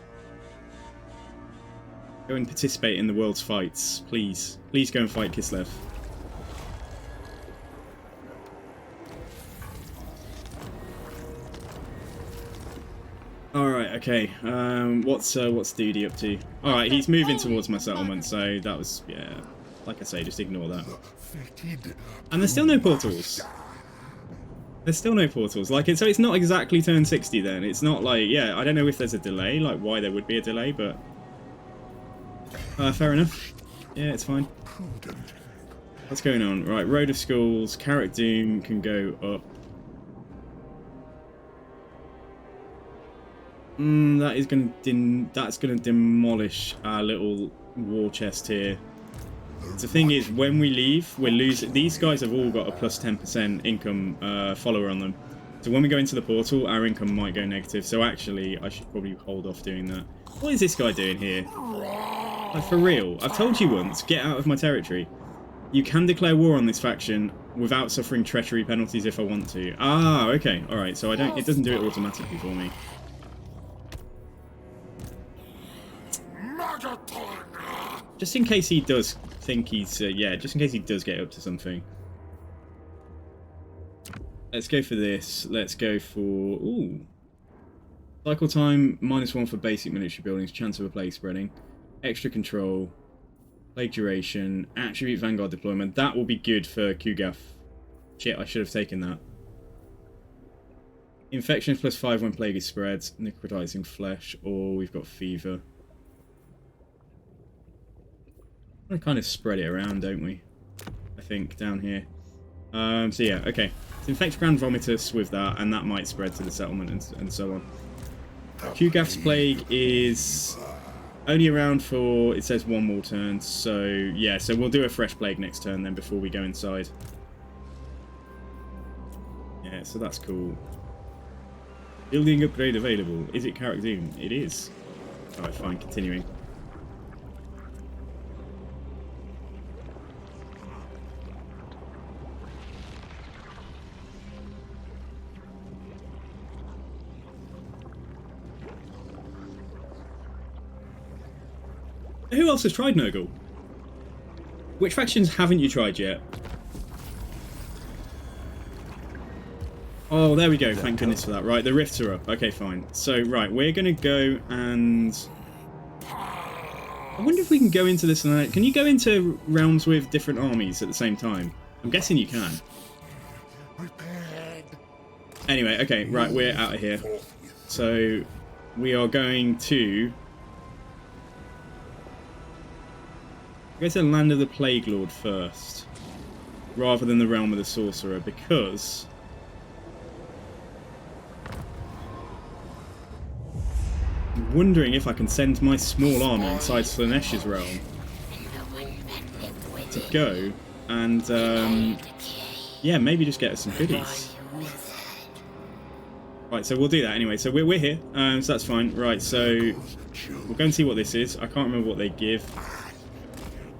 participate in the world's fights, please. Please go and fight Kislev. All right, okay. What's Doody up to? All right, he's moving towards my settlement, so that was, yeah. Like I say, just ignore that. And there's still no portals. There's still no portals. Like, so it's not exactly turn 60 then. It's not like, yeah, I don't know if there's a delay, like why there would be a delay, but fair enough. Yeah, it's fine. What's going on? Right, Road of Skulls, Carrot Doom can go up. That's gonna demolish our little war chest here. The thing is, when we leave, we're losing. These guys have all got a plus 10% income follower on them. So when we go into the portal, our income might go negative. So actually, I should probably hold off doing that. What is this guy doing here? Like, for real? I've told you once, get out of my territory. You can declare war on this faction without suffering treachery penalties if I want to. Ah, okay, all right. So I don't. It doesn't do it automatically for me. Just in case he does think he's, yeah, just in case he does get up to something. Let's go for this. Let's go for, ooh. Cycle time, -1 for basic military buildings, chance of a plague spreading. Extra control, plague duration, attribute vanguard deployment. That will be good for QGAF. Shit, I should have taken that. Infections +5 when plague is spread, necrotizing flesh, or we've got fever. We kind of spread it around, don't we? I think down here. So yeah, okay. So infect ground vomitus with that, and that might spread to the settlement and so on. QGAF's plague is only around for, it says 1 more turn, so yeah, so we'll do a fresh plague next turn then before we go inside. Yeah, so that's cool. Building upgrade available. Is it Carrot Doom? It is. Alright, fine, continuing. Who else has tried Nurgle? Which factions haven't you tried yet? Oh, there we go. Thank goodness for that. Right, the rifts are up. Okay, fine. So, right, we're going to go and... I wonder if we can go into this... Can you go into realms with different armies at the same time? I'm guessing you can. Anyway, okay, right, we're out of here. So, we are going to... go to the Land of the Plague Lord first, rather than the Realm of the Sorcerer, because I'm wondering if I can send my small army inside Slaaneish's realm to go and, yeah, maybe just get us some goodies. Right, so we'll do that anyway. So we're here, so that's fine. Right, so we'll go and see what this is. I can't remember what they give.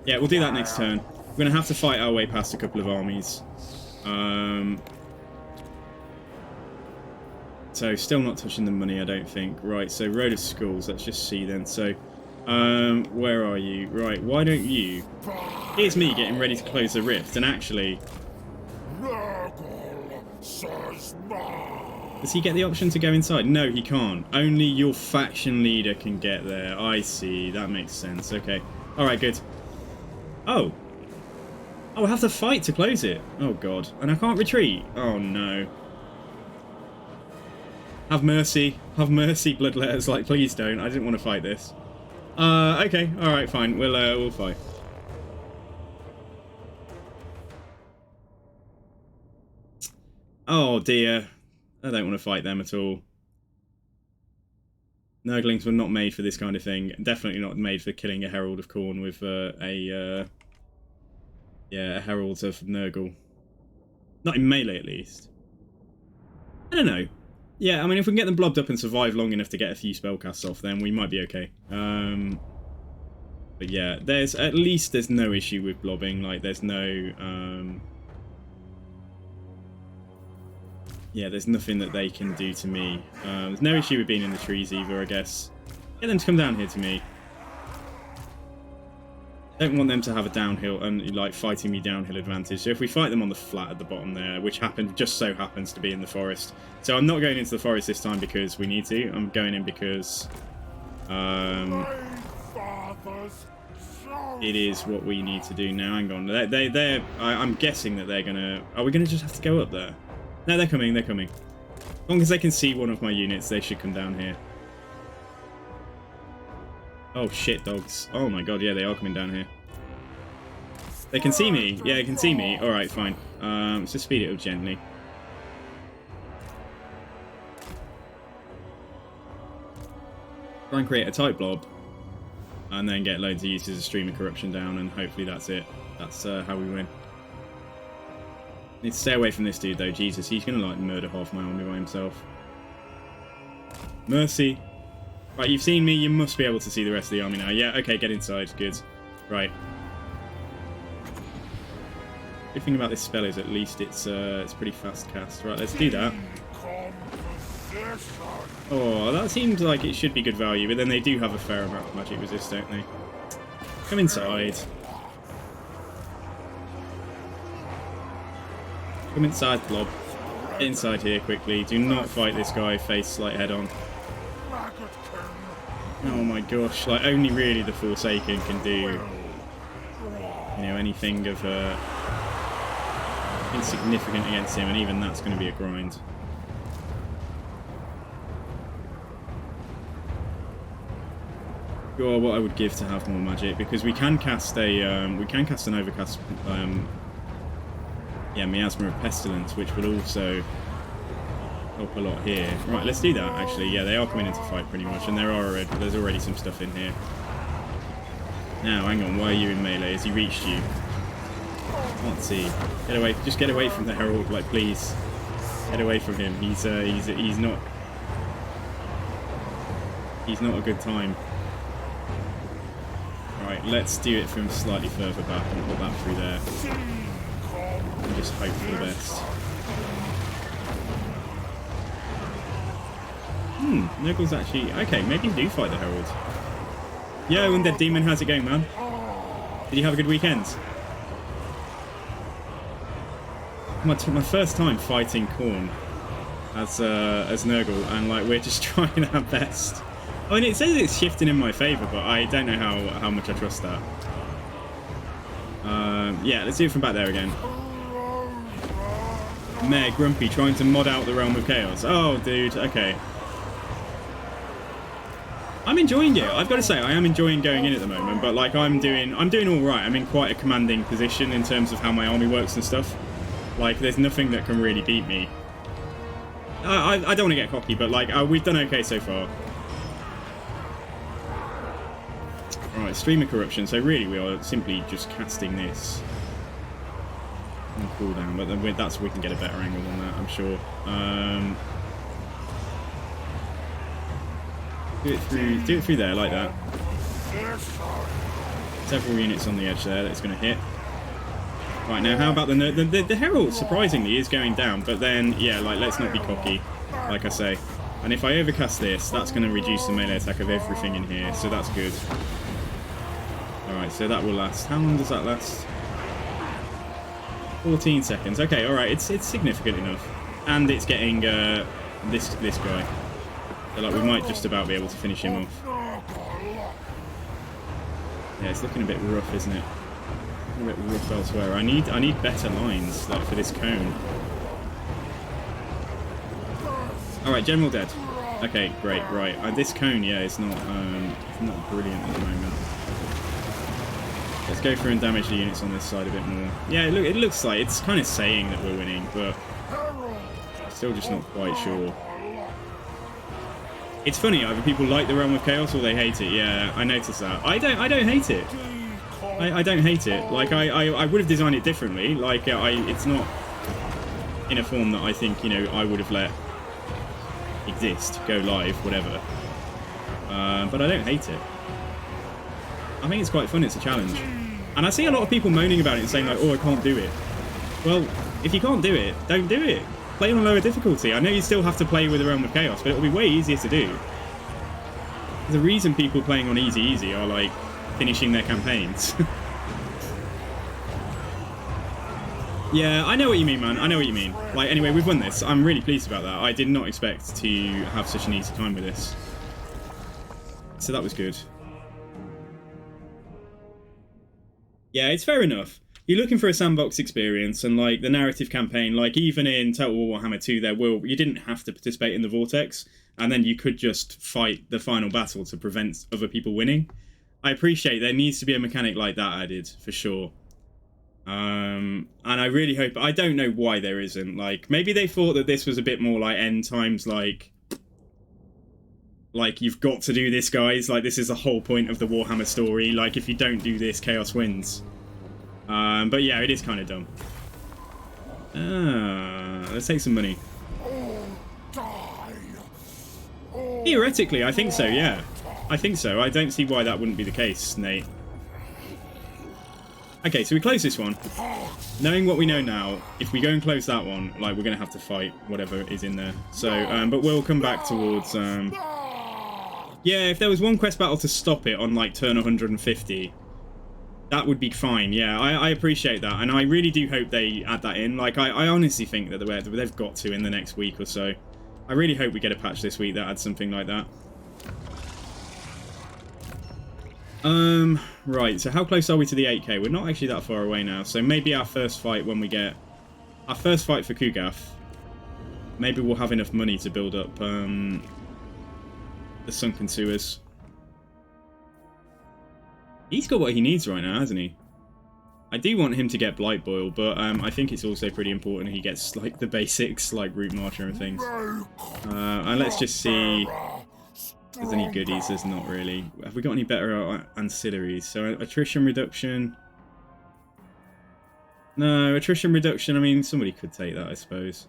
Yeah, we'll do that next turn. We're going to have to fight our way past a couple of armies. So, still not touching the money, I don't think. Right, so Road of Skulls, let's just see then. So, where are you? Right, why don't you... Here's me getting ready to close the rift, and actually... Does he get the option to go inside? No, he can't. Only your faction leader can get there. I see, that makes sense. Okay. Alright, good. Oh. Oh, I have to fight to close it. Oh, God. And I can't retreat. Oh, no. Have mercy. Have mercy, Bloodletters. Like, please don't. I didn't want to fight this. Okay. Alright, fine. We'll fight. Oh, dear. I don't want to fight them at all. Nurglings were not made for this kind of thing. Definitely not made for killing a Herald of Khorne with a Herald of Nurgle. Not in melee, at least. I don't know. Yeah, I mean, if we can get them blobbed up and survive long enough to get a few spellcasts off, then we might be okay. But yeah, there's no issue with blobbing. Like, there's no... yeah, there's nothing that they can do to me. There's no issue with being in the trees either, I guess. Get them to come down here to me. Don't want them to have a downhill and like fighting me downhill advantage. So if we fight them on the flat at the bottom there, which just so happens to be in the forest. So I'm not going into the forest this time because we need to. I'm going in because it is what we need to do now. Hang on, I'm guessing that they're gonna. Are we gonna just have to go up there? No, they're coming, they're coming. As long as they can see one of my units, they should come down here. Oh shit, dogs. Oh my god, yeah, they are coming down here. They can see me. Yeah, they can see me. Alright, fine. Let's just speed it up gently. Try and create a tight blob. And then get loads of uses of Stream of Corruption down, and hopefully that's it. That's how we win. Need to stay away from this dude, though. Jesus, he's going to, like, murder half my army by himself. Mercy. Right, you've seen me. You must be able to see the rest of the army now. Yeah, okay, get inside. Good. Right. Good thing about this spell is at least it's pretty fast cast. Right, let's do that. Oh, that seems like it should be good value, but then they do have a fair amount of magic resist, don't they? Come inside. Come inside, Blob. Get inside here quickly. Do not fight this guy face like head on. Oh my gosh, like only really the Forsaken can do, you know, anything of insignificant against him, and even that's going to be a grind. God, what I would give to have more magic, because we can cast an overcast, yeah, Miasma of Pestilence, which will also help a lot here. Right, let's do that. Actually, yeah, they are coming into fight pretty much, and there's already some stuff in here. Now, hang on, why are you in melee? Has he reached you? Can't see. Get away! Just get away from the Herald, like please. Get away from him. He's not a good time. Right, let's do it from slightly further back and put that through there. And just hope for the best. Nurgle's actually... Okay, maybe you do fight the Herald. Yo, Undead Demon, how's it going, man? Did you have a good weekend? My first time fighting Khorne as Nurgle, and like we're just trying our best. I mean, it says it's shifting in my favour, but I don't know how much I trust that. Yeah, let's do it from back there again. Mayor Grumpy trying to mod out the Realm of Chaos. Oh, dude, okay. I'm enjoying it. I've got to say, I am enjoying going in at the moment, but like I'm doing all right. I'm in quite a commanding position in terms of how my army works and stuff. Like, there's nothing that can really beat me. I don't want to get cocky, but like we've done okay so far. Alright, Stream of Corruption. So really, we are simply just casting this on cooldown, but then that's we can get a better angle on that, I'm sure. Do it through there like that. Several units on the edge there that it's going to hit. Right, now how about the Herald surprisingly is going down, but then yeah, like let's not be cocky, like I say. And if I overcast this, that's going to reduce the melee attack of everything in here, so that's good. Alright, so that will last. How long does that last? 14 seconds. Okay, alright, it's significant enough. And it's getting this guy. So like we might just about be able to finish him off. Yeah, it's looking a bit rough, isn't it? A bit rough elsewhere. I need better lines like for this cone. Alright, general dead. Okay, great, right. This cone, yeah, it's not brilliant at the moment. Let's go through and damage the units on this side a bit more. Yeah, it looks like it's kind of saying that we're winning, but still just not quite sure. It's funny, either people like the Realm of Chaos or they hate it. Yeah, I noticed that. I don't hate it. I don't hate it. Like I would have designed it differently. Like it's not in a form that I think, you know, I would have let exist, go live, whatever. But I don't hate it. I think it's quite fun. It's a challenge, and I see a lot of people moaning about it and saying like, "Oh, I can't do it." Well, if you can't do it, don't do it. Play on a lower difficulty. I know you still have to play with the Realm of Chaos, but it'll be way easier to do. The reason people playing on easy are like finishing their campaigns. Yeah, I know what you mean, man. I know what you mean. Like, anyway, we've won this. I'm really pleased about that. I did not expect to have such an easy time with this. So that was good. Yeah, it's fair enough. You're looking for a sandbox experience, and like the narrative campaign, like even in Total War Warhammer 2, you didn't have to participate in the Vortex, and then you could just fight the final battle to prevent other people winning. I appreciate there needs to be a mechanic like that added, for sure. And I really hope... I don't know why there isn't. Like, maybe they thought that this was a bit more like end times, like, you've got to do this, guys. Like, this is the whole point of the Warhammer story. Like, if you don't do this, Chaos wins. But yeah, it is kind of dumb. Let's take some money. Theoretically, I think so, yeah. I think so. I don't see why that wouldn't be the case, Nate. Okay, so we close this one. Knowing what we know now, if we go and close that one, like, we're going to have to fight whatever is in there. So, but we'll come back towards... yeah, if there was one quest battle to stop it on, like, turn 150, that would be fine. Yeah, I appreciate that. And I really do hope they add that in. Like, I honestly think that they've got to in the next week or so. I really hope we get a patch this week that adds something like that. Right, so how close are we to the 8k? We're not actually that far away now, so maybe our first fight when we get... Our first fight for Kugath, maybe we'll have enough money to build up, the Sunken Sewers. He's got what he needs right now, hasn't he? I do want him to get Blight Boil, but I think it's also pretty important he gets, like, the basics, like Root Marcher and things. And let's just see... If there's any goodies. There's not really. Have we got any better ancillaries? So attrition reduction. No, attrition reduction. I mean, somebody could take that, I suppose.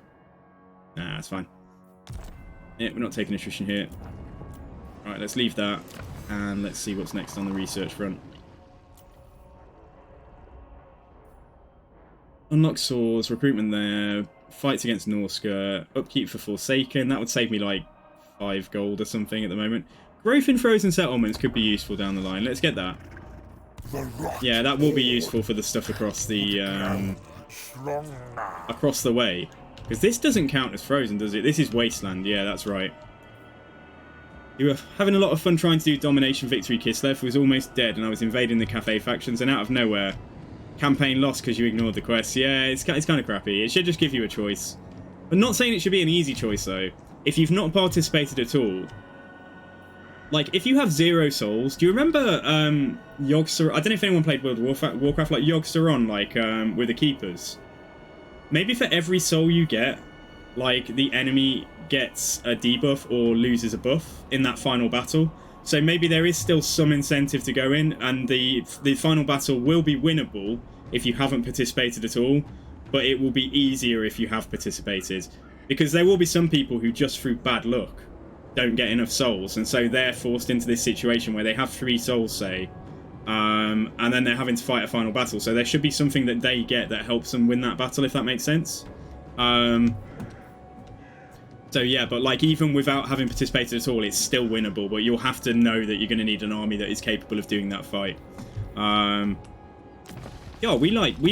Nah, that's fine. Yeah, we're not taking attrition here. Alright, let's leave that. And let's see what's next on the research front. Unlock swords, recruitment there. Fights against Norska. Upkeep for Forsaken. That would save me like 5 gold or something at the moment. Growth in frozen settlements could be useful down the line. Let's get that. Yeah, that will be useful for the stuff across the way. Because this doesn't count as frozen, does it? This is Wasteland. Yeah, that's right. You were having a lot of fun trying to do Domination Victory. Kislev was almost dead and I was invading the cafe factions, and out of nowhere, campaign lost because you ignored the quest. Yeah, it's kind of crappy. It should just give you a choice. I'm not saying it should be an easy choice, though. If you've not participated at all, like, if you have 0 souls, do you remember Yogg-Saron? I don't know if anyone played World of Warcraft, like Yogg-Saron, like, with the Keepers. Maybe for every soul you get, like, the enemy gets a debuff or loses a buff in that final battle. So maybe there is still some incentive to go in, and the final battle will be winnable if you haven't participated at all, but it will be easier if you have participated. Because there will be some people who, just through bad luck, don't get enough souls, and so they're forced into this situation where they have 3 souls, say, and then they're having to fight a final battle. So there should be something that they get that helps them win that battle, if that makes sense. So yeah, but like, even without having participated at all, it's still winnable, but you'll have to know that you're going to need an army that is capable of doing that fight. Yeah, we like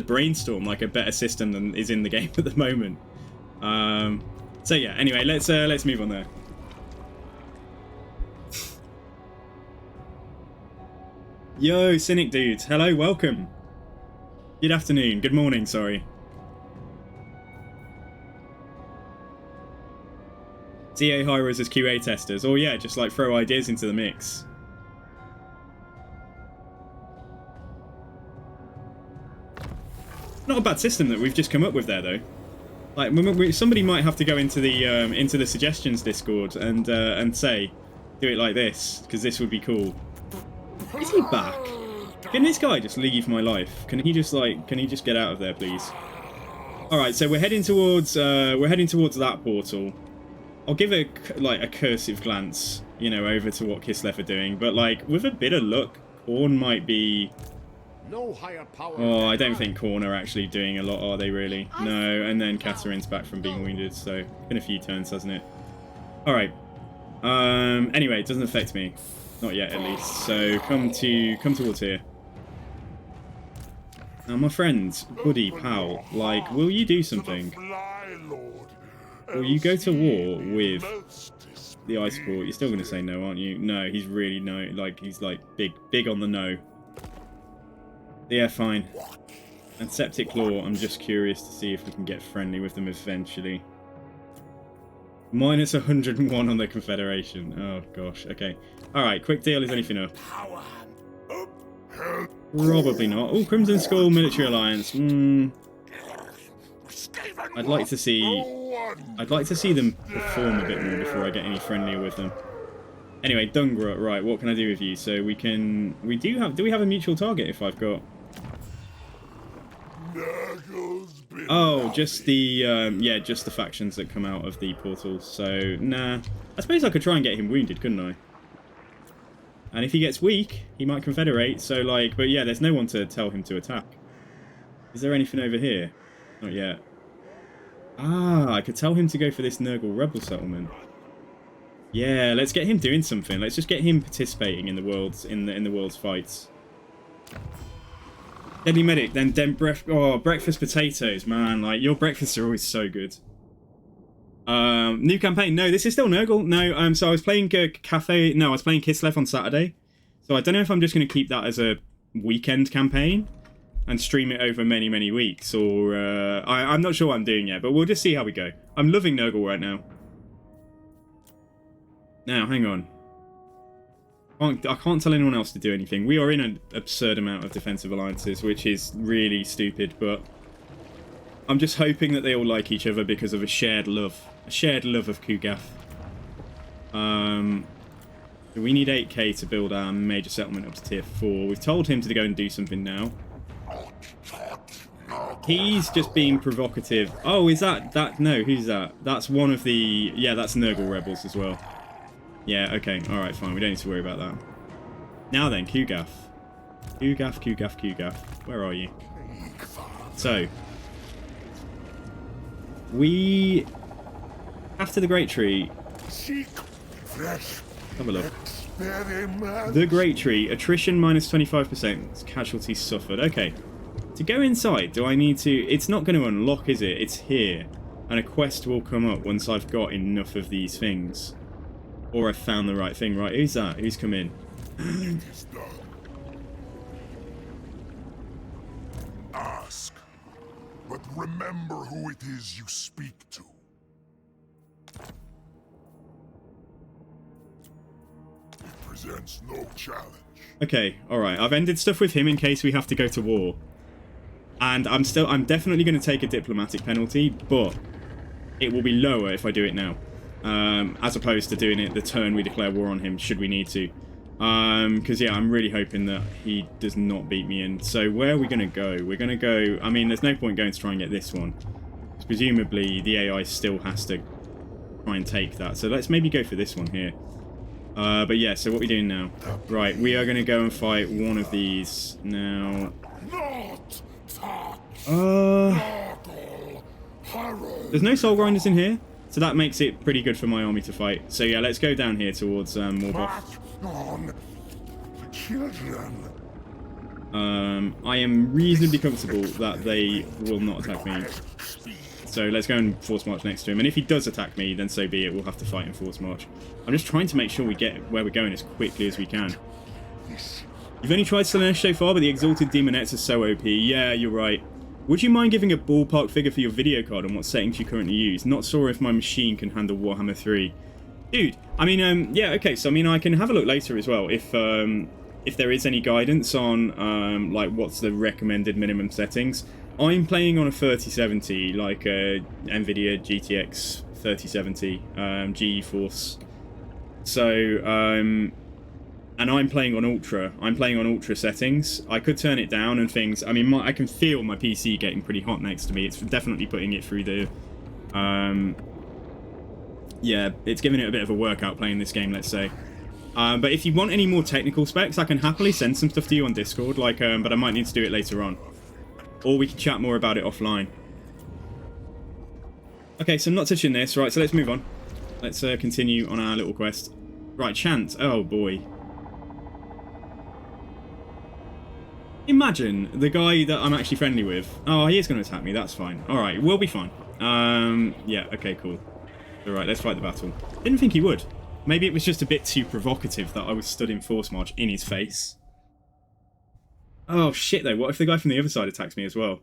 Brainstorm, like a better system than is in the game at the moment. So yeah, anyway, let's move on there. Yo, Cynic dudes, hello, welcome. Good afternoon, good morning, sorry. CA hires as QA testers, or yeah, just like throw ideas into the mix. Not a bad system that we've just come up with there, though. Like, somebody might have to go into the suggestions Discord and say, do it like this, because this would be cool. Is he back? Can this guy just leave my life? Can he just get out of there, please? All right, so we're heading towards that portal. I'll give a cursive glance, you know, over to what Kislev are doing, but like, with a bit of luck, Khorne might be... No higher power. Oh, I don't think Khorne are actually doing a lot, are they really? No, and then Katerin's back from being wounded, so been a few turns, hasn't it? Alright. Anyway, it doesn't affect me. Not yet, at least. So come towards here. Now, my friend, buddy, pal, like, will you do something? Will you go to war with the Ice Court? You're still going to say no, aren't you? No, he's really no. Like, he's like big on the no. Yeah, fine. And Septic Law, I'm just curious to see if we can get friendly with them eventually. Minus 101 on the Confederation. Oh, gosh. Okay. Alright, quick deal is anything up. Probably not. Oh, Crimson Skull Military Alliance. I'd like to see them perform a bit more before I get any friendlier with them. Anyway, Dungrut, right, what can I do with you? So we do we have a mutual target if I've got... Oh, just the, just the factions that come out of the portals. So, nah. I suppose I could try and get him wounded, couldn't I? And if he gets weak, he might confederate, so like... But yeah, there's no one to tell him to attack. Is there anything over here? Not yet. Ah, I could tell him to go for this Nurgle rebel settlement. Yeah, let's get him doing something. Let's just get him participating in the world's fights. Deadly Medic, then breakfast potatoes, man. Like, your breakfasts are always so good. New campaign. No, this is still Nurgle. No, so I was playing Cafe... No, I was playing Kislev on Saturday. So I don't know if I'm just going to keep that as a weekend campaign and stream it over many, many weeks, or... I'm not sure what I'm doing yet, but we'll just see how we go. I'm loving Nurgle right now. Now, hang on. I can't tell anyone else to do anything. We are in an absurd amount of defensive alliances, which is really stupid, but I'm just hoping that they all like each other because of a shared love. A shared love of Kugath. We need 8k to build our major settlement up to tier 4. We've told him to go and do something now. He's just being provocative. Oh, is that... No, who's that? That's one of the... Yeah, that's Nurgle rebels as well. Yeah, okay, alright, fine. We don't need to worry about that. Now then, Kugath. Kugath. Where are you? So, we... After the Great Tree... Have a look. The Great Tree, attrition minus 25%, casualties suffered. Okay. To go inside, do I need to... It's not going to unlock, is it? It's here. And a quest will come up once I've got enough of these things. Or I've found the right thing. Right, who's that? Who's come in? Ask, but remember who it is you speak to. It presents no challenge. Okay, alright. I've ended stuff with him in case we have to go to war. And I'm definitely going to take a diplomatic penalty, but it will be lower if I do it now. As opposed to doing it the turn we declare war on him, should we need to. Because, yeah, I'm really hoping that he does not beat me in. So, where are we going to go? We're going to go... I mean, there's no point going to try and get this one. Because presumably, the AI still has to try and take that. So, let's maybe go for this one here. But, yeah, so what are we doing now? Right, we are going to go and fight one of these. Now... There's no soul grinders in here. So that makes it pretty good for my army to fight. So yeah, let's go down here towards Morboth. I am reasonably comfortable that they will not attack me. So let's go and force march next to him. And if he does attack me, then so be it. We'll have to fight in force march. I'm just trying to make sure we get where we're going as quickly as we can. You've only tried Slaanesh so far, but the Exalted Demonettes are so OP. Yeah, you're right. Would you mind giving a ballpark figure for your video card and what settings you currently use? Not sure if my machine can handle Warhammer 3. Dude, I mean, yeah, okay, so I mean, I can have a look later as well if there is any guidance on, like, what's the recommended minimum settings. I'm playing on a 3070, like a NVIDIA GTX 3070, GeForce. So, and I'm playing on Ultra. I'm playing on Ultra settings. I could turn it down and things. I mean, I can feel my PC getting pretty hot next to me. It's definitely putting it through the... yeah, it's giving it a bit of a workout playing this game, let's say. But if you want any more technical specs, I can happily send some stuff to you on Discord, like, but I might need to do it later on. Or we can chat more about it offline. Okay, so I'm not touching this. Right, so let's move on. Let's continue on our little quest. Right, Chant. Oh, boy. Imagine the guy that I'm actually friendly with. Oh, he is going to attack me. That's fine. Alright, we'll be fine. Yeah, okay, cool. Alright, let's fight the battle. Didn't think he would. Maybe it was just a bit too provocative that I was stood in force march in his face. Oh, shit, though. What if the guy from the other side attacks me as well?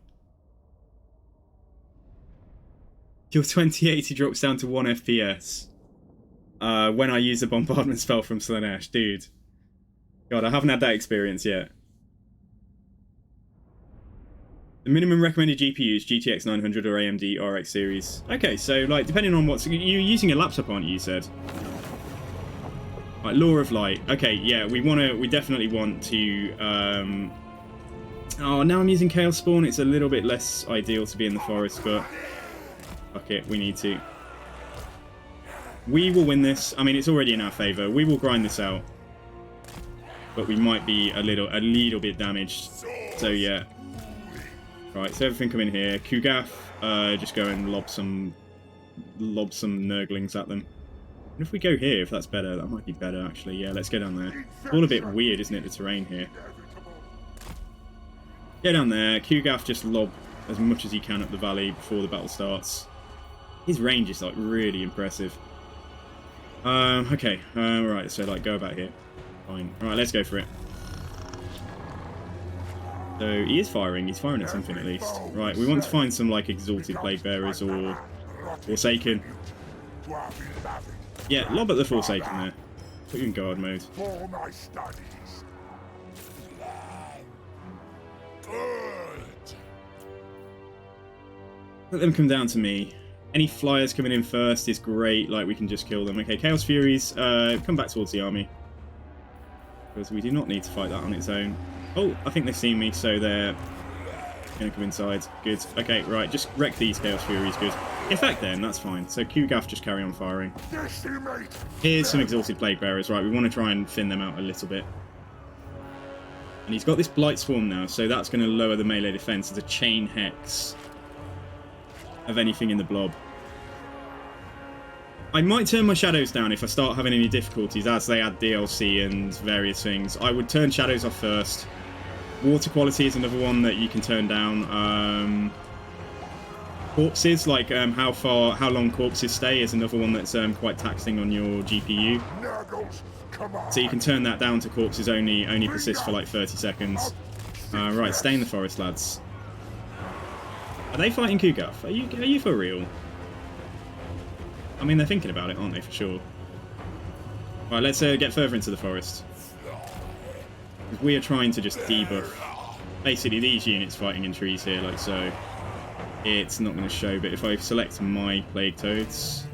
Your 2080 drops down to 1 FPS. When I use the bombardment spell from Slaanesh. Dude. God, I haven't had that experience yet. The minimum recommended GPUs, GTX 900 or AMD RX series. Okay, so like depending on what's... You're using a laptop, aren't you, you said? Right, Law of Light. Okay, yeah, we definitely want to... Oh, now I'm using Chaos Spawn. It's a little bit less ideal to be in the forest, but... Fuck it, we need to. We will win this. I mean, it's already in our favour. We will grind this out. But we might be a little bit damaged. So, yeah. Right, so everything come in here. Kugath, just go and lob some Nurglings at them. And if we go here, if that's better, that might be better, actually. Yeah, let's go down there. It's all a bit weird, isn't it, the terrain here? Go down there. Kugath just lob as much as he can up the valley before the battle starts. His range is, like, really impressive. Okay. Right, so, like, go about here. Fine. Alright, let's go for it. So, he is firing. He's firing at something, at least. Right, we want to find some, like, Exalted Plague Bearers or Forsaken. Yeah, lob at the Forsaken there. Put you in guard mode. For my studies. Good. Let them come down to me. Any flyers coming in first is great. Like, we can just kill them. Okay, Chaos Furies, come back towards the army. Because we do not need to fight that on its own. Oh, I think they've seen me, so they're going to come inside. Good. Okay, right, just wreck these Chaos Furies. Good. In fact, then, that's fine. So Kugath, just carry on firing. Here's some Exhausted Plague Bearers. Right, we want to try and thin them out a little bit. And he's got this Blight Swarm now, so that's going to lower the melee defense as a chain hex of anything in the blob. I might turn my shadows down if I start having any difficulties as they add DLC and various things. I would turn shadows off first. Water quality is another one that you can turn down. Corpses, like how long corpses stay, is another one that's quite taxing on your GPU. So you can turn that down to corpses only persist for like 30 seconds. Right, stay in the forest, lads. Are they fighting Kugath? Are you for real? I mean, they're thinking about it, aren't they, for sure? Right, let's get further into the forest. We are trying to just debuff basically these units fighting in trees here, like so. It's not going to show, but if I select my Plague Toads...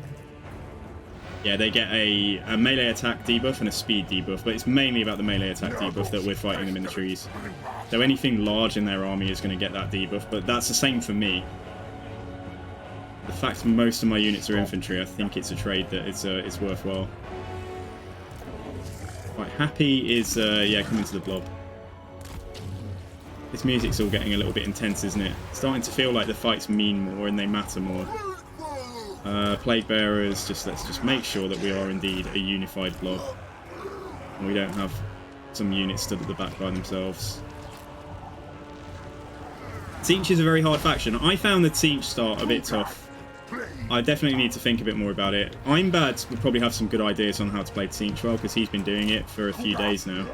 Yeah, they get a melee attack debuff and a speed debuff, but it's mainly about the melee attack debuff that we're fighting them in the trees. So anything large in their army is going to get that debuff, but that's the same for me. The fact most of my units are infantry, I think it's a trade that it's worthwhile. Right, Happy is, yeah, coming to the blob. This music's all getting a little bit intense, isn't it? Starting to feel like the fights mean more and they matter more. Plague Bearers, let's just make sure that we are indeed a unified blob. And we don't have some units stood at the back by themselves. Tzeentch is a very hard faction. I found the Tzeentch start a bit tough. I definitely need to think a bit more about it. I'm bad would probably have some good ideas on how to play Tzeentch well, because he's been doing it for a few days now.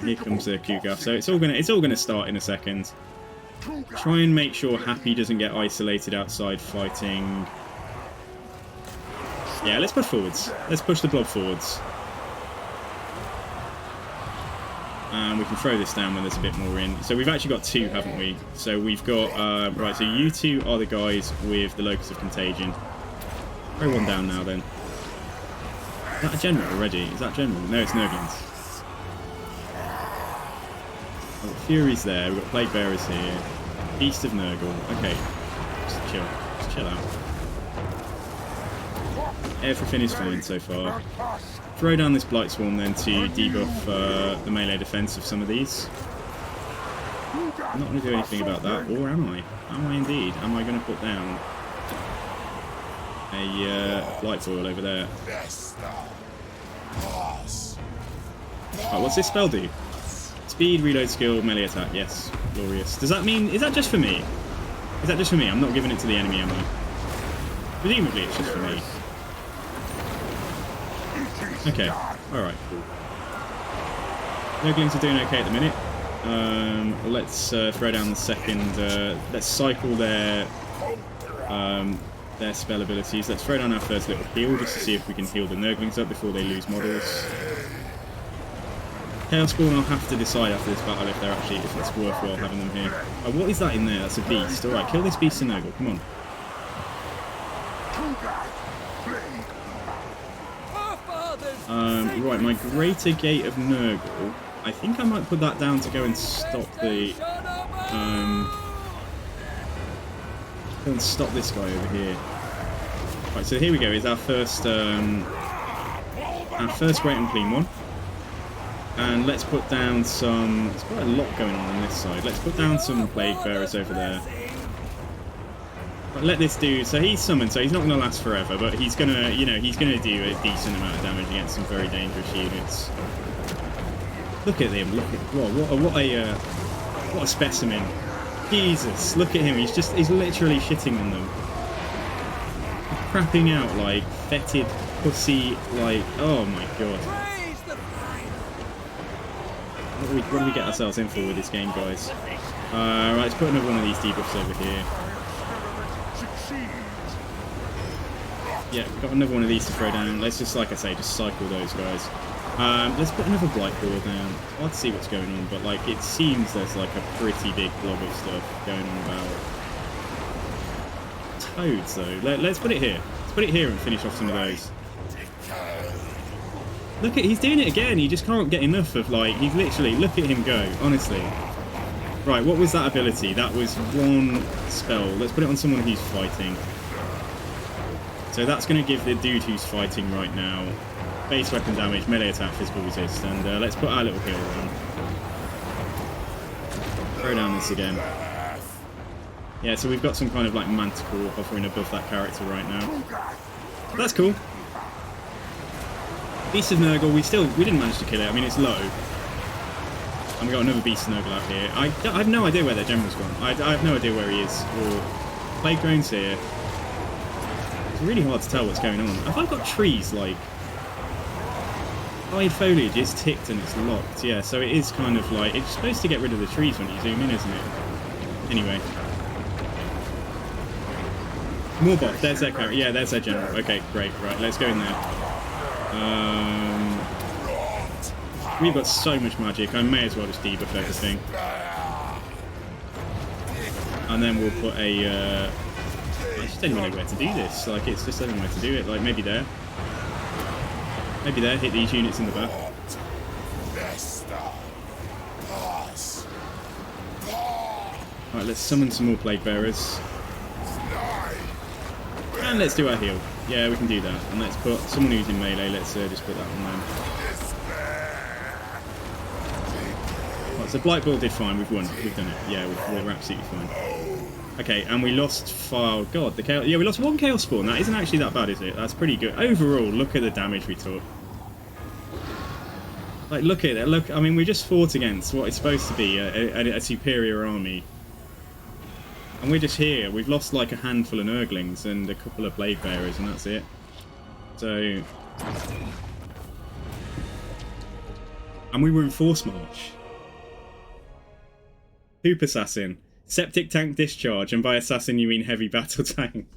Here comes the Kugath, so it's all gonna start in a second. Try and make sure Happy doesn't get isolated outside fighting. Yeah, let's push forwards. Let's push the blob forwards. And we can throw this down when there's a bit more in. So we've actually got two, haven't we? So we've got... right, so you two are the guys with the Locus of Contagion. Throw one down now, then. Is that a general already? Is that general? No, it's Nurglings. We've got Furies there, we've got Plague Bearers here. East of Nurgle. Okay. Just chill. Just chill out. Everything is fine so far. Throw down this Blight Swarm then to debuff the melee defense of some of these. I'm not going to do anything about that, or am I? Am I indeed? Am I going to put down a Blight Foil over there? Right, what's this spell do? Speed, reload skill, melee attack. Yes, glorious. Does that mean... Is that just for me? Is that just for me? I'm not giving it to the enemy, am I? Presumably it's just for me. Okay. Alright, cool. Nurglings are doing okay at the minute. Let's throw down the second... let's cycle their spell abilities. Let's throw down our first little heal just to see if we can heal the Nurglings up before they lose models. Chaos Spawn, I'll have to decide after this battle if it's worthwhile having them here. Oh, what is that in there? That's a beast. Alright, kill this beast in Nurgle, come on. Right, my Greater Gate of Nurgle. I think I might put that down to go and stop the... go and stop this guy over here. Right, so here we go, is our first Great and Clean one. And let's put down some... There's quite a lot going on this side. Let's put down some Plague Bearers over there. But let this dude... So he's summoned, so he's not going to last forever, but he's going to, you know, he's going to do a decent amount of damage against some very dangerous units. Look at him, look at... What a specimen. Jesus, look at him, he's literally shitting on them. Crapping out like fetid pussy, like, oh my god. What do we get ourselves in for with this game, guys? Right, let's put another one of these debuffs over here. Yeah, we've got another one of these to throw down. Let's just, like I say, just cycle those guys. Let's put another Blight Boar down. It's hard to see what's going on, but like it seems there's like a pretty big blob of stuff going on about. Toads though. Let's put it here. Let's put it here and finish off some of those. Look at, he's doing it again. He just can't get enough of like, he's literally, look at him go, honestly. Right, what was that ability? That was one spell. Let's put it on someone who's fighting. So that's going to give the dude who's fighting right now base weapon damage, melee attack, physical resist, and let's put our little heal on. Throw down this again. Yeah, so we've got some kind of like manticore hovering above that character right now. That's cool. Beast of Nurgle, we didn't manage to kill it. I mean, it's low. And we got another Beast of Nurgle out here. I have no idea where their general's gone. I have no idea where he is. Or Plague Drone's here. It's really hard to tell what's going on. Have I got trees like... High foliage is ticked and it's locked, yeah, so it is kind of like, it's supposed to get rid of the trees when you zoom in, isn't it? Anyway. More bot, there's their character, yeah, there's their general. Okay, great, right, let's go in there. We've got so much magic, I may as well just debuff everything. And then we'll put a, I just don't even know where to do this, like, it's just anywhere to do it, like, maybe there. Maybe there, hit these units in the back. Alright, let's summon some more Plague Bearers. And let's do our heal. Yeah, we can do that. And let's put someone who's in melee, let's just put that on them. Right, so Blight Boar did fine, we've won. We've done it. Yeah, we're absolutely fine. Okay, and we lost oh god, the chaos. Yeah, we lost one Chaos Spawn. That isn't actually that bad, is it? That's pretty good. Overall, look at the damage we took. Like, look at it. Look, I mean, we just fought against what is supposed to be a superior army. And we're just here. We've lost like a handful of Nurglings and a couple of Plague Bearers, and that's it. So... And we were in Force March. Hoop Assassin. Septic Tank Discharge, and by assassin you mean heavy battle tank.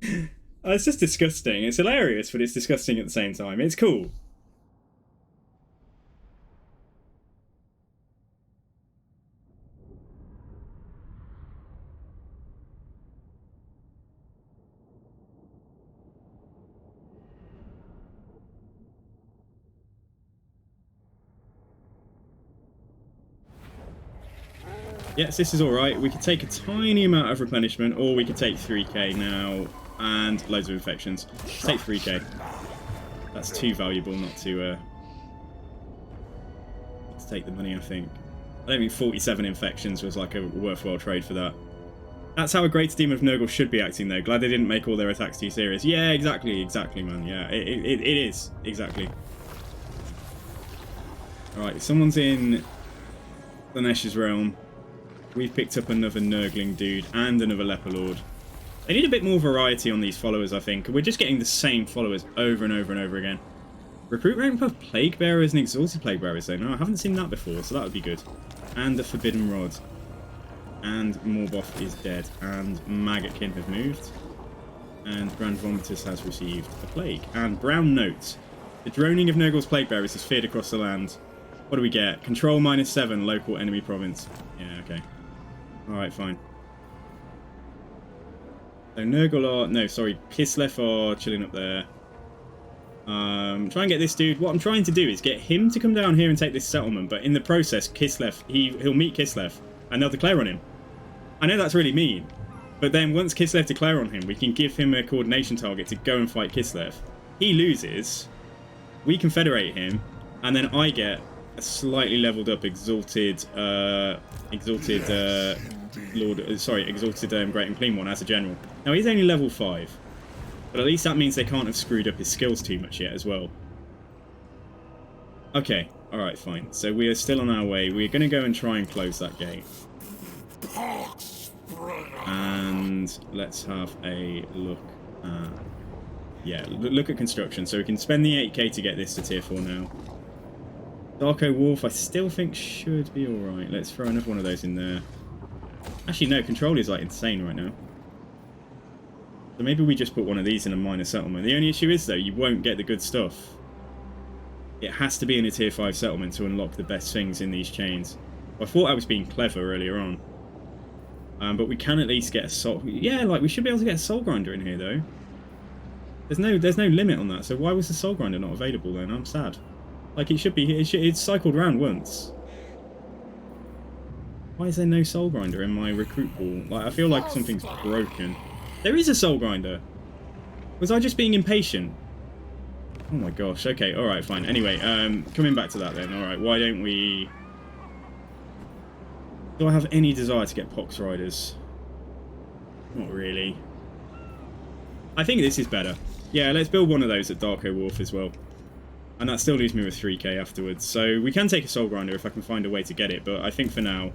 It's just disgusting. It's hilarious, but it's disgusting at the same time. It's cool. Yes, this is alright. We could take a tiny amount of replenishment, or we could take 3k now, and loads of infections. Let's take 3k. That's too valuable not to take the money, I think. I don't think 47 infections was like a worthwhile trade for that. That's how a Great Demon of Nurgle should be acting, though. Glad they didn't make all their attacks too serious. Yeah, exactly, man. Yeah, it is. Exactly. Alright, someone's in Lanesh's realm. We've picked up another Nurgling dude and another Leper Lord. They need a bit more variety on these followers, I think. We're just getting the same followers over and over and over again. Recruit rank for Plague Bearers and Exalted Plague Bearers, though. No, I haven't seen that before, so that would be good. And the Forbidden Rod. And Morboth is dead. And Maggotkin have moved. And Grand Vomitus has received a plague. And Brown Note. The droning of Nurgle's Plague Bearers is feared across the land. What do we get? Control -7, local enemy province. Yeah, okay. Alright, fine. So Nurgle are... No, sorry. Kislev are chilling up there. Try and get this dude. What I'm trying to do is get him to come down here and take this settlement, but in the process, Kislev, he'll meet Kislev, and they'll declare on him. I know that's really mean, but then once Kislev declare on him, we can give him a coordination target to go and fight Kislev. He loses, we confederate him, and then I get a slightly leveled up exalted Great and Clean one as a general. Now he's only level 5, but at least that means they can't have screwed up his skills too much yet as well. Okay, alright, fine. So we are still on our way. We're going to go and try and close that gate. And let's have a look at... Yeah, look at construction. So we can spend the 8k to get this to tier 4 now. Darko Wolf, I still think should be alright. Let's throw another one of those in there. Actually, no, control is like insane right now. So maybe we just put one of these in a minor settlement. The only issue is, though, you won't get the good stuff. It has to be in a tier 5 settlement to unlock the best things in these chains. I thought I was being clever earlier on. But we can at least get a soul... Yeah, like, we should be able to get a soul grinder in here, though. There's no limit on that, so why was the soul grinder not available then? I'm sad. Like, it should be... It's cycled round once. Why is there no soul grinder in my recruit pool? Like, I feel like something's broken. There is a soul grinder! Was I just being impatient? Oh my gosh, okay, alright, fine. Anyway, coming back to that then, alright, why don't we... Do I have any desire to get Pox Riders? Not really. I think this is better. Yeah, let's build one of those at Darko Wharf as well. And that still leaves me with 3k afterwards. So we can take a Soul Grinder if I can find a way to get it, but I think for now,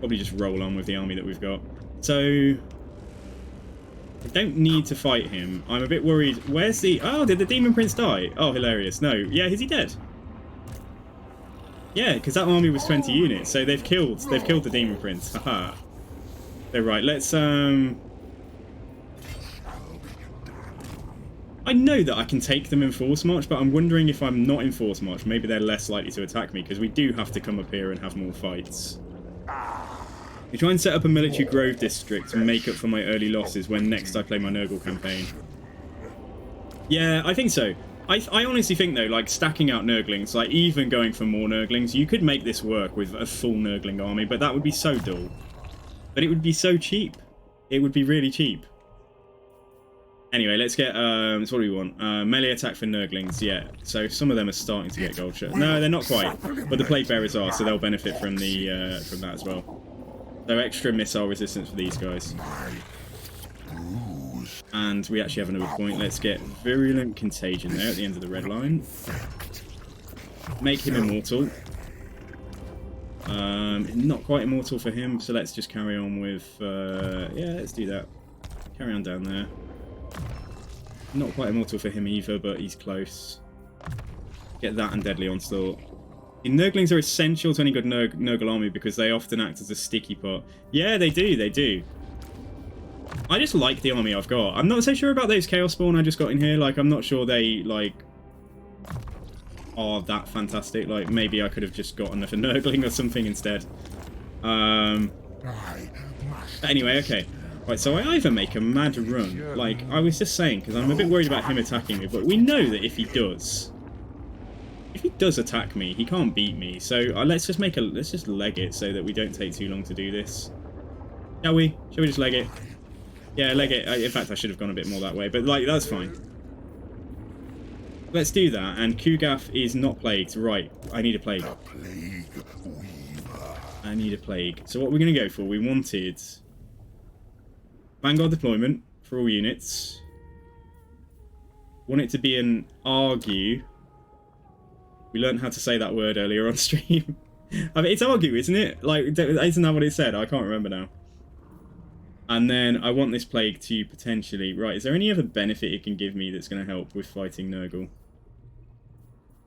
probably just roll on with the army that we've got. So... I don't need to fight him. I'm a bit worried. Where's the... Oh, did the Demon Prince die? Oh, hilarious. No. Yeah, is he dead? Yeah, because that army was 20 units, so they've killed the Demon Prince. Haha. So right, let's I know that I can take them in Force March, but I'm wondering if I'm not in Force March, maybe they're less likely to attack me, because we do have to come up here and have more fights. We try and set up a military grove district to make up for my early losses when next I play my Nurgle campaign. Yeah, I think so. I honestly think, though, like, stacking out Nurglings, like, even going for more Nurglings, you could make this work with a full Nurgling army, but that would be so dull. But it would be so cheap. It would be really cheap. Anyway, let's get, so what do we want? Melee attack for Nurglings, yeah. So some of them are starting to get gold shot. No, they're not quite, but the Plague Bearers are, so they'll benefit from the, from that as well. So extra missile resistance for these guys. And we actually have another point. Let's get Virulent Contagion there at the end of the red line. Make him immortal. Not quite immortal for him, so let's just carry on with... yeah, let's do that. Carry on down there. Not quite immortal for him either, but he's close. Get that and Deadly Onslaught. Nurglings are essential to any good Nurgle army because they often act as a sticky pot. Yeah, they do, they do. I just like the army I've got. I'm not so sure about those Chaos Spawn I just got in here. Like, I'm not sure they, like, are that fantastic. Like, maybe I could have just gotten a Nurgling or something instead. Anyway, okay. Right, so I either make a mad run, like I was just saying, because I'm a bit worried about him attacking me, but we know that if he does attack me, he can't beat me. So let's just leg it so that we don't take too long to do this. Shall we? Shall we just leg it? Yeah, leg it. In fact, I should have gone a bit more that way, but like that's fine. Let's do that. And Kugath is not plagued. Right, I need a plague. I need a plague. So what we're going to go for? We wanted Vanguard deployment for all units. Want it to be an argue. We learned how to say that word earlier on stream. I mean, it's argue, isn't it? Like, isn't that what it said? I can't remember now. And then I want this plague to potentially... Right, is there any other benefit it can give me that's going to help with fighting Nurgle?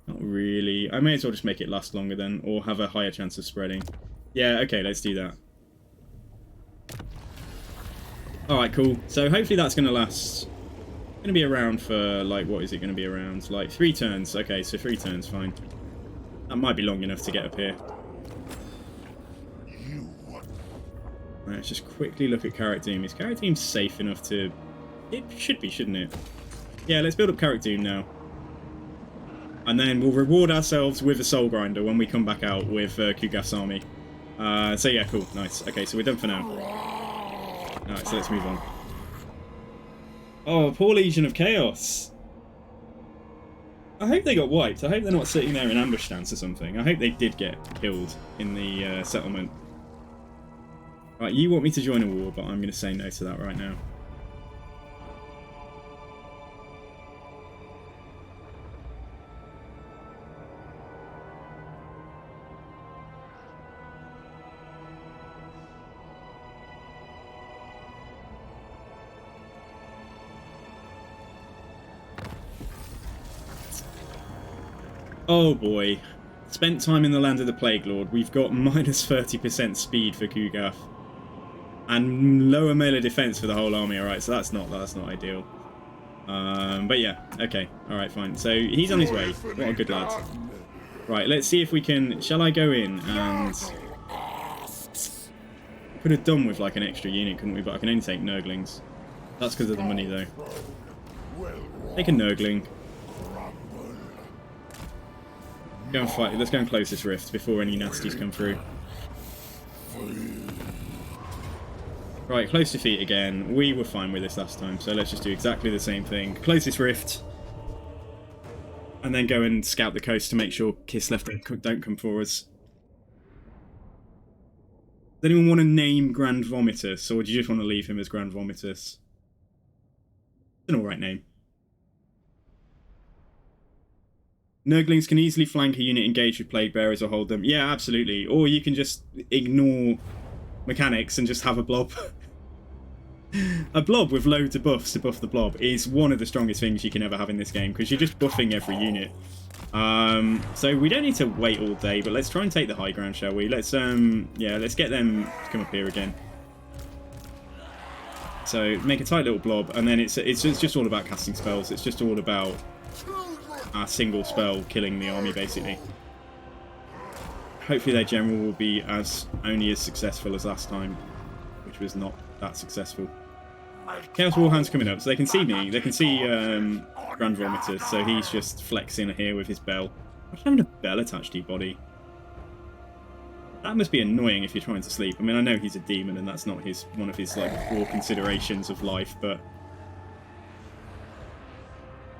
Not really. I may as well just make it last longer then, or have a higher chance of spreading. Yeah, okay, let's do that. Alright, cool. So hopefully that's going to last... Going to be around for, like, what is it going to be around? Like, 3 turns. Okay, so 3 turns, fine. That might be long enough to get up here. Right, let's just quickly look at Carrot Doom. Is Carrot Doom safe enough to... It should be, shouldn't it? Yeah, let's build up Carrot Doom now. And then we'll reward ourselves with a Soul Grinder when we come back out with Kugaf's army. So yeah, cool, nice. Okay, so we're done for now. Alright, so let's move on. Oh, poor Legion of Chaos. I hope they got wiped. I hope they're not sitting there in ambush stance or something. I hope they did get killed in the settlement. Right, you want me to join a war, but I'm going to say no to that right now. Oh boy. Spent time in the land of the Plague Lord. We've got minus 30% speed for Kugaf. And lower melee defense for the whole army. Alright, so that's not ideal. But yeah, okay. Alright, fine. So he's on his way. What a good lad. Right, let's see if we can... Shall I go in and... Could have done with like an extra unit, couldn't we? But I can only take Nurglings. That's because of the money though. Take a Nurgling. Go and fight. Let's go and close this rift before any nasties come through. Right, close defeat again. We were fine with this last time, so let's just do exactly the same thing. Close this rift. And then go and scout the coast to make sure Kislev don't come for us. Does anyone want to name Grand Vomitus, or do you just want to leave him as Grand Vomitus? It's an alright name. Nurglings can easily flank a unit engaged with Plague Bearers or hold them. Yeah, absolutely. Or you can just ignore mechanics and just have a blob. A blob with loads of buffs to buff the blob is one of the strongest things you can ever have in this game, because you're just buffing every unit. So we don't need to wait all day, but let's try and take the high ground, shall we? Let's yeah, let's get them to come up here again. So make a tight little blob, and then it's just all about casting spells. It's just all about a single spell killing the army, basically. Hopefully their general will be only as successful as last time, which was not that successful. Chaos Warhound's coming up, so they can see me. They can see Grand Vomitus, so he's just flexing here with his bell. What's having a bell attached to your body? That must be annoying if you're trying to sleep. I mean, I know he's a demon, and that's not one of his like core considerations of life, but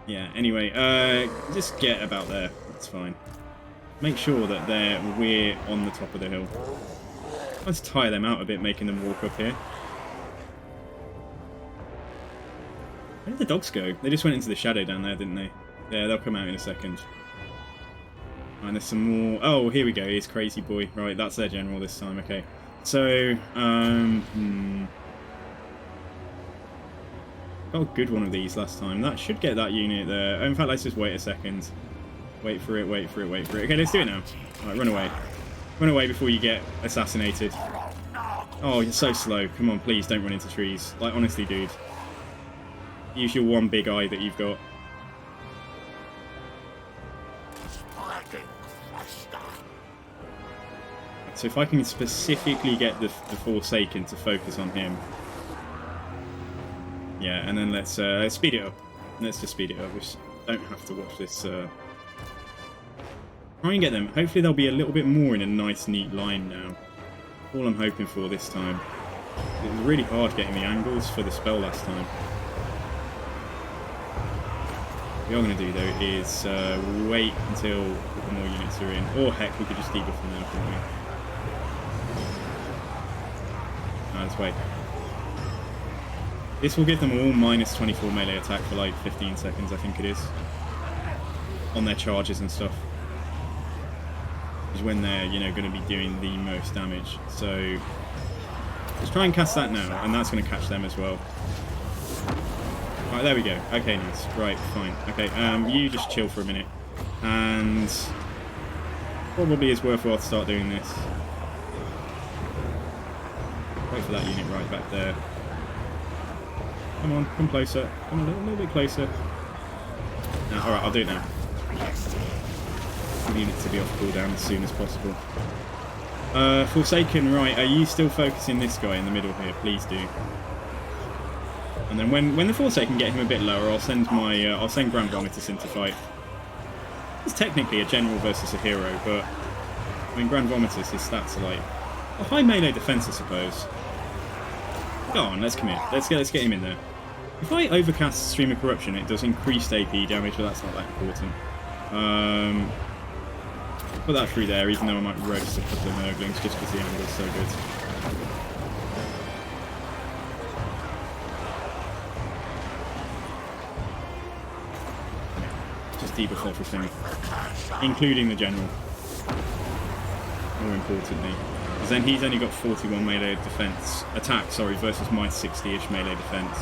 yeah. Anyway, just get about there. That's fine. Make sure that we're on the top of the hill. Let's tire them out a bit, making them walk up here. Where did the dogs go? They just went into the shadow down there, didn't they? Yeah, they'll come out in a second. And there's some more... Oh, here we go. Here's Crazy Boy. Right, that's their general this time. Okay. So, got a good one of these last time. That should get that unit there. In fact, let's just wait a second. Wait for it, wait for it, wait for it. Okay, let's do it now. Alright, run away. Run away before you get assassinated. Oh, you're so slow. Come on, please don't run into trees. Like, honestly, dude. Use your one big eye that you've got. So if I can specifically get the Forsaken to focus on him. Yeah, and then let's speed it up. Let's just speed it up. We don't have to watch this. Try and get them. Hopefully they'll be a little bit more in a nice, neat line now. All I'm hoping for this time. It was really hard getting the angles for the spell last time. What we are going to do, though, is wait until a couple more units are in. Or, heck, we could just debuff them now, couldn't we? No, let's wait. This will give them all minus 24 melee attack for like 15 seconds, I think it is. On their charges and stuff. Is when they're, you know, going to be doing the most damage. So, let's try and cast that now, and that's going to catch them as well. Right, there we go. Okay, nice. Right, fine. Okay, you just chill for a minute. And probably is worthwhile to start doing this. Wait for that unit right back there. Come on, come closer. Come a little bit closer. No, alright, I'll do it now. We need it to be off cooldown as soon as possible. Forsaken, right, are you still focusing this guy in the middle here? Please do. And then when the Forsaken get him a bit lower, I'll send Grand Vomitus into fight. It's technically a general versus a hero, but I mean Grand Vomitus, his stats are like a high melee defense, I suppose. Go on, let's commit. Let's get him in there. If I overcast Stream of Corruption, it does increased AP damage, but that's not that important. Put that through there, even though I might roast a couple of Nurglings just because the angle's so good. Just debuff everything, including the general. More importantly, because then he's only got 41 melee defense attack, sorry, versus my 60-ish melee defense.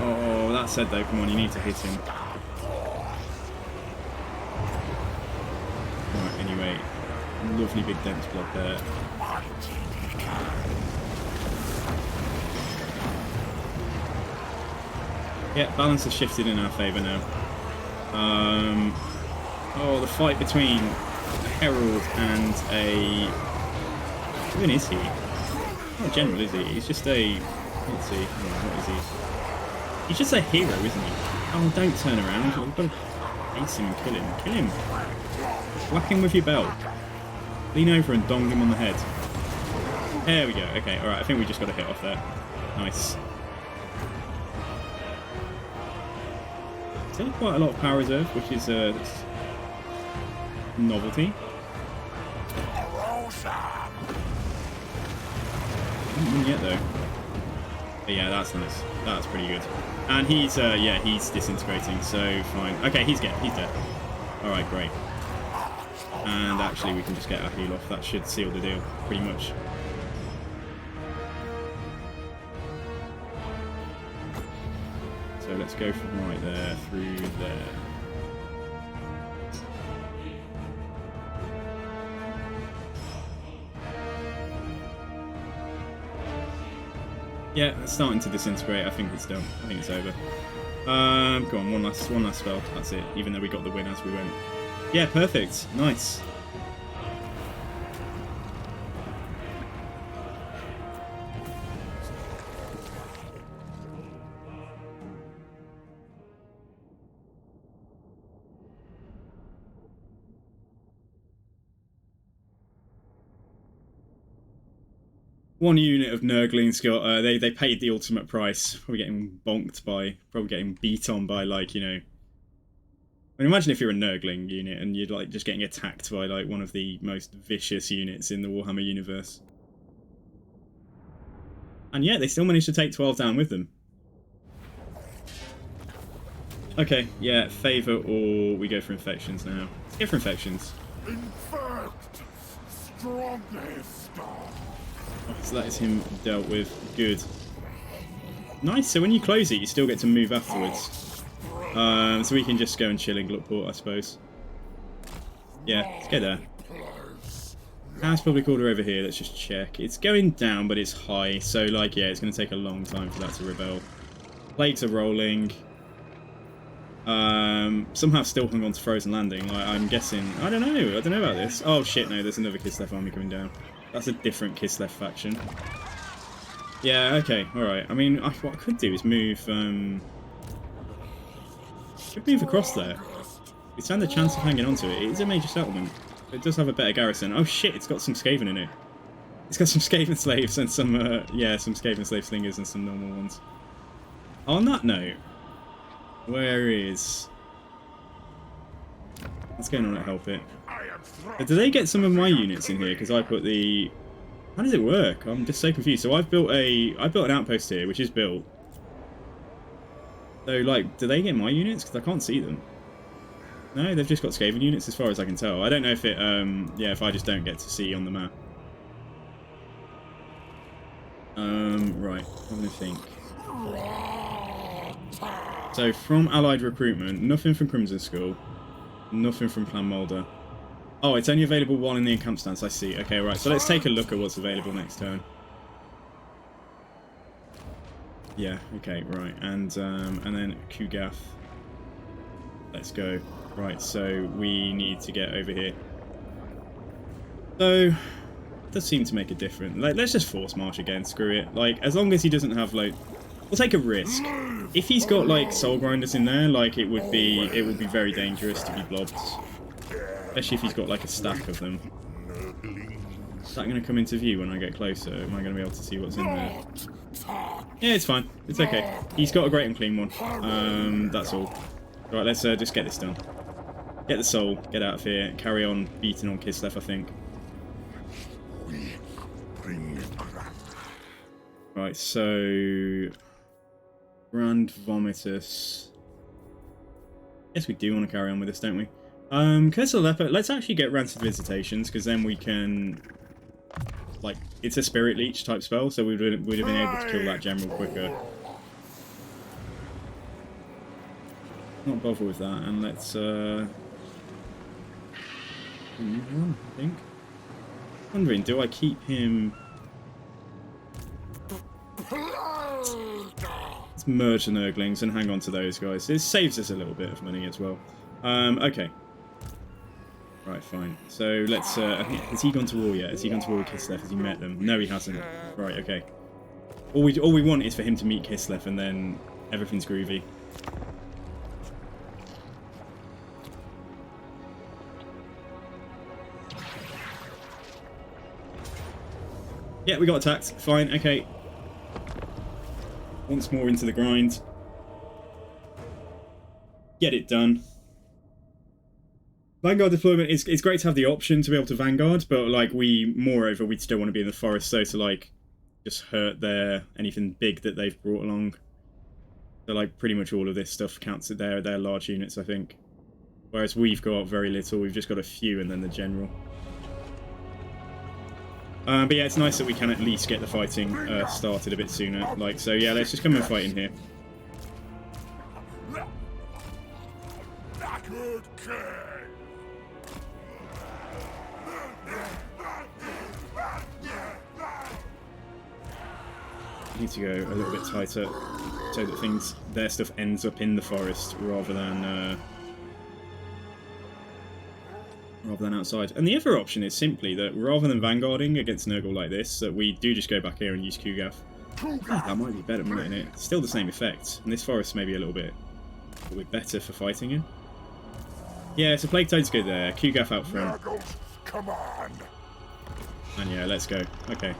Oh, that said though, come on, you need to hit him. Right, anyway, lovely big dense block there. Yeah, balance has shifted in our favour now. Oh, the fight between a Herald and a... Who is he? Not a general, is he? He's just a... Let's see. What is he? He's just a hero, isn't he? Oh, don't turn around. We've got to ace him and kill him. Kill him. Whack him with your belt. Lean over and dong him on the head. There we go. Okay, alright. I think we just got a hit off there. Nice. Still quite a lot of power reserve, which is a novelty. Not yet though. But yeah, that's nice. That's pretty good. And he's yeah, he's disintegrating, so fine. Okay, he's dead. Alright, great. And actually we can just get our heal off. That should seal the deal, pretty much. So let's go from right there through there. Yeah, it's starting to disintegrate. I think it's done. I think it's over. Go on, one last spell. That's it. Even though we got the win as we went. Yeah, perfect. Nice. One unit of Nurglings got, they paid the ultimate price. Probably getting bonked by, probably getting beat on by, like, you know... I mean, imagine if you're a Nurgling unit and you're, like, just getting attacked by, like, one of the most vicious units in the Warhammer universe. And yet, they still managed to take 12 down with them. Okay, yeah, favour or we go for infections now. Let's go for infections. Infect! Strongest! So that is him dealt with. Good. Nice, so when you close it, you still get to move afterwards. So we can just go and chill in Gluckport, I suppose. Yeah, let's go there. House Public Order over here, let's just check. It's going down, but it's high, so, like, yeah, it's going to take a long time for that to rebel. Plagues are rolling. Some have still hung on to Frozen Landing. I'm guessing... I don't know about this. Oh, shit, no, there's another Kislev army coming down. That's a different Kislev faction. Yeah, okay, alright. I mean, what I could do is move... could move across there. We stand a chance of hanging onto it. It is a major settlement. It does have a better garrison. Oh shit, it's got some Skaven in it. It's got some Skaven slaves and some, yeah, some Skaven slave slingers and some normal ones. On that note, where is... What's going on at Help It? Do they get some of my units in here? Because I put the... How does it work? I'm just so confused. So I've built an outpost here, which is built. So, like, do they get my units? Because I can't see them. No, they've just got Skaven units as far as I can tell. I don't know if it, yeah, if I just don't get to see on the map. Right, I'm going to think. So, from Allied Recruitment, nothing from Crimson Skull, nothing from Clan Mulder. Oh, it's only available one in the encamp stance, I see. Okay, right, so let's take a look at what's available next turn. Yeah, okay, right, and then Kugath. Let's go. Right, so we need to get over here. So, it does seem to make a difference. Like, let's just force march again, screw it. Like, as long as he doesn't have, like... We'll take a risk. If he's got, like, soul grinders in there, like, it would be very dangerous to be blobbed. Especially if he's got, like, a stack of them. Is that going to come into view when I get closer? Am I going to be able to see what's in there? Yeah, it's fine. It's okay. He's got a great and clean one. That's all. Right, let's just get this done. Get the soul, get out of here, carry on beating on Kislev, I think. We bring Right, so... Grand Vomitus. Guess we do want to carry on with this, don't we? Curse of the Leper, let's actually get Rancid Visitations, because then we can... Like, it's a Spirit Leech type spell, so we'd have been able to kill that general quicker. Not bother with that, and let's, move on, I think. Wondering, do I keep him... Let's merge the Nurglings and hang on to those guys. It saves us a little bit of money as well. Okay. Right, fine. So let's... has he gone to war yet? Has he gone to war with Kislev? Has he met them? No, he hasn't. Right, okay. All we want is for him to meet Kislev, and then everything's groovy. Yeah, we got attacked. Fine, okay. Once more into the grind. Get it done. Vanguard deployment, it's great to have the option to be able to Vanguard, but like moreover, we'd still want to be in the forest, so to like just hurt anything big that they've brought along. So like pretty much all of this stuff counts at their large units, I think. Whereas we've got very little, we've just got a few and then the general. But yeah, it's nice that we can at least get the fighting started a bit sooner. Like, so yeah, let's just come and fight in here. Good king. Need to go a little bit tighter so that their stuff ends up in the forest rather than outside. And the other option is simply that rather than vanguarding against Nurgle like this, that we do just go back here and use Kugath. That might be better, mightn't it? Still the same effect, and this forest may be a little bit better for fighting in. Yeah, so Plague Toad's good there. Kugath out front. Command. And yeah, let's go. Okay.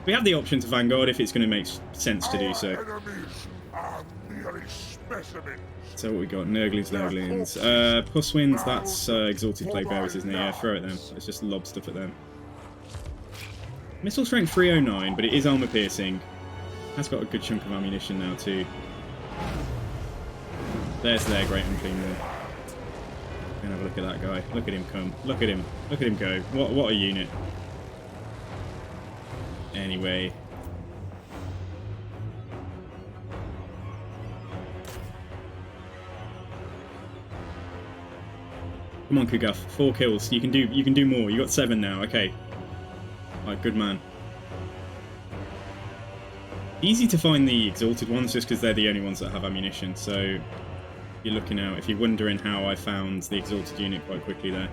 We have the option to vanguard if it's going to make sense to do so. Enemies are merely specimens. So what we got? Nurglings. Pusswinds, that's Exalted Plague Bearers, isn't it? Yeah, throw at them. Let's just lob stuff at them. Missile strength 309, but it is armor piercing. Has got a good chunk of ammunition now too. There's their great and clean one. And have a look at that guy. Look at him come. Look at him. Look at him go. What a unit. Anyway. Come on, Kugath. 4 kills. You can do more. You got 7 now. Okay. Alright, good man. Easy to find the exalted ones just because they're the only ones that have ammunition. So you're looking out. If you're wondering how I found the exalted unit quite quickly there.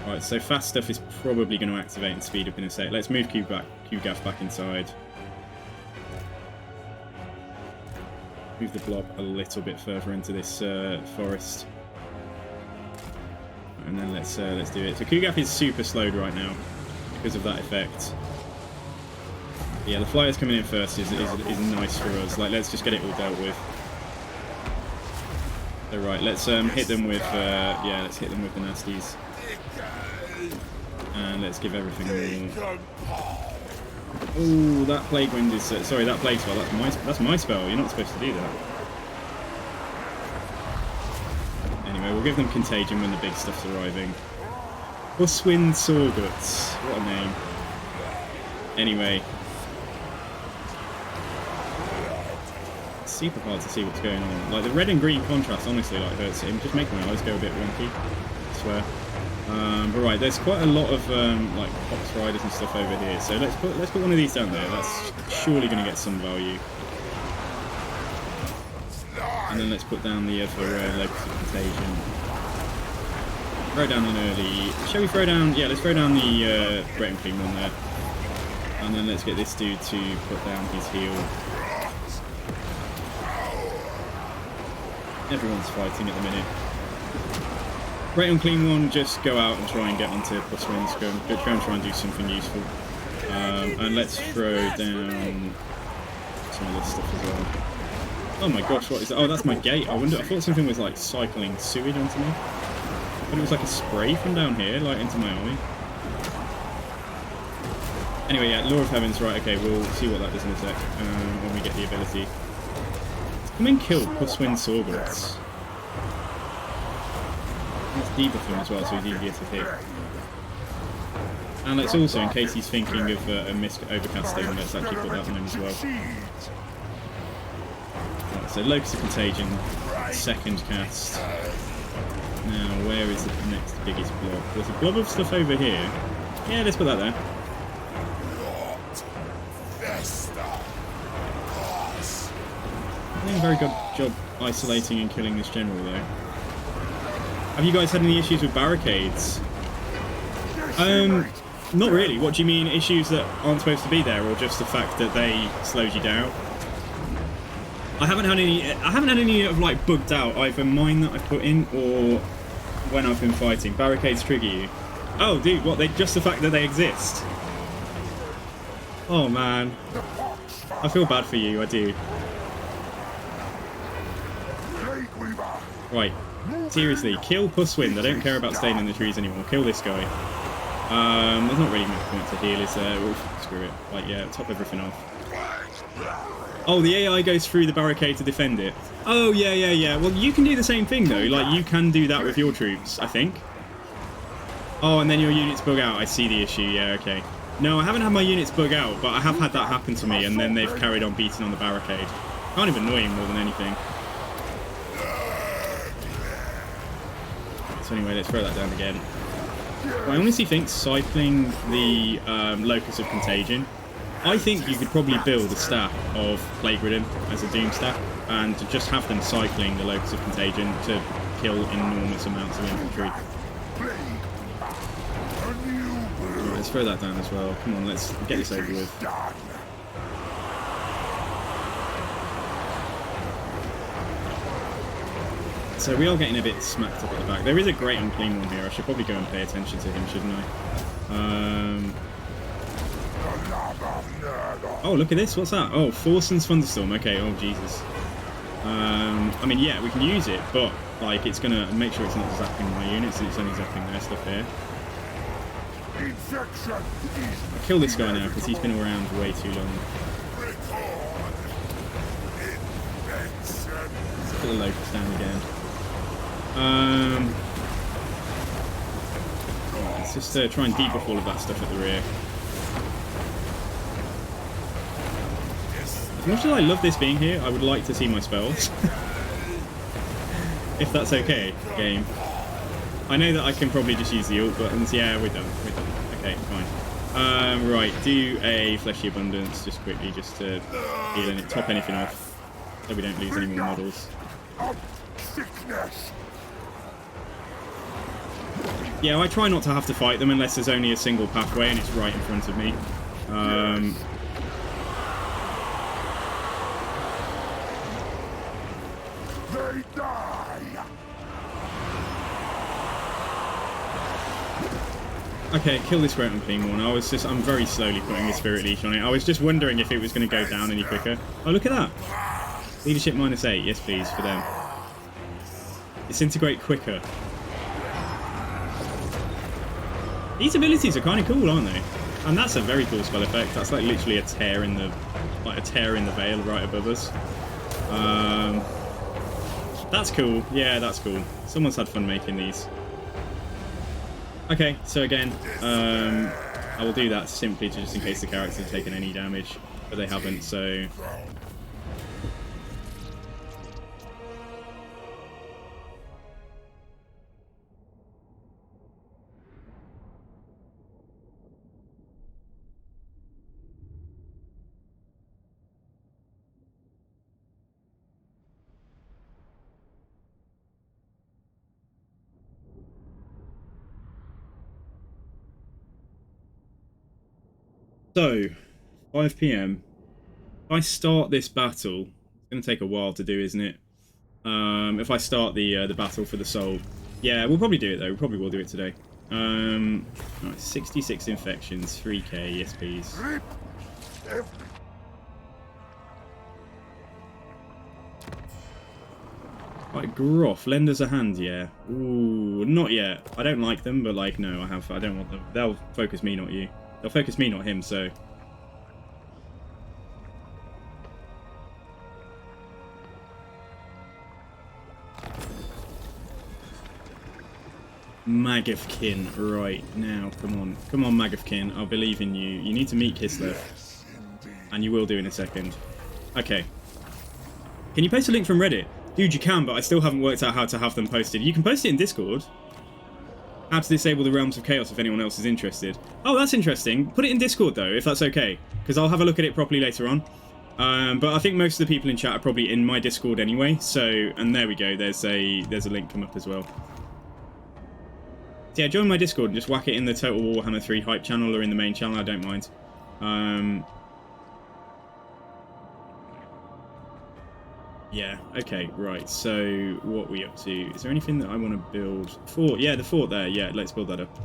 Right, so fast stuff is probably going to activate and speed up in a sec. Let's move Kugath back inside. Move the blob a little bit further into this forest. And then let's do it. So Kugath is super slowed right now because of that effect. Yeah, the flyers coming in first is nice for us. Like, let's just get it all dealt with. So right, let's hit them with yeah, let's hit them with the nasties. And let's give everything more. Oh, that plague wind is sorry, that plague spell. That's my spell. You're not supposed to do that. Anyway, we'll give them contagion when the big stuff's arriving. Pusswind Sawguts. What a name. Anyway, it's super hard to see what's going on. Like the red and green contrast, honestly, like hurts it. Just making my eyes go a bit wonky. I swear. But right, there's quite a lot of like Fox Riders and stuff over here. So let's put one of these down there. That's surely going to get some value. And then let's put down the other locus of contagion. Throw down an early... Shall we throw down... Yeah, let's throw down the Great Unclean one there. And then let's get this dude to put down his heal. Everyone's fighting at the minute. Great Unclean one, just go out and try and get onto +1s. Go and try and do something useful. And let's throw down some of this stuff as well. Oh my gosh, what is that? Oh, that's my gate. I thought something was like cycling sewage onto me. But it was like a spray from down here, like into my army. Anyway, yeah, Law of Heavens, right, okay, we'll see what that does in a sec when we get the ability. Come and kill +1 Sorgults. Let's debuff him as well, so he's easier to hit. And let's also, in case he's thinking of a missed overcast stone, let's actually put that on him as well. Right, so Locus of Contagion, second cast. Now, where is the next biggest blob? There's a blob of stuff over here. Yeah, let's put that there. I'm doing a very good job isolating and killing this general, though. Have you guys had any issues with barricades? Not really. What do you mean, issues that aren't supposed to be there, or just the fact that they slowed you down? I haven't had any of like bugged out, either mine that I've put in or when I've been fighting. Barricades trigger you. Oh, dude, what? Just the fact that they exist. Oh man, I feel bad for you. I do. Right, seriously, kill +1. I don't care about staying in the trees anymore. Kill this guy. There's not really much point to heal, is there? Oof, screw it. Like, yeah, top everything off. Oh, the AI goes through the barricade to defend it. Oh, yeah. Well, you can do the same thing, though. Like, you can do that with your troops, I think. Oh, and then your units bug out. I see the issue. Yeah, okay. No, I haven't had my units bug out, but I have had that happen to me, and then they've carried on beating on the barricade. Kind of annoying more than anything. So anyway, let's throw that down again. I honestly think cycling the Locus of Contagion, I think you could probably build a stack of Plague Ridden as a Doom stack, and to just have them cycling the Locus of Contagion to kill enormous amounts of infantry. Right, let's throw that down as well. Come on, let's get this over with. So we are getting a bit smacked up at the back. There is a Great Unclean one here. I should probably go and pay attention to him, shouldn't I? Oh, look at this. What's that? Oh, Forson's Thunderstorm. Okay, oh, Jesus. I mean, yeah, we can use it, but, like, it's going to make sure it's not zapping my units. It's only zapping their stuff here. I'll kill this guy now, because he's been around way too long. Let's put the Locust down again. Let's just try and debuff all of that stuff at the rear. As much as I love this being here, I would like to see my spells. If that's okay, game. I know that I can probably just use the ult buttons. Yeah, we're done. Okay, fine. Right, do a Fleshy Abundance just quickly, just to heal and top anything off, so we don't lose any more models. Yeah, I try not to have to fight them unless there's only a single pathway and it's right in front of me. They die. Okay, kill this Great Unclean one. I'm very slowly putting the Spirit Leech on it. I was just wondering if it was going to go down any quicker. Oh, look at that. Leadership -8. Yes, please, for them. Disintegrate quicker. These abilities are kind of cool, aren't they? And that's a very cool spell effect. That's like literally a tear in the veil right above us. That's cool. Yeah, that's cool. Someone's had fun making these. Okay, so again, I will do that simply just in case the characters have taken any damage, but they haven't, so... So, 5 PM. If I start this battle, it's going to take a while to do, isn't it? If I start the battle for the soul. Yeah, we'll probably do it though. We probably will do it today. Right, 66 infections, 3k, yes please. Right, Groff, lend us a hand, yeah. Ooh, not yet. I don't like them, but like, no, I don't want them. They'll focus me, not you. They'll focus me, not him, so... Mag of Kin, right, now, come on. Come on, Mag of Kin, I believe in you. You need to meet Kislev. And you will do in a second. Okay. Can you post a link from Reddit? Dude, you can, but I still haven't worked out how to have them posted. You can post it in Discord. How to disable the Realms of Chaos if anyone else is interested. Oh, that's interesting. Put it in Discord, though, if that's okay. Because I'll have a look at it properly later on. But I think most of the people in chat are probably in my Discord anyway. So, and there we go. There's a link come up as well. So yeah, join my Discord and just whack it in the Total Warhammer 3 hype channel or in the main channel. I don't mind. Yeah, okay, right, so what are we up to? Is there anything that I want to build? Fort, yeah, the fort there, yeah, let's build that up.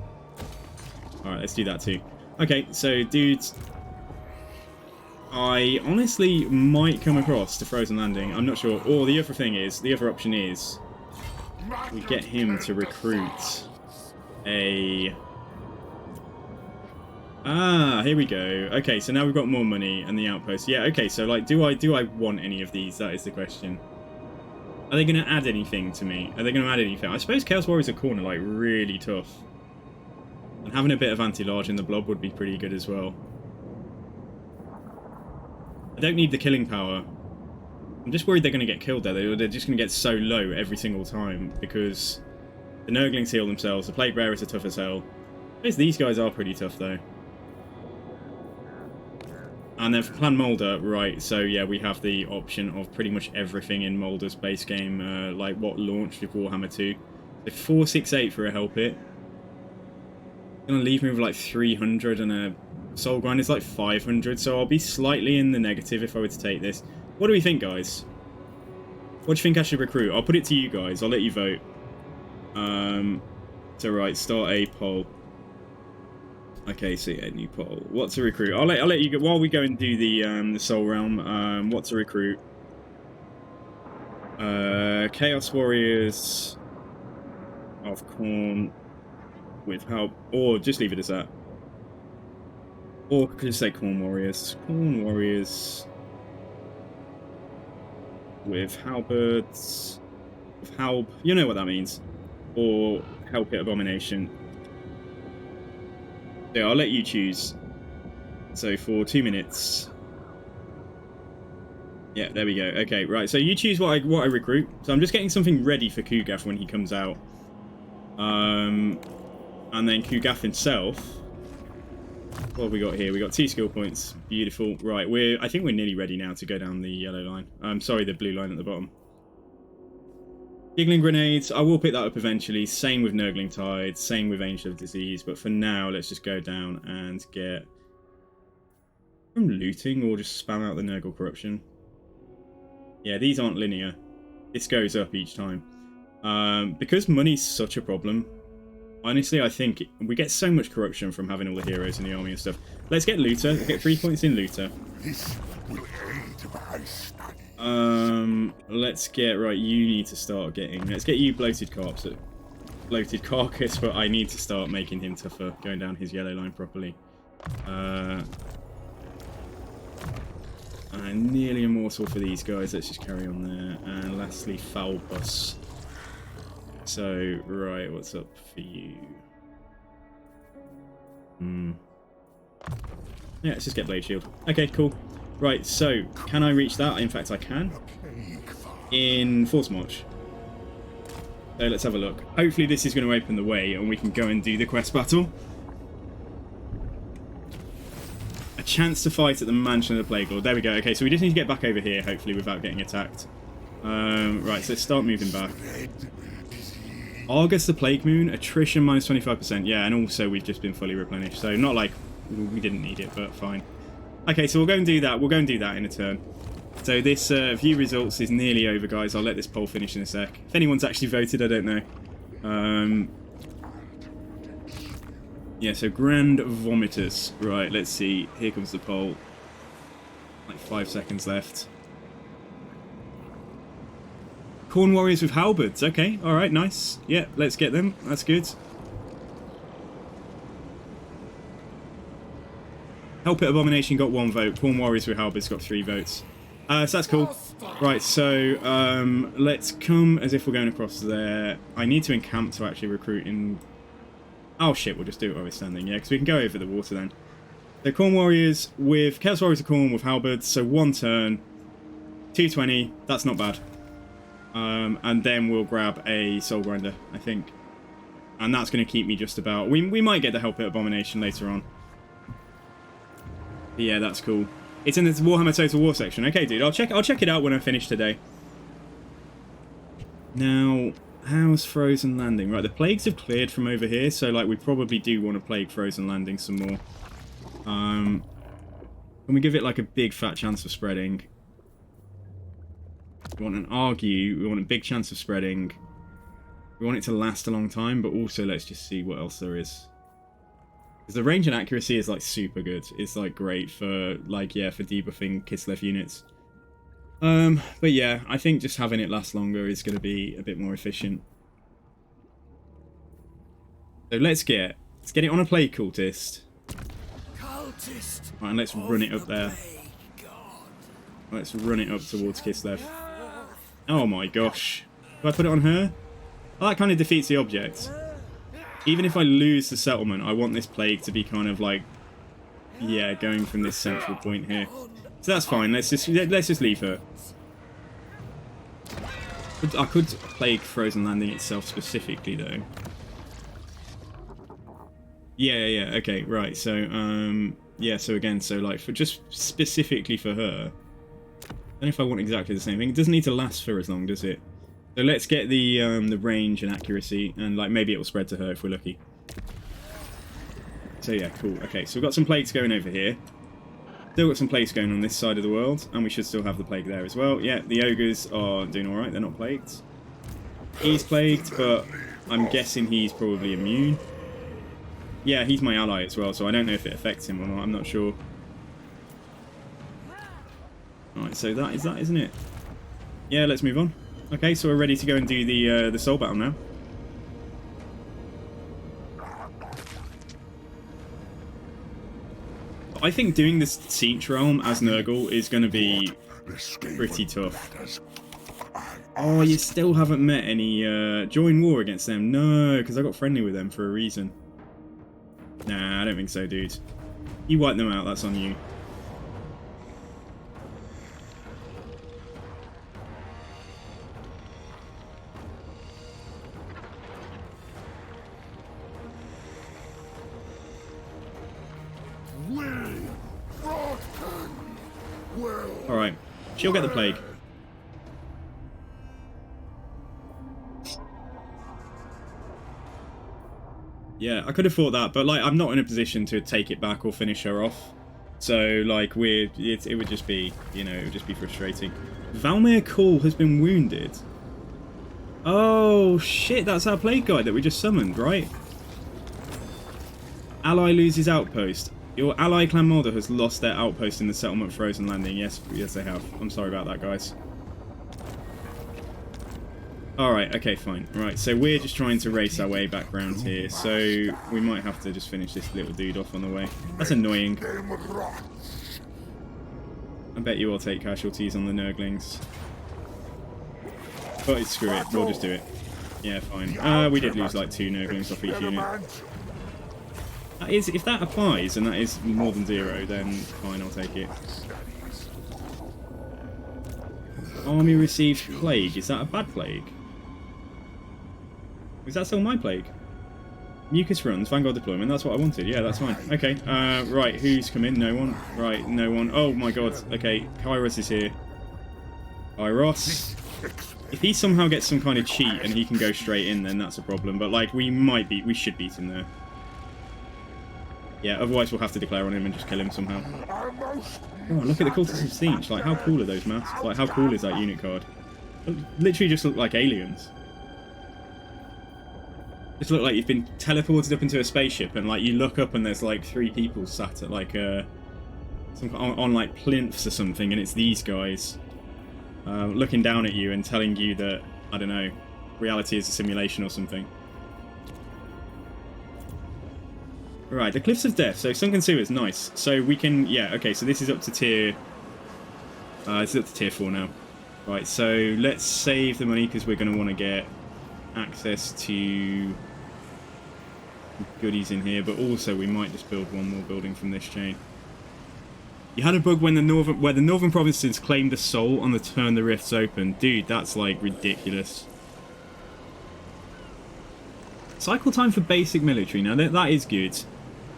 Alright, let's do that too. Okay, so dudes, I honestly might come across to Frozen Landing, I'm not sure. Or the other thing is, the other option is, we get him to recruit a... Ah, here we go. Okay, so now we've got more money and the outpost. Yeah, okay, so like, do I want any of these? That is the question. Are they going to add anything to me? Are they going to add anything? I suppose Chaos Warriors are corner, like, really tough. And having a bit of anti-large in the blob would be pretty good as well. I don't need the killing power. I'm just worried they're going to get killed there. They're just going to get so low every single time because the Nurglings heal themselves. The Plague Bearers are tough as hell. I suppose these guys are pretty tough, though. And then for Clan Moulder, right, so yeah, we have the option of pretty much everything in Moulder's base game, like what launched with Warhammer 2. So 468 for a Help It. Gonna leave me with like 300 and a Soul Grind is like 500, so I'll be slightly in the negative if I were to take this. What do we think, guys? What do you think I should recruit? I'll put it to you guys, I'll let you vote. So right, start a poll. Okay, so yeah, new poll. What to recruit? I'll let you go while we go and do the Soul Realm. What to recruit? Chaos Warriors of Khorne with help, or just leave it as that. Or could just say Khorne Warriors. Khorne Warriors with halberds, with halb. You know what that means. Or Help It Abomination. Yeah, I'll let you choose. So for 2 minutes. Yeah, there we go. Okay, right. So you choose what I recruit. So I'm just getting something ready for Kugath when he comes out. And then Kugath himself. What have we got here? We got 2 skill points. Beautiful. Right, I think we're nearly ready now to go down the yellow line. Sorry, the blue line at the bottom. Giggling Grenades, I will pick that up eventually. Same with Nurgling Tide, same with Angel of Disease. But for now, let's just go down and get from looting or just spam out the Nurgle Corruption. Yeah, these aren't linear. This goes up each time. Because money's such a problem, honestly, I think we get so much corruption from having all the heroes in the army and stuff. Let's get Looter. Let's get 3 points in Looter. This will aid my study. Let's get, right, you need to start getting, let's get you Bloated Carcass, but I need to start making him tougher, going down his yellow line properly. And nearly immortal for these guys, let's just carry on there. And lastly, Foul Bus. So, right, what's up for you? Yeah, let's just get Blade Shield. Okay, cool. Right, so, can I reach that? In fact, I can. In Force March. So, let's have a look. Hopefully this is going to open the way and we can go and do the quest battle. A chance to fight at the Mansion of the Plague Lord. There we go. Okay, so we just need to get back over here, hopefully, without getting attacked. Right, so let's start moving back. Argus the Plague Moon, attrition minus 25%. Yeah, and also we've just been fully replenished. So, not like we didn't need it, but fine. Okay, so we'll go and do that. We'll go and do that in a turn. So this view results is nearly over, guys. I'll let this poll finish in a sec. If anyone's actually voted, I don't know. Yeah, so Grand Vomiters. Right, let's see. Here comes the poll. Like 5 seconds left. Corn Warriors with Halberds. Okay, alright, nice. Yeah, let's get them. That's good. Help It Abomination got 1 vote. Corn Warriors with Halberds got 3 votes. So that's cool. Right, so let's come as if we're going across there. I need to encamp to actually recruit in... Oh shit, we'll just do it while we're standing, yeah, because we can go over the water then. So Corn Warriors with... Chaos Warriors of Corn with Halberds, so 1 turn. 220, that's not bad. And then we'll grab a Soul Grinder, I think. And that's going to keep me just about... We might get the Help It Abomination later on. But yeah, that's cool. It's in the Warhammer Total War section. Okay, dude, I'll check it out when I finish today. Now, how's Frozen Landing? Right, the plagues have cleared from over here, so like we probably do want to plague Frozen Landing some more. Can we give it like a big fat chance of spreading? We want an argue. We want a big chance of spreading. We want it to last a long time, but also let's just see what else there is. Because the range and accuracy is like super good. It's like great for like, yeah, for debuffing Kislev units. But yeah, I think just having it last longer is going to be a bit more efficient. So let's get it on a plague cultist. Right, and let's run it up there. Let's run it up towards Kislev. Oh my gosh. Do I put it on her? Well, that kind of defeats the object. Even if I lose the settlement, I want this plague to be kind of like, yeah, going from this central point here. So that's fine. Let's just leave her. I could plague Frozen Landing itself specifically though. Yeah. Okay, right. So yeah. So again, so like for just specifically for her. I don't know if I want exactly the same thing. It doesn't need to last for as long, does it? So let's get the range and accuracy, and like maybe it will spread to her if we're lucky. So yeah, cool. Okay, so we've got some plagues going over here. Still got some plagues going on this side of the world, and we should still have the plague there as well. Yeah, the ogres are doing all right. They're not plagued. He's plagued, but I'm guessing he's probably immune. Yeah, he's my ally as well, so I don't know if it affects him or not. I'm not sure. Alright, so that is that, isn't it? Yeah, let's move on. Okay, so we're ready to go and do the soul battle now. I think doing this Siege Realm as Nurgle is going to be pretty tough. Oh, you still haven't met any join war against them? No, because I got friendly with them for a reason. Nah, I don't think so, dude. You wipe them out, that's on you. Alright, she'll get the plague. Yeah, I could have thought that, but like I'm not in a position to take it back or finish her off. So like it would just be, you know, it would just be frustrating. Valmir Call has been wounded. Oh shit, that's our plague guy that we just summoned, right? Ally loses outpost. Your ally Clan Mulder has lost their outpost in the settlement Frozen Landing. Yes, they have. I'm sorry about that, guys. Alright, okay, fine. Right, so we're just trying to race our way back round here, so we might have to just finish this little dude off on the way. That's annoying. I bet you will take casualties on the Nurglings. But screw it, we'll just do it. Yeah, fine. We did lose like 2 Nurglings off each unit. That is, if that applies and that is more than 0, then fine, I'll take it. Army received plague. Is that a bad plague? Is that still my plague? Mucus runs, Vanguard deployment. That's what I wanted. Yeah, that's fine. Okay. Right. Who's come in? No one. Right. No one. Oh my god. Okay. Kairos is here. Kairos. If he somehow gets some kind of cheat and he can go straight in, then that's a problem. But like, we should beat him there. Yeah, otherwise we'll have to declare on him and just kill him somehow. Oh, look at the Cultists of Siege. Like, how cool are those masks? Like, how cool is that unit card? Literally just look like aliens. Just look like you've been teleported up into a spaceship and, like, you look up and there's, like, 3 people sat at, like, on like, plinths or something, and it's these guys looking down at you and telling you that, I don't know, reality is a simulation or something. Right, the Cliffs of Death. So Sunken Sewer is nice. So we can, yeah, okay, so this is up to tier... this is up to tier 4 now. Right, so let's save the money because we're going to want to get access to goodies in here, but also we might just build one more building from this chain. You had a bug when the northern provinces claimed a soul on the turn the rifts open. Dude, that's like ridiculous. Cycle time for basic military. Now that is good.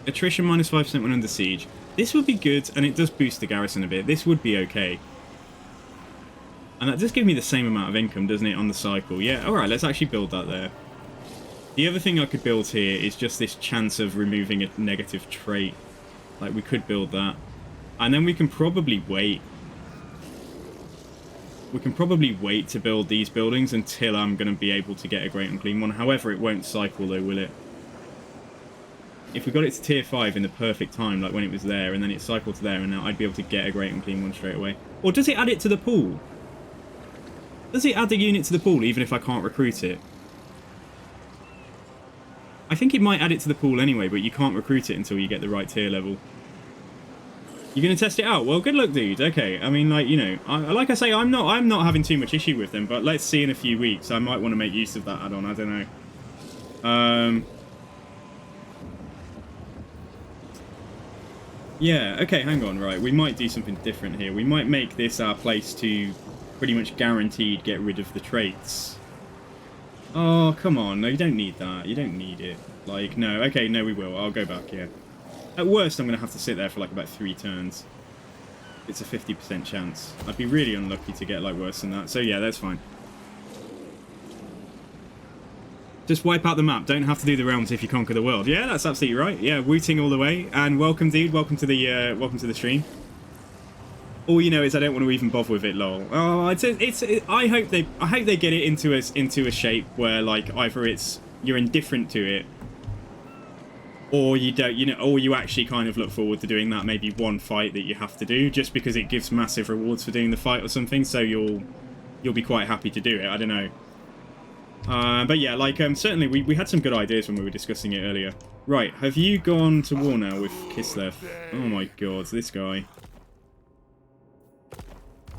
Attrition minus 5% when under siege. This would be good, and it does boost the garrison a bit. This would be okay. And that does give me the same amount of income, doesn't it, on the cycle? Yeah, alright, let's actually build that there. The other thing I could build here is just this chance of removing a negative trait. Like, we could build that. And then we can probably wait. We can probably wait to build these buildings until I'm going to be able to get a Great Unclean one. However, it won't cycle though, will it? If we got it to tier 5 in the perfect time, like when it was there, and then it cycled to there, and now I'd be able to get a Great Unclean one straight away. Or does it add it to the pool? Does it add the unit to the pool even if I can't recruit it? I think it might add it to the pool anyway, but you can't recruit it until you get the right tier level. You're going to test it out? Well, good luck, dude. Okay, I mean, like, you know, like I say, I'm not having too much issue with them, but let's see in a few weeks. I might want to make use of that add-on. I don't know. Yeah, okay, hang on, right. We might do something different here. We might make this our place to pretty much guaranteed get rid of the traits. Oh, come on. No, you don't need that. You don't need it. Like, no. Okay, no, we will. I'll go back, yeah. At worst, I'm going to have to sit there for, like, about 3 turns. It's a 50% chance. I'd be really unlucky to get, like, worse than that. So, yeah, that's fine. Just wipe out the map. Don't have to do the realms if you conquer the world. Yeah, that's absolutely right. Yeah, wooting all the way. And welcome, dude. Welcome to the stream. All you know is I don't want to even bother with it, lol. Oh, I hope they get it into a shape where, like, either you're indifferent to it, or you don't, you know, or you actually kind of look forward to doing that maybe one fight that you have to do just because it gives massive rewards for doing the fight or something. So you'll be quite happy to do it. I don't know. But yeah, like, certainly we had some good ideas when we were discussing it earlier. Right, have you gone to war now with Kislev? Oh my god, this guy.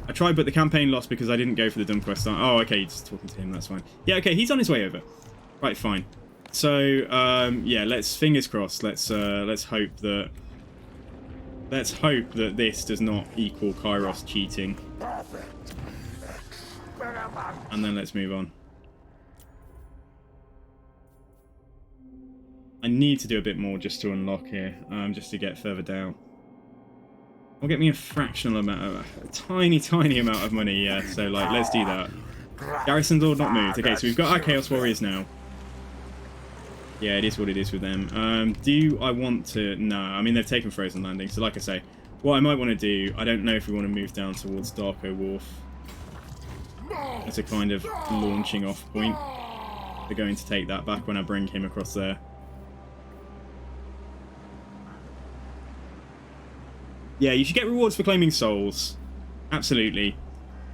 I tried, but the campaign lost because I didn't go for the dumb quest. Oh, okay, you're just talking to him, that's fine. Yeah, okay, he's on his way over. Right, fine. So, yeah, let's, fingers crossed, let's hope that this does not equal Kairos cheating. And then let's move on. I need to do a bit more just to unlock here, just to get further down. Will get me a fractional amount of, a tiny amount of money, yeah, so, like, let's do that. Garrison's all not moved. Okay, so we've got our Chaos Warriors now. Yeah, it is what it is with them. Do I want to... No, I mean, they've taken Frozen Landing, so like I say, what I might want to do, I don't know if we want to move down towards Darko Wharf as a kind of launching off point. They're going to take that back when I bring him across there. Yeah, you should get rewards for claiming souls. Absolutely.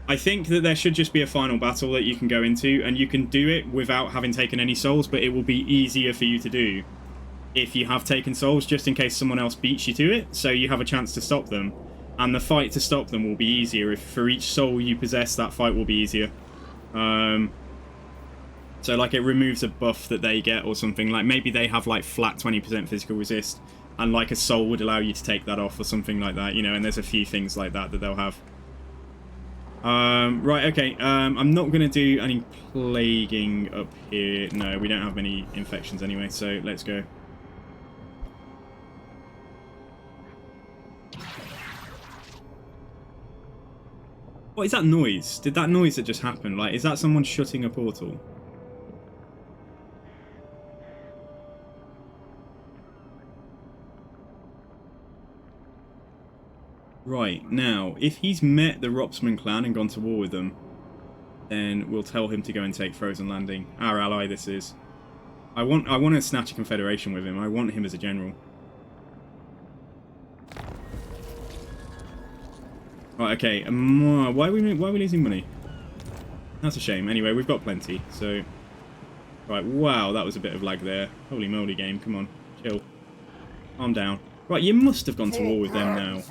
I think that there should just be a final battle that you can go into, and you can do it without having taken any souls, but it will be easier for you to do if you have taken souls, just in case someone else beats you to it, so you have a chance to stop them. And the fight to stop them will be easier. If for each soul you possess, that fight will be easier. So, like, it removes a buff that they get or something. Like, maybe they have, like, flat 20% physical resist, and, like, a soul would allow you to take that off or something like that, you know, and there's a few things like that they'll have. Right, okay, I'm not going to do any plaguing up here. No, we don't have many infections anyway, so let's go. What is that noise? Did that noise that just happened, like, is that someone shutting a portal? Right, now, if he's met the Ropsman clan and gone to war with them, then we'll tell him to go and take Frozen Landing. Our ally, this is. I want to snatch a confederation with him. I want him as a general. Right, okay. Why are we losing money? That's a shame. Anyway, we've got plenty, so... Right, wow, that was a bit of lag there. Holy moly, game, come on. Chill. Calm down. Right, you must have gone to war with them now.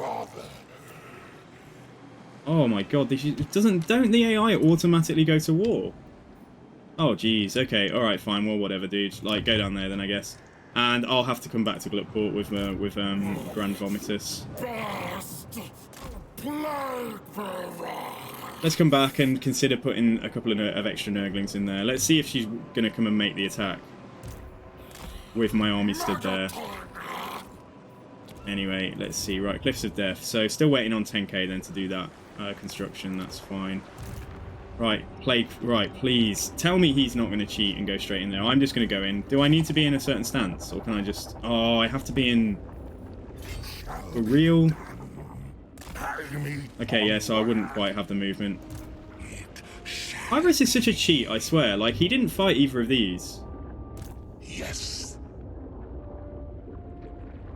Oh my god, don't the AI automatically go to war? Oh jeez, okay, alright, fine, well whatever, dude. Like, go down there then, I guess. And I'll have to come back to Gluckport with Grand Vomitus. Let's come back and consider putting a couple of extra Nurglings in there. Let's see if she's going to come and make the attack. With my army stood there. Anyway, let's see. Right, Cliffs of Death. So, still waiting on 10k then to do that construction. That's fine. Right, right, please. Tell me he's not going to cheat and go straight in there. I'm just going to go in. Do I need to be in a certain stance? Or can I just... Oh, I have to be in... For real? Okay, yeah, so I wouldn't quite have the movement. Iris is such a cheat, I swear. Like, he didn't fight either of these. Yes.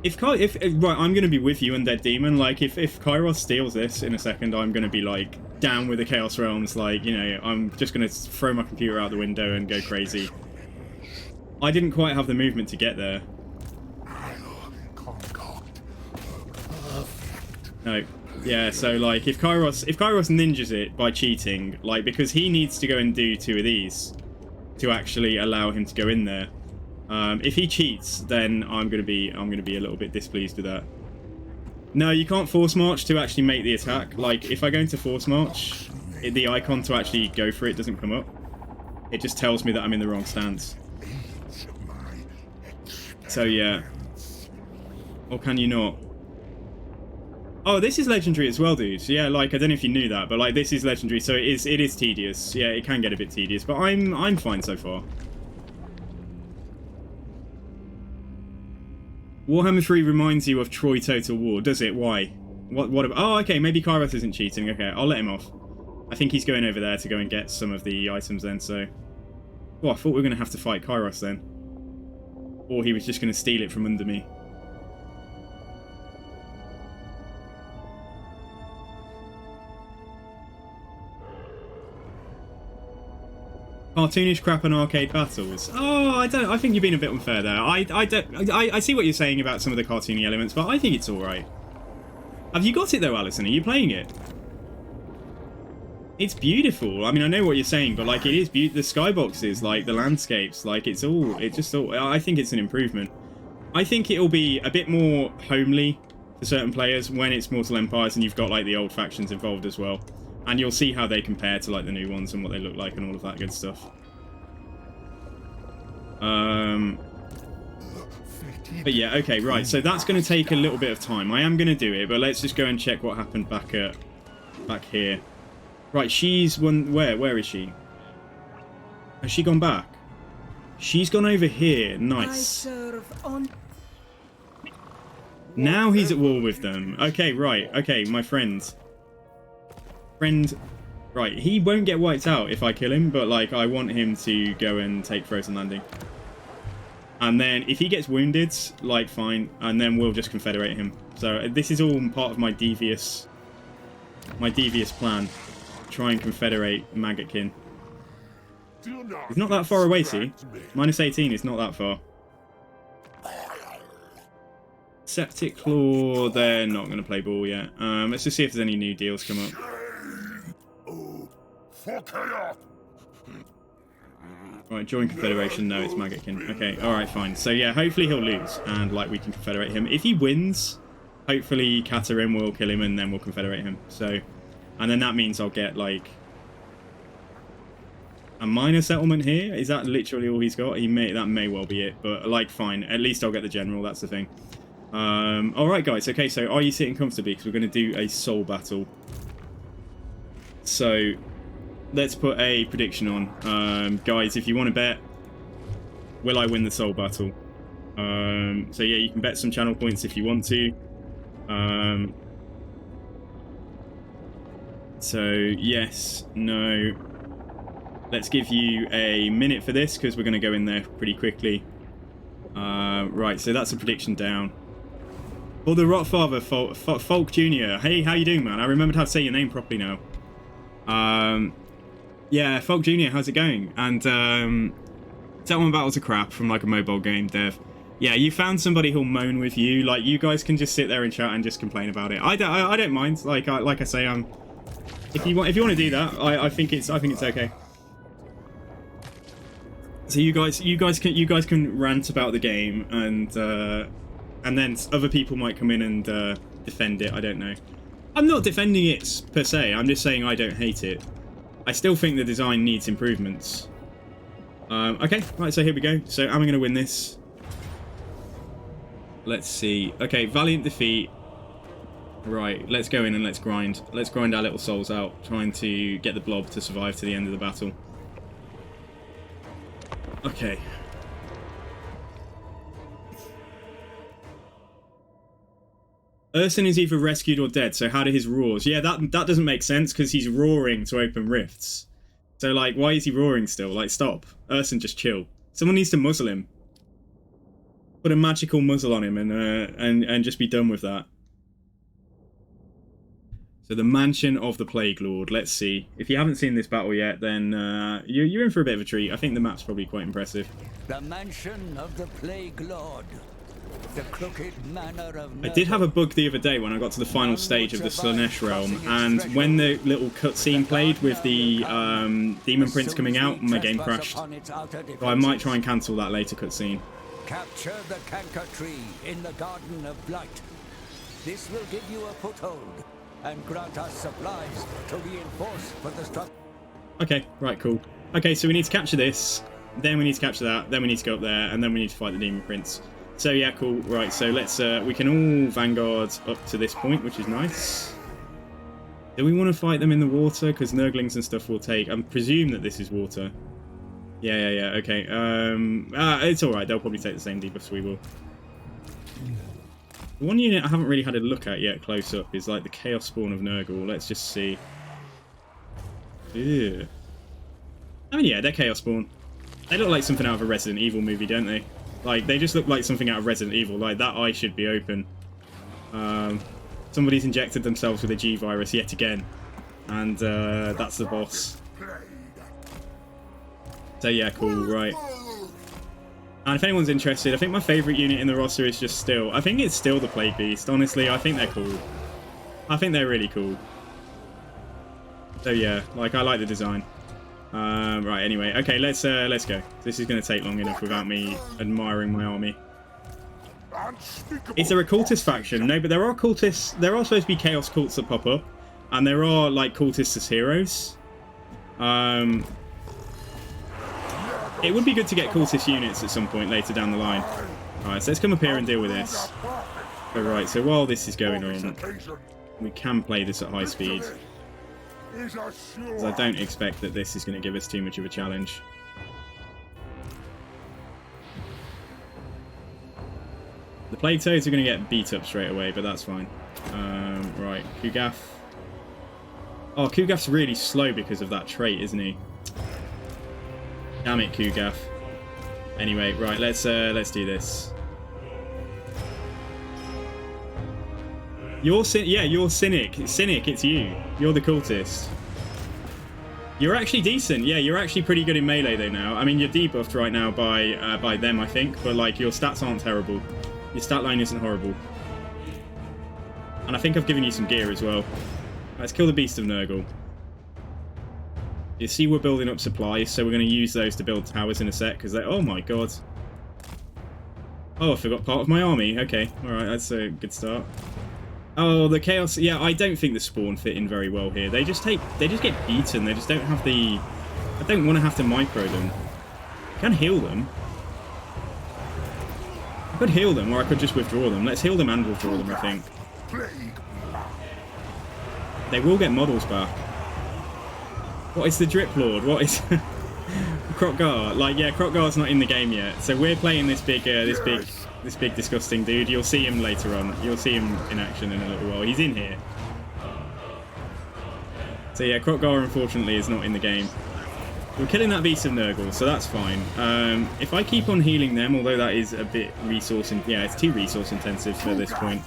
Right, I'm going to be with you, Undead Demon. Like, if Kairos steals this in a second, I'm going to be, like, down with the Chaos Realms. Like, you know, I'm just going to throw my computer out the window and go crazy. I didn't quite have the movement to get there. No. Yeah, so, like, if Kairos ninjas it by cheating, like, because he needs to go and do 2 of these to actually allow him to go in there. If he cheats, then I'm gonna be a little bit displeased with that. No, you can't force march to actually make the attack. Like, if I go into force march, the icon to actually go for it doesn't come up. It just tells me that I'm in the wrong stance. So yeah. Or can you not? Oh, this is legendary as well, dude. Yeah, like, I don't know if you knew that, but like, this is legendary, so it is tedious. Yeah, it can get a bit tedious, but I'm fine so far. Warhammer 3 reminds you of Troy Total War, does it? Why? What about... Oh, okay, maybe Kairos isn't cheating. Okay, I'll let him off. I think he's going over there to go and get some of the items then, so... Oh, I thought we were going to have to fight Kairos then. Or he was just going to steal it from under me. Cartoonish crap and arcade battles. Oh, I think you've been a bit unfair there. I see what you're saying about some of the cartoony elements, but I think it's alright. Have you got it though, Alison? Are you playing it? It's beautiful. I mean, I know what you're saying, but like, it is beautiful. The skyboxes, like the landscapes, like I think it's an improvement. I think it'll be a bit more homely for certain players when it's Mortal Empires and you've got like the old factions involved as well. And you'll see how they compare to like the new ones and what they look like and all of that good stuff. But yeah, okay, right. So that's going to take a little bit of time. I am going to do it, but let's just go and check what happened back here. Right, she's one. Where is she? Has she gone back? She's gone over here. Nice. Now he's at war with them. Okay, right. Okay, my friend. Right, he won't get wiped out if I kill him, but like I want him to go and take Frozen Landing. And then if he gets wounded, like fine, and then we'll just confederate him. So this is all part of my devious plan. Try and confederate Maggotkin. He's not that far away, see? Minus 18 is not that far. Septic Claw, they're not going to play ball yet. Let's just see if there's any new deals come up. Right, join Confederation. No, it's Maggotkin. Okay, alright, fine. So yeah, hopefully he'll lose, and like we can confederate him. If he wins, hopefully Katarim will kill him, and then we'll confederate him. So, and then that means I'll get like a minor settlement here. Is that literally all he's got? That may well be it, but like fine. At least I'll get the general. That's the thing. Alright, guys. Okay, so are you sitting comfortably? Because we're going to do a soul battle. So let's put a prediction on. Guys, if you want to bet, will I win the soul battle? So yeah, you can bet some channel points if you want to. So, yes, no. Let's give you a minute for this, because we're going to go in there pretty quickly. Right, so that's a prediction down. For the Rotfather, Folk Jr. Hey, how you doing, man? I remembered how to say your name properly now. Yeah, Folk Jr., how's it going? And, Settlement Battles are crap from, like, a mobile game dev. Yeah, you found somebody who'll moan with you. Like, you guys can just sit there and chat and just complain about it. I don't mind. Like I say, if you want to do that, I think it's okay. So you guys can rant about the game, and then other people might come in and defend it. I don't know. I'm not defending it per se. I'm just saying I don't hate it. I still think the design needs improvements. Okay, right. So here we go. So am I going to win this? Let's see. Okay, valiant defeat. Right, let's go in and let's grind. Let's grind our little souls out, trying to get the blob to survive to the end of the battle. Okay. Urson is either rescued or dead, so how do his roars? Yeah, that doesn't make sense, because he's roaring to open rifts. So, like, why is he roaring still? Like, stop. Urson, just chill. Someone needs to muzzle him. Put a magical muzzle on him and just be done with that. So the Mansion of the Plague Lord. Let's see. If you haven't seen this battle yet, then you're in for a bit of a treat. I think the map's probably quite impressive. The Mansion of the Plague Lord. The crooked manor of Nurgle. I did have a bug the other day when I got to the final stage of the Slanesh realm, and when the little cutscene played with the Demon Prince coming out, my game crashed. So I might try and cancel that later cutscene. Capture the canker tree in the Garden of Blight. This will give you a foothold and grant us supplies to reinforce for the structure. Okay, right, cool. Okay, so we need to capture this, then we need to capture that, then we need to go up there, and then we need to fight the Demon Prince. So yeah, cool. Right, so let's we can all vanguard up to this point, which is nice. Do we want to fight them in the water? Because Nurglings and stuff will take. I presume that this is water. Yeah. Okay. It's all right. They'll probably take the same debuffs we will. The one unit I haven't really had a look at yet close up is like the Chaos Spawn of Nurgle. Let's just see. Ew. I mean, yeah, they're Chaos Spawn. They look like something out of a Resident Evil movie, don't they? Like, they just look like something out of Resident Evil. Like, that eye should be open. Somebody's injected themselves with a G virus yet again. And that's the boss. So yeah, cool, right. And if anyone's interested, I think my favourite unit in the roster is just still... I think it's still the Plague Beast, honestly. I think they're cool. I think they're really cool. So yeah, like, I like the design. Right, anyway. Okay, let's go. This is going to take long enough without me admiring my army. Is there a cultist faction? No, but there are cultists. There are supposed to be chaos cults that pop up. And there are, like, cultists as heroes. It would be good to get cultist units at some point later down the line. Alright, so let's come up here and deal with this. Alright, so while this is going on, we can play this at high speed. Because I don't expect that this is going to give us too much of a challenge. The Plague Toads are going to get beat up straight away, but that's fine. Right, Kugath. Oh, Kugath's really slow because of that trait, isn't he? Damn it, Kugath. Anyway, right, let's do this. You're Cynic. Cynic, it's you. You're the cultist. You're actually decent. Yeah, you're actually pretty good in melee though now. I mean, you're debuffed right now by them, I think, but like your stats aren't terrible. Your stat line isn't horrible. And I think I've given you some gear as well. Let's kill the Beast of Nurgle. You see we're building up supplies, so we're going to use those to build towers in a sec, because they... Oh my god. Oh, I forgot part of my army. Okay, alright, that's a good start. Oh, the Chaos... Yeah, I don't think the Spawn fit in very well here. They just get beaten. They just don't have the... I don't want to have to micro them. I can heal them. I could heal them, or I could just withdraw them. Let's heal them and withdraw them, I think. They will get models back. What is the Drip Lord? What is... Krokgar? Like, yeah, Krokgar's not in the game yet. So we're playing this big disgusting dude. You'll see him later on. You'll see him in action in a little while. He's in here. So yeah, Krokgar unfortunately is not in the game. We're killing that beast of Nurgle, so that's fine. If I keep on healing them, although that is a bit yeah, it's too resource intensive at this point.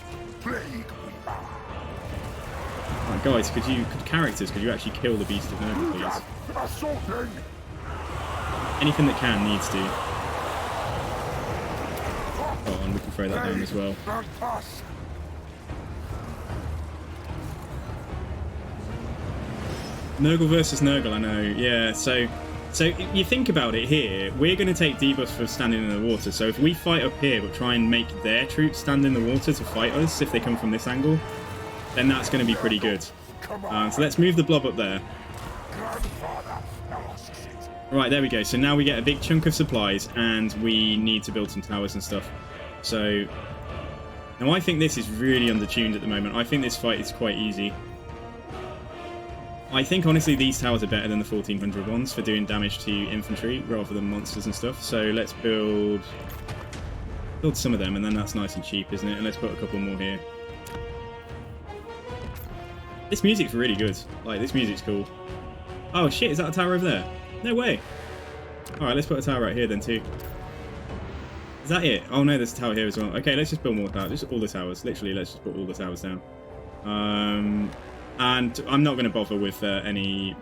Right, guys, could you actually kill the beast of Nurgle, please? Anything that can needs to. Oh, and we can throw that down as well. Nurgle versus Nurgle, I know. Yeah, so you think about it here, we're going to take debuffs for standing in the water. So if we fight up here but try and make their troops stand in the water to fight us if they come from this angle, then that's going to be pretty good. So let's move the blob up there. Right, there we go. So now we get a big chunk of supplies and we need to build some towers and stuff. So now I think this is really undertuned at the moment. I think this fight is quite easy. I think, honestly, these towers are better than the 1400 ones for doing damage to infantry rather than monsters and stuff. So let's build some of them, and then that's nice and cheap, isn't it? And let's put a couple more here. This music's really good. Like, this music's cool. Oh, shit, is that a tower over there? No way. Alright, let's put a tower right here then, too. Is that it? Oh, no, there's a tower here as well. Okay, let's just build more towers. Just all the towers. Literally, let's just put all the towers down. And I'm not going to bother with any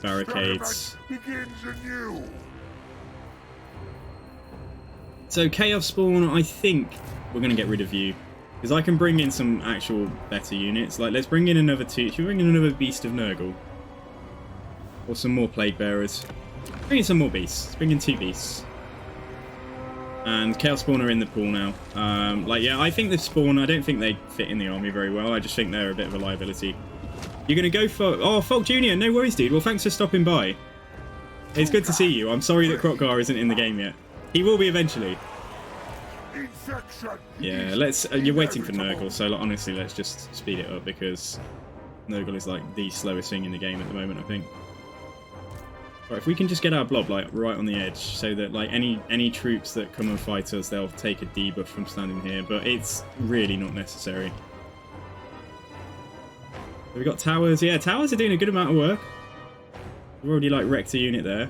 barricades. So Chaos Spawn, I think we're going to get rid of you. Because I can bring in some actual better units. Like, let's bring in another two. Should we bring in another Beast of Nurgle? Or some more Plague Bearers? Bring in some more beasts. Let's bring in 2 beasts. And Chaos Spawn are in the pool now. Like, yeah, I think the Spawn, I don't think they fit in the army very well. I just think they're a bit of a liability. You're going to go for... Oh, Folk Jr., no worries, dude. Well, thanks for stopping by. It's good to see you. I'm sorry that Krokgar isn't in the game yet. He will be eventually. Yeah, let's... you're waiting for Nurgle, so like, honestly, let's just speed it up because Nurgle is, like, the slowest thing in the game at the moment, I think. Right, if we can just get our blob like right on the edge, so that like any troops that come and fight us, they'll take a debuff from standing here. But it's really not necessary. We've got towers. Yeah, towers are doing a good amount of work. We've already like wrecked a unit there.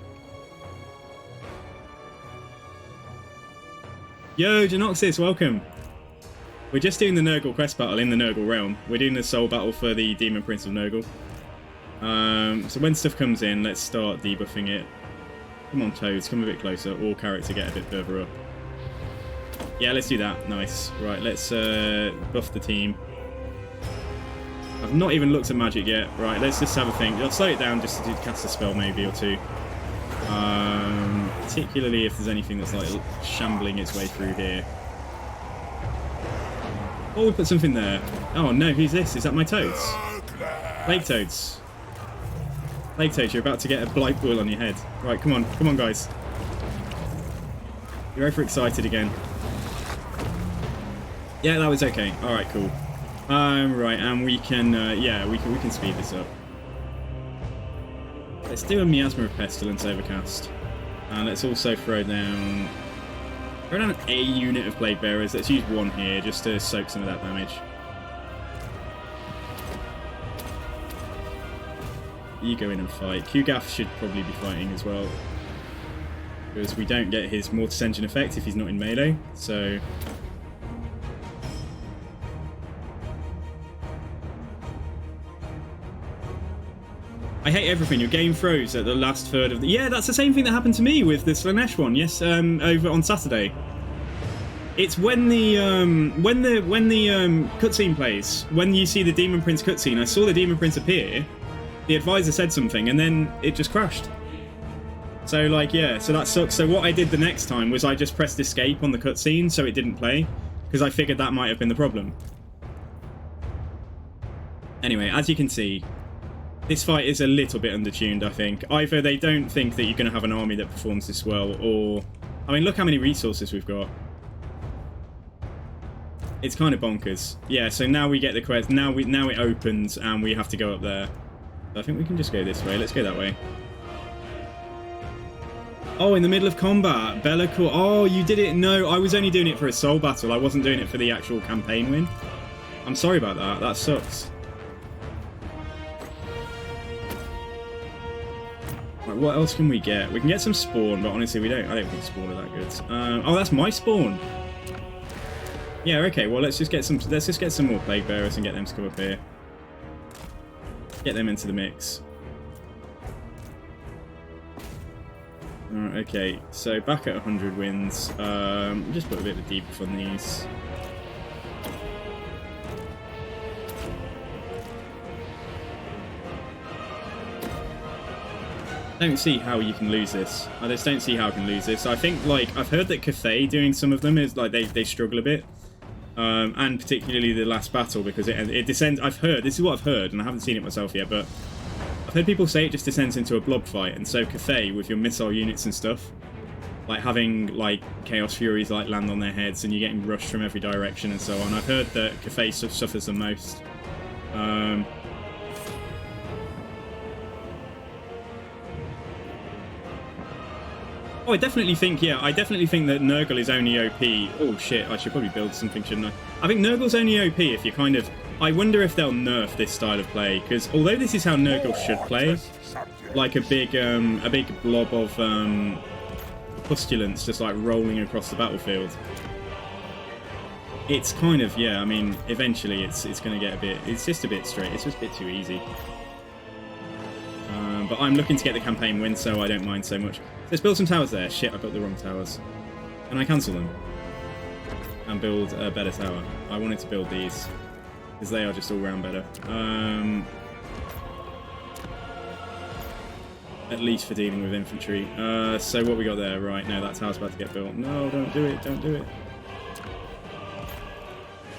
Yo, Genoxis, welcome. We're just doing the Nurgle quest battle in the Nurgle realm. We're doing the soul battle for the Demon Prince of Nurgle. So when stuff comes in, let's start debuffing it. Come on, Toads, come a bit closer. Or Carrot to get a bit further up. Yeah, let's do that. Nice. Right, let's buff the team. I've not even looked at magic yet. Right, let's just have a think. I'll slow it down just to cast a spell maybe or two. Particularly if there's anything that's like shambling its way through here. Oh, we put something there. Oh no, who's this? Is that my Toads? Plague Toads. Plague Toads, you're about to get a blight boil on your head. Right, come on guys. You're overexcited again. Yeah, that was okay. Alright, cool. Right, and we can, yeah, we can speed this up. Let's do a Miasma of Pestilence overcast. And let's also throw down a unit of Plague Bearers. Let's use 1 here just to soak some of that damage. You go in and fight. Qgaff should probably be fighting as well. Because we don't get his Mortis Engine effect if he's not in melee. So... I hate everything. Your game froze at the last third of the... Yeah, that's the same thing that happened to me with the Slanesh one. Yes, over on Saturday. It's when the cutscene plays. When you see the Demon Prince cutscene, I saw the Demon Prince appear. The advisor said something, and then it just crashed. So, like, yeah, so that sucks. So what I did the next time was I just pressed escape on the cutscene so it didn't play, because I figured that might have been the problem. Anyway, as you can see, this fight is a little bit undertuned, I think. Either they don't think that you're going to have an army that performs this well, or... I mean, look how many resources we've got. It's kind of bonkers. Yeah, so now we get the quest. Now it opens, and we have to go up there. I think we can just go this way. Let's go that way. Oh, in the middle of combat. Bellacore. Oh, you did it. No, I was only doing it for a soul battle. I wasn't doing it for the actual campaign win. I'm sorry about that. That sucks. what else can we get? We can get some spawn, but honestly, I don't think spawn are that good. Oh, that's my spawn. Yeah, okay. Well, let's just get some more plague bearers and get them to come up here. Get them into the mix. Okay, so back at 100 wins. Just put a bit of a debuff on these. I don't see how you can lose this. I just don't see how I can lose this. I think, like, I've heard that Cathay doing some of them is, like, they struggle a bit. And particularly the last battle, because it descends... I've heard, this is what I've heard, and I haven't seen it myself yet, but I've heard people say it just descends into a blob fight, and so Cathay, with your missile units and stuff, like having, like, Chaos Furies, like, land on their heads, and you're getting rushed from every direction and so on. I've heard that Cathay suffers the most. Oh, I definitely think that Nurgle is only OP. Oh shit, I should probably build something, shouldn't I? I think Nurgle's only OP if you kind of... I wonder if they'll nerf this style of play, because although this is how Nurgle should play, like a big blob of pustulence just like rolling across the battlefield, it's kind of, yeah, I mean, eventually it's going to get a bit... It's just a bit straight. It's just a bit too easy. But I'm looking to get the campaign win, so I don't mind so much. Let's build some towers there. Shit, I built the wrong towers. Can I cancel them? And build a better tower. I wanted to build these, because they are just all round better. At least for dealing with infantry. So what we got there? Right, no, that tower's about to get built. No, don't do it, don't do it.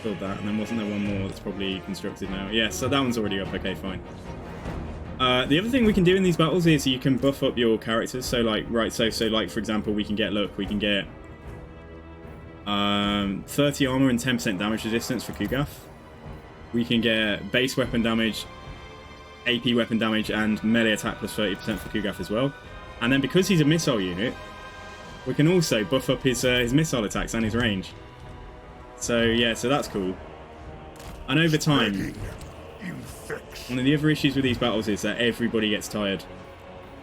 Build that, and then wasn't there one more that's probably constructed now? Yeah, so that one's already up. Okay, fine. The other thing we can do in these battles is you can buff up your characters. So like, right, so like for example, we can get 30 armor and 10% damage resistance for Kugath. We can get base weapon damage, AP weapon damage, and melee attack plus 30% for Kugath as well. And then because he's a missile unit, we can also buff up his missile attacks and his range. So yeah, so that's cool. And over time, one of the other issues with these battles is that everybody gets tired.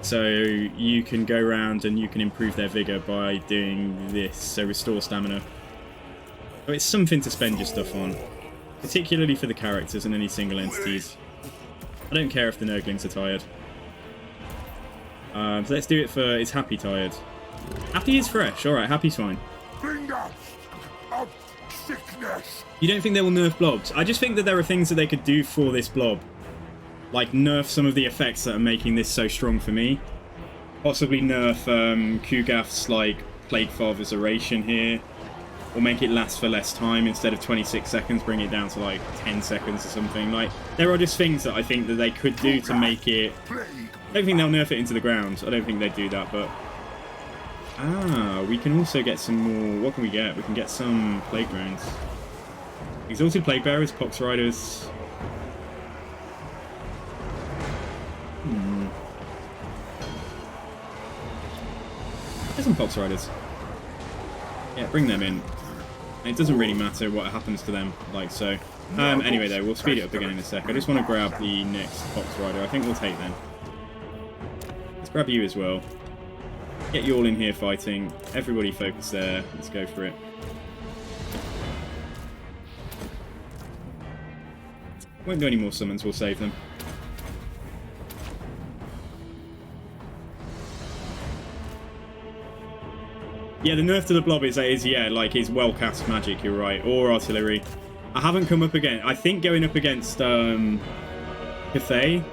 So you can go around and you can improve their vigor by doing this, so restore stamina. So it's something to spend your stuff on, particularly for the characters and any single entities. I don't care if the Nurglings are tired. So let's do it for... Is Happy tired? Happy is fresh. Alright, Happy's fine. Finger of sickness. You don't think they will nerf blobs? I just think that there are things that they could do for this blob. Like nerf some of the effects that are making this so strong for me. Possibly nerf Kugath's like Plague Father's Oration here. Or make it last for less time. Instead of 26 seconds, bring it down to like 10 seconds or something. Like, there are just things that I think that they could do to make it... I don't think they'll nerf it into the ground. I don't think they'd do that, but... Ah, we can also get some more... What can we get? We can get some Plague Drones. Exalted Plague Bearers, Pox Riders... There's some Pox Riders. Yeah, bring them in. And it doesn't really matter what happens to them, like so. Anyway though, we'll speed it up again in a sec. I just want to grab the next Pox Rider. I think we'll take them. Let's grab you as well. Get you all in here fighting. Everybody focus there. Let's go for it. Won't do any more summons, we'll save them. Yeah, the nerf to the blob is yeah, like his well-cast magic, you're right, or artillery. I haven't come up against... I think going up against Cathay...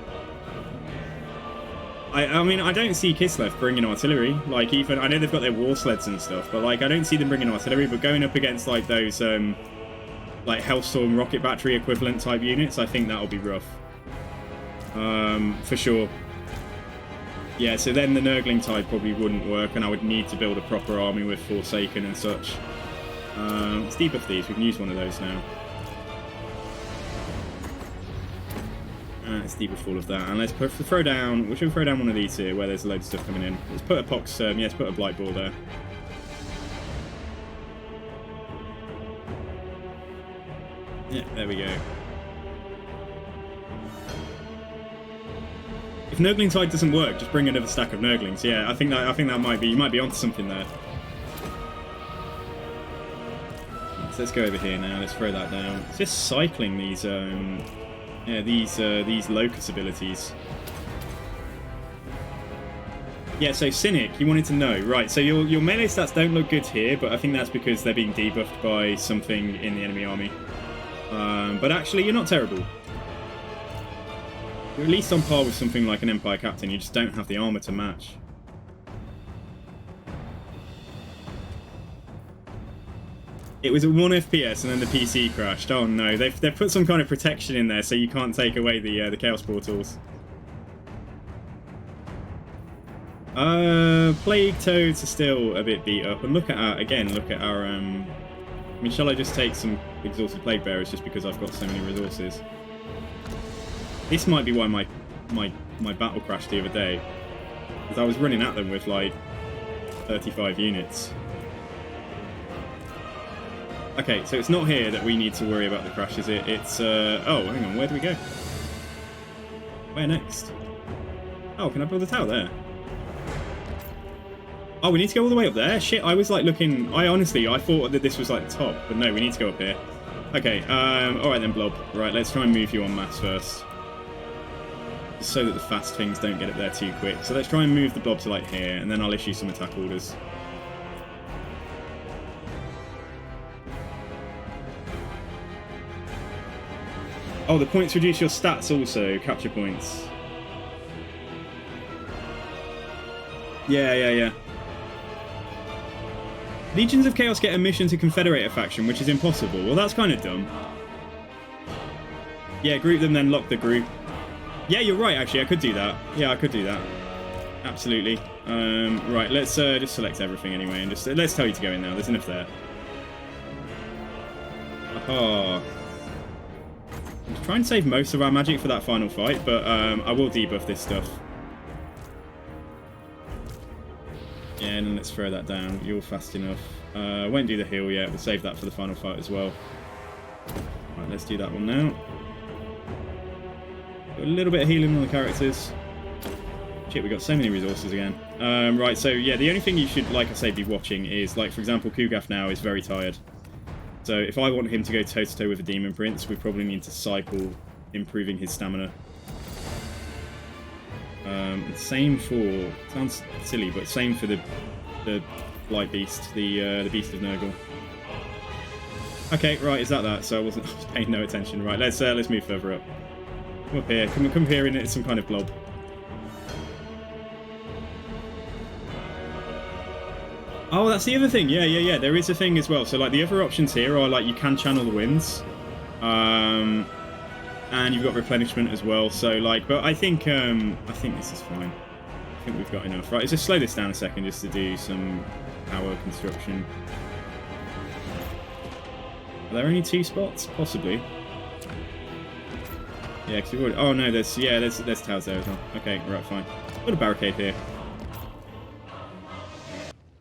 I mean, I don't see Kislev bringing artillery. Like, even... I know they've got their war sleds and stuff, but, like, I don't see them bringing artillery, but going up against, like, those, like, Hellstorm rocket battery equivalent type units, I think that'll be rough. For sure. Yeah, so then the Nurgling type probably wouldn't work, and I would need to build a proper army with Forsaken and such. Let's debuff these. We can use one of those now. Let's debuff all of that, and let's throw down. We should throw down one of these here, where there's a load of stuff coming in. Let's put a Pox. Yeah, let's put a Blight Ball there. Yeah, there we go. If Nurgling Tide doesn't work, just bring another stack of Nurglings. Yeah, I think that might be, you might be onto something there. So let's go over here now. Let's throw that down. It's just cycling these these locust abilities. Yeah, so Cynic, you wanted to know, right? So your melee stats don't look good here, but I think that's because they're being debuffed by something in the enemy army. But actually, you're not terrible. You're at least on par with something like an Empire Captain. You just don't have the armor to match. It was at 1 FPS and then the PC crashed. Oh no, they've put some kind of protection in there so you can't take away the Chaos Portals. Plague Toads are still a bit beat up. And look at our, I mean, shall I just take some Exhausted Plague Bearers just because I've got so many resources? This might be why my battle crashed the other day. Because I was running at them with like 35 units. Okay, so it's not here that we need to worry about the crash, is it? It's, oh, hang on, where do we go? Where next? Oh, can I build a tower there? Oh, we need to go all the way up there? Shit, I was like looking... I thought that this was like the top, but no, we need to go up here. Okay, alright then, Blob. Right, let's try and move you en masse first. Just so that the fast things don't get up there too quick. So let's try and move the Blob to like here, and then I'll issue some attack orders. Oh, the points reduce your stats also, capture points. Yeah. Legions of Chaos get a mission to confederate a faction, which is impossible. Well, that's kind of dumb. Yeah, group them, then lock the group. Yeah, you're right, actually. I could do that. Yeah, I could do that. Absolutely. Right, let's just select everything anyway, and just let's tell you to go in now. There's enough there. Aha. I'm trying to save most of our magic for that final fight, but I will debuff this stuff. Yeah, and let's throw that down. You're fast enough. Won't do the heal yet. We'll save that for the final fight as well. Right, let's do that one now. Got a little bit of healing on the characters. Shit, we got so many resources again. Right, so yeah, the only thing you should, like I say, be watching is, like, for example, Kugaf now is very tired. So if I want him to go toe-to-toe with a Demon Prince, we probably need to cycle improving his stamina. Same for... sounds silly, but same for the Blight Beast, the Beast of Nurgle. Okay, right, is that? So I was paying no attention. Right, let's move further up. Come up here. Come here in some kind of blob. Oh, that's the other thing. Yeah. There is a thing as well. So, like, the other options here are, like, you can channel the winds. And you've got replenishment as well. So, like, but I think this is fine. I think we've got enough. Right, let's just slow this down a second just to do some power construction. Are there only 2 spots? Possibly. Yeah, because we've already... Oh, no, there's towers there as well. Okay, right, fine. Got a barricade here.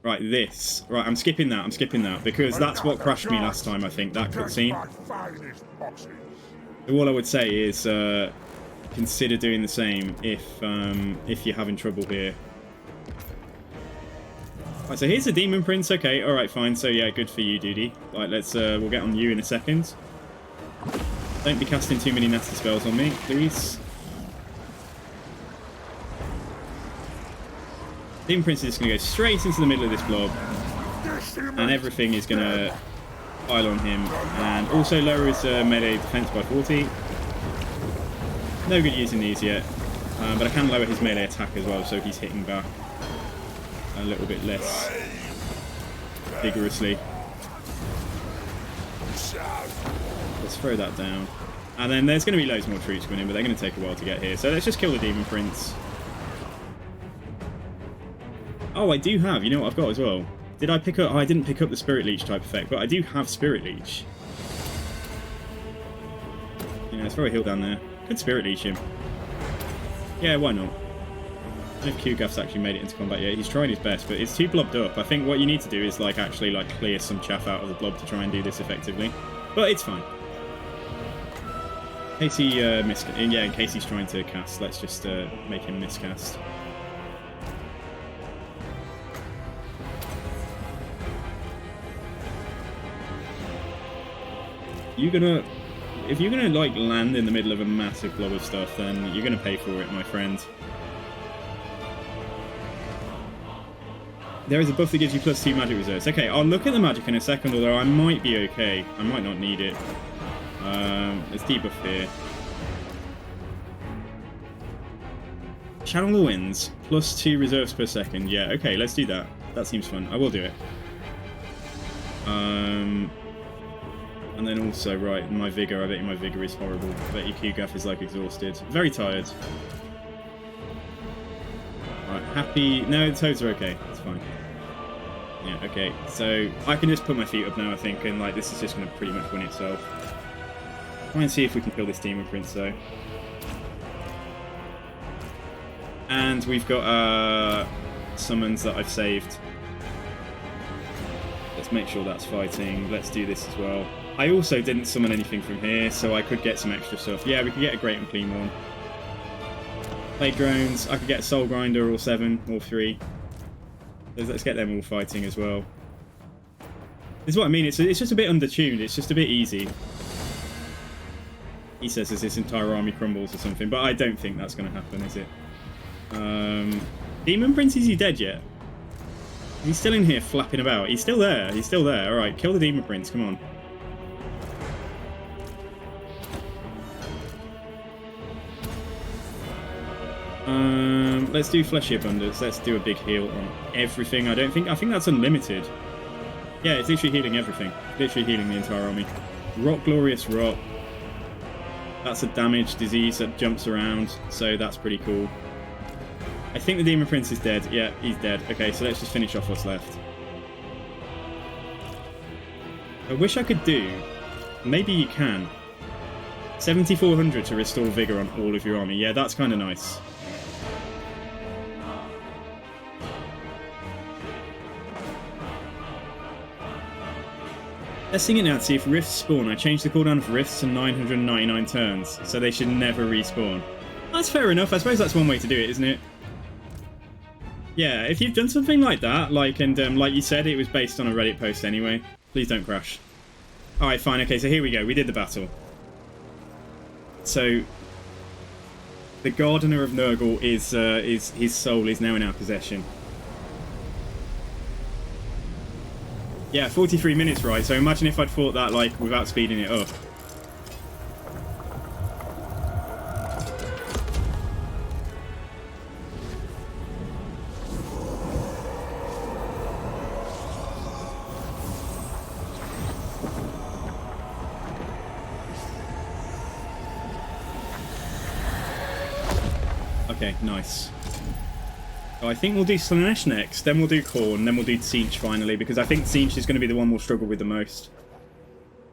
Right, this. Right, I'm skipping that, because that's what crashed me last time, I think, that cutscene. So all I would say is consider doing the same if you're having trouble here. Right, so here's the Demon Prince. Okay, alright, fine. So yeah, good for you, Duty. Right, let's we'll get on you in a second. Don't be casting too many nasty spells on me, please. Demon Prince is just going to go straight into the middle of this blob, and everything is going to pile on him, and also lower his melee defense by 40. No good using these yet, but I can lower his melee attack as well, so he's hitting back a little bit less vigorously. Let's throw that down. And then there's going to be loads more troops coming in, but they're going to take a while to get here. So let's just kill the Demon Prince. Oh, I do have. You know what I've got as well? Did I pick up... Oh, I didn't pick up the Spirit Leech type effect, but I do have Spirit Leech. Yeah, let's throw a heal down there. Could Spirit Leech him. Yeah, why not? I don't know if Kugaf's actually made it into combat yet. He's trying his best, but it's too blobbed up. I think what you need to do is like actually like clear some chaff out of the blob to try and do this effectively. But it's fine. In case he in case he's trying to cast, let's just make him miscast. If you're gonna like land in the middle of a massive blob of stuff, then you're gonna pay for it, my friend. There is a buff that gives you +2 magic reserves. Okay, I'll look at the magic in a second, although I might be okay. I might not need it. Let's debuff here. Channel the winds, +2 reserves per second. Yeah, okay, let's do that. That seems fun. I will do it. And then also, right, my vigor. I bet you my vigor is horrible. I bet your Q-Gaff is like exhausted. Very tired. Right, happy. No, the toads are okay. It's fine. Yeah, okay. So I can just put my feet up now, I think, and like this is just going to pretty much win itself. Try and see if we can kill this Demon Prince, though. And we've got summons that I've saved. Let's make sure that's fighting. Let's do this as well. I also didn't summon anything from here, so I could get some extra stuff. Yeah, we could get a Great and Clean one. Plague Drones. I could get a Soul Grinder or 7 or 3. Let's get them all fighting as well. This is what I mean. It's just a bit undertuned. It's just a bit easy. He says as his entire army crumbles or something, but I don't think that's going to happen, is it? Demon Prince, is he dead yet? He's still in here flapping about. He's still there. He's still there. Alright, kill the Demon Prince. Come on. Let's do Fleshy Abundance. Let's do a big heal on everything. I think that's unlimited. Yeah, it's literally healing everything. Literally healing the entire army. Rock Glorious Rot. That's a damage disease that jumps around, so that's pretty cool. I think the Demon Prince is dead. Yeah, he's dead. Okay, so let's just finish off what's left. I wish I could do... Maybe you can. 7,400 to restore Vigor on all of your army. Yeah, that's kind of nice. Let's sing it now to see if Rifts spawn. I changed the cooldown of Rifts to 999 turns, so they should never respawn. That's fair enough. I suppose that's one way to do it, isn't it? Yeah, if you've done something like that, like you said, it was based on a Reddit post anyway. Please don't crash. Alright, fine. Okay, so here we go. We did the battle. So, the Gardener of Nurgle is his soul is now in our possession. Yeah, 43 minutes, right? So imagine if I'd fought that, like, without speeding it up. Okay, nice. So I think we'll do Slanesh next, then we'll do Khorne, then we'll do Tzeentch finally, because I think Tzeentch is going to be the one we'll struggle with the most.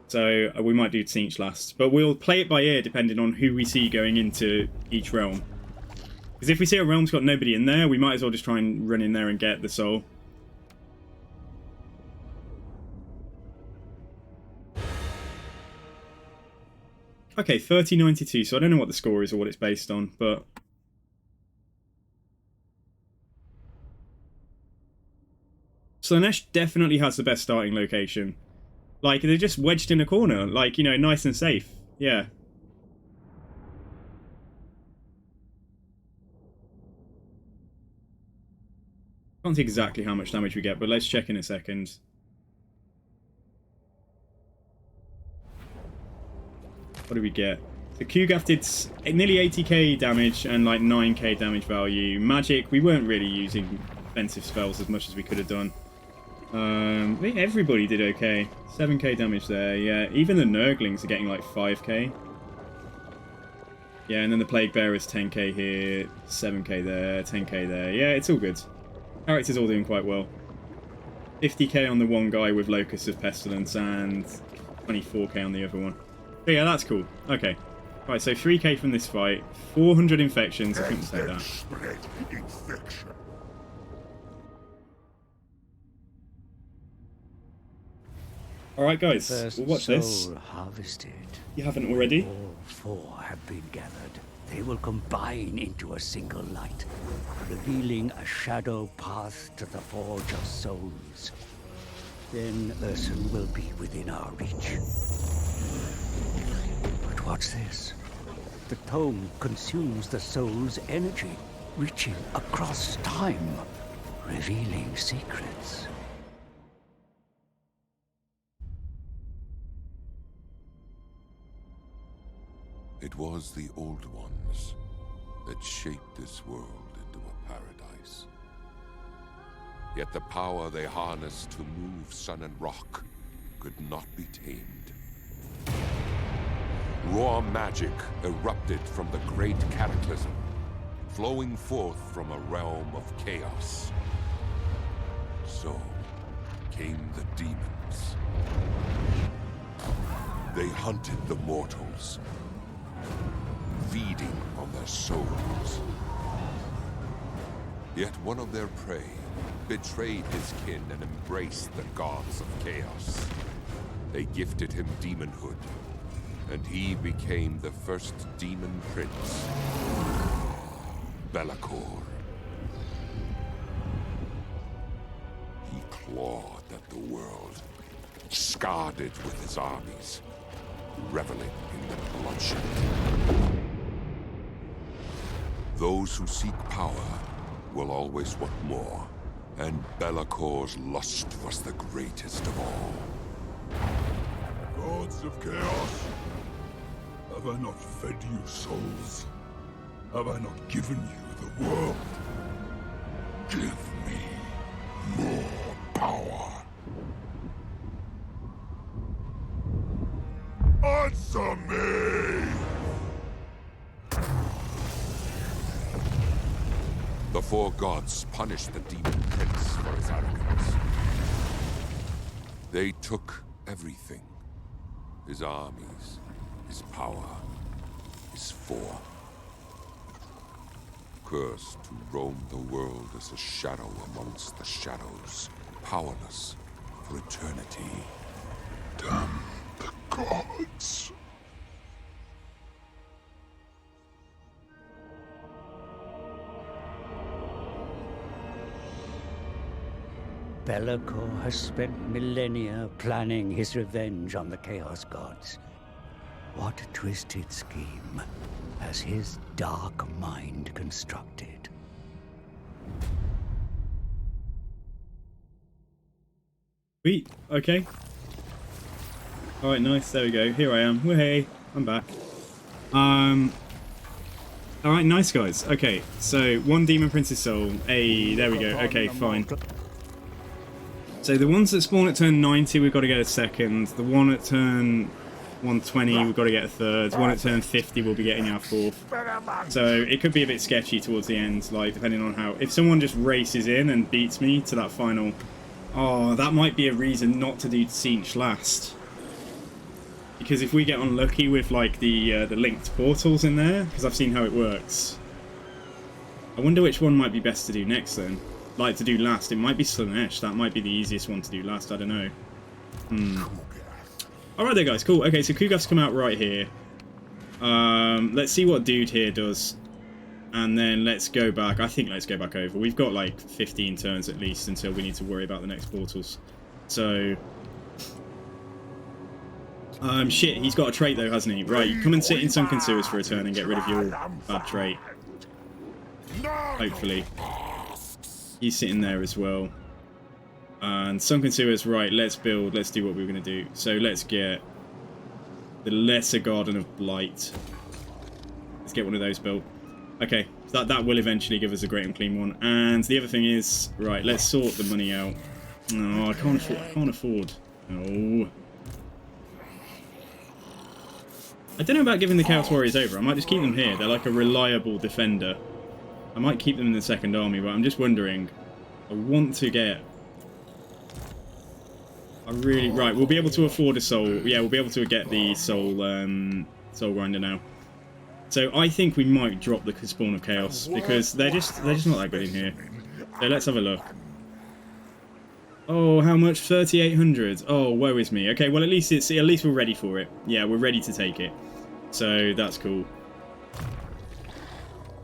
So we might do Tzeentch last. But we'll play it by ear depending on who we see going into each realm. Because if we see a realm's got nobody in there, we might as well just try and run in there and get the soul. Okay, 3092, so I don't know what the score is or what it's based on, but... Slanesh definitely has the best starting location. Like, they're just wedged in a corner. Like, you know, nice and safe. Yeah. Can't see exactly how much damage we get, but let's check in a second. What do we get? The Q-Gaff did nearly 80k damage and like 9k damage value. Magic, we weren't really using offensive spells as much as we could have done. I think everybody did okay. 7k damage there, yeah. Even the Nurglings are getting like 5k. Yeah, and then the Plague Bearers 10k here, 7k there, 10k there. Yeah, it's all good. Characters all doing quite well. 50k on the one guy with Locust of Pestilence and 24k on the other one. But yeah, that's cool. Okay. Right, so 3k from this fight. 400 infections, I couldn't say that. Spread infection. Alright guys, First we'll watch this. soul harvested. You haven't already? All four have been gathered. They will combine into a single light, revealing a shadow path to the Forge of Souls. Then Ursun will be within our reach. But what's this? The tome consumes the soul's energy, reaching across time, revealing secrets. It was the Old Ones that shaped this world into a paradise. Yet the power they harnessed to move sun and rock could not be tamed. Raw magic erupted from the great cataclysm, flowing forth from a realm of chaos. So came the demons. They hunted the mortals, feeding on their souls. Yet one of their prey betrayed his kin and embraced the gods of chaos. They gifted him demonhood, and he became the first demon prince, Be'lakor. He clawed at the world, scarred it with his armies, reveling in the bloodshed. Those who seek power will always want more, and Be'lakor's lust was the greatest of all. Gods of chaos, have I not fed you souls? Have I not given you the world? Give me more power. Answer me! The four gods punished the demon prince for his arrogance. They took everything. His armies, his power, his form. Cursed to roam the world as a shadow amongst the shadows, powerless for eternity. Damn the gods. Be'lakor has spent millennia planning his revenge on the Chaos Gods. What a twisted scheme has his dark mind constructed. Sweet, okay. Alright, nice, there we go. Here I am. Hey, I'm back. Alright, nice guys. Okay, so one Demon Prince's soul. Hey, there we go. Okay, fine. So the ones that spawn at turn 90, we've got to get a second. The one at turn 120, we've got to get a third. One at turn 50, we'll be getting our fourth. So it could be a bit sketchy towards the end, like, depending on how... If someone just races in and beats me to that final... Oh, that might be a reason not to do Tzeentch last. Because if we get unlucky with, like, the linked portals in there, because I've seen how it works. I wonder which one might be best to do next, then. Like, to do last. It might be Slaanesh. That might be the easiest one to do last. I don't know. Alright there, guys. Cool. Okay, so Kugaf's come out right here. Let's see what Dude here does. And then let's go back. I think let's go back over. We've got, like, 15 turns at least until we need to worry about the next portals. So... shit, he's got a trait, though, hasn't he? Right, come and sit in Sunken Sewers for a turn and get rid of your bad trait. Hopefully. He's sitting there as well. And Sunken Sewers, right, let's build, let's do what we were going to do. So let's get the Lesser Garden of Blight. Let's get one of those built. Okay, so that will eventually give us a Great and Clean one. And the other thing is, right, let's sort the money out. No, I can't afford. No. I don't know about giving the Chaos Warriors over. I might just keep them here. They're like a reliable defender. I might keep them in the second army, but I'm just wondering. I want to get... Right, we'll be able to afford a soul. Yeah, we'll be able to get the soul grinder now. So I think we might drop the Spawn of Chaos, because they're just not that good in here. So let's have a look. Oh, how much? 3,800. Oh, woe is me. Okay, well at least we're ready for it. Yeah, we're ready to take it. So that's cool.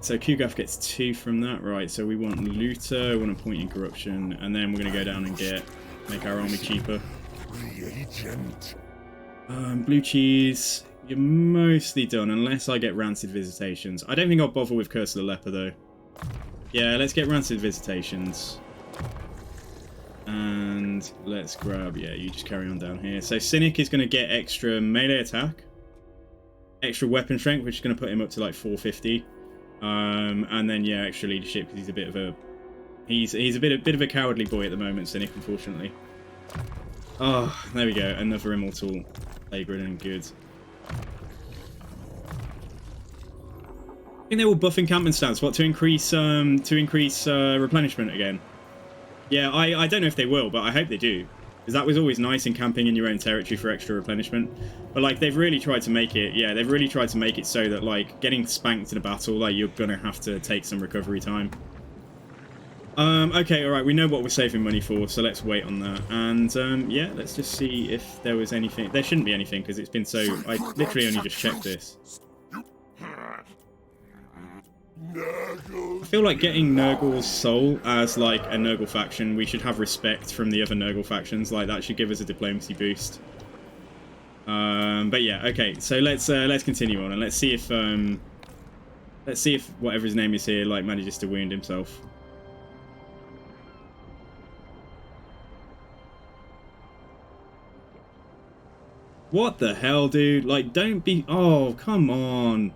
So Kugaf gets 2 from that, right? So we want Looter, we want a point in corruption, and then we're gonna go down and make our army cheaper. Blue cheese. You're mostly done, unless I get Rancid Visitations. I don't think I'll bother with Curse of the Leper, though. Yeah, let's get Rancid Visitations. And let's grab... Yeah, you just carry on down here. So Cynic is going to get extra melee attack. Extra weapon strength, which is going to put him up to like 450. And then, yeah, extra leadership, because he's a bit of a... He's a bit of a cowardly boy at the moment, Cynic, unfortunately. Oh, there we go. Another Immortal Plague Ridden. Good. I think they will buff encampment stats. What, to increase replenishment again? Yeah, I don't know if they will, but I hope they do, because that was always nice, encamping in your own territory for extra replenishment. But like, they've really tried to make it. Yeah, they've really tried to make it so that like getting spanked in a battle, like you're gonna have to take some recovery time. Okay, all right. We know what we're saving money for, so let's wait on that. And yeah, let's just see if there was anything. There shouldn't be anything because it's been so. I literally only just checked this. I feel like getting Nurgle's soul as like a Nurgle faction, we should have respect from the other Nurgle factions. Like that should give us a diplomacy boost. But yeah, okay. So let's continue on and let's see if whatever his name is here like manages to wound himself. What the hell, dude? Like, don't be... Oh, come on.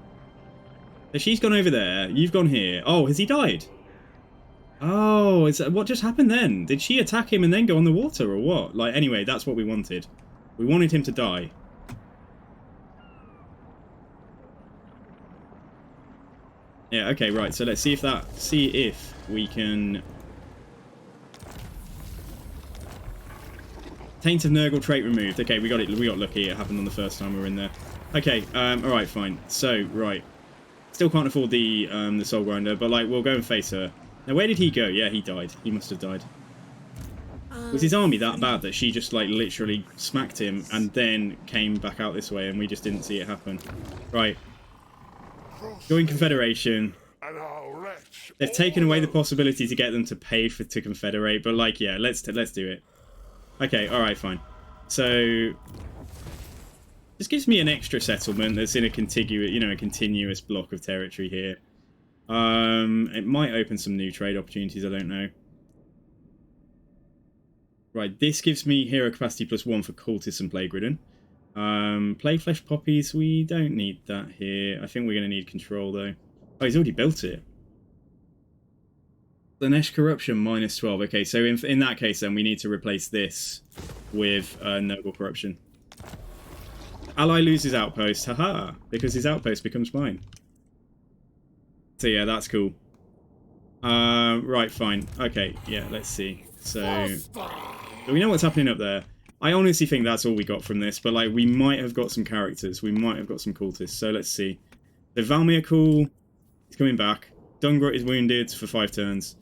So she's gone over there. You've gone here. Oh, has he died? Oh, what just happened then? Did she attack him and then go on the water or what? Like, anyway, that's what we wanted. We wanted him to die. Yeah, okay, right. So let's see if we can... Taint of Nurgle trait removed. Okay, we got lucky. It happened on the first time we were in there. Okay, alright, fine. So, right. Still can't afford the Soul Grinder, but like, we'll go and face her. Now, where did he go? Yeah, he died. He must have died. Was his army that bad that she just like literally smacked him and then came back out this way and we just didn't see it happen? Right. Join Confederation. They've taken away the possibility to get them to pay to confederate, but like, yeah, let's do it. Okay, alright, fine. So, this gives me an extra settlement that's in a continuous block of territory here. It might open some new trade opportunities, I don't know. Right, this gives me hero capacity +1 for cultists and plague ridden. Plague flesh poppies, we don't need that here. I think we're going to need control though. Oh, he's already built it. Lanesh corruption -12. Okay, so in that case then we need to replace this with Nurgle corruption. Ally loses outpost, haha, because his outpost becomes mine. So yeah, that's cool. Right, fine. Okay, yeah, let's see. So we know what's happening up there. I honestly think that's all we got from this, but like we might have got some characters. We might have got some cultists. So let's see. So Valmir cool. He's coming back. Dungrut is wounded for 5 turns.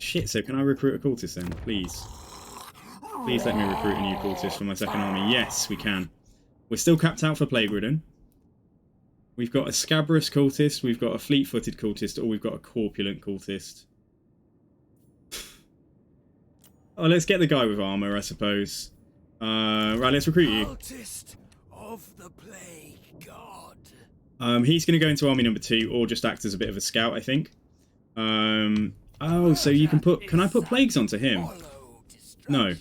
Shit, so can I recruit a cultist then? Please. Please let me recruit a new cultist for my second army. Yes, we can. We're still capped out for Plague Ridden. We've got a Scabrous cultist, we've got a Fleet-footed cultist, or we've got a Corpulent cultist. Oh, let's get the guy with armor, I suppose. Right, let's recruit you. Cultist of the Plague God. He's going to go into army number 2, or just act as a bit of a scout, I think. Oh, so you can put... Can I put plagues onto him? No.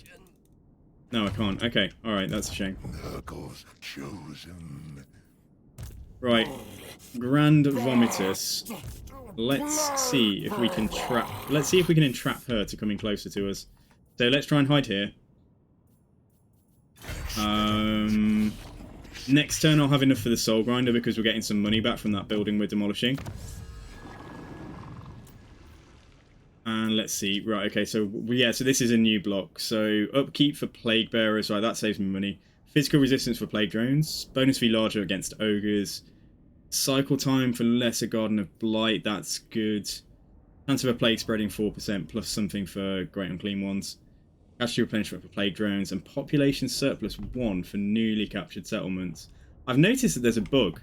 No, I can't. Okay, alright, that's a shame. Nurgle's chosen. Right. Grand Vomitus. Let's see if we can trap... Let's see if we can entrap her to coming closer to us. So let's try and hide here. Next turn I'll have enough for the Soul Grinder because we're getting some money back from that building we're demolishing. And let's see. Right, okay, so yeah, so this is a new block. So upkeep for Plague Bearers, right, that saves me money. Physical resistance for Plague Drones. Bonus V larger against Ogres. Cycle time for Lesser Garden of Blight, that's good. Chance of a Plague spreading 4% plus something for Great Unclean Ones. Capture replenishment for plague drones and population surplus 1 for newly captured settlements. I've noticed that there's a bug.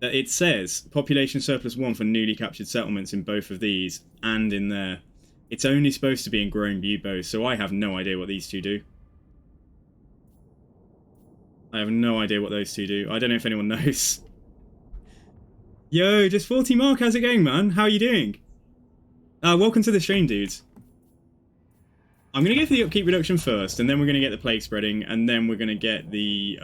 That it says population surplus 1 for newly captured settlements in both of these and in there. It's only supposed to be in growing buboes, so I have no idea what these two do. I have no idea what those two do. I don't know if anyone knows. Yo, just 40 Mark, how's it going, man? How are you doing? Welcome to the stream, dudes. I'm going to go for the upkeep reduction first, and then we're going to get the plague spreading, and then we're going to get the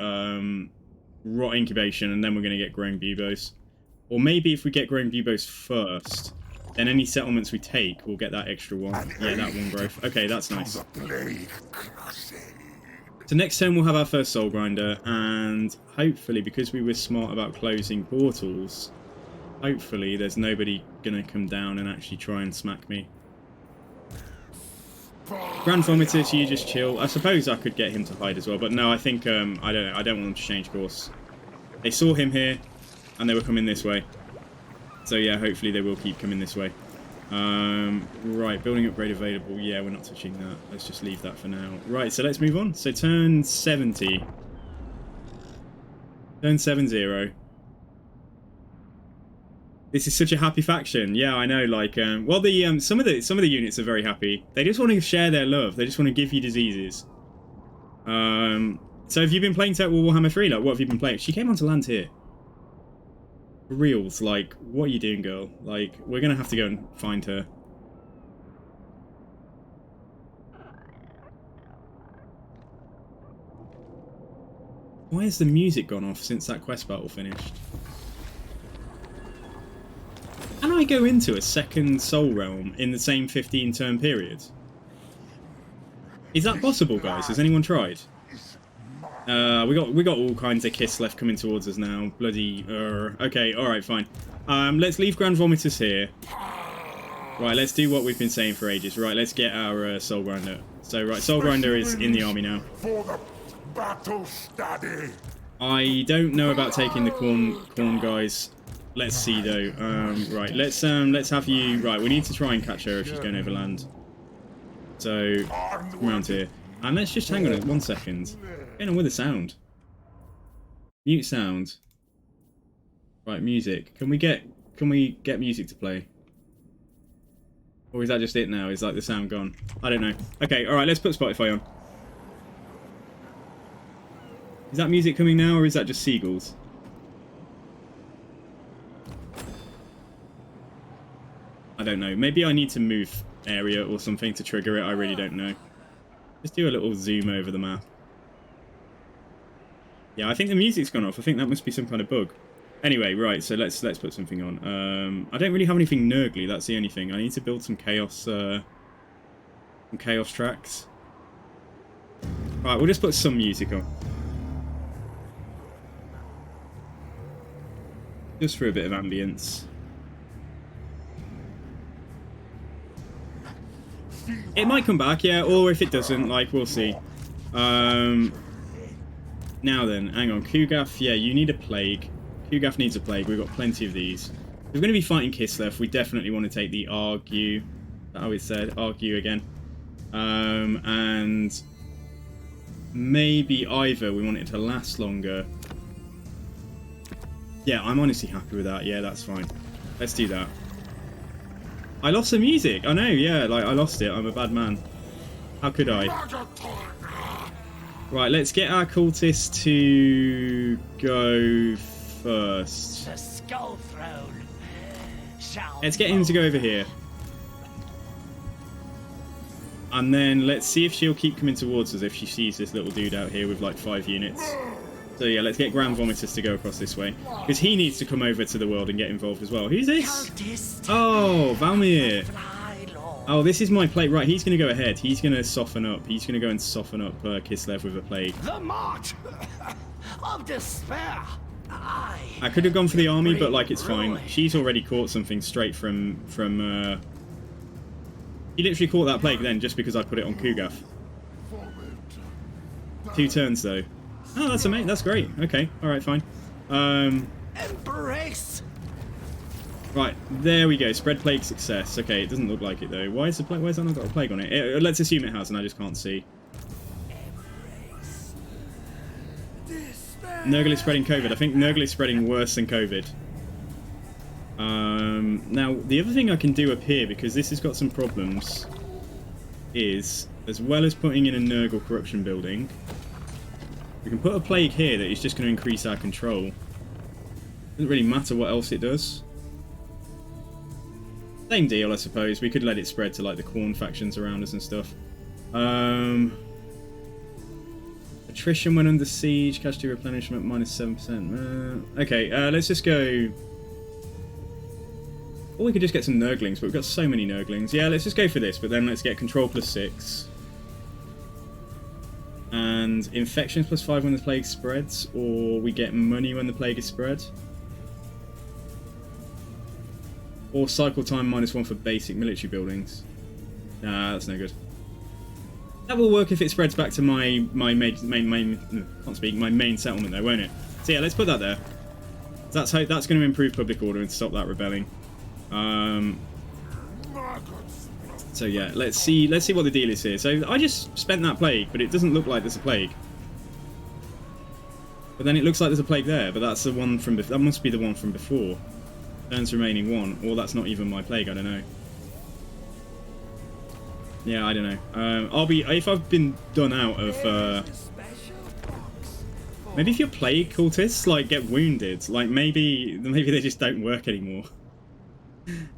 rot incubation, and then we're going to get growing buboes. Or maybe if we get growing buboes first, then any settlements we take will get that extra one. Yeah, that one growth. Okay, that's nice. So next turn we'll have our first soul grinder, and hopefully, because we were smart about closing portals, hopefully there's nobody going to come down and actually try and smack me. Grand Vomitus, you just chill. I suppose I could get him to hide as well, but no, I think I don't want them to change course. They saw him here, and they were coming this way. So yeah, hopefully they will keep coming this way. Right, building upgrade available. Yeah, we're not touching that. Let's just leave that for now. Right, so let's move on. So turn 70. Turn 70. This is such a happy faction. Yeah, I know. Like, well, the some of the units are very happy. They just want to share their love. They just want to give you diseases. So have you been playing Total War Warhammer 3? Like, what have you been playing? She came onto land here. For reals, like, what are you doing, girl? Like, we're gonna have to go and find her. Why has the music gone off since that quest battle finished? Can I go into a second Soul Realm in the same 15-turn period? Is that possible, guys? Has anyone tried? We got all kinds of Kislev coming towards us now. Bloody. Okay, all right, fine. Let's leave Grand Vomitus here. Right, let's do what we've been saying for ages. Right, let's get our Soul Grinder. So, right, Soul Grinder is in the army now. For the battle study. I don't know about taking the corn guys. Let's see though. Right, let's have you. Right, we need to try and catch her if she's going over land. So come around here, and let's just hang on 1 second. What's going on with the sound? Mute sound. Right, music. Can we get music to play? Or is that just it now? Is like the sound gone? I don't know. Okay, all right. Let's put Spotify on. Is that music coming now, or is that just seagulls? I don't know. Maybe I need to move area or something to trigger it. I really don't know. Just do a little zoom over the map. Yeah, I think the music's gone off. I think that must be some kind of bug. Anyway, right. So let's put something on. I don't really have anything Nurgly. That's the only thing. I need to build some chaos tracks. Right, we'll just put some music on. Just for a bit of ambience. It might come back, yeah, or if it doesn't, like, we'll see. Now then, hang on. Kugath, yeah, you need a plague. Kugath needs a plague. We've got plenty of these. If we're going to be fighting Kislev, we definitely want to take the Argue. Is that how it said? Argue again. And maybe either we want it to last longer. Yeah, I'm honestly happy with that. Yeah, that's fine. Let's do that. I lost the music. I know, yeah, like I lost it. I'm a bad man. How could I? Right, let's get our cultists to go first. The skull throne. Let's get him to go over here. And then let's see if she'll keep coming towards us if she sees this little dude out here with like 5 units. So yeah, let's get Grand Vomitus to go across this way. Because he needs to come over to the world and get involved as well. Who's this? Oh, Valmir. Oh, this is my plate. Right, he's going to go ahead. He's going to soften up. He's going to go and soften up Kislev with a plague. The march of despair. I could have gone for the army, but like it's fine. She's already caught something straight from he literally caught that plague then just because I put it on Kugath. 2 turns though. Oh, that's amazing. That's great. Okay. All right. Fine. Embrace. Right, there we go. Spread plague success. Okay, it doesn't look like it though. Why is that not got a plague on it? Let's assume it has, and I just can't see. Nurgle is spreading COVID. I think Nurgle is spreading worse than COVID. Now, the other thing I can do up here, because this has got some problems, is, as well as putting in a Nurgle corruption building, we can put a plague here that is just going to increase our control. Doesn't really matter what else it does. Same deal, I suppose. We could let it spread to, like, the Khorne factions around us and stuff. Attrition when under siege, casualty replenishment -7%. Okay, let's just go... Or we could just get some Nurglings, but we've got so many Nurglings. Yeah, let's just go for this, but then let's get control +6. And infections +5 when the plague spreads, or we get money when the plague is spread. Or cycle time -1 for basic military buildings. Nah, that's no good. That will work if it spreads back to my main settlement though, won't it? So yeah, let's put that there. That's going to improve public order and stop that rebelling. So yeah, let's see what the deal is here. So I just spent that plague, but it doesn't look like there's a plague. But then it looks like there's a plague there, but that's the one from before. That must be the one from before. Turns remaining 1, or that's not even my plague. I don't know. Yeah, I don't know. if I've been done out of. Maybe if your plague cultists like get wounded, like maybe they just don't work anymore.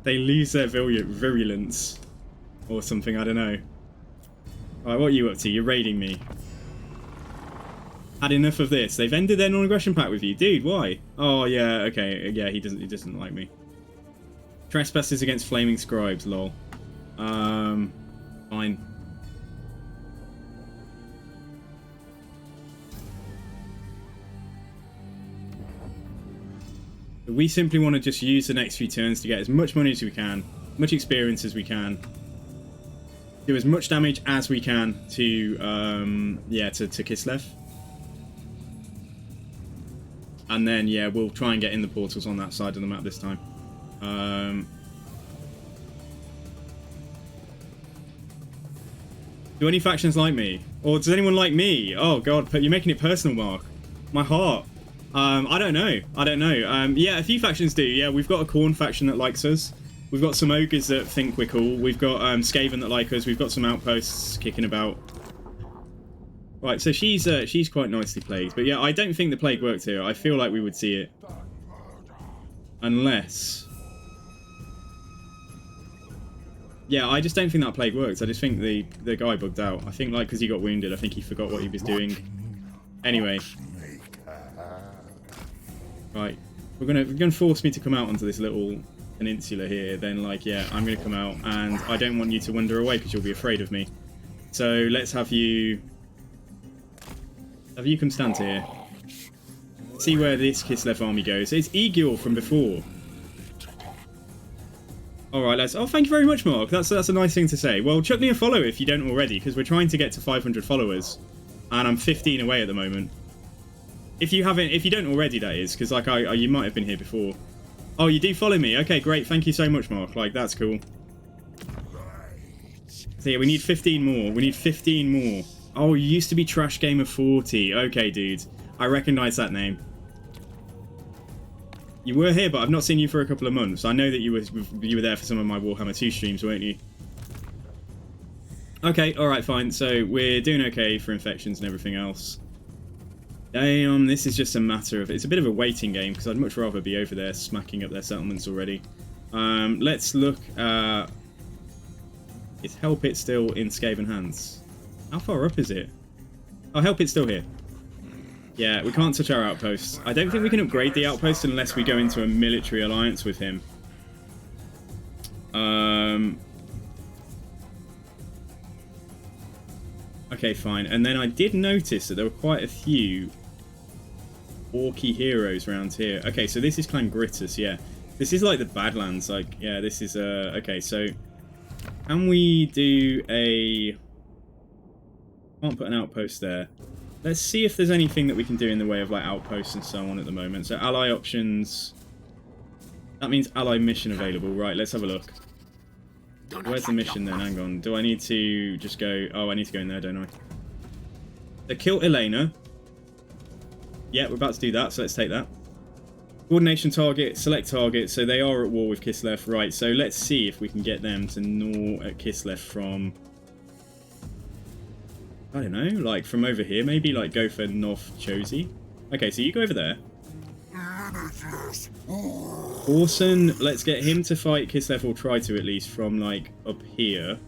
They lose their virulence or something. I don't know. All right, what are you up to? You're raiding me. Had enough of this. They've ended their non-aggression pact with you, dude. Why? Oh yeah, okay, yeah. He doesn't like me. Trespassers against flaming scribes. Lol. Fine. We simply want to just use the next few turns to get as much money as we can, much experience as we can, do as much damage as we can to Kislev. And then, yeah, we'll try and get in the portals on that side of the map this time. Do any factions like me? Or does anyone like me? Oh god, you're making it personal, Mark. My heart. I don't know. Yeah, a few factions do. Yeah, we've got a Khorne faction that likes us. We've got some ogres that think we're cool. We've got Skaven that like us. We've got some outposts kicking about. Right, so she's quite nicely plagued. But yeah, I don't think the plague worked here. I feel like we would see it. Unless... Yeah, I just don't think that plague works. I just think the guy bugged out. I think, like, because he got wounded, I think he forgot what he was doing. Anyway. Right. We're gonna force me to come out onto this little peninsula here. Then, like, yeah, I'm gonna come out, and I don't want you to wander away because you'll be afraid of me. So let's have you come stand here. See where this Kislev army goes. It's Egil from before. Alright, lads. Oh, thank you very much, Mark. That's a nice thing to say. Well, chuck me a follow if you don't already, because we're trying to get to 500 followers. And I'm 15 away at the moment. If you don't already, that is, because, like, you might have been here before. Oh, you do follow me? Okay, great. Thank you so much, Mark. Like, that's cool. So, yeah, we need 15 more. We need 15 more. Oh, you used to be Trash Gamer 40. Okay, dude. I recognise that name. You were here, but I've not seen you for a couple of months. I know that you were there for some of my Warhammer 2 streams, weren't you? Okay, alright, fine. So, we're doing okay for infections and everything else. Damn, this is just a matter of... It's a bit of a waiting game, because I'd much rather be over there smacking up their settlements already. Let's look at... Is Hell Pit still in Skaven hands? How far up is it? Oh, Hell Pit's still here. Yeah, we can't touch our outposts. I don't think we can upgrade the outpost unless we go into a military alliance with him. Okay, fine. And then I did notice that there were quite a few orky heroes around here. Okay, so this is Clan Grittus, yeah. This is like the Badlands, like, yeah, this is, okay, so... Can we do a... Can't put an outpost there. Let's see if there's anything that we can do in the way of, like, outposts and so on at the moment. So, ally options... That means ally mission available. Right, let's have a look. Where's the mission then? Hang on. Do I need to just go... Oh, I need to go in there, don't I? They kill Elena. Yeah, we're about to do that, so let's take that. Coordination target, select target. So they are at war with Kislev. Right, so let's see if we can get them to gnaw at Kislev from... I don't know, like from over here maybe? Like go for North Chosi. Okay, so you go over there. Orson, let's get him to fight Kislev, or try to at least, from like up here.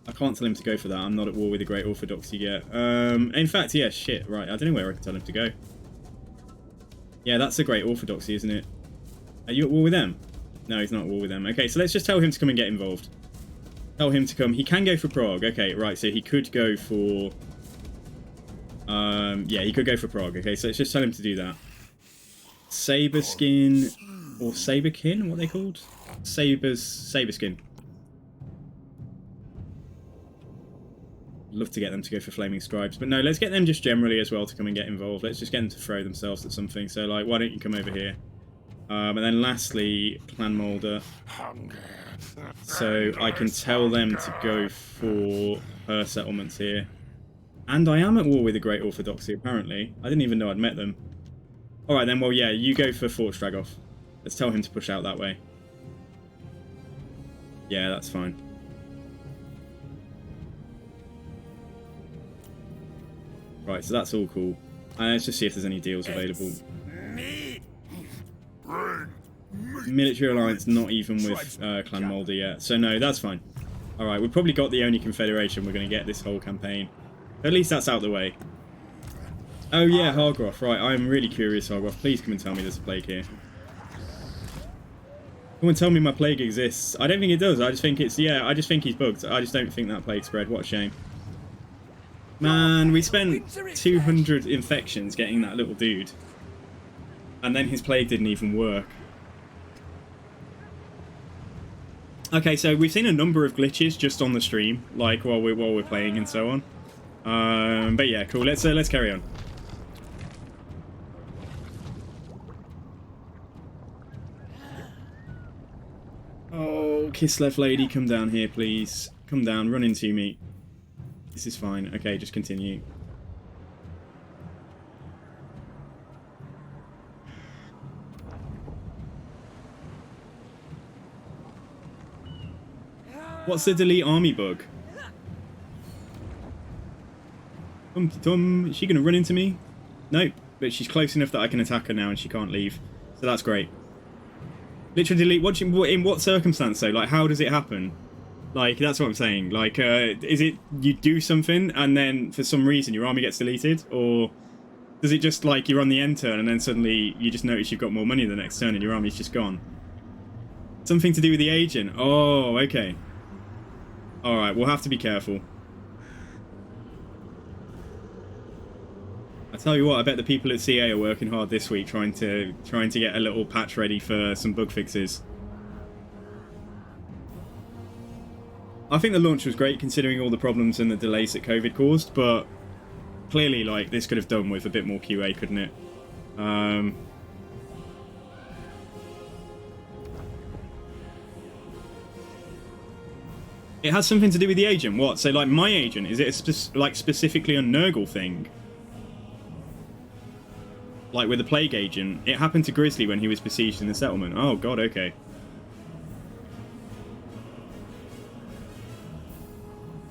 I can't tell him to go for that. I'm not at war with the Great Orthodoxy yet. In fact, yeah, shit, right. I don't know where I can tell him to go. Yeah, that's the Great Orthodoxy, isn't it? Are you at war with them? No, he's not at war with them. Okay, so let's just tell him to come and get involved. Tell him to come. He can go for Prague. Okay, right, so he could go for... yeah, he could go for Prague. Okay, so let's just tell him to do that. Saberskin or Saberkin, what are they called? Saberskin. Love to get them to go for Flaming Scribes, but no, let's get them just generally as well to come and get involved. Let's just get them to throw themselves at something. So like, why don't you come over here? And then lastly, Clan Mulder. So I can tell them to go for her settlements here. And I am at war with the Great Orthodoxy, apparently. I didn't even know I'd met them. Alright then, well yeah, you go for Fort Stragov. Let's tell him to push out that way. Yeah, that's fine. Right, so that's all cool. Let's just see if there's any deals available. Military alliance, not even with Clan Mulder yet. So no, that's fine. Alright, we've probably got the only confederation we're going to get this whole campaign. At least that's out the way. Oh yeah, Hargroff. Right, I'm really curious, Hargroff. Please come and tell me there's a plague here. Come and tell me my plague exists. I don't think it does. I just think it's... Yeah, I just think he's bugged. I just don't think that plague spread. What a shame. Man, we spent 200 infections getting that little dude. And then his plague didn't even work. Okay, so we've seen a number of glitches just on the stream, like while we're playing and so on. But yeah, cool. Let's carry on. Oh, Kislev lady, come down here, please. Come down, run into me. This is fine. Okay, just continue. What's the delete army bug? Is she going to run into me? Nope, but she's close enough that I can attack her now and she can't leave. So that's great. Literally delete, in what circumstance though? Like, how does it happen? Like, that's what I'm saying. Like, is it you do something and then for some reason your army gets deleted? Or does it just like you're on the end turn and then suddenly you just notice you've got more money the next turn and your army's just gone? Something to do with the agent. Oh, okay. Alright, we'll have to be careful. I tell you what, I bet the people at CA are working hard this week trying to get a little patch ready for some bug fixes. I think the launch was great considering all the problems and the delays that COVID caused, but clearly like this could have done with a bit more QA, couldn't it? It has something to do with the agent. What? So like my agent, is it specifically a Nurgle thing? Like with the plague agent, it happened to Grizzly when he was besieged in the settlement. Oh god, okay.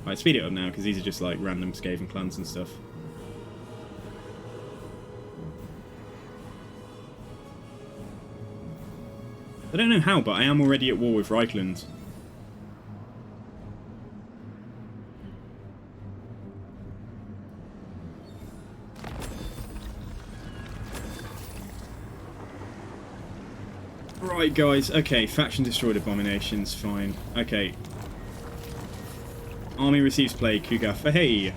Right, speed it up now because these are just like random Skaven clans and stuff. I don't know how, but I am already at war with Reichland. Right, guys. Okay, faction destroyed abominations. Fine. Okay. Army receives plague. Kugafa. Hey.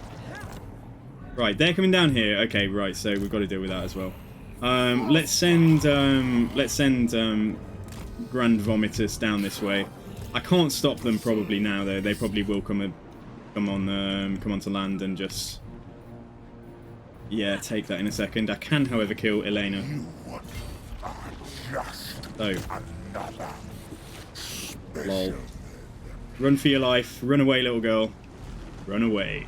Right, they're coming down here. Okay, right. So we've got to deal with that as well. Let's send Grand Vomitus down this way. I can't stop them probably now though. They probably will come onto land and just take that in a second. I can, however, kill Elena. So. Lol. Run for your life. Run away, little girl. Run away.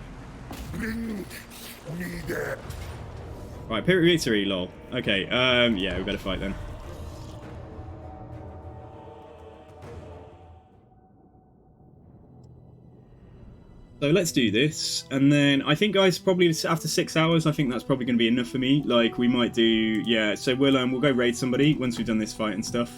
Right, Pyrrhic Victory, lol. Okay, yeah, we better fight then. So let's do this, and then I think, guys, probably after 6 hours, I think that's probably going to be enough for me. Like, we might do, yeah. So we'll go raid somebody once we've done this fight and stuff.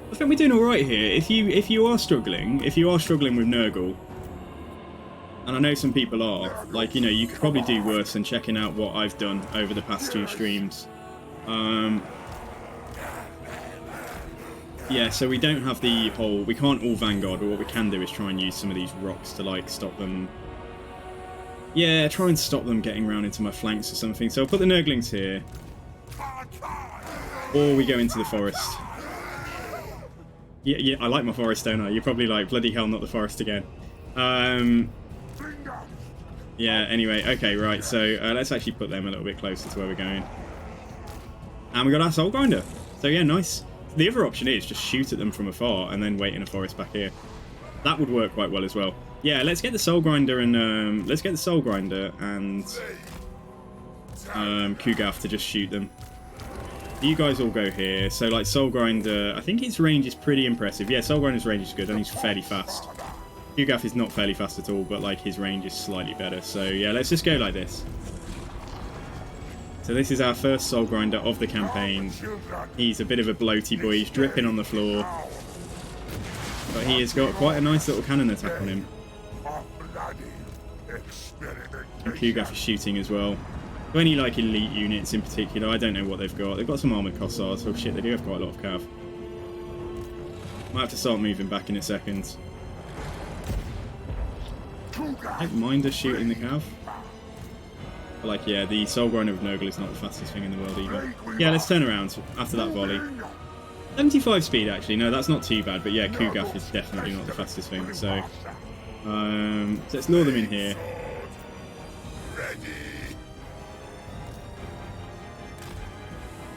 I think we're doing all right here. If you are struggling with Nurgle, and I know some people are, like, you know, you could probably do worse than checking out what I've done over the past 2 streams. Yeah, so we don't have the whole, we can't all Vanguard, but what we can do is try and use some of these rocks to, like, stop them. Yeah, try and stop them getting around into my flanks or something. So I'll put the Nurglings here, or we go into the forest. Yeah, I like my forest, don't I? You're probably like, bloody hell, not the forest again. Yeah, anyway, okay, right, so let's actually put them a little bit closer to where we're going. And we got our Soul Grinder. So yeah, nice. The other option is just shoot at them from afar and then wait in a forest back here. That would work quite well as well. Yeah, let's get the Soul Grinder and Kugath to just shoot them. You guys all go here. So, like, Soul Grinder, I think his range is pretty impressive. Yeah, Soul Grinder's range is good, and he's fairly fast. Kugath is not fairly fast at all, but, like, his range is slightly better. So, yeah, let's just go like this. So this is our first Soul Grinder of the campaign. He's a bit of a bloaty boy. He's dripping on the floor. But he has got quite a nice little cannon attack on him. And Kugath is shooting as well. Any, like, elite units in particular, I don't know what they've got. They've got some armoured Kossars. Oh shit, they do have quite a lot of cav. Might have to start moving back in a second. I don't mind us shooting the cav. But, like, yeah, the Soul Grinder of Nurgle is not the fastest thing in the world either. Yeah, let's turn around after that volley. 75 speed, actually. No, that's not too bad. But yeah, Kugath is definitely not the fastest thing. So let's lure them in here.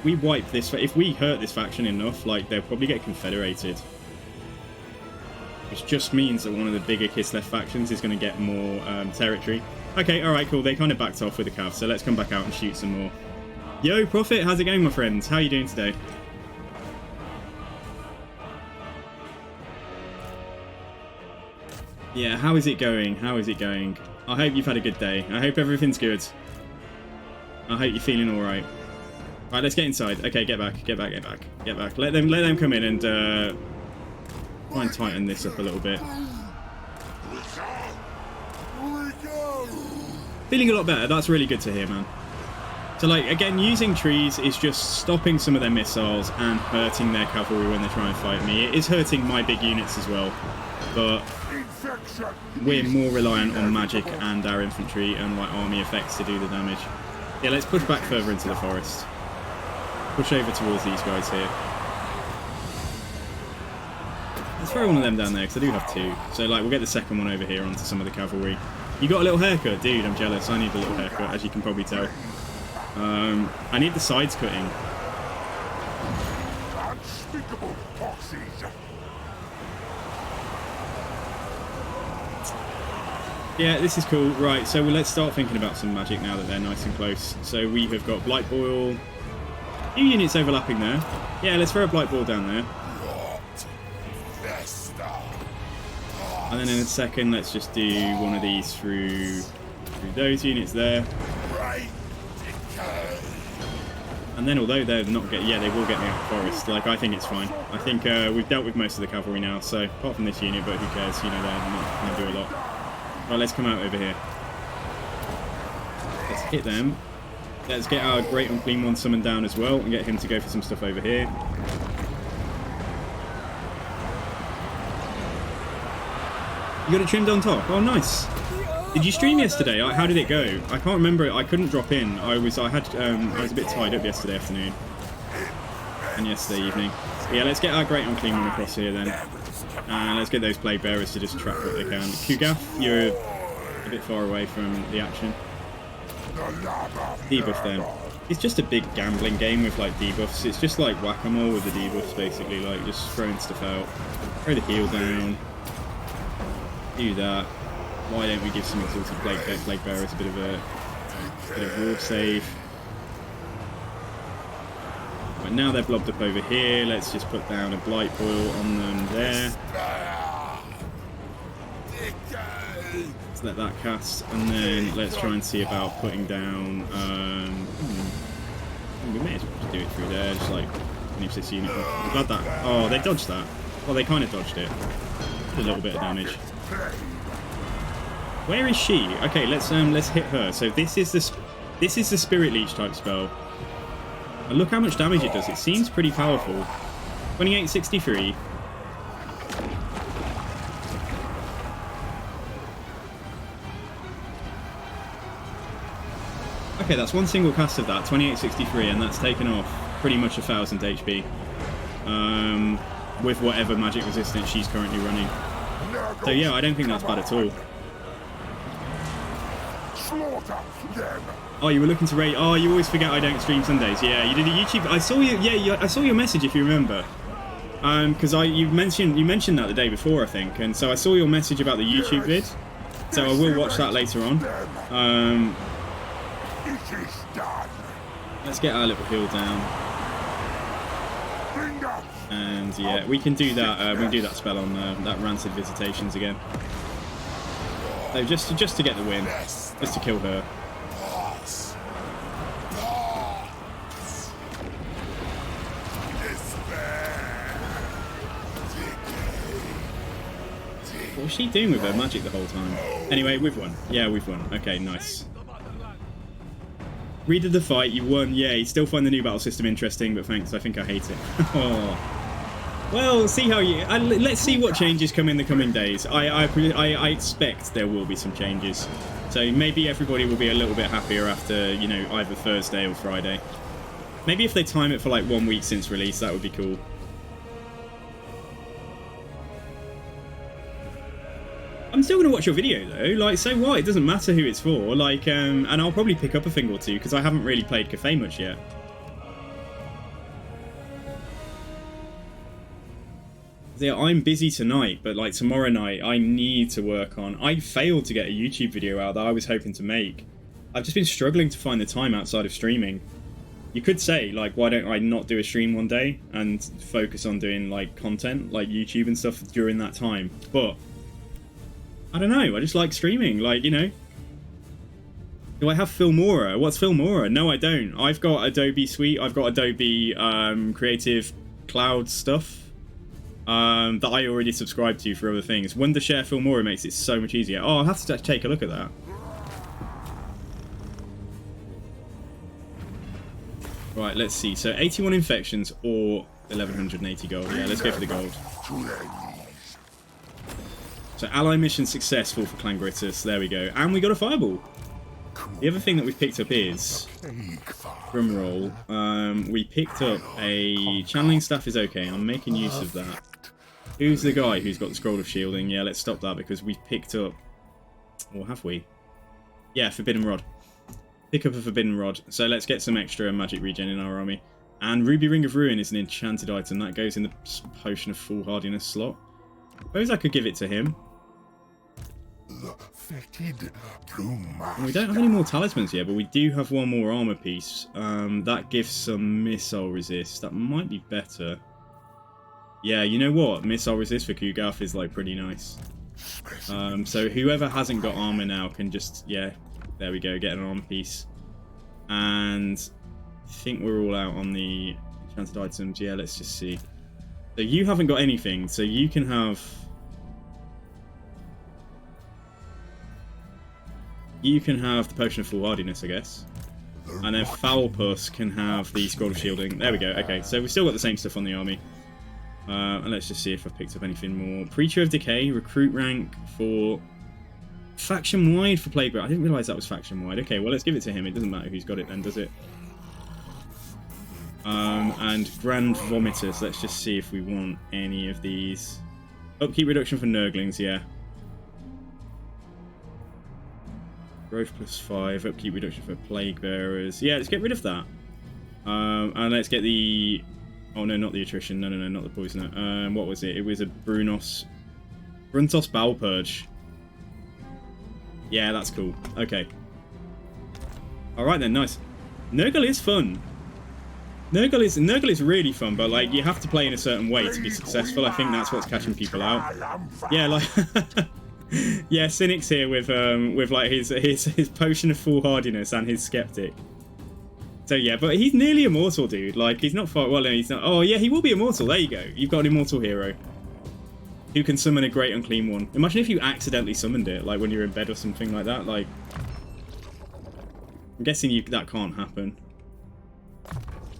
We wipe this. If we hurt this faction enough, like, they'll probably get confederated, which just means that one of the bigger Kislev factions is going to get more territory. Okay, all right, cool. They kind of backed off with the cav, so let's come back out and shoot some more. Yo, Prophet, how's it going, my friends? How are you doing today? Yeah, how is it going? How is it going? I hope you've had a good day. I hope everything's good. I hope you're feeling all right. Right, let's get inside. Okay, get back. Let them come in and try and tighten this up a little bit. Feeling a lot better. That's really good to hear, man. So, like, again, using trees is just stopping some of their missiles and hurting their cavalry when they try and fight me. It is hurting my big units as well, but we're more reliant on magic and our infantry and, like, army effects to do the damage. Yeah, let's push back further into the forest. Push over towards these guys here. Let's throw one of them down there, because I do have 2. So, like, we'll get the second one over here onto some of the cavalry. You got a little haircut? Dude, I'm jealous. I need a little haircut, as you can probably tell. I need the sides cutting. Unspeakable foxes. Yeah, this is cool. Right, so let's start thinking about some magic now that they're nice and close. So we have got Blight Boil. A few units overlapping there. Yeah, let's throw a Blight Boil down there. And then in a second, let's just do one of these through those units there. And then, although they're not get, yeah, they will get me out of the forest. Like, I think it's fine. I think we've dealt with most of the cavalry now. So apart from this unit, but who cares? You know, they're not going to do a lot. Right, let's come out over here. Let's hit them. Let's get our Great Unclean One summoned down as well and get him to go for some stuff over here. You got it trimmed on top. Oh, nice. Did you stream yesterday? How did it go? I can't remember. I couldn't drop in. I was a bit tied up yesterday afternoon and yesterday evening. But yeah, let's get our Great Unclean One across here then. And let's get those Plague Bearers to just trap what they can. Kugath, you're a bit far away from the action. Debuff them. It's just a big gambling game with like debuffs. It's just like whack-a-mole with the debuffs basically, like just throwing stuff out. Throw the heal down. Do that. Why don't we give some exalted Plague Bearers a bit of war save? Right, now they're blobbed up over here. Let's just put down a Blight Boil on them there. Let's let that cast, and then let's try and see about putting down. We may as well just do it through there, just like finish this unit off. I'm glad that. Oh, they dodged that. Well, they kind of dodged it. A little bit of damage. Where is she? Okay, let's hit her. So this is the Spirit Leech type spell. And look how much damage it does. It seems pretty powerful. 2863. Okay, that's one single cast of that, 2863, and that's taken off pretty much 1000 HP. With whatever magic resistance she's currently running. So yeah, I don't think that's bad at all. Oh, you were looking to rate. Oh, you always forget I don't stream Sundays. Yeah, you did a YouTube. I saw you. Yeah, I saw your message if you remember. Because you mentioned that the day before, I think, and so I saw your message about the YouTube vid. So I will watch that later on. Let's get our little heal down. And yeah, we can do that. We can do that spell on that Rancid Visitations again. So just to get the win, just to kill her. What was she doing with her magic the whole time? Anyway, we've won. Yeah, we've won. Okay, nice. Redid the fight, you won. Yay. Still find the new battle system interesting, but thanks. I think I hate it. Oh. Well, see how you. Let's see what changes come in the coming days. I expect there will be some changes. So maybe everybody will be a little bit happier after, you know, either Thursday or Friday. Maybe if they time it for like 1 week since release, that would be cool. I'm still going to watch your video though, like, so what? It doesn't matter who it's for, like, and I'll probably pick up a thing or two, because I haven't really played Cafe much yet. Yeah, I'm busy tonight, but like tomorrow night, I need to work on. I failed to get a YouTube video out that I was hoping to make. I've just been struggling to find the time outside of streaming. You could say, like, why don't I not do a stream one day and focus on doing, like, content, like YouTube and stuff during that time, but I don't know, I just like streaming, like, you know. Do I have Filmora? What's Filmora? No, I don't. I've got Adobe Suite, I've got Adobe Creative Cloud stuff that I already subscribe to for other things. Wondershare Filmora makes it so much easier. Oh, I'll have to take a look at that. Right, let's see. So 81 infections or 1180 gold. Yeah, let's go for the gold. So ally mission successful for Clangritus. There we go. And we got a fireball. The other thing that we've picked up is, drumroll, we picked up a channeling staff is okay. I'm making use of that. Who's the guy who's got the scroll of shielding? Yeah, let's stop that because we've picked up, or have we? Yeah, forbidden rod. Pick up a forbidden rod. So let's get some extra magic regen in our army. And Ruby Ring of Ruin is an enchanted item that goes in the potion of foolhardiness slot. Suppose I could give it to him. And we don't have any more talismans yet, but we do have one more armor piece. That gives some missile resist. That might be better. Yeah, you know what? Missile resist for Kugath is like pretty nice. So whoever hasn't got armor now can just, yeah, there we go, get an armor piece. And I think we're all out on the enchanted items. Yeah, let's just see. So you haven't got anything, so you can have... You can have the Potion of Foolhardiness, I guess. And then Foul Puss can have the Scroll of Shielding. There we go. Okay, so we've still got the same stuff on the army. And let's just see if I've picked up anything more. Preacher of Decay, recruit rank for Faction wide for Plague Bearer. I didn't realise that was faction wide. Okay, well let's give it to him. It doesn't matter who's got it then, does it? And Grand Vomiters. Let's just see if we want any of these. Upkeep reduction for Nurglings, yeah. Growth +5. Upkeep reduction for Plague Bearers. Yeah, let's get rid of that. And let's get the... Oh no, not the attrition. No, not the poisoner. What was it? It was a Bruntos Bowel Purge. Yeah, that's cool. Okay. Alright then, nice. Nurgle is fun. Nurgle is really fun, but like you have to play in a certain way to be successful. I think that's what's catching people out. Yeah, like yeah, Cynic's here with like his potion of foolhardiness and his skeptic. So yeah, but he's nearly immortal, dude. Like he's not far. Well, no, he's not. Oh yeah, he will be immortal. There you go. You've got an immortal hero who can summon a great unclean one. Imagine if you accidentally summoned it, like when you're in bed or something like that. Like, I'm guessing that can't happen.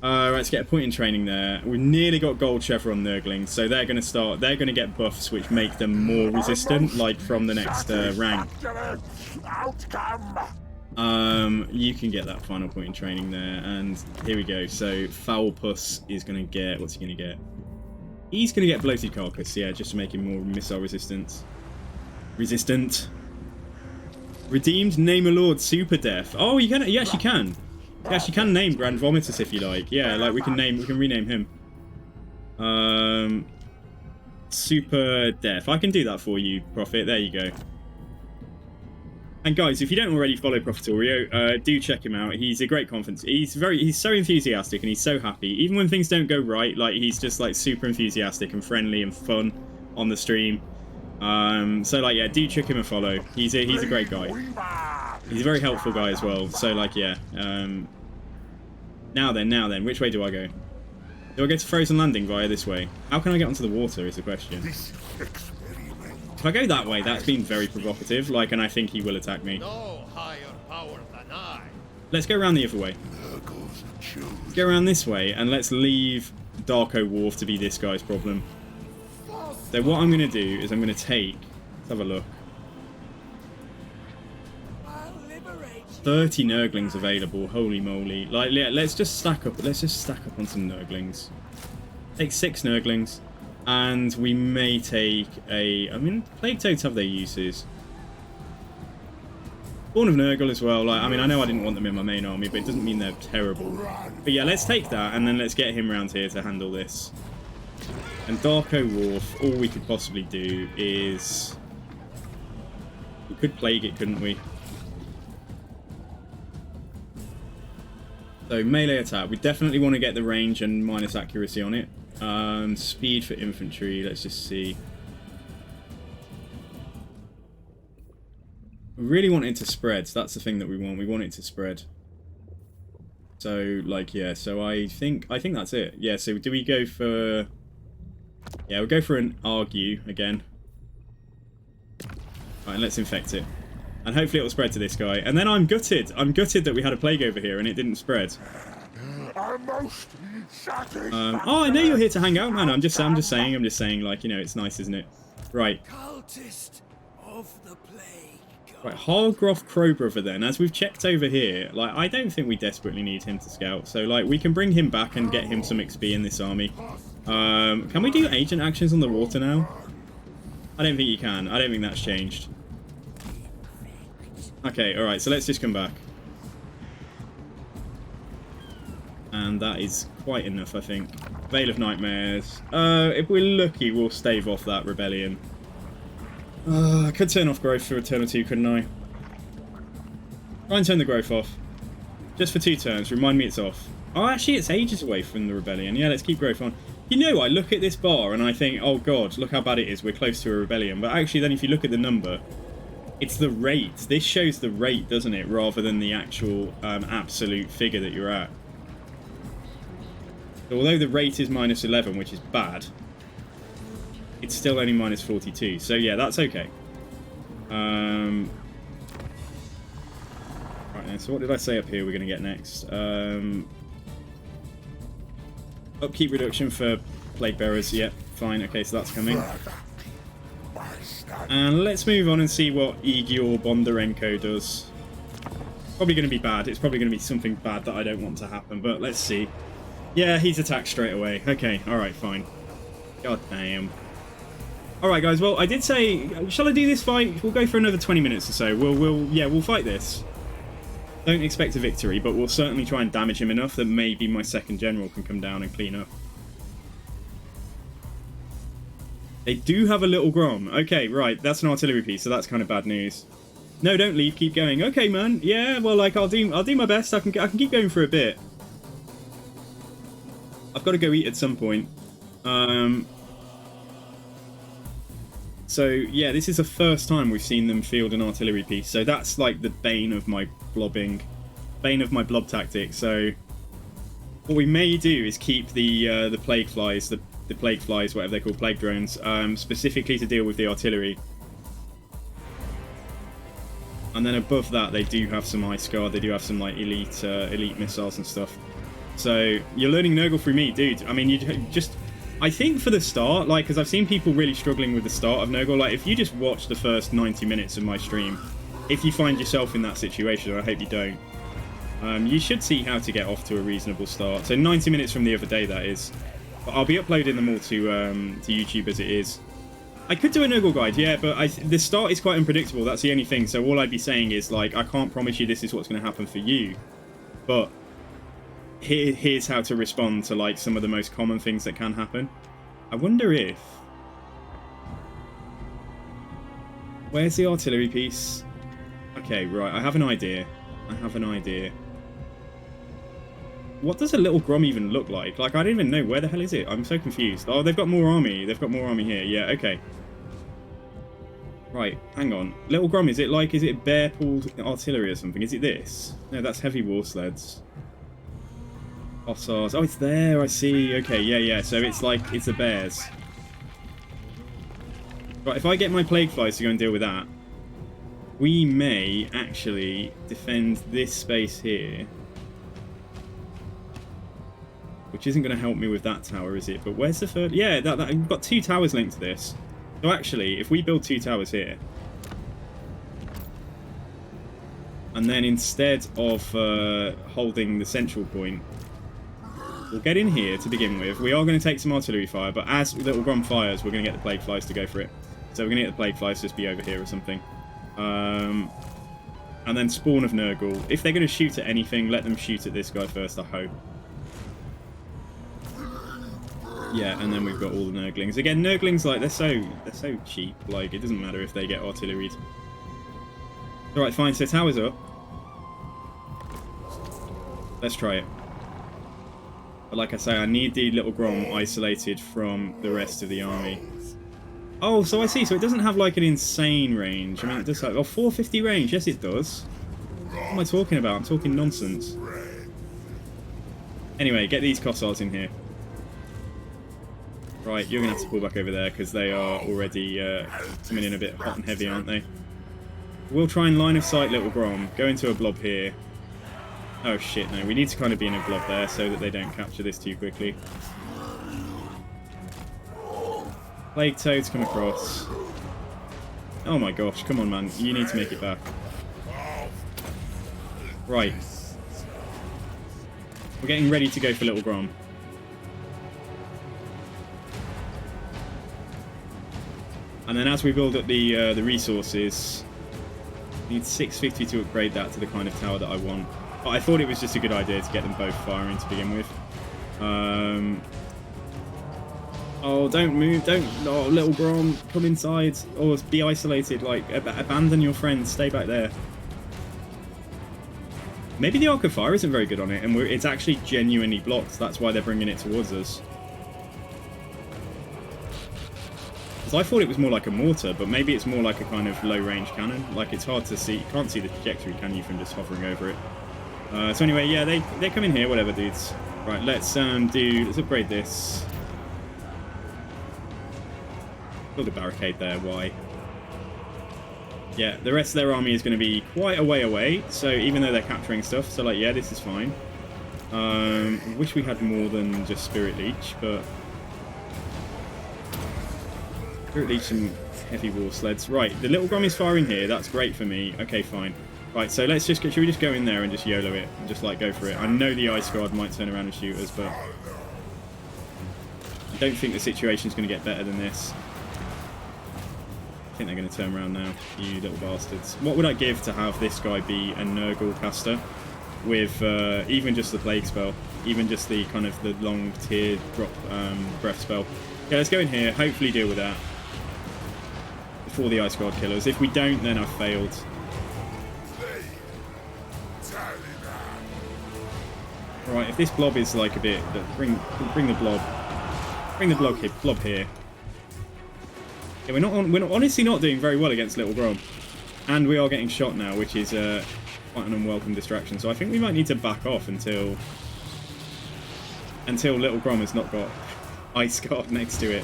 Right, let's get a point in training there. We've nearly got gold chevron Nurglings, so they're going to get buffs which make them more resistant, like from the next rank. You can get that final point in training there, and here we go. So Foul Puss is going to get, what's he going to get? He's going to get Bloated Carcass, yeah, just to make him more missile resistant. Redeemed Name a Lord Super Death. Oh, you actually can. You actually can name Grand Vomitus if you like. Yeah, like we can rename him. Super Death. I can do that for you, Prophet. There you go. And guys, if you don't already follow Profitorio, do check him out. He's a great conference. He's so enthusiastic and he's so happy. Even when things don't go right, like he's just like super enthusiastic and friendly and fun on the stream. So like yeah, do check him a follow. He's a great guy. He's a very helpful guy as well. So like yeah. Now then, which way do I go? Do I go to Frozen Landing via this way? How can I get onto the water is the question. If I go that way, that's been very provocative, like, and I think he will attack me. No higher power than I. Let's go around the other way. Let's go around this way, and let's leave Darko Wharf to be this guy's problem. So what I'm going to do is I'm going to take... Let's have a look. 30 Nurglings available, holy moly. Like, yeah, let's just stack up on some Nurglings. Take 6 Nurglings. And we may take a... I mean, Plague Toads have their uses. Born of Nurgle as well. Like, I mean, I know I didn't want them in my main army, but it doesn't mean they're terrible. But yeah, let's take that, and then let's get him around here to handle this. And Darko Wharf, all we could possibly do is... We could plague it, couldn't we? So, melee attack. We definitely want to get the range and minus accuracy on it. Speed for infantry, let's just see. We really want it to spread, so that's the thing that we want. We want it to spread. So, like, yeah, so I think that's it. Yeah, so do we go for... Yeah, we'll go for an Argue again. Alright, let's infect it. And hopefully it'll spread to this guy. And then I'm gutted. I'm gutted that we had a plague over here and it didn't spread. Oh, I know you're here to hang out, man. I'm just saying, like, you know, it's nice, isn't it? Right. Cultist of the plague god. Right, Hargroff Crowbrother then. As we've checked over here, like, I don't think we desperately need him to scout. So, like, we can bring him back and get him some XP in this army. Can we do agent actions on the water now? I don't think you can. I don't think that's changed. Okay, alright, so let's just come back. And that is quite enough, I think. Veil of Nightmares. If we're lucky, we'll stave off that rebellion. I could turn off growth for a turn or two, couldn't I? Try and turn the growth off. Just for 2 turns. Remind me it's off. Oh, actually, it's ages away from the rebellion. Yeah, let's keep growth on. You know, I look at this bar and I think, oh god, look how bad it is. We're close to a rebellion. But actually, then if you look at the number, it's the rate. This shows the rate, doesn't it? Rather than the actual absolute figure that you're at. Although the rate is minus 11, which is bad, it's still only minus 42. So yeah, that's okay. Right then, so what did I say up here we're going to get next? Upkeep reduction for Plague Bearers. Yep, fine. Okay, so that's coming. And let's move on and see what Igor Bondarenko does. Probably going to be bad. It's probably going to be something bad that I don't want to happen, but let's see. Yeah, he's attacked straight away. Okay, alright, fine. God damn. Alright guys, well I did say, shall I do this fight? We'll go for another 20 minutes or so. We'll fight this. Don't expect a victory, but we'll certainly try and damage him enough that maybe my second general can come down and clean up. They do have a little Grom. Okay, right, that's an artillery piece, so that's kind of bad news. No, don't leave, keep going. Okay, man. Yeah, well, like, I'll do my best. I can keep going for a bit. I've got to go eat at some point. So, yeah, this is the first time we've seen them field an artillery piece. So that's, like, the bane of my blob tactic. So, what we may do is keep the plague flies, the plague flies, whatever they're called, plague drones, specifically to deal with the artillery. And then above that, they do have some Ice Guard. They do have some like elite missiles and stuff. So you're learning Nurgle through me, dude. I mean, you just, I think for the start, like, because I've seen people really struggling with the start of Nurgle. Like, if you just watch the first 90 minutes of my stream, if you find yourself in that situation, I hope you don't, you should see how to get off to a reasonable start. So 90 minutes from the other day, that is. But I'll be uploading them all to YouTube as it is. I could do a Nurgle guide, yeah, but the start is quite unpredictable. That's the only thing. So all I'd be saying is, like, I can't promise you this is what's going to happen for you. But here's how to respond to, like, some of the most common things that can happen. I wonder if... Where's the artillery piece? Okay, right, I have an idea. What does a little Grom even look like? Like, I don't even know. Where the hell is it? I'm so confused. Oh, they've got more army. They've got more army here. Yeah, okay. Right, hang on. Little Grom, is it bear-pulled artillery or something? Is it this? No, that's heavy war sleds. Hussars. Oh, it's there. I see. Okay, yeah. So it's like, it's the bears. Right, if I get my plague flies to go and deal with that, we may actually defend this space here. Which isn't going to help me with that tower, is it? But where's the third? Yeah, we've got 2 towers linked to this. So actually, if we build 2 towers here, and then instead of holding the central point, we'll get in here to begin with. We are going to take some artillery fire, but as little Grom fires, we're going to get the plague flies to go for it. So we're going to get the plague flies to just be over here or something. And then spawn of Nurgle. If they're going to shoot at anything, let them shoot at this guy first, I hope. Yeah, and then we've got all the Nurglings. Again, Nurglings, like, they're so cheap. Like, it doesn't matter if they get artilleried. Alright, fine, so tower's up. Let's try it. But like I say, I need the little Grom isolated from the rest of the army. Oh, so I see. So it doesn't have, like, an insane range. I mean, it does have... Oh, 450 range. Yes, it does. What am I talking about? I'm talking nonsense. Anyway, get these Kossars in here. Right, you're going to have to pull back over there because they are already coming in a bit hot and heavy, aren't they? We'll try and line of sight little Grom. Go into a blob here. Oh shit, no. We need to kind of be in a blob there so that they don't capture this too quickly. Plague Toads come across. Oh my gosh, come on man. You need to make it back. Right. We're getting ready to go for little Grom. And then as we build up the resources, I need 650 to upgrade that to the kind of tower that I want. But I thought it was just a good idea to get them both firing to begin with. Oh, don't move, don't, oh, little Grom, come inside. Or be isolated, like, abandon your friends, stay back there. Maybe the Arc of Fire isn't very good on it, and it's actually genuinely blocked. That's why they're bringing it towards us. I thought it was more like a mortar, but maybe it's more like a kind of low-range cannon. Like, it's hard to see. You can't see the trajectory, can you, from just hovering over it? So anyway, yeah, they come in here, whatever, dudes. Right, let's upgrade this. Build a barricade there. Why? Yeah, the rest of their army is going to be quite a way away. So even though they're capturing stuff, so like, yeah, this is fine. Wish we had more than just Spirit Leech, but. Spirit Leech and heavy war sleds. Right, the little Grom is firing here. That's great for me. Okay, fine. Right, so let's just should we just go in there and just YOLO it and just like go for it? I know the Ice Guard might turn around and shoot us, but I don't think the situation's going to get better than this. I think they're going to turn around now, you little bastards. What would I give to have this guy be a Nurgle caster with even just the Plague spell, even just the kind of the long tear drop breath spell? Yeah, let's go in here, hopefully deal with that before the Ice Guard kill us. If we don't, then I've failed. Right, if this blob is like a bit, bring the blob here. Yeah, we're honestly not doing very well against Little Grom, and we are getting shot now, which is quite an unwelcome distraction. So I think we might need to back off until Little Grom has not got Ice Guard next to it.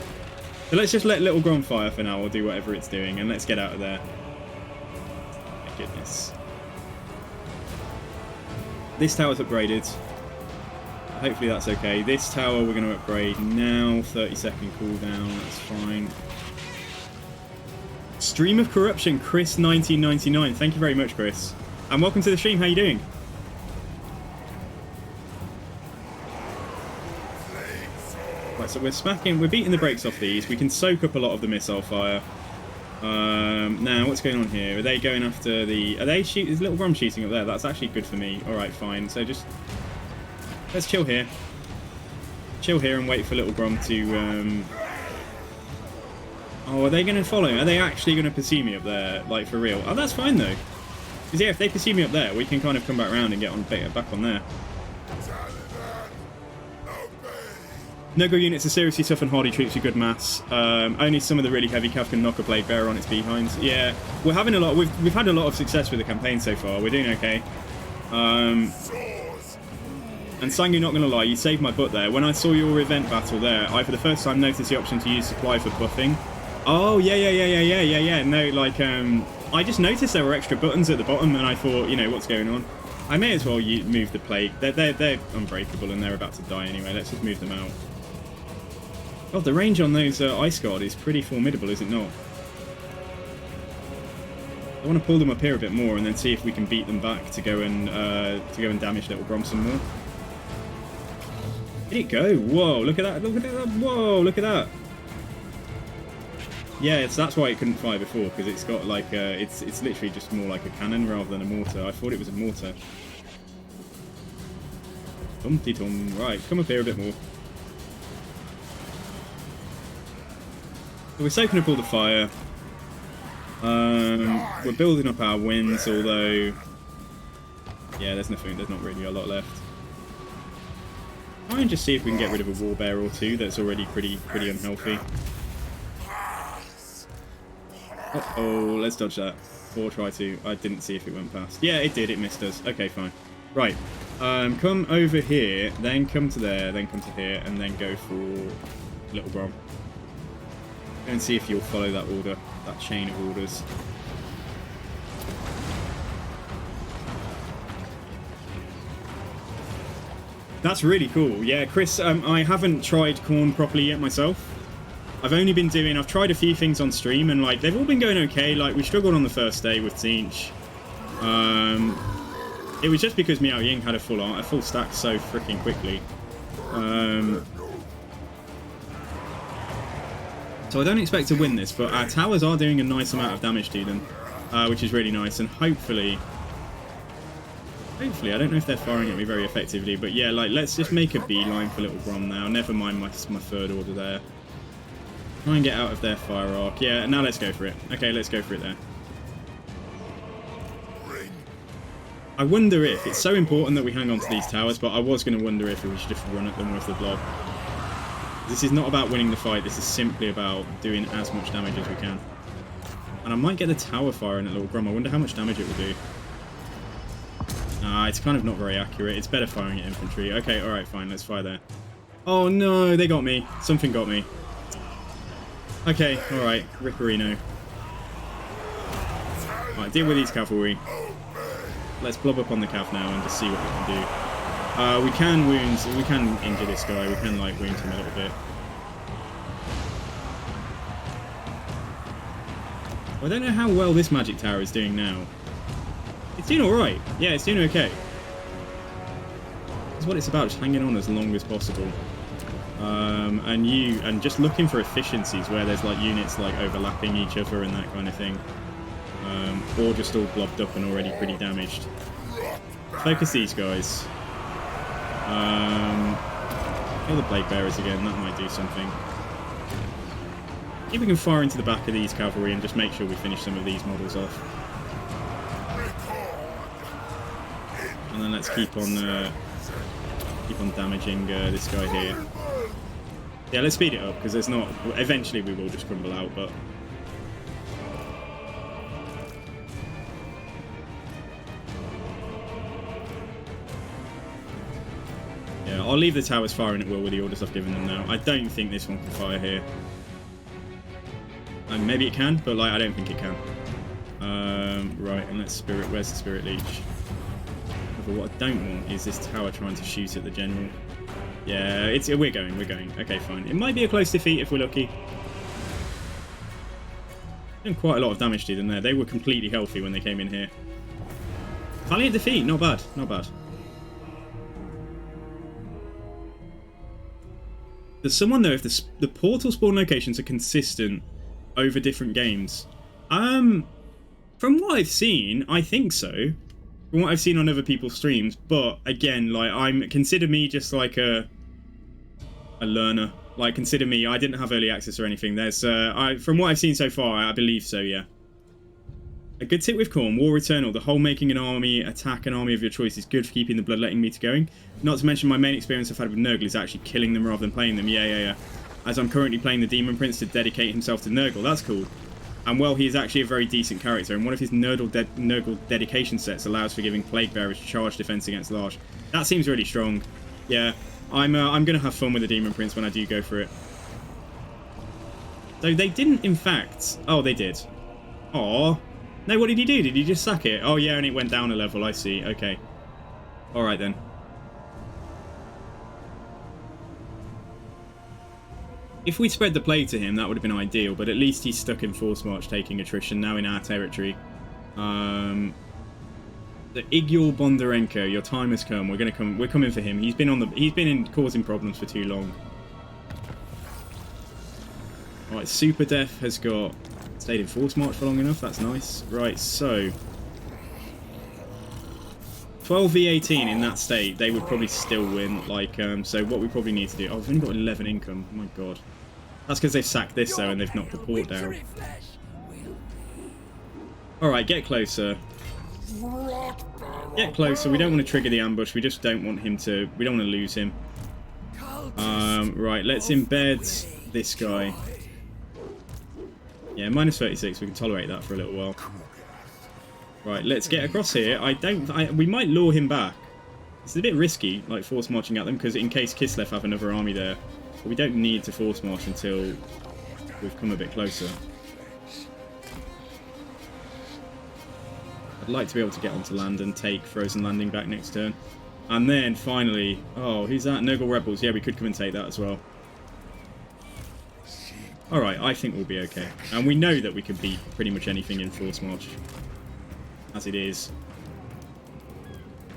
So let's just let Little Grom fire for now, or do whatever it's doing, and let's get out of there. My goodness. This tower's upgraded. Hopefully that's okay. This tower we're going to upgrade now. 30-second cooldown. That's fine. Stream of Corruption, Chris1999. Thank you very much, Chris. And welcome to the stream. How you doing? Right, so we're beating the brakes off these. We can soak up a lot of the missile fire. Now, what's going on here? Are they going after the... Is Little Grom shooting up there? That's actually good for me. Alright, fine. So just... Let's chill here. Chill here and wait for Little Grom to... Oh, are they going to follow me? Are they actually going to pursue me up there? Like, for real? Oh, that's fine, though. Because, yeah, if they pursue me up there, we can kind of come back around and get on back on there. Nurgle units are seriously tough and hardy troops with good mass. Only some of the really heavy cav can knock a blade bearer on its behinds. Yeah, we're having a lot. We've had a lot of success with the campaign so far. We're doing okay. And Sangu, not gonna lie, you saved my butt there. When I saw your event battle there, I for the first time noticed the option to use supply for buffing. Oh yeah. No, like I just noticed there were extra buttons at the bottom, and I thought, you know, what's going on? I may as well move the plague. They're unbreakable and they're about to die anyway. Let's just move them out. God, the range on those Ice Guard is pretty formidable, is it not? I want to pull them up here a bit more and then see if we can beat them back to go and damage Little Grom some more. Did it go? Whoa! Look at that! Look at that! Whoa! Look at that! Yeah, that's why it couldn't fire before, because it's got like it's literally just more like a cannon rather than a mortar. I thought it was a mortar. Tum-ti-tum. Right, come up here a bit more. So we're soaking up all the fire. We're building up our wins, although yeah, there's not really a lot left. Try and just see if we can get rid of a warbear or two that's already pretty unhealthy. Uh-oh, let's dodge that. Or try to. I didn't see if it went past. Yeah, it did. It missed us. Okay, fine. Right. Come over here, then come to there, then come to here, and then go for Little Grom. And see if you'll follow that order, that chain of orders. That's really cool. Yeah, Chris, I haven't tried Khorne properly yet myself. I've tried a few things on stream, and like they've all been going okay. Like we struggled on the first day with Tzeentch. It was just because Miao Ying had a full stack so freaking quickly. So I don't expect to win this, but our towers are doing a nice amount of damage to them, which is really nice. And hopefully, I don't know if they're firing at me very effectively, but yeah, like let's just make a beeline for Little Grom now. Never mind my third order there. Try and get out of their fire arc. Yeah, now let's go for it. Okay, let's go for it there. I wonder if it's so important that we hang on to these towers, but I was going to wonder if we should just run at them with the blob. This is not about winning the fight. This is simply about doing as much damage as we can. And I might get the tower firing at Little Grom. I wonder how much damage it will do. It's kind of not very accurate. It's better firing at infantry. Okay, alright, fine. Let's fire there. Oh no, they got me. Something got me. Okay, alright. Ripperino. Alright, deal with these cavalry. Let's blob up on the cav now and just see what we can do. We can injure this guy. We can like wound him a little bit. I don't know how well this magic tower is doing now. It's doing alright. Yeah, it's doing okay. That's what it's about, just hanging on as long as possible. And just looking for efficiencies where there's like units like overlapping each other and that kind of thing. Or just all blobbed up and already pretty damaged. Focus these guys. Kill the plague bearers again, that might do something. If we can fire into the back of these cavalry and just make sure we finish some of these models off. And then let's keep on damaging this guy here. Yeah, let's speed it up because there's not. Eventually, we will just crumble out, but. Yeah, I'll leave the towers firing at will with the orders I've given them now. I don't think this one can fire here. And maybe it can, but like I don't think it can. Right, and let's spirit. Where's the spirit leech? But what I don't want is this tower trying to shoot at the general. Yeah, we're going. Okay, fine. It might be a close defeat if we're lucky. Doing quite a lot of damage to them there. They were completely healthy when they came in here. Valiant defeat, not bad, not bad. There's someone though, if the portal spawn locations are consistent over different games. From what I've seen, I think so. From what I've seen on other people's streams, but again, like consider me just like a learner. Like consider me, I didn't have early access or anything. There's from what I've seen so far, I believe so, yeah. A good tip with Khorne, War Eternal, the whole making an army, attack an army of your choice is good for keeping the bloodletting meter going. Not to mention my main experience I've had with Nurgle is actually killing them rather than playing them. Yeah. As I'm currently playing the Demon Prince to dedicate himself to Nurgle, that's cool. And well, he is actually a very decent character, and one of his Nurgle dedication sets allows for giving Plague Bearers charge defense against Large. That seems really strong. Yeah, I'm going to have fun with the Demon Prince when I do go for it. So they didn't, in fact... Oh, they did. Aww. No, what did he do? Did he just sack it? Oh, yeah, and it went down a level, I see. Okay. Alright, then. If we'd spread the plague to him, that would have been ideal, but at least he's stuck in Force March taking attrition, now in our territory. The Igyul Bondarenko, your time has come. We're coming for him. He's been causing problems for too long. Alright, Super Death has stayed in Force March for long enough, that's nice. Right, so 12v18 in that state, they would probably still win. Like, so what we probably need to do... Oh, we've only got 11 income. Oh my god. That's because they've sacked this, though, and they've knocked the port down. Alright, get closer. Get closer. We don't want to trigger the ambush. We just don't want him to... We don't want to lose him. Right, let's embed this guy. Yeah, minus 36. We can tolerate that for a little while. Right, let's get across here. We might lure him back. It's a bit risky, like force marching at them, because in case Kislev have another army there. But we don't need to force march until we've come a bit closer. I'd like to be able to get onto land and take Frozen Landing back next turn. And then finally, oh, who's that? Nurgle Rebels. Yeah, we could come and take that as well. Alright, I think we'll be okay. And we know that we can beat pretty much anything in force march. As it is.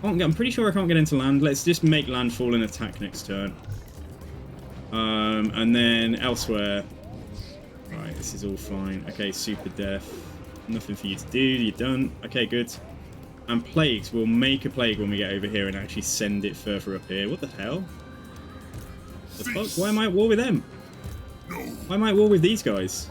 I'm pretty sure I can't get into land. Let's just make landfall and attack next turn. And then elsewhere. Right, this is all fine. Okay, Super Death. Nothing for you to do. You're done. Okay, good. And plagues. We'll make a plague when we get over here and actually send it further up here. What the hell? The fuck? Why am I at war with them? Why am I at war with these guys?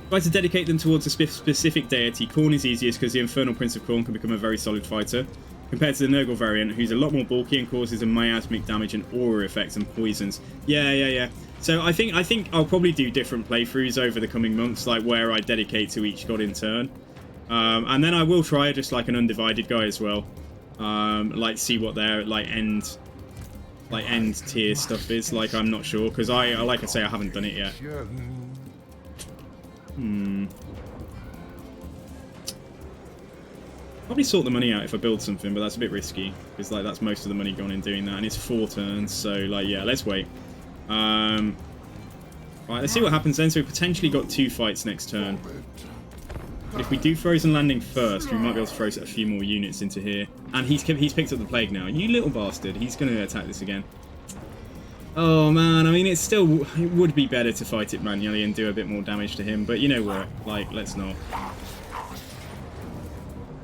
Try to dedicate them towards a specific deity. Khorne is easiest because the Infernal Prince of Khorne can become a very solid fighter, compared to the Nurgle variant, who's a lot more bulky and causes a miasmic damage and aura effects and poisons. Yeah. So I think I'll probably do different playthroughs over the coming months, like where I dedicate to each god in turn. And then I will try just like an undivided guy as well. Like see what their end tier stuff is. Like I'm not sure because like I say I haven't done it yet. Probably sort the money out if I build something, but that's a bit risky because like that's most of the money gone in doing that, and it's 4 turns. So like yeah, let's wait. Right, Right, let's see what happens then. So we potentially got 2 fights next turn. But if we do Frozen Landing first, we might be able to throw a few more units into here. And he's picked up the Plague now. You little bastard. He's going to attack this again. Oh, man. I mean, it would be better to fight it manually and do a bit more damage to him. But you know what? Like, let's not.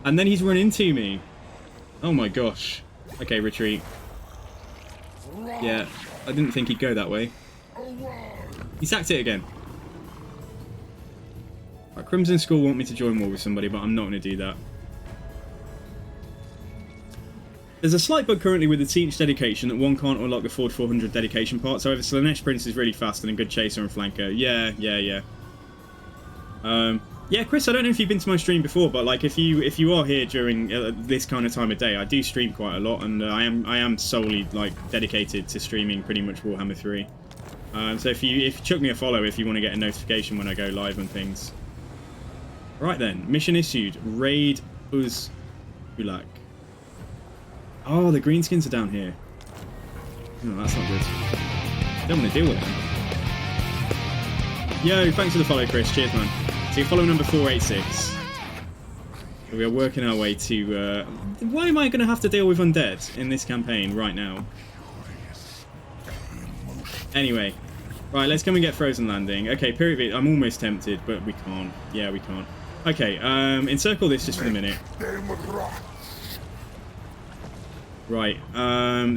And then he's run into me. Oh, my gosh. Okay, retreat. Yeah, I didn't think he'd go that way. He sacked it again. Right, Crimson Skull want me to join war with somebody, but I'm not going to do that. There's a slight bug currently with the Siege dedication that one can't unlock the Forge 400 dedication parts. However, Slanesh Prince is really fast and a good chaser and flanker. Yeah. Yeah, Chris, I don't know if you've been to my stream before, but like if you are here during this kind of time of day, I do stream quite a lot, and I am solely like dedicated to streaming pretty much Warhammer 3. So if you chuck me a follow if you want to get a notification when I go live and things. Right then, mission issued. Raid Uz-Ulak. Oh, the greenskins are down here. No, that's not good. Don't want to deal with them. Yo, thanks for the follow, Chris. Cheers, man. So follow number 486. We are working our way to... why am I going to have to deal with undead in this campaign right now? Anyway. Right, let's come and get Frozen Landing. Okay, period. I'm almost tempted, but we can't. Yeah, we can't. Okay, encircle this just for the minute. Right,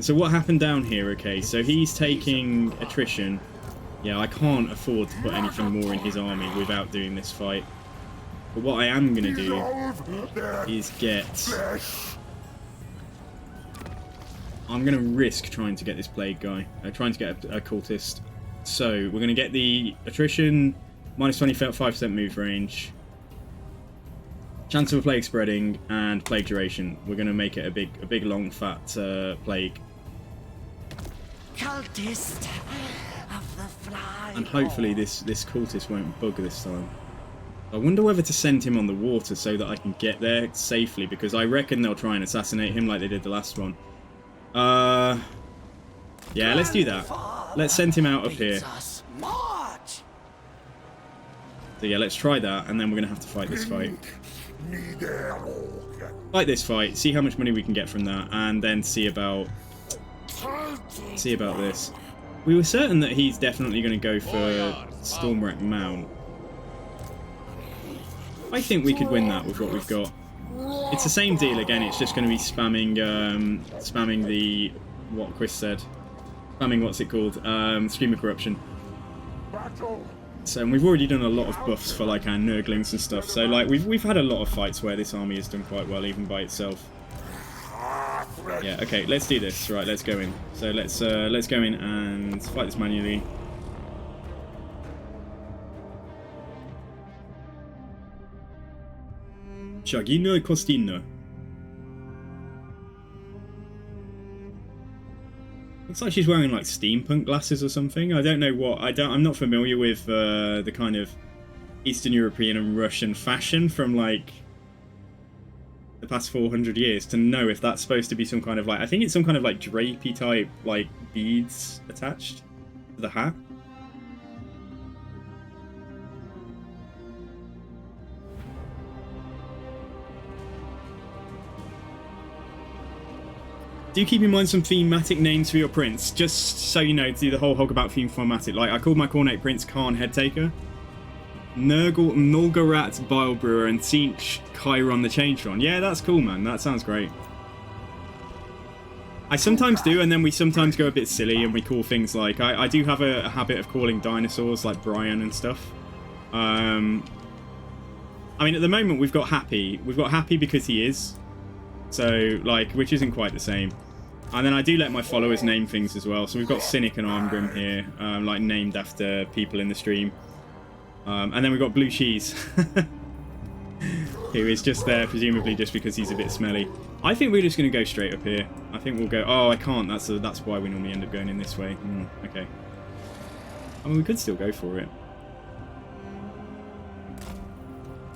so what happened down here? Okay, so he's taking attrition. Yeah, I can't afford to put anything more in his army without doing this fight. But what I am going to do is I'm going to risk trying to get this Plague guy. Trying to get a cultist. So, we're going to get the attrition, minus 25% move range, chance of a Plague spreading, and Plague duration. We're going to make it a big long, fat Plague. Cultist of the fly. And hopefully this cultist won't bug this time. I wonder whether to send him on the water so that I can get there safely, because I reckon they'll try and assassinate him like they did the last one. Yeah, let's do that. Let's send him out up here. So yeah, let's try that, and then we're going to have to fight this fight. Fight this fight, see how much money we can get from that, and then see about this. We were certain that he's definitely going to go for Stormwreck Mount. I think we could win that with what we've got. It's the same deal again, it's just going to be spamming the, what Chris said. Spamming, what's it called? Stream of Corruption. So, and we've already done a lot of buffs for like our Nurglings and stuff. So like we've had a lot of fights where this army has done quite well even by itself. Yeah, okay, let's do this. Right, let's go in. So let's go in and fight this manually. Chagino e Costino. Looks like she's wearing like steampunk glasses or something. I don't know what. I'm not familiar with the kind of Eastern European and Russian fashion from like the past 400 years to know if that's supposed to be some kind of like, I think it's some kind of like drapey type like beads attached to the hat. Do keep in mind some thematic names for your prince, just so you know, to do the whole hog about theme thematic. Like, I called my Cornate Prince Khan Headtaker, Nurgle, Nulgarat Bilebrewer, and Tzeentch Chiron the Changtron. Yeah, that's cool, man. That sounds great. I sometimes do, and then we sometimes go a bit silly and we call things like... I do have a habit of calling dinosaurs like Brian and stuff. I mean, at the moment we've got Happy. We've got Happy because he is. So, like, which isn't quite the same. And then I do let my followers name things as well. So we've got Cynic and Armgrim here, like, named after people in the stream. And then we've got Blue Cheese, who is just there, presumably just because he's a bit smelly. I think we're just going to go straight up here. I think we'll go... Oh, I can't. That's why we normally end up going in this way. Okay. I mean, we could still go for it.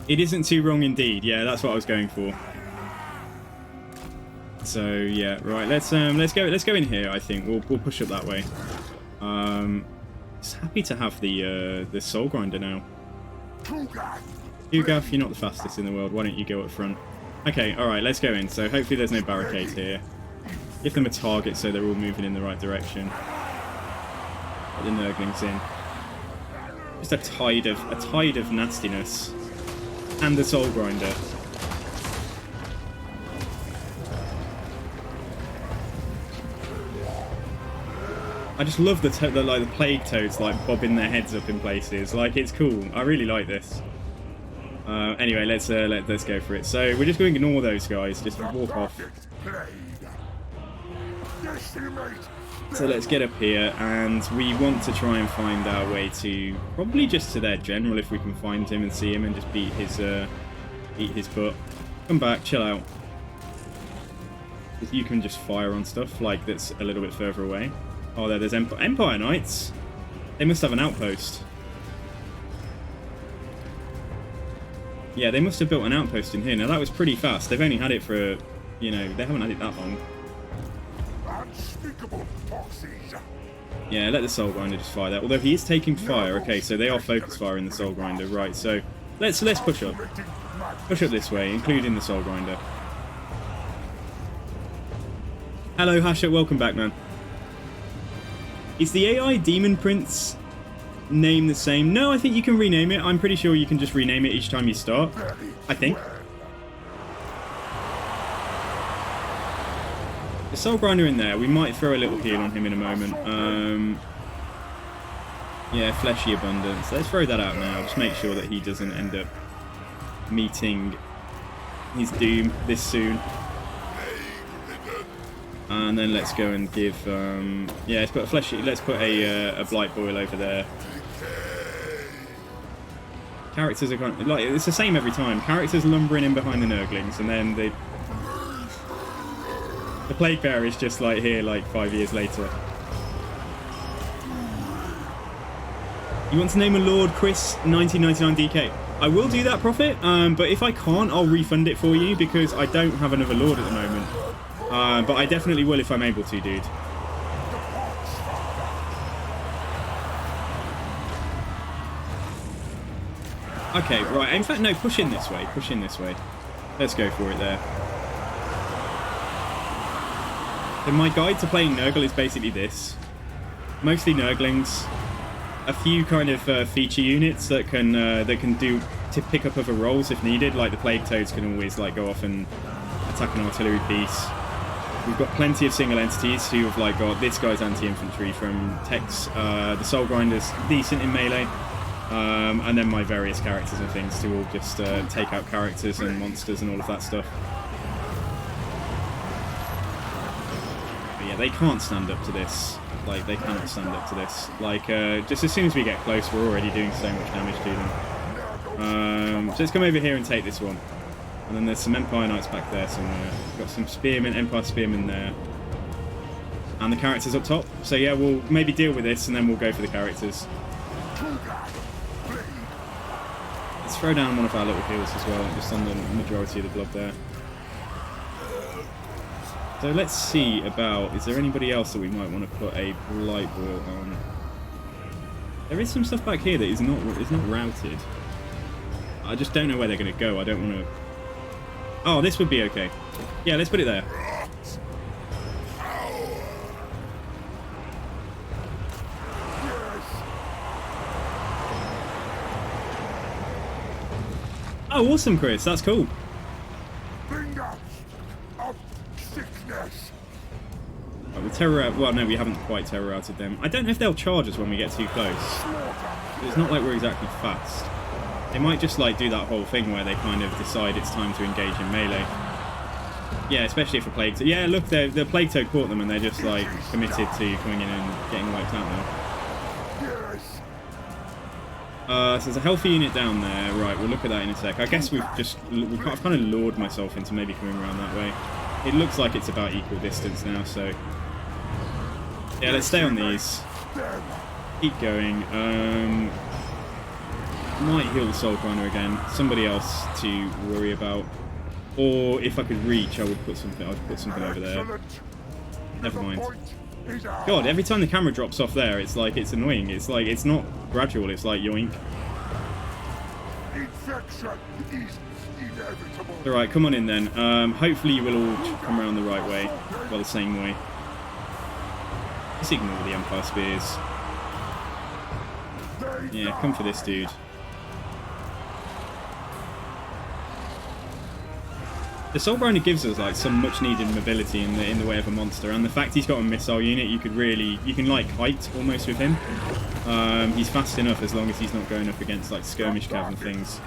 It isn't too wrong indeed. Yeah, that's what I was going for. So yeah, right. Let's go in here. I think we'll push up that way. Just happy to have the Soul Grinder now. Ugath, you're not the fastest in the world. Why don't you go up front? Okay, alright, let's go in. So hopefully there's no barricade here. Give them a target so they're all moving in the right direction. Put the Nurglings in. Just a tide of nastiness. And the Soul Grinder. I just love the plague toads like bobbing their heads up in places. Like, it's cool. I really like this. Anyway, let's go for it. So we're just going to ignore those guys. Just walk off. So let's get up here, and we want to try and find our way to probably just to their general if we can find him and see him and just beat his butt. Come back, chill out. You can just fire on stuff like that's a little bit further away. Oh, there's Empire Knights. They must have an outpost. Yeah, they must have built an outpost in here. Now, that was pretty fast. They've only had it for, you know, they haven't had it that long. Yeah, let the Soul Grinder just fire that. Although he is taking fire. Okay, so they are focus firing the Soul Grinder. Right, so let's push up. Push up this way, including the Soul Grinder. Hello, Hashut. Welcome back, man. Is the AI Demon Prince name the same? No, I think you can rename it. I'm pretty sure you can just rename it each time you start. I think. The Soul Grinder in there. We might throw a little heal on him in a moment. Yeah, Fleshy Abundance. Let's throw that out now. Just make sure that he doesn't end up meeting his doom this soon. And then let's go and give, yeah, let's put a fleshy. Let's put a blight boil over there. Characters are kind of, like, it's the same every time. Characters lumbering in behind the Nurglings, and then the Plague Bearer is just like here, like 5 years later. You want to name a Lord Chris 1999 DK? I will do that, Prophet. But if I can't, I'll refund it for you because I don't have another Lord at the moment. But I definitely will if I'm able to, dude. Okay, right. In fact, no, push in this way. Push in this way. Let's go for it there. So my guide to playing Nurgle is basically this. Mostly Nurglings. A few kind of feature units that can do to pick up other roles if needed. Like the Plague Toads can always like go off and attack an artillery piece. We've got plenty of single entities who have like got this guy's anti-infantry from Tex, the Soul Grinder's decent in melee, and then my various characters and things to all just take out characters and monsters and all of that stuff. But yeah, they can't stand up to this. Like, they cannot stand up to this. Like, just as soon as we get close, we're already doing so much damage to them. So let's come over here and take this one. And then there's some Empire Knights back there somewhere. We've got some Spearmen, Empire Spearmen there. And the characters up top. So yeah, we'll maybe deal with this and then we'll go for the characters. Let's throw down one of our little heals as well, just on the majority of the blob there. So let's see about, is there anybody else that we might want to put a Blight Boil on? There is some stuff back here that is not routed. I just don't know where they're going to go. I don't want to... Oh, this would be okay. Yeah, let's put it there. Oh, awesome, Chris. That's cool. Right, we'll terror out. Well, no, we haven't quite terror outed them. I don't know if they'll charge us when we get too close. It's not like we're exactly fast. They might just like do that whole thing where they kind of decide it's time to engage in melee. Yeah, especially if a Plague Toad... Yeah, look, the Plague Toad caught them and they're just like committed to coming in and getting wiped out now. So there's a healthy unit down there. Right, we'll look at that in a sec. I guess I've kind of lured myself into maybe coming around that way. It looks like it's about equal distance now, so... Yeah, let's stay on these. Keep going. Might heal the Soul Grinder again. Somebody else to worry about. Or if I could reach, I would put something. I'd put something over there. Never mind. God, every time the camera drops off there, it's like, it's annoying. It's like, it's not gradual, it's like yoink. Infection is inevitable. Alright, come on in then. Hopefully you will all come around the right way. Well, the same way. Just ignore the Empire Spears. Yeah, come for this dude. The Soulbringer gives us like some much needed mobility in the way of a monster, and the fact he's got a missile unit, you can like kite almost with him. He's fast enough as long as he's not going up against like skirmish cav and things.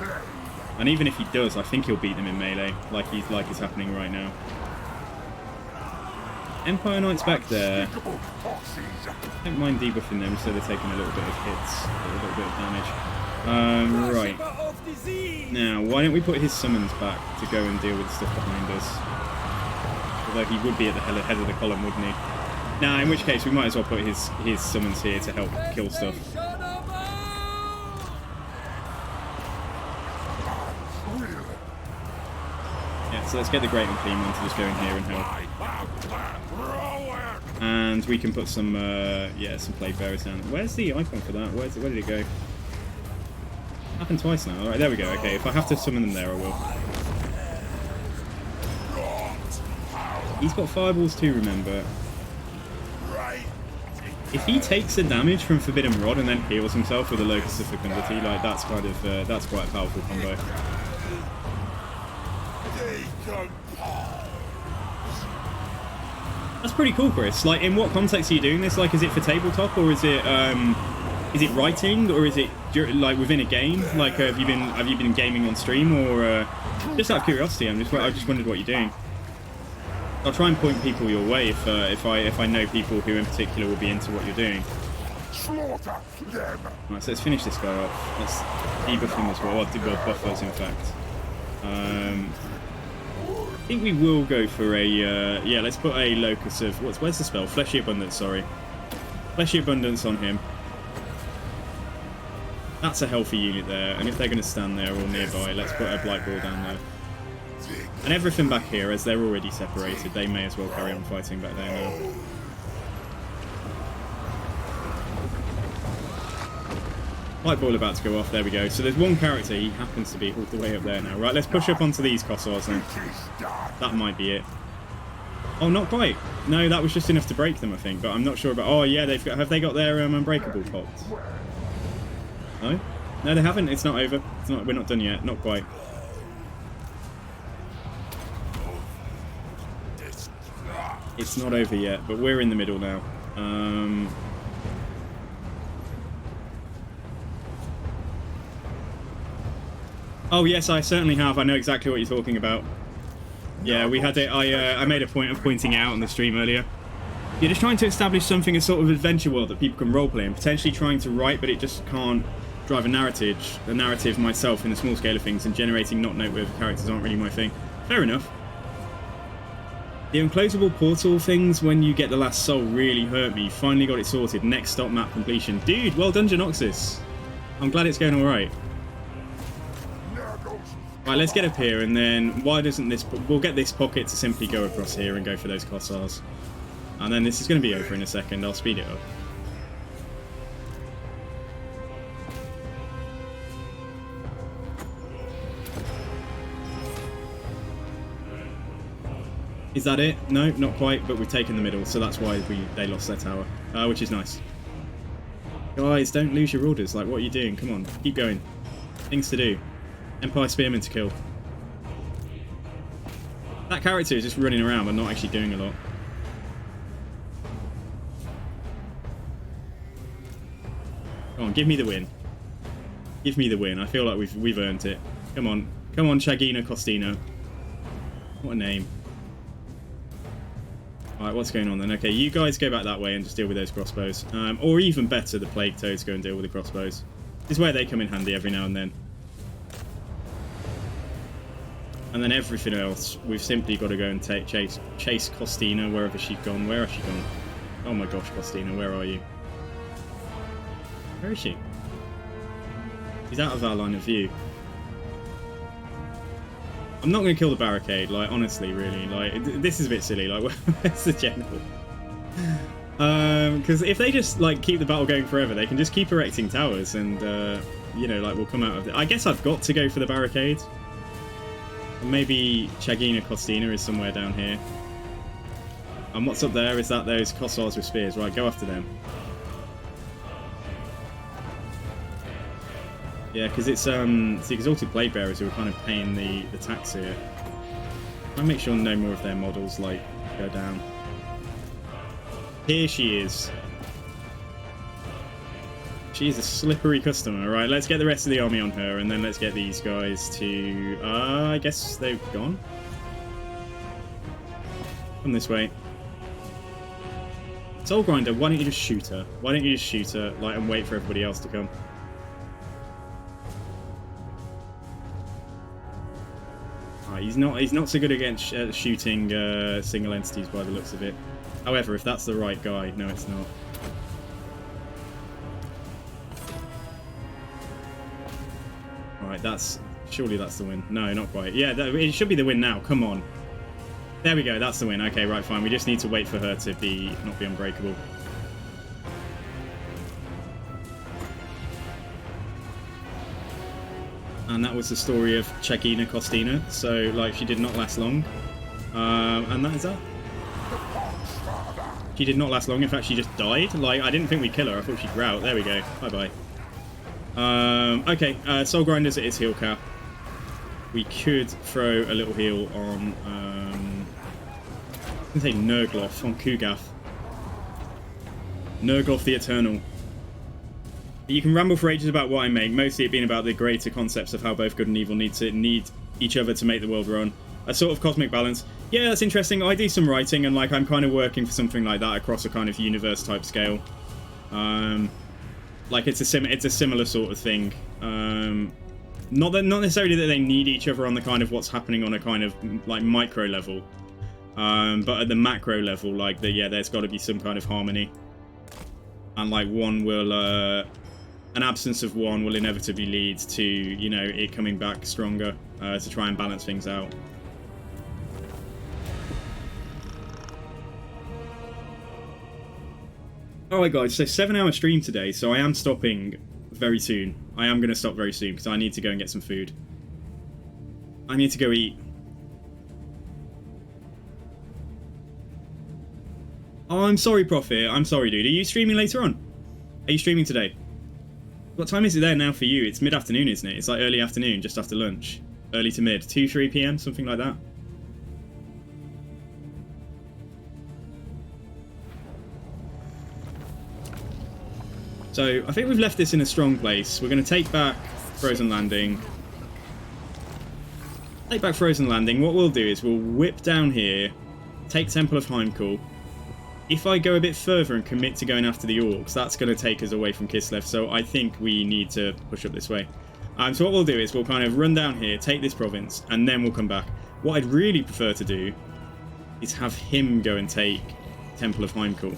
And even if he does, I think he'll beat them in melee, like is happening right now. Empire Knights back there. Don't mind debuffing them so they're taking a little bit of hits, a little bit of damage. Right. Now, why don't we put his summons back to go and deal with the stuff behind us? Although he would be at the head of the column, wouldn't he? Now, in which case, we might as well put his summons here to help kill stuff. Yeah, so let's get the Great Unclean one to just go in here and help. And we can put some, some Plague Bearers down. Where's the icon for that? Where did it go? Happened twice now. Alright, there we go. Okay, if I have to summon them there, I will. He's got fireballs too, remember. If he takes the damage from Forbidden Rod and then heals himself with a Locus of Fecundity, like, that's kind of, that's quite a powerful combo. That's pretty cool, Chris. Like, in what context are you doing this? Like, is it for tabletop, or is it writing, or is it like within a game? Like, have you been gaming on stream, or just out of curiosity? I just wondered what you're doing. I'll try and point people your way if I know people who in particular will be into what you're doing. Right, so let's finish this guy off. Let's debuff him as well. I'll debuff buffers, in fact. I think we will go for a yeah. Let's put a Locus of where's the spell? Fleshy Abundance. Sorry, Fleshy Abundance on him. That's a healthy unit there, and if they're going to stand there or nearby, let's put a Blight Ball down there. And everything back here, as they're already separated, they may as well carry on fighting back there now. Light Ball about to go off, there we go. So there's one character, he happens to be all the way up there now. Right, let's push up onto these Kossars then. That might be it. Oh, not quite. No, that was just enough to break them, I think, but I'm not sure about... Oh, yeah, have they got their Unbreakable popped? No? No, they haven't. It's not over. We're not done yet. Not quite. It's not over yet, but we're in the middle now. Oh yes, I certainly have. I know exactly what you're talking about. Yeah, we had it. I made a point of pointing out on the stream earlier. You're just trying to establish something as sort of adventure world that people can roleplay, and potentially trying to write, but it just can't drive a narrative myself in the small scale of things, and generating not noteworthy characters aren't really my thing. Fair enough. The unclosable portal things when you get the last soul really hurt me. Finally got it sorted. Next stop, map completion. Dude, well done, Genoxis. I'm glad it's going alright. Right, let's get up here, and then why doesn't this... We'll get this pocket to simply go across here and go for those Kossars. And then this is going to be over in a second. I'll speed it up. Is that it? No, not quite, but we've taken the middle, so that's why they lost their tower, which is nice. Guys, don't lose your orders. Like, what are you doing? Come on, keep going. Things to do. Empire Spearmen to kill. That character is just running around but not actually doing a lot. Come on, give me the win. Give me the win. I feel like we've earned it. Come on. Come on, Chagina Costino. What a name. Alright, what's going on then? Okay, you guys go back that way and just deal with those crossbows. Or even better, the Plague Toads go and deal with the crossbows. This is where they come in handy every now and then. And then everything else, we've simply got to go and chase Costina wherever she's gone. Where has she gone? Oh my gosh, Costina, where are you? Where is she? She's out of our line of view. I'm not going to kill the barricade, like, honestly, really. Like, this is a bit silly. Like, where's the general? Because if they just like keep the battle going forever, they can just keep erecting towers, and you know, like we'll come out of it. I guess I've got to go for the barricade. Maybe Chagina Costina is somewhere down here. And what's up there? Is that those Kossars with spears? Right, go after them. Yeah, because it's the Exalted Blade Bearers who are kind of paying the tax here. I'll make sure no more of their models like go down. Here she is. She's a slippery customer. Right, let's get the rest of the army on her, and then let's get these guys to... I guess they've gone. Come this way. Soul Grinder, why don't you just shoot her? Why don't you just shoot her, like, and wait for everybody else to come? He's not so good against shooting single entities by the looks of it. However, if that's the right guy, no, it's not. Alright, surely that's the win. No, not quite. Yeah, it should be the win now. Come on. There we go. That's the win. Okay, right, fine. We just need to wait for her to not be unbreakable. And that was the story of Chagina Costina. So, like, she did not last long. And that is that. She did not last long. In fact, she just died. Like, I didn't think we'd kill her. I thought she'd grout. There we go. Bye-bye. Okay, Soul Grinders at its heal cap. We could throw a little heal on, I'm going to say Nurgle on Kugath. Nurgle the Eternal. You can ramble for ages about what I make, mostly it being about the greater concepts of how both good and evil need each other to make the world run. A sort of cosmic balance. Yeah, that's interesting. I do some writing, and like I'm kind of working for something like that across a kind of universe type scale. Like it's a similar sort of thing. Not necessarily that they need each other on the kind of what's happening on a kind of like micro level, but at the macro level, like there's got to be some kind of harmony, and like one will. An absence of one will inevitably lead to, you know, it coming back stronger to try and balance things out. Alright guys, so 7-hour stream today, so I am stopping very soon. I am going to stop very soon because I need to go and get some food. I need to go eat. Oh, I'm sorry, Prophet. I'm sorry, dude. Are you streaming later on? Are you streaming today? What time is it there now for you? It's mid-afternoon, isn't it? It's like early afternoon, just after lunch. Early to mid. 2, 3 p.m., something like that. So, I think we've left this in a strong place. We're going to take back Frozen Landing. Take back Frozen Landing. What we'll do is we'll whip down here, take Temple of Heimkall. If I go a bit further and commit to going after the orcs, that's going to take us away from Kislev, so I think we need to push up this way. So what we'll do is we'll kind of run down here, take this province, and then we'll come back. What I'd really prefer to do is have him go and take Temple of Heimkall.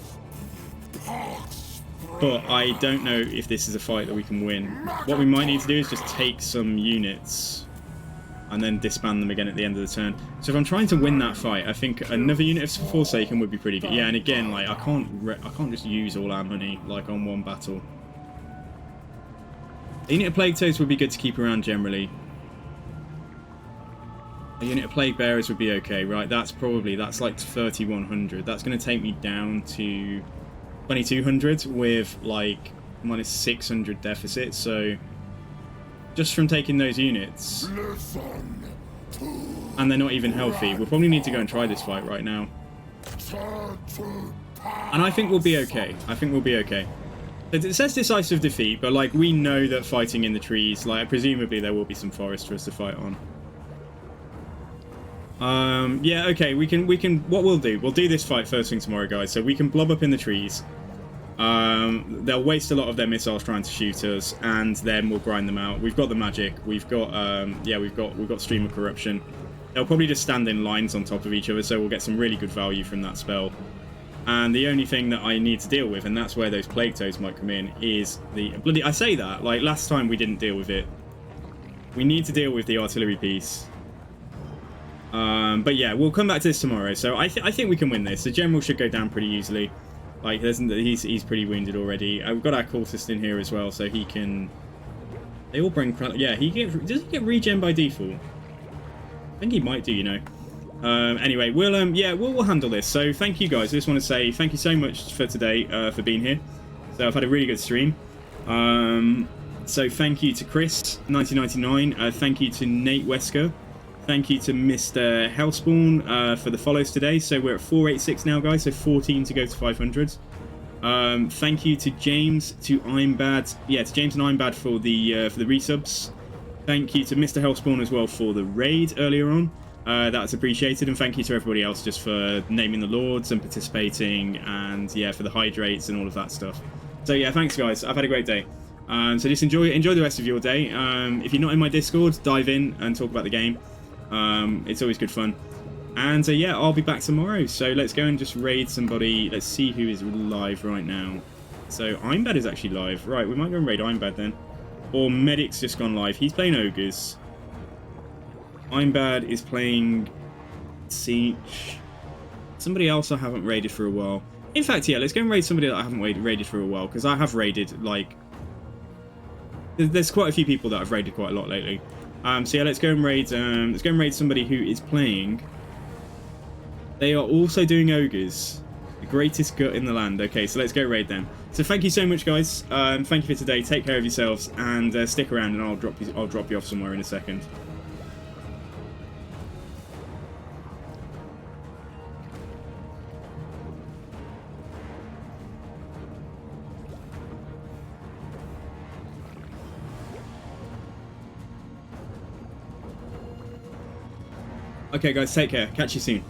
But I don't know if this is a fight that we can win. What we might need to do is just take some units and then disband them again at the end of the turn. So if I'm trying to win that fight, I think another unit of Forsaken would be pretty good. Yeah, and again, like I can't just use all our money like on one battle. A unit of Plague Toads would be good to keep around generally. A unit of Plague Bearers would be okay, right? That's like 3,100. That's going to take me down to 2,200 with like minus 600 deficit. So just from taking those units, and they're not even healthy, we'll probably need to go and try this fight right now. And I think we'll be okay. It says decisive defeat, but like we know that fighting in the trees, like presumably there will be some forest for us to fight on. Yeah, okay, we can, what we'll do this fight first thing tomorrow, guys, so we can blob up in the trees. They'll waste a lot of their missiles trying to shoot us, and then we'll grind them out. We've got the magic, we've got Stream of Corruption. They'll probably just stand in lines on top of each other, so we'll get some really good value from that spell. And the only thing that I need to deal with, and that's where those Plague Toads might come in, is the bloody... I say that, like last time we didn't deal with it. We need to deal with the artillery piece. But yeah, we'll come back to this tomorrow. So I think we can win this. The general should go down pretty easily. Like, he's pretty wounded already. We've got our cultist in here as well, so he can... They all bring... Yeah, does he get regen by default? I think he might do, you know. Anyway, we'll handle this. So thank you guys. I just want to say thank you so much for today, for being here. So I've had a really good stream. So thank you to Chris, 1999. Thank you to Nate Wesker. Thank you to Mr. Hellspawn for the follows today. So we're at 486 now, guys. So 14 to go to 500. Thank you to James, to Ironbad. Yeah, to James and Ironbad for the resubs. Thank you to Mr. Hellspawn as well for the raid earlier on. That's appreciated, and thank you to everybody else just for naming the lords and participating, and yeah, for the hydrates and all of that stuff. So yeah, thanks guys. I've had a great day. So just enjoy the rest of your day. If you're not in my Discord, dive in and talk about the game. It's always good fun. And yeah, I'll be back tomorrow. So let's go and just raid somebody. Let's see who is live right now. So Ironbad is actually live. Right, we might go and raid Ironbad then. Or Medic's just gone live. He's playing Ogres. Ironbad is playing Siege. Somebody else I haven't raided for a while. In fact, yeah, let's go and raid somebody that I haven't raided for a while, because I have raided, like... There's quite a few people that I've raided quite a lot lately. So yeah, let's go and raid somebody who is playing. They are also doing Ogres. The greatest gut in the land. Okay, so let's go raid them. So thank you so much, guys. Thank you for today. Take care of yourselves, and stick around, and I'll drop you off somewhere in a second. Okay, guys, take care. Catch you soon.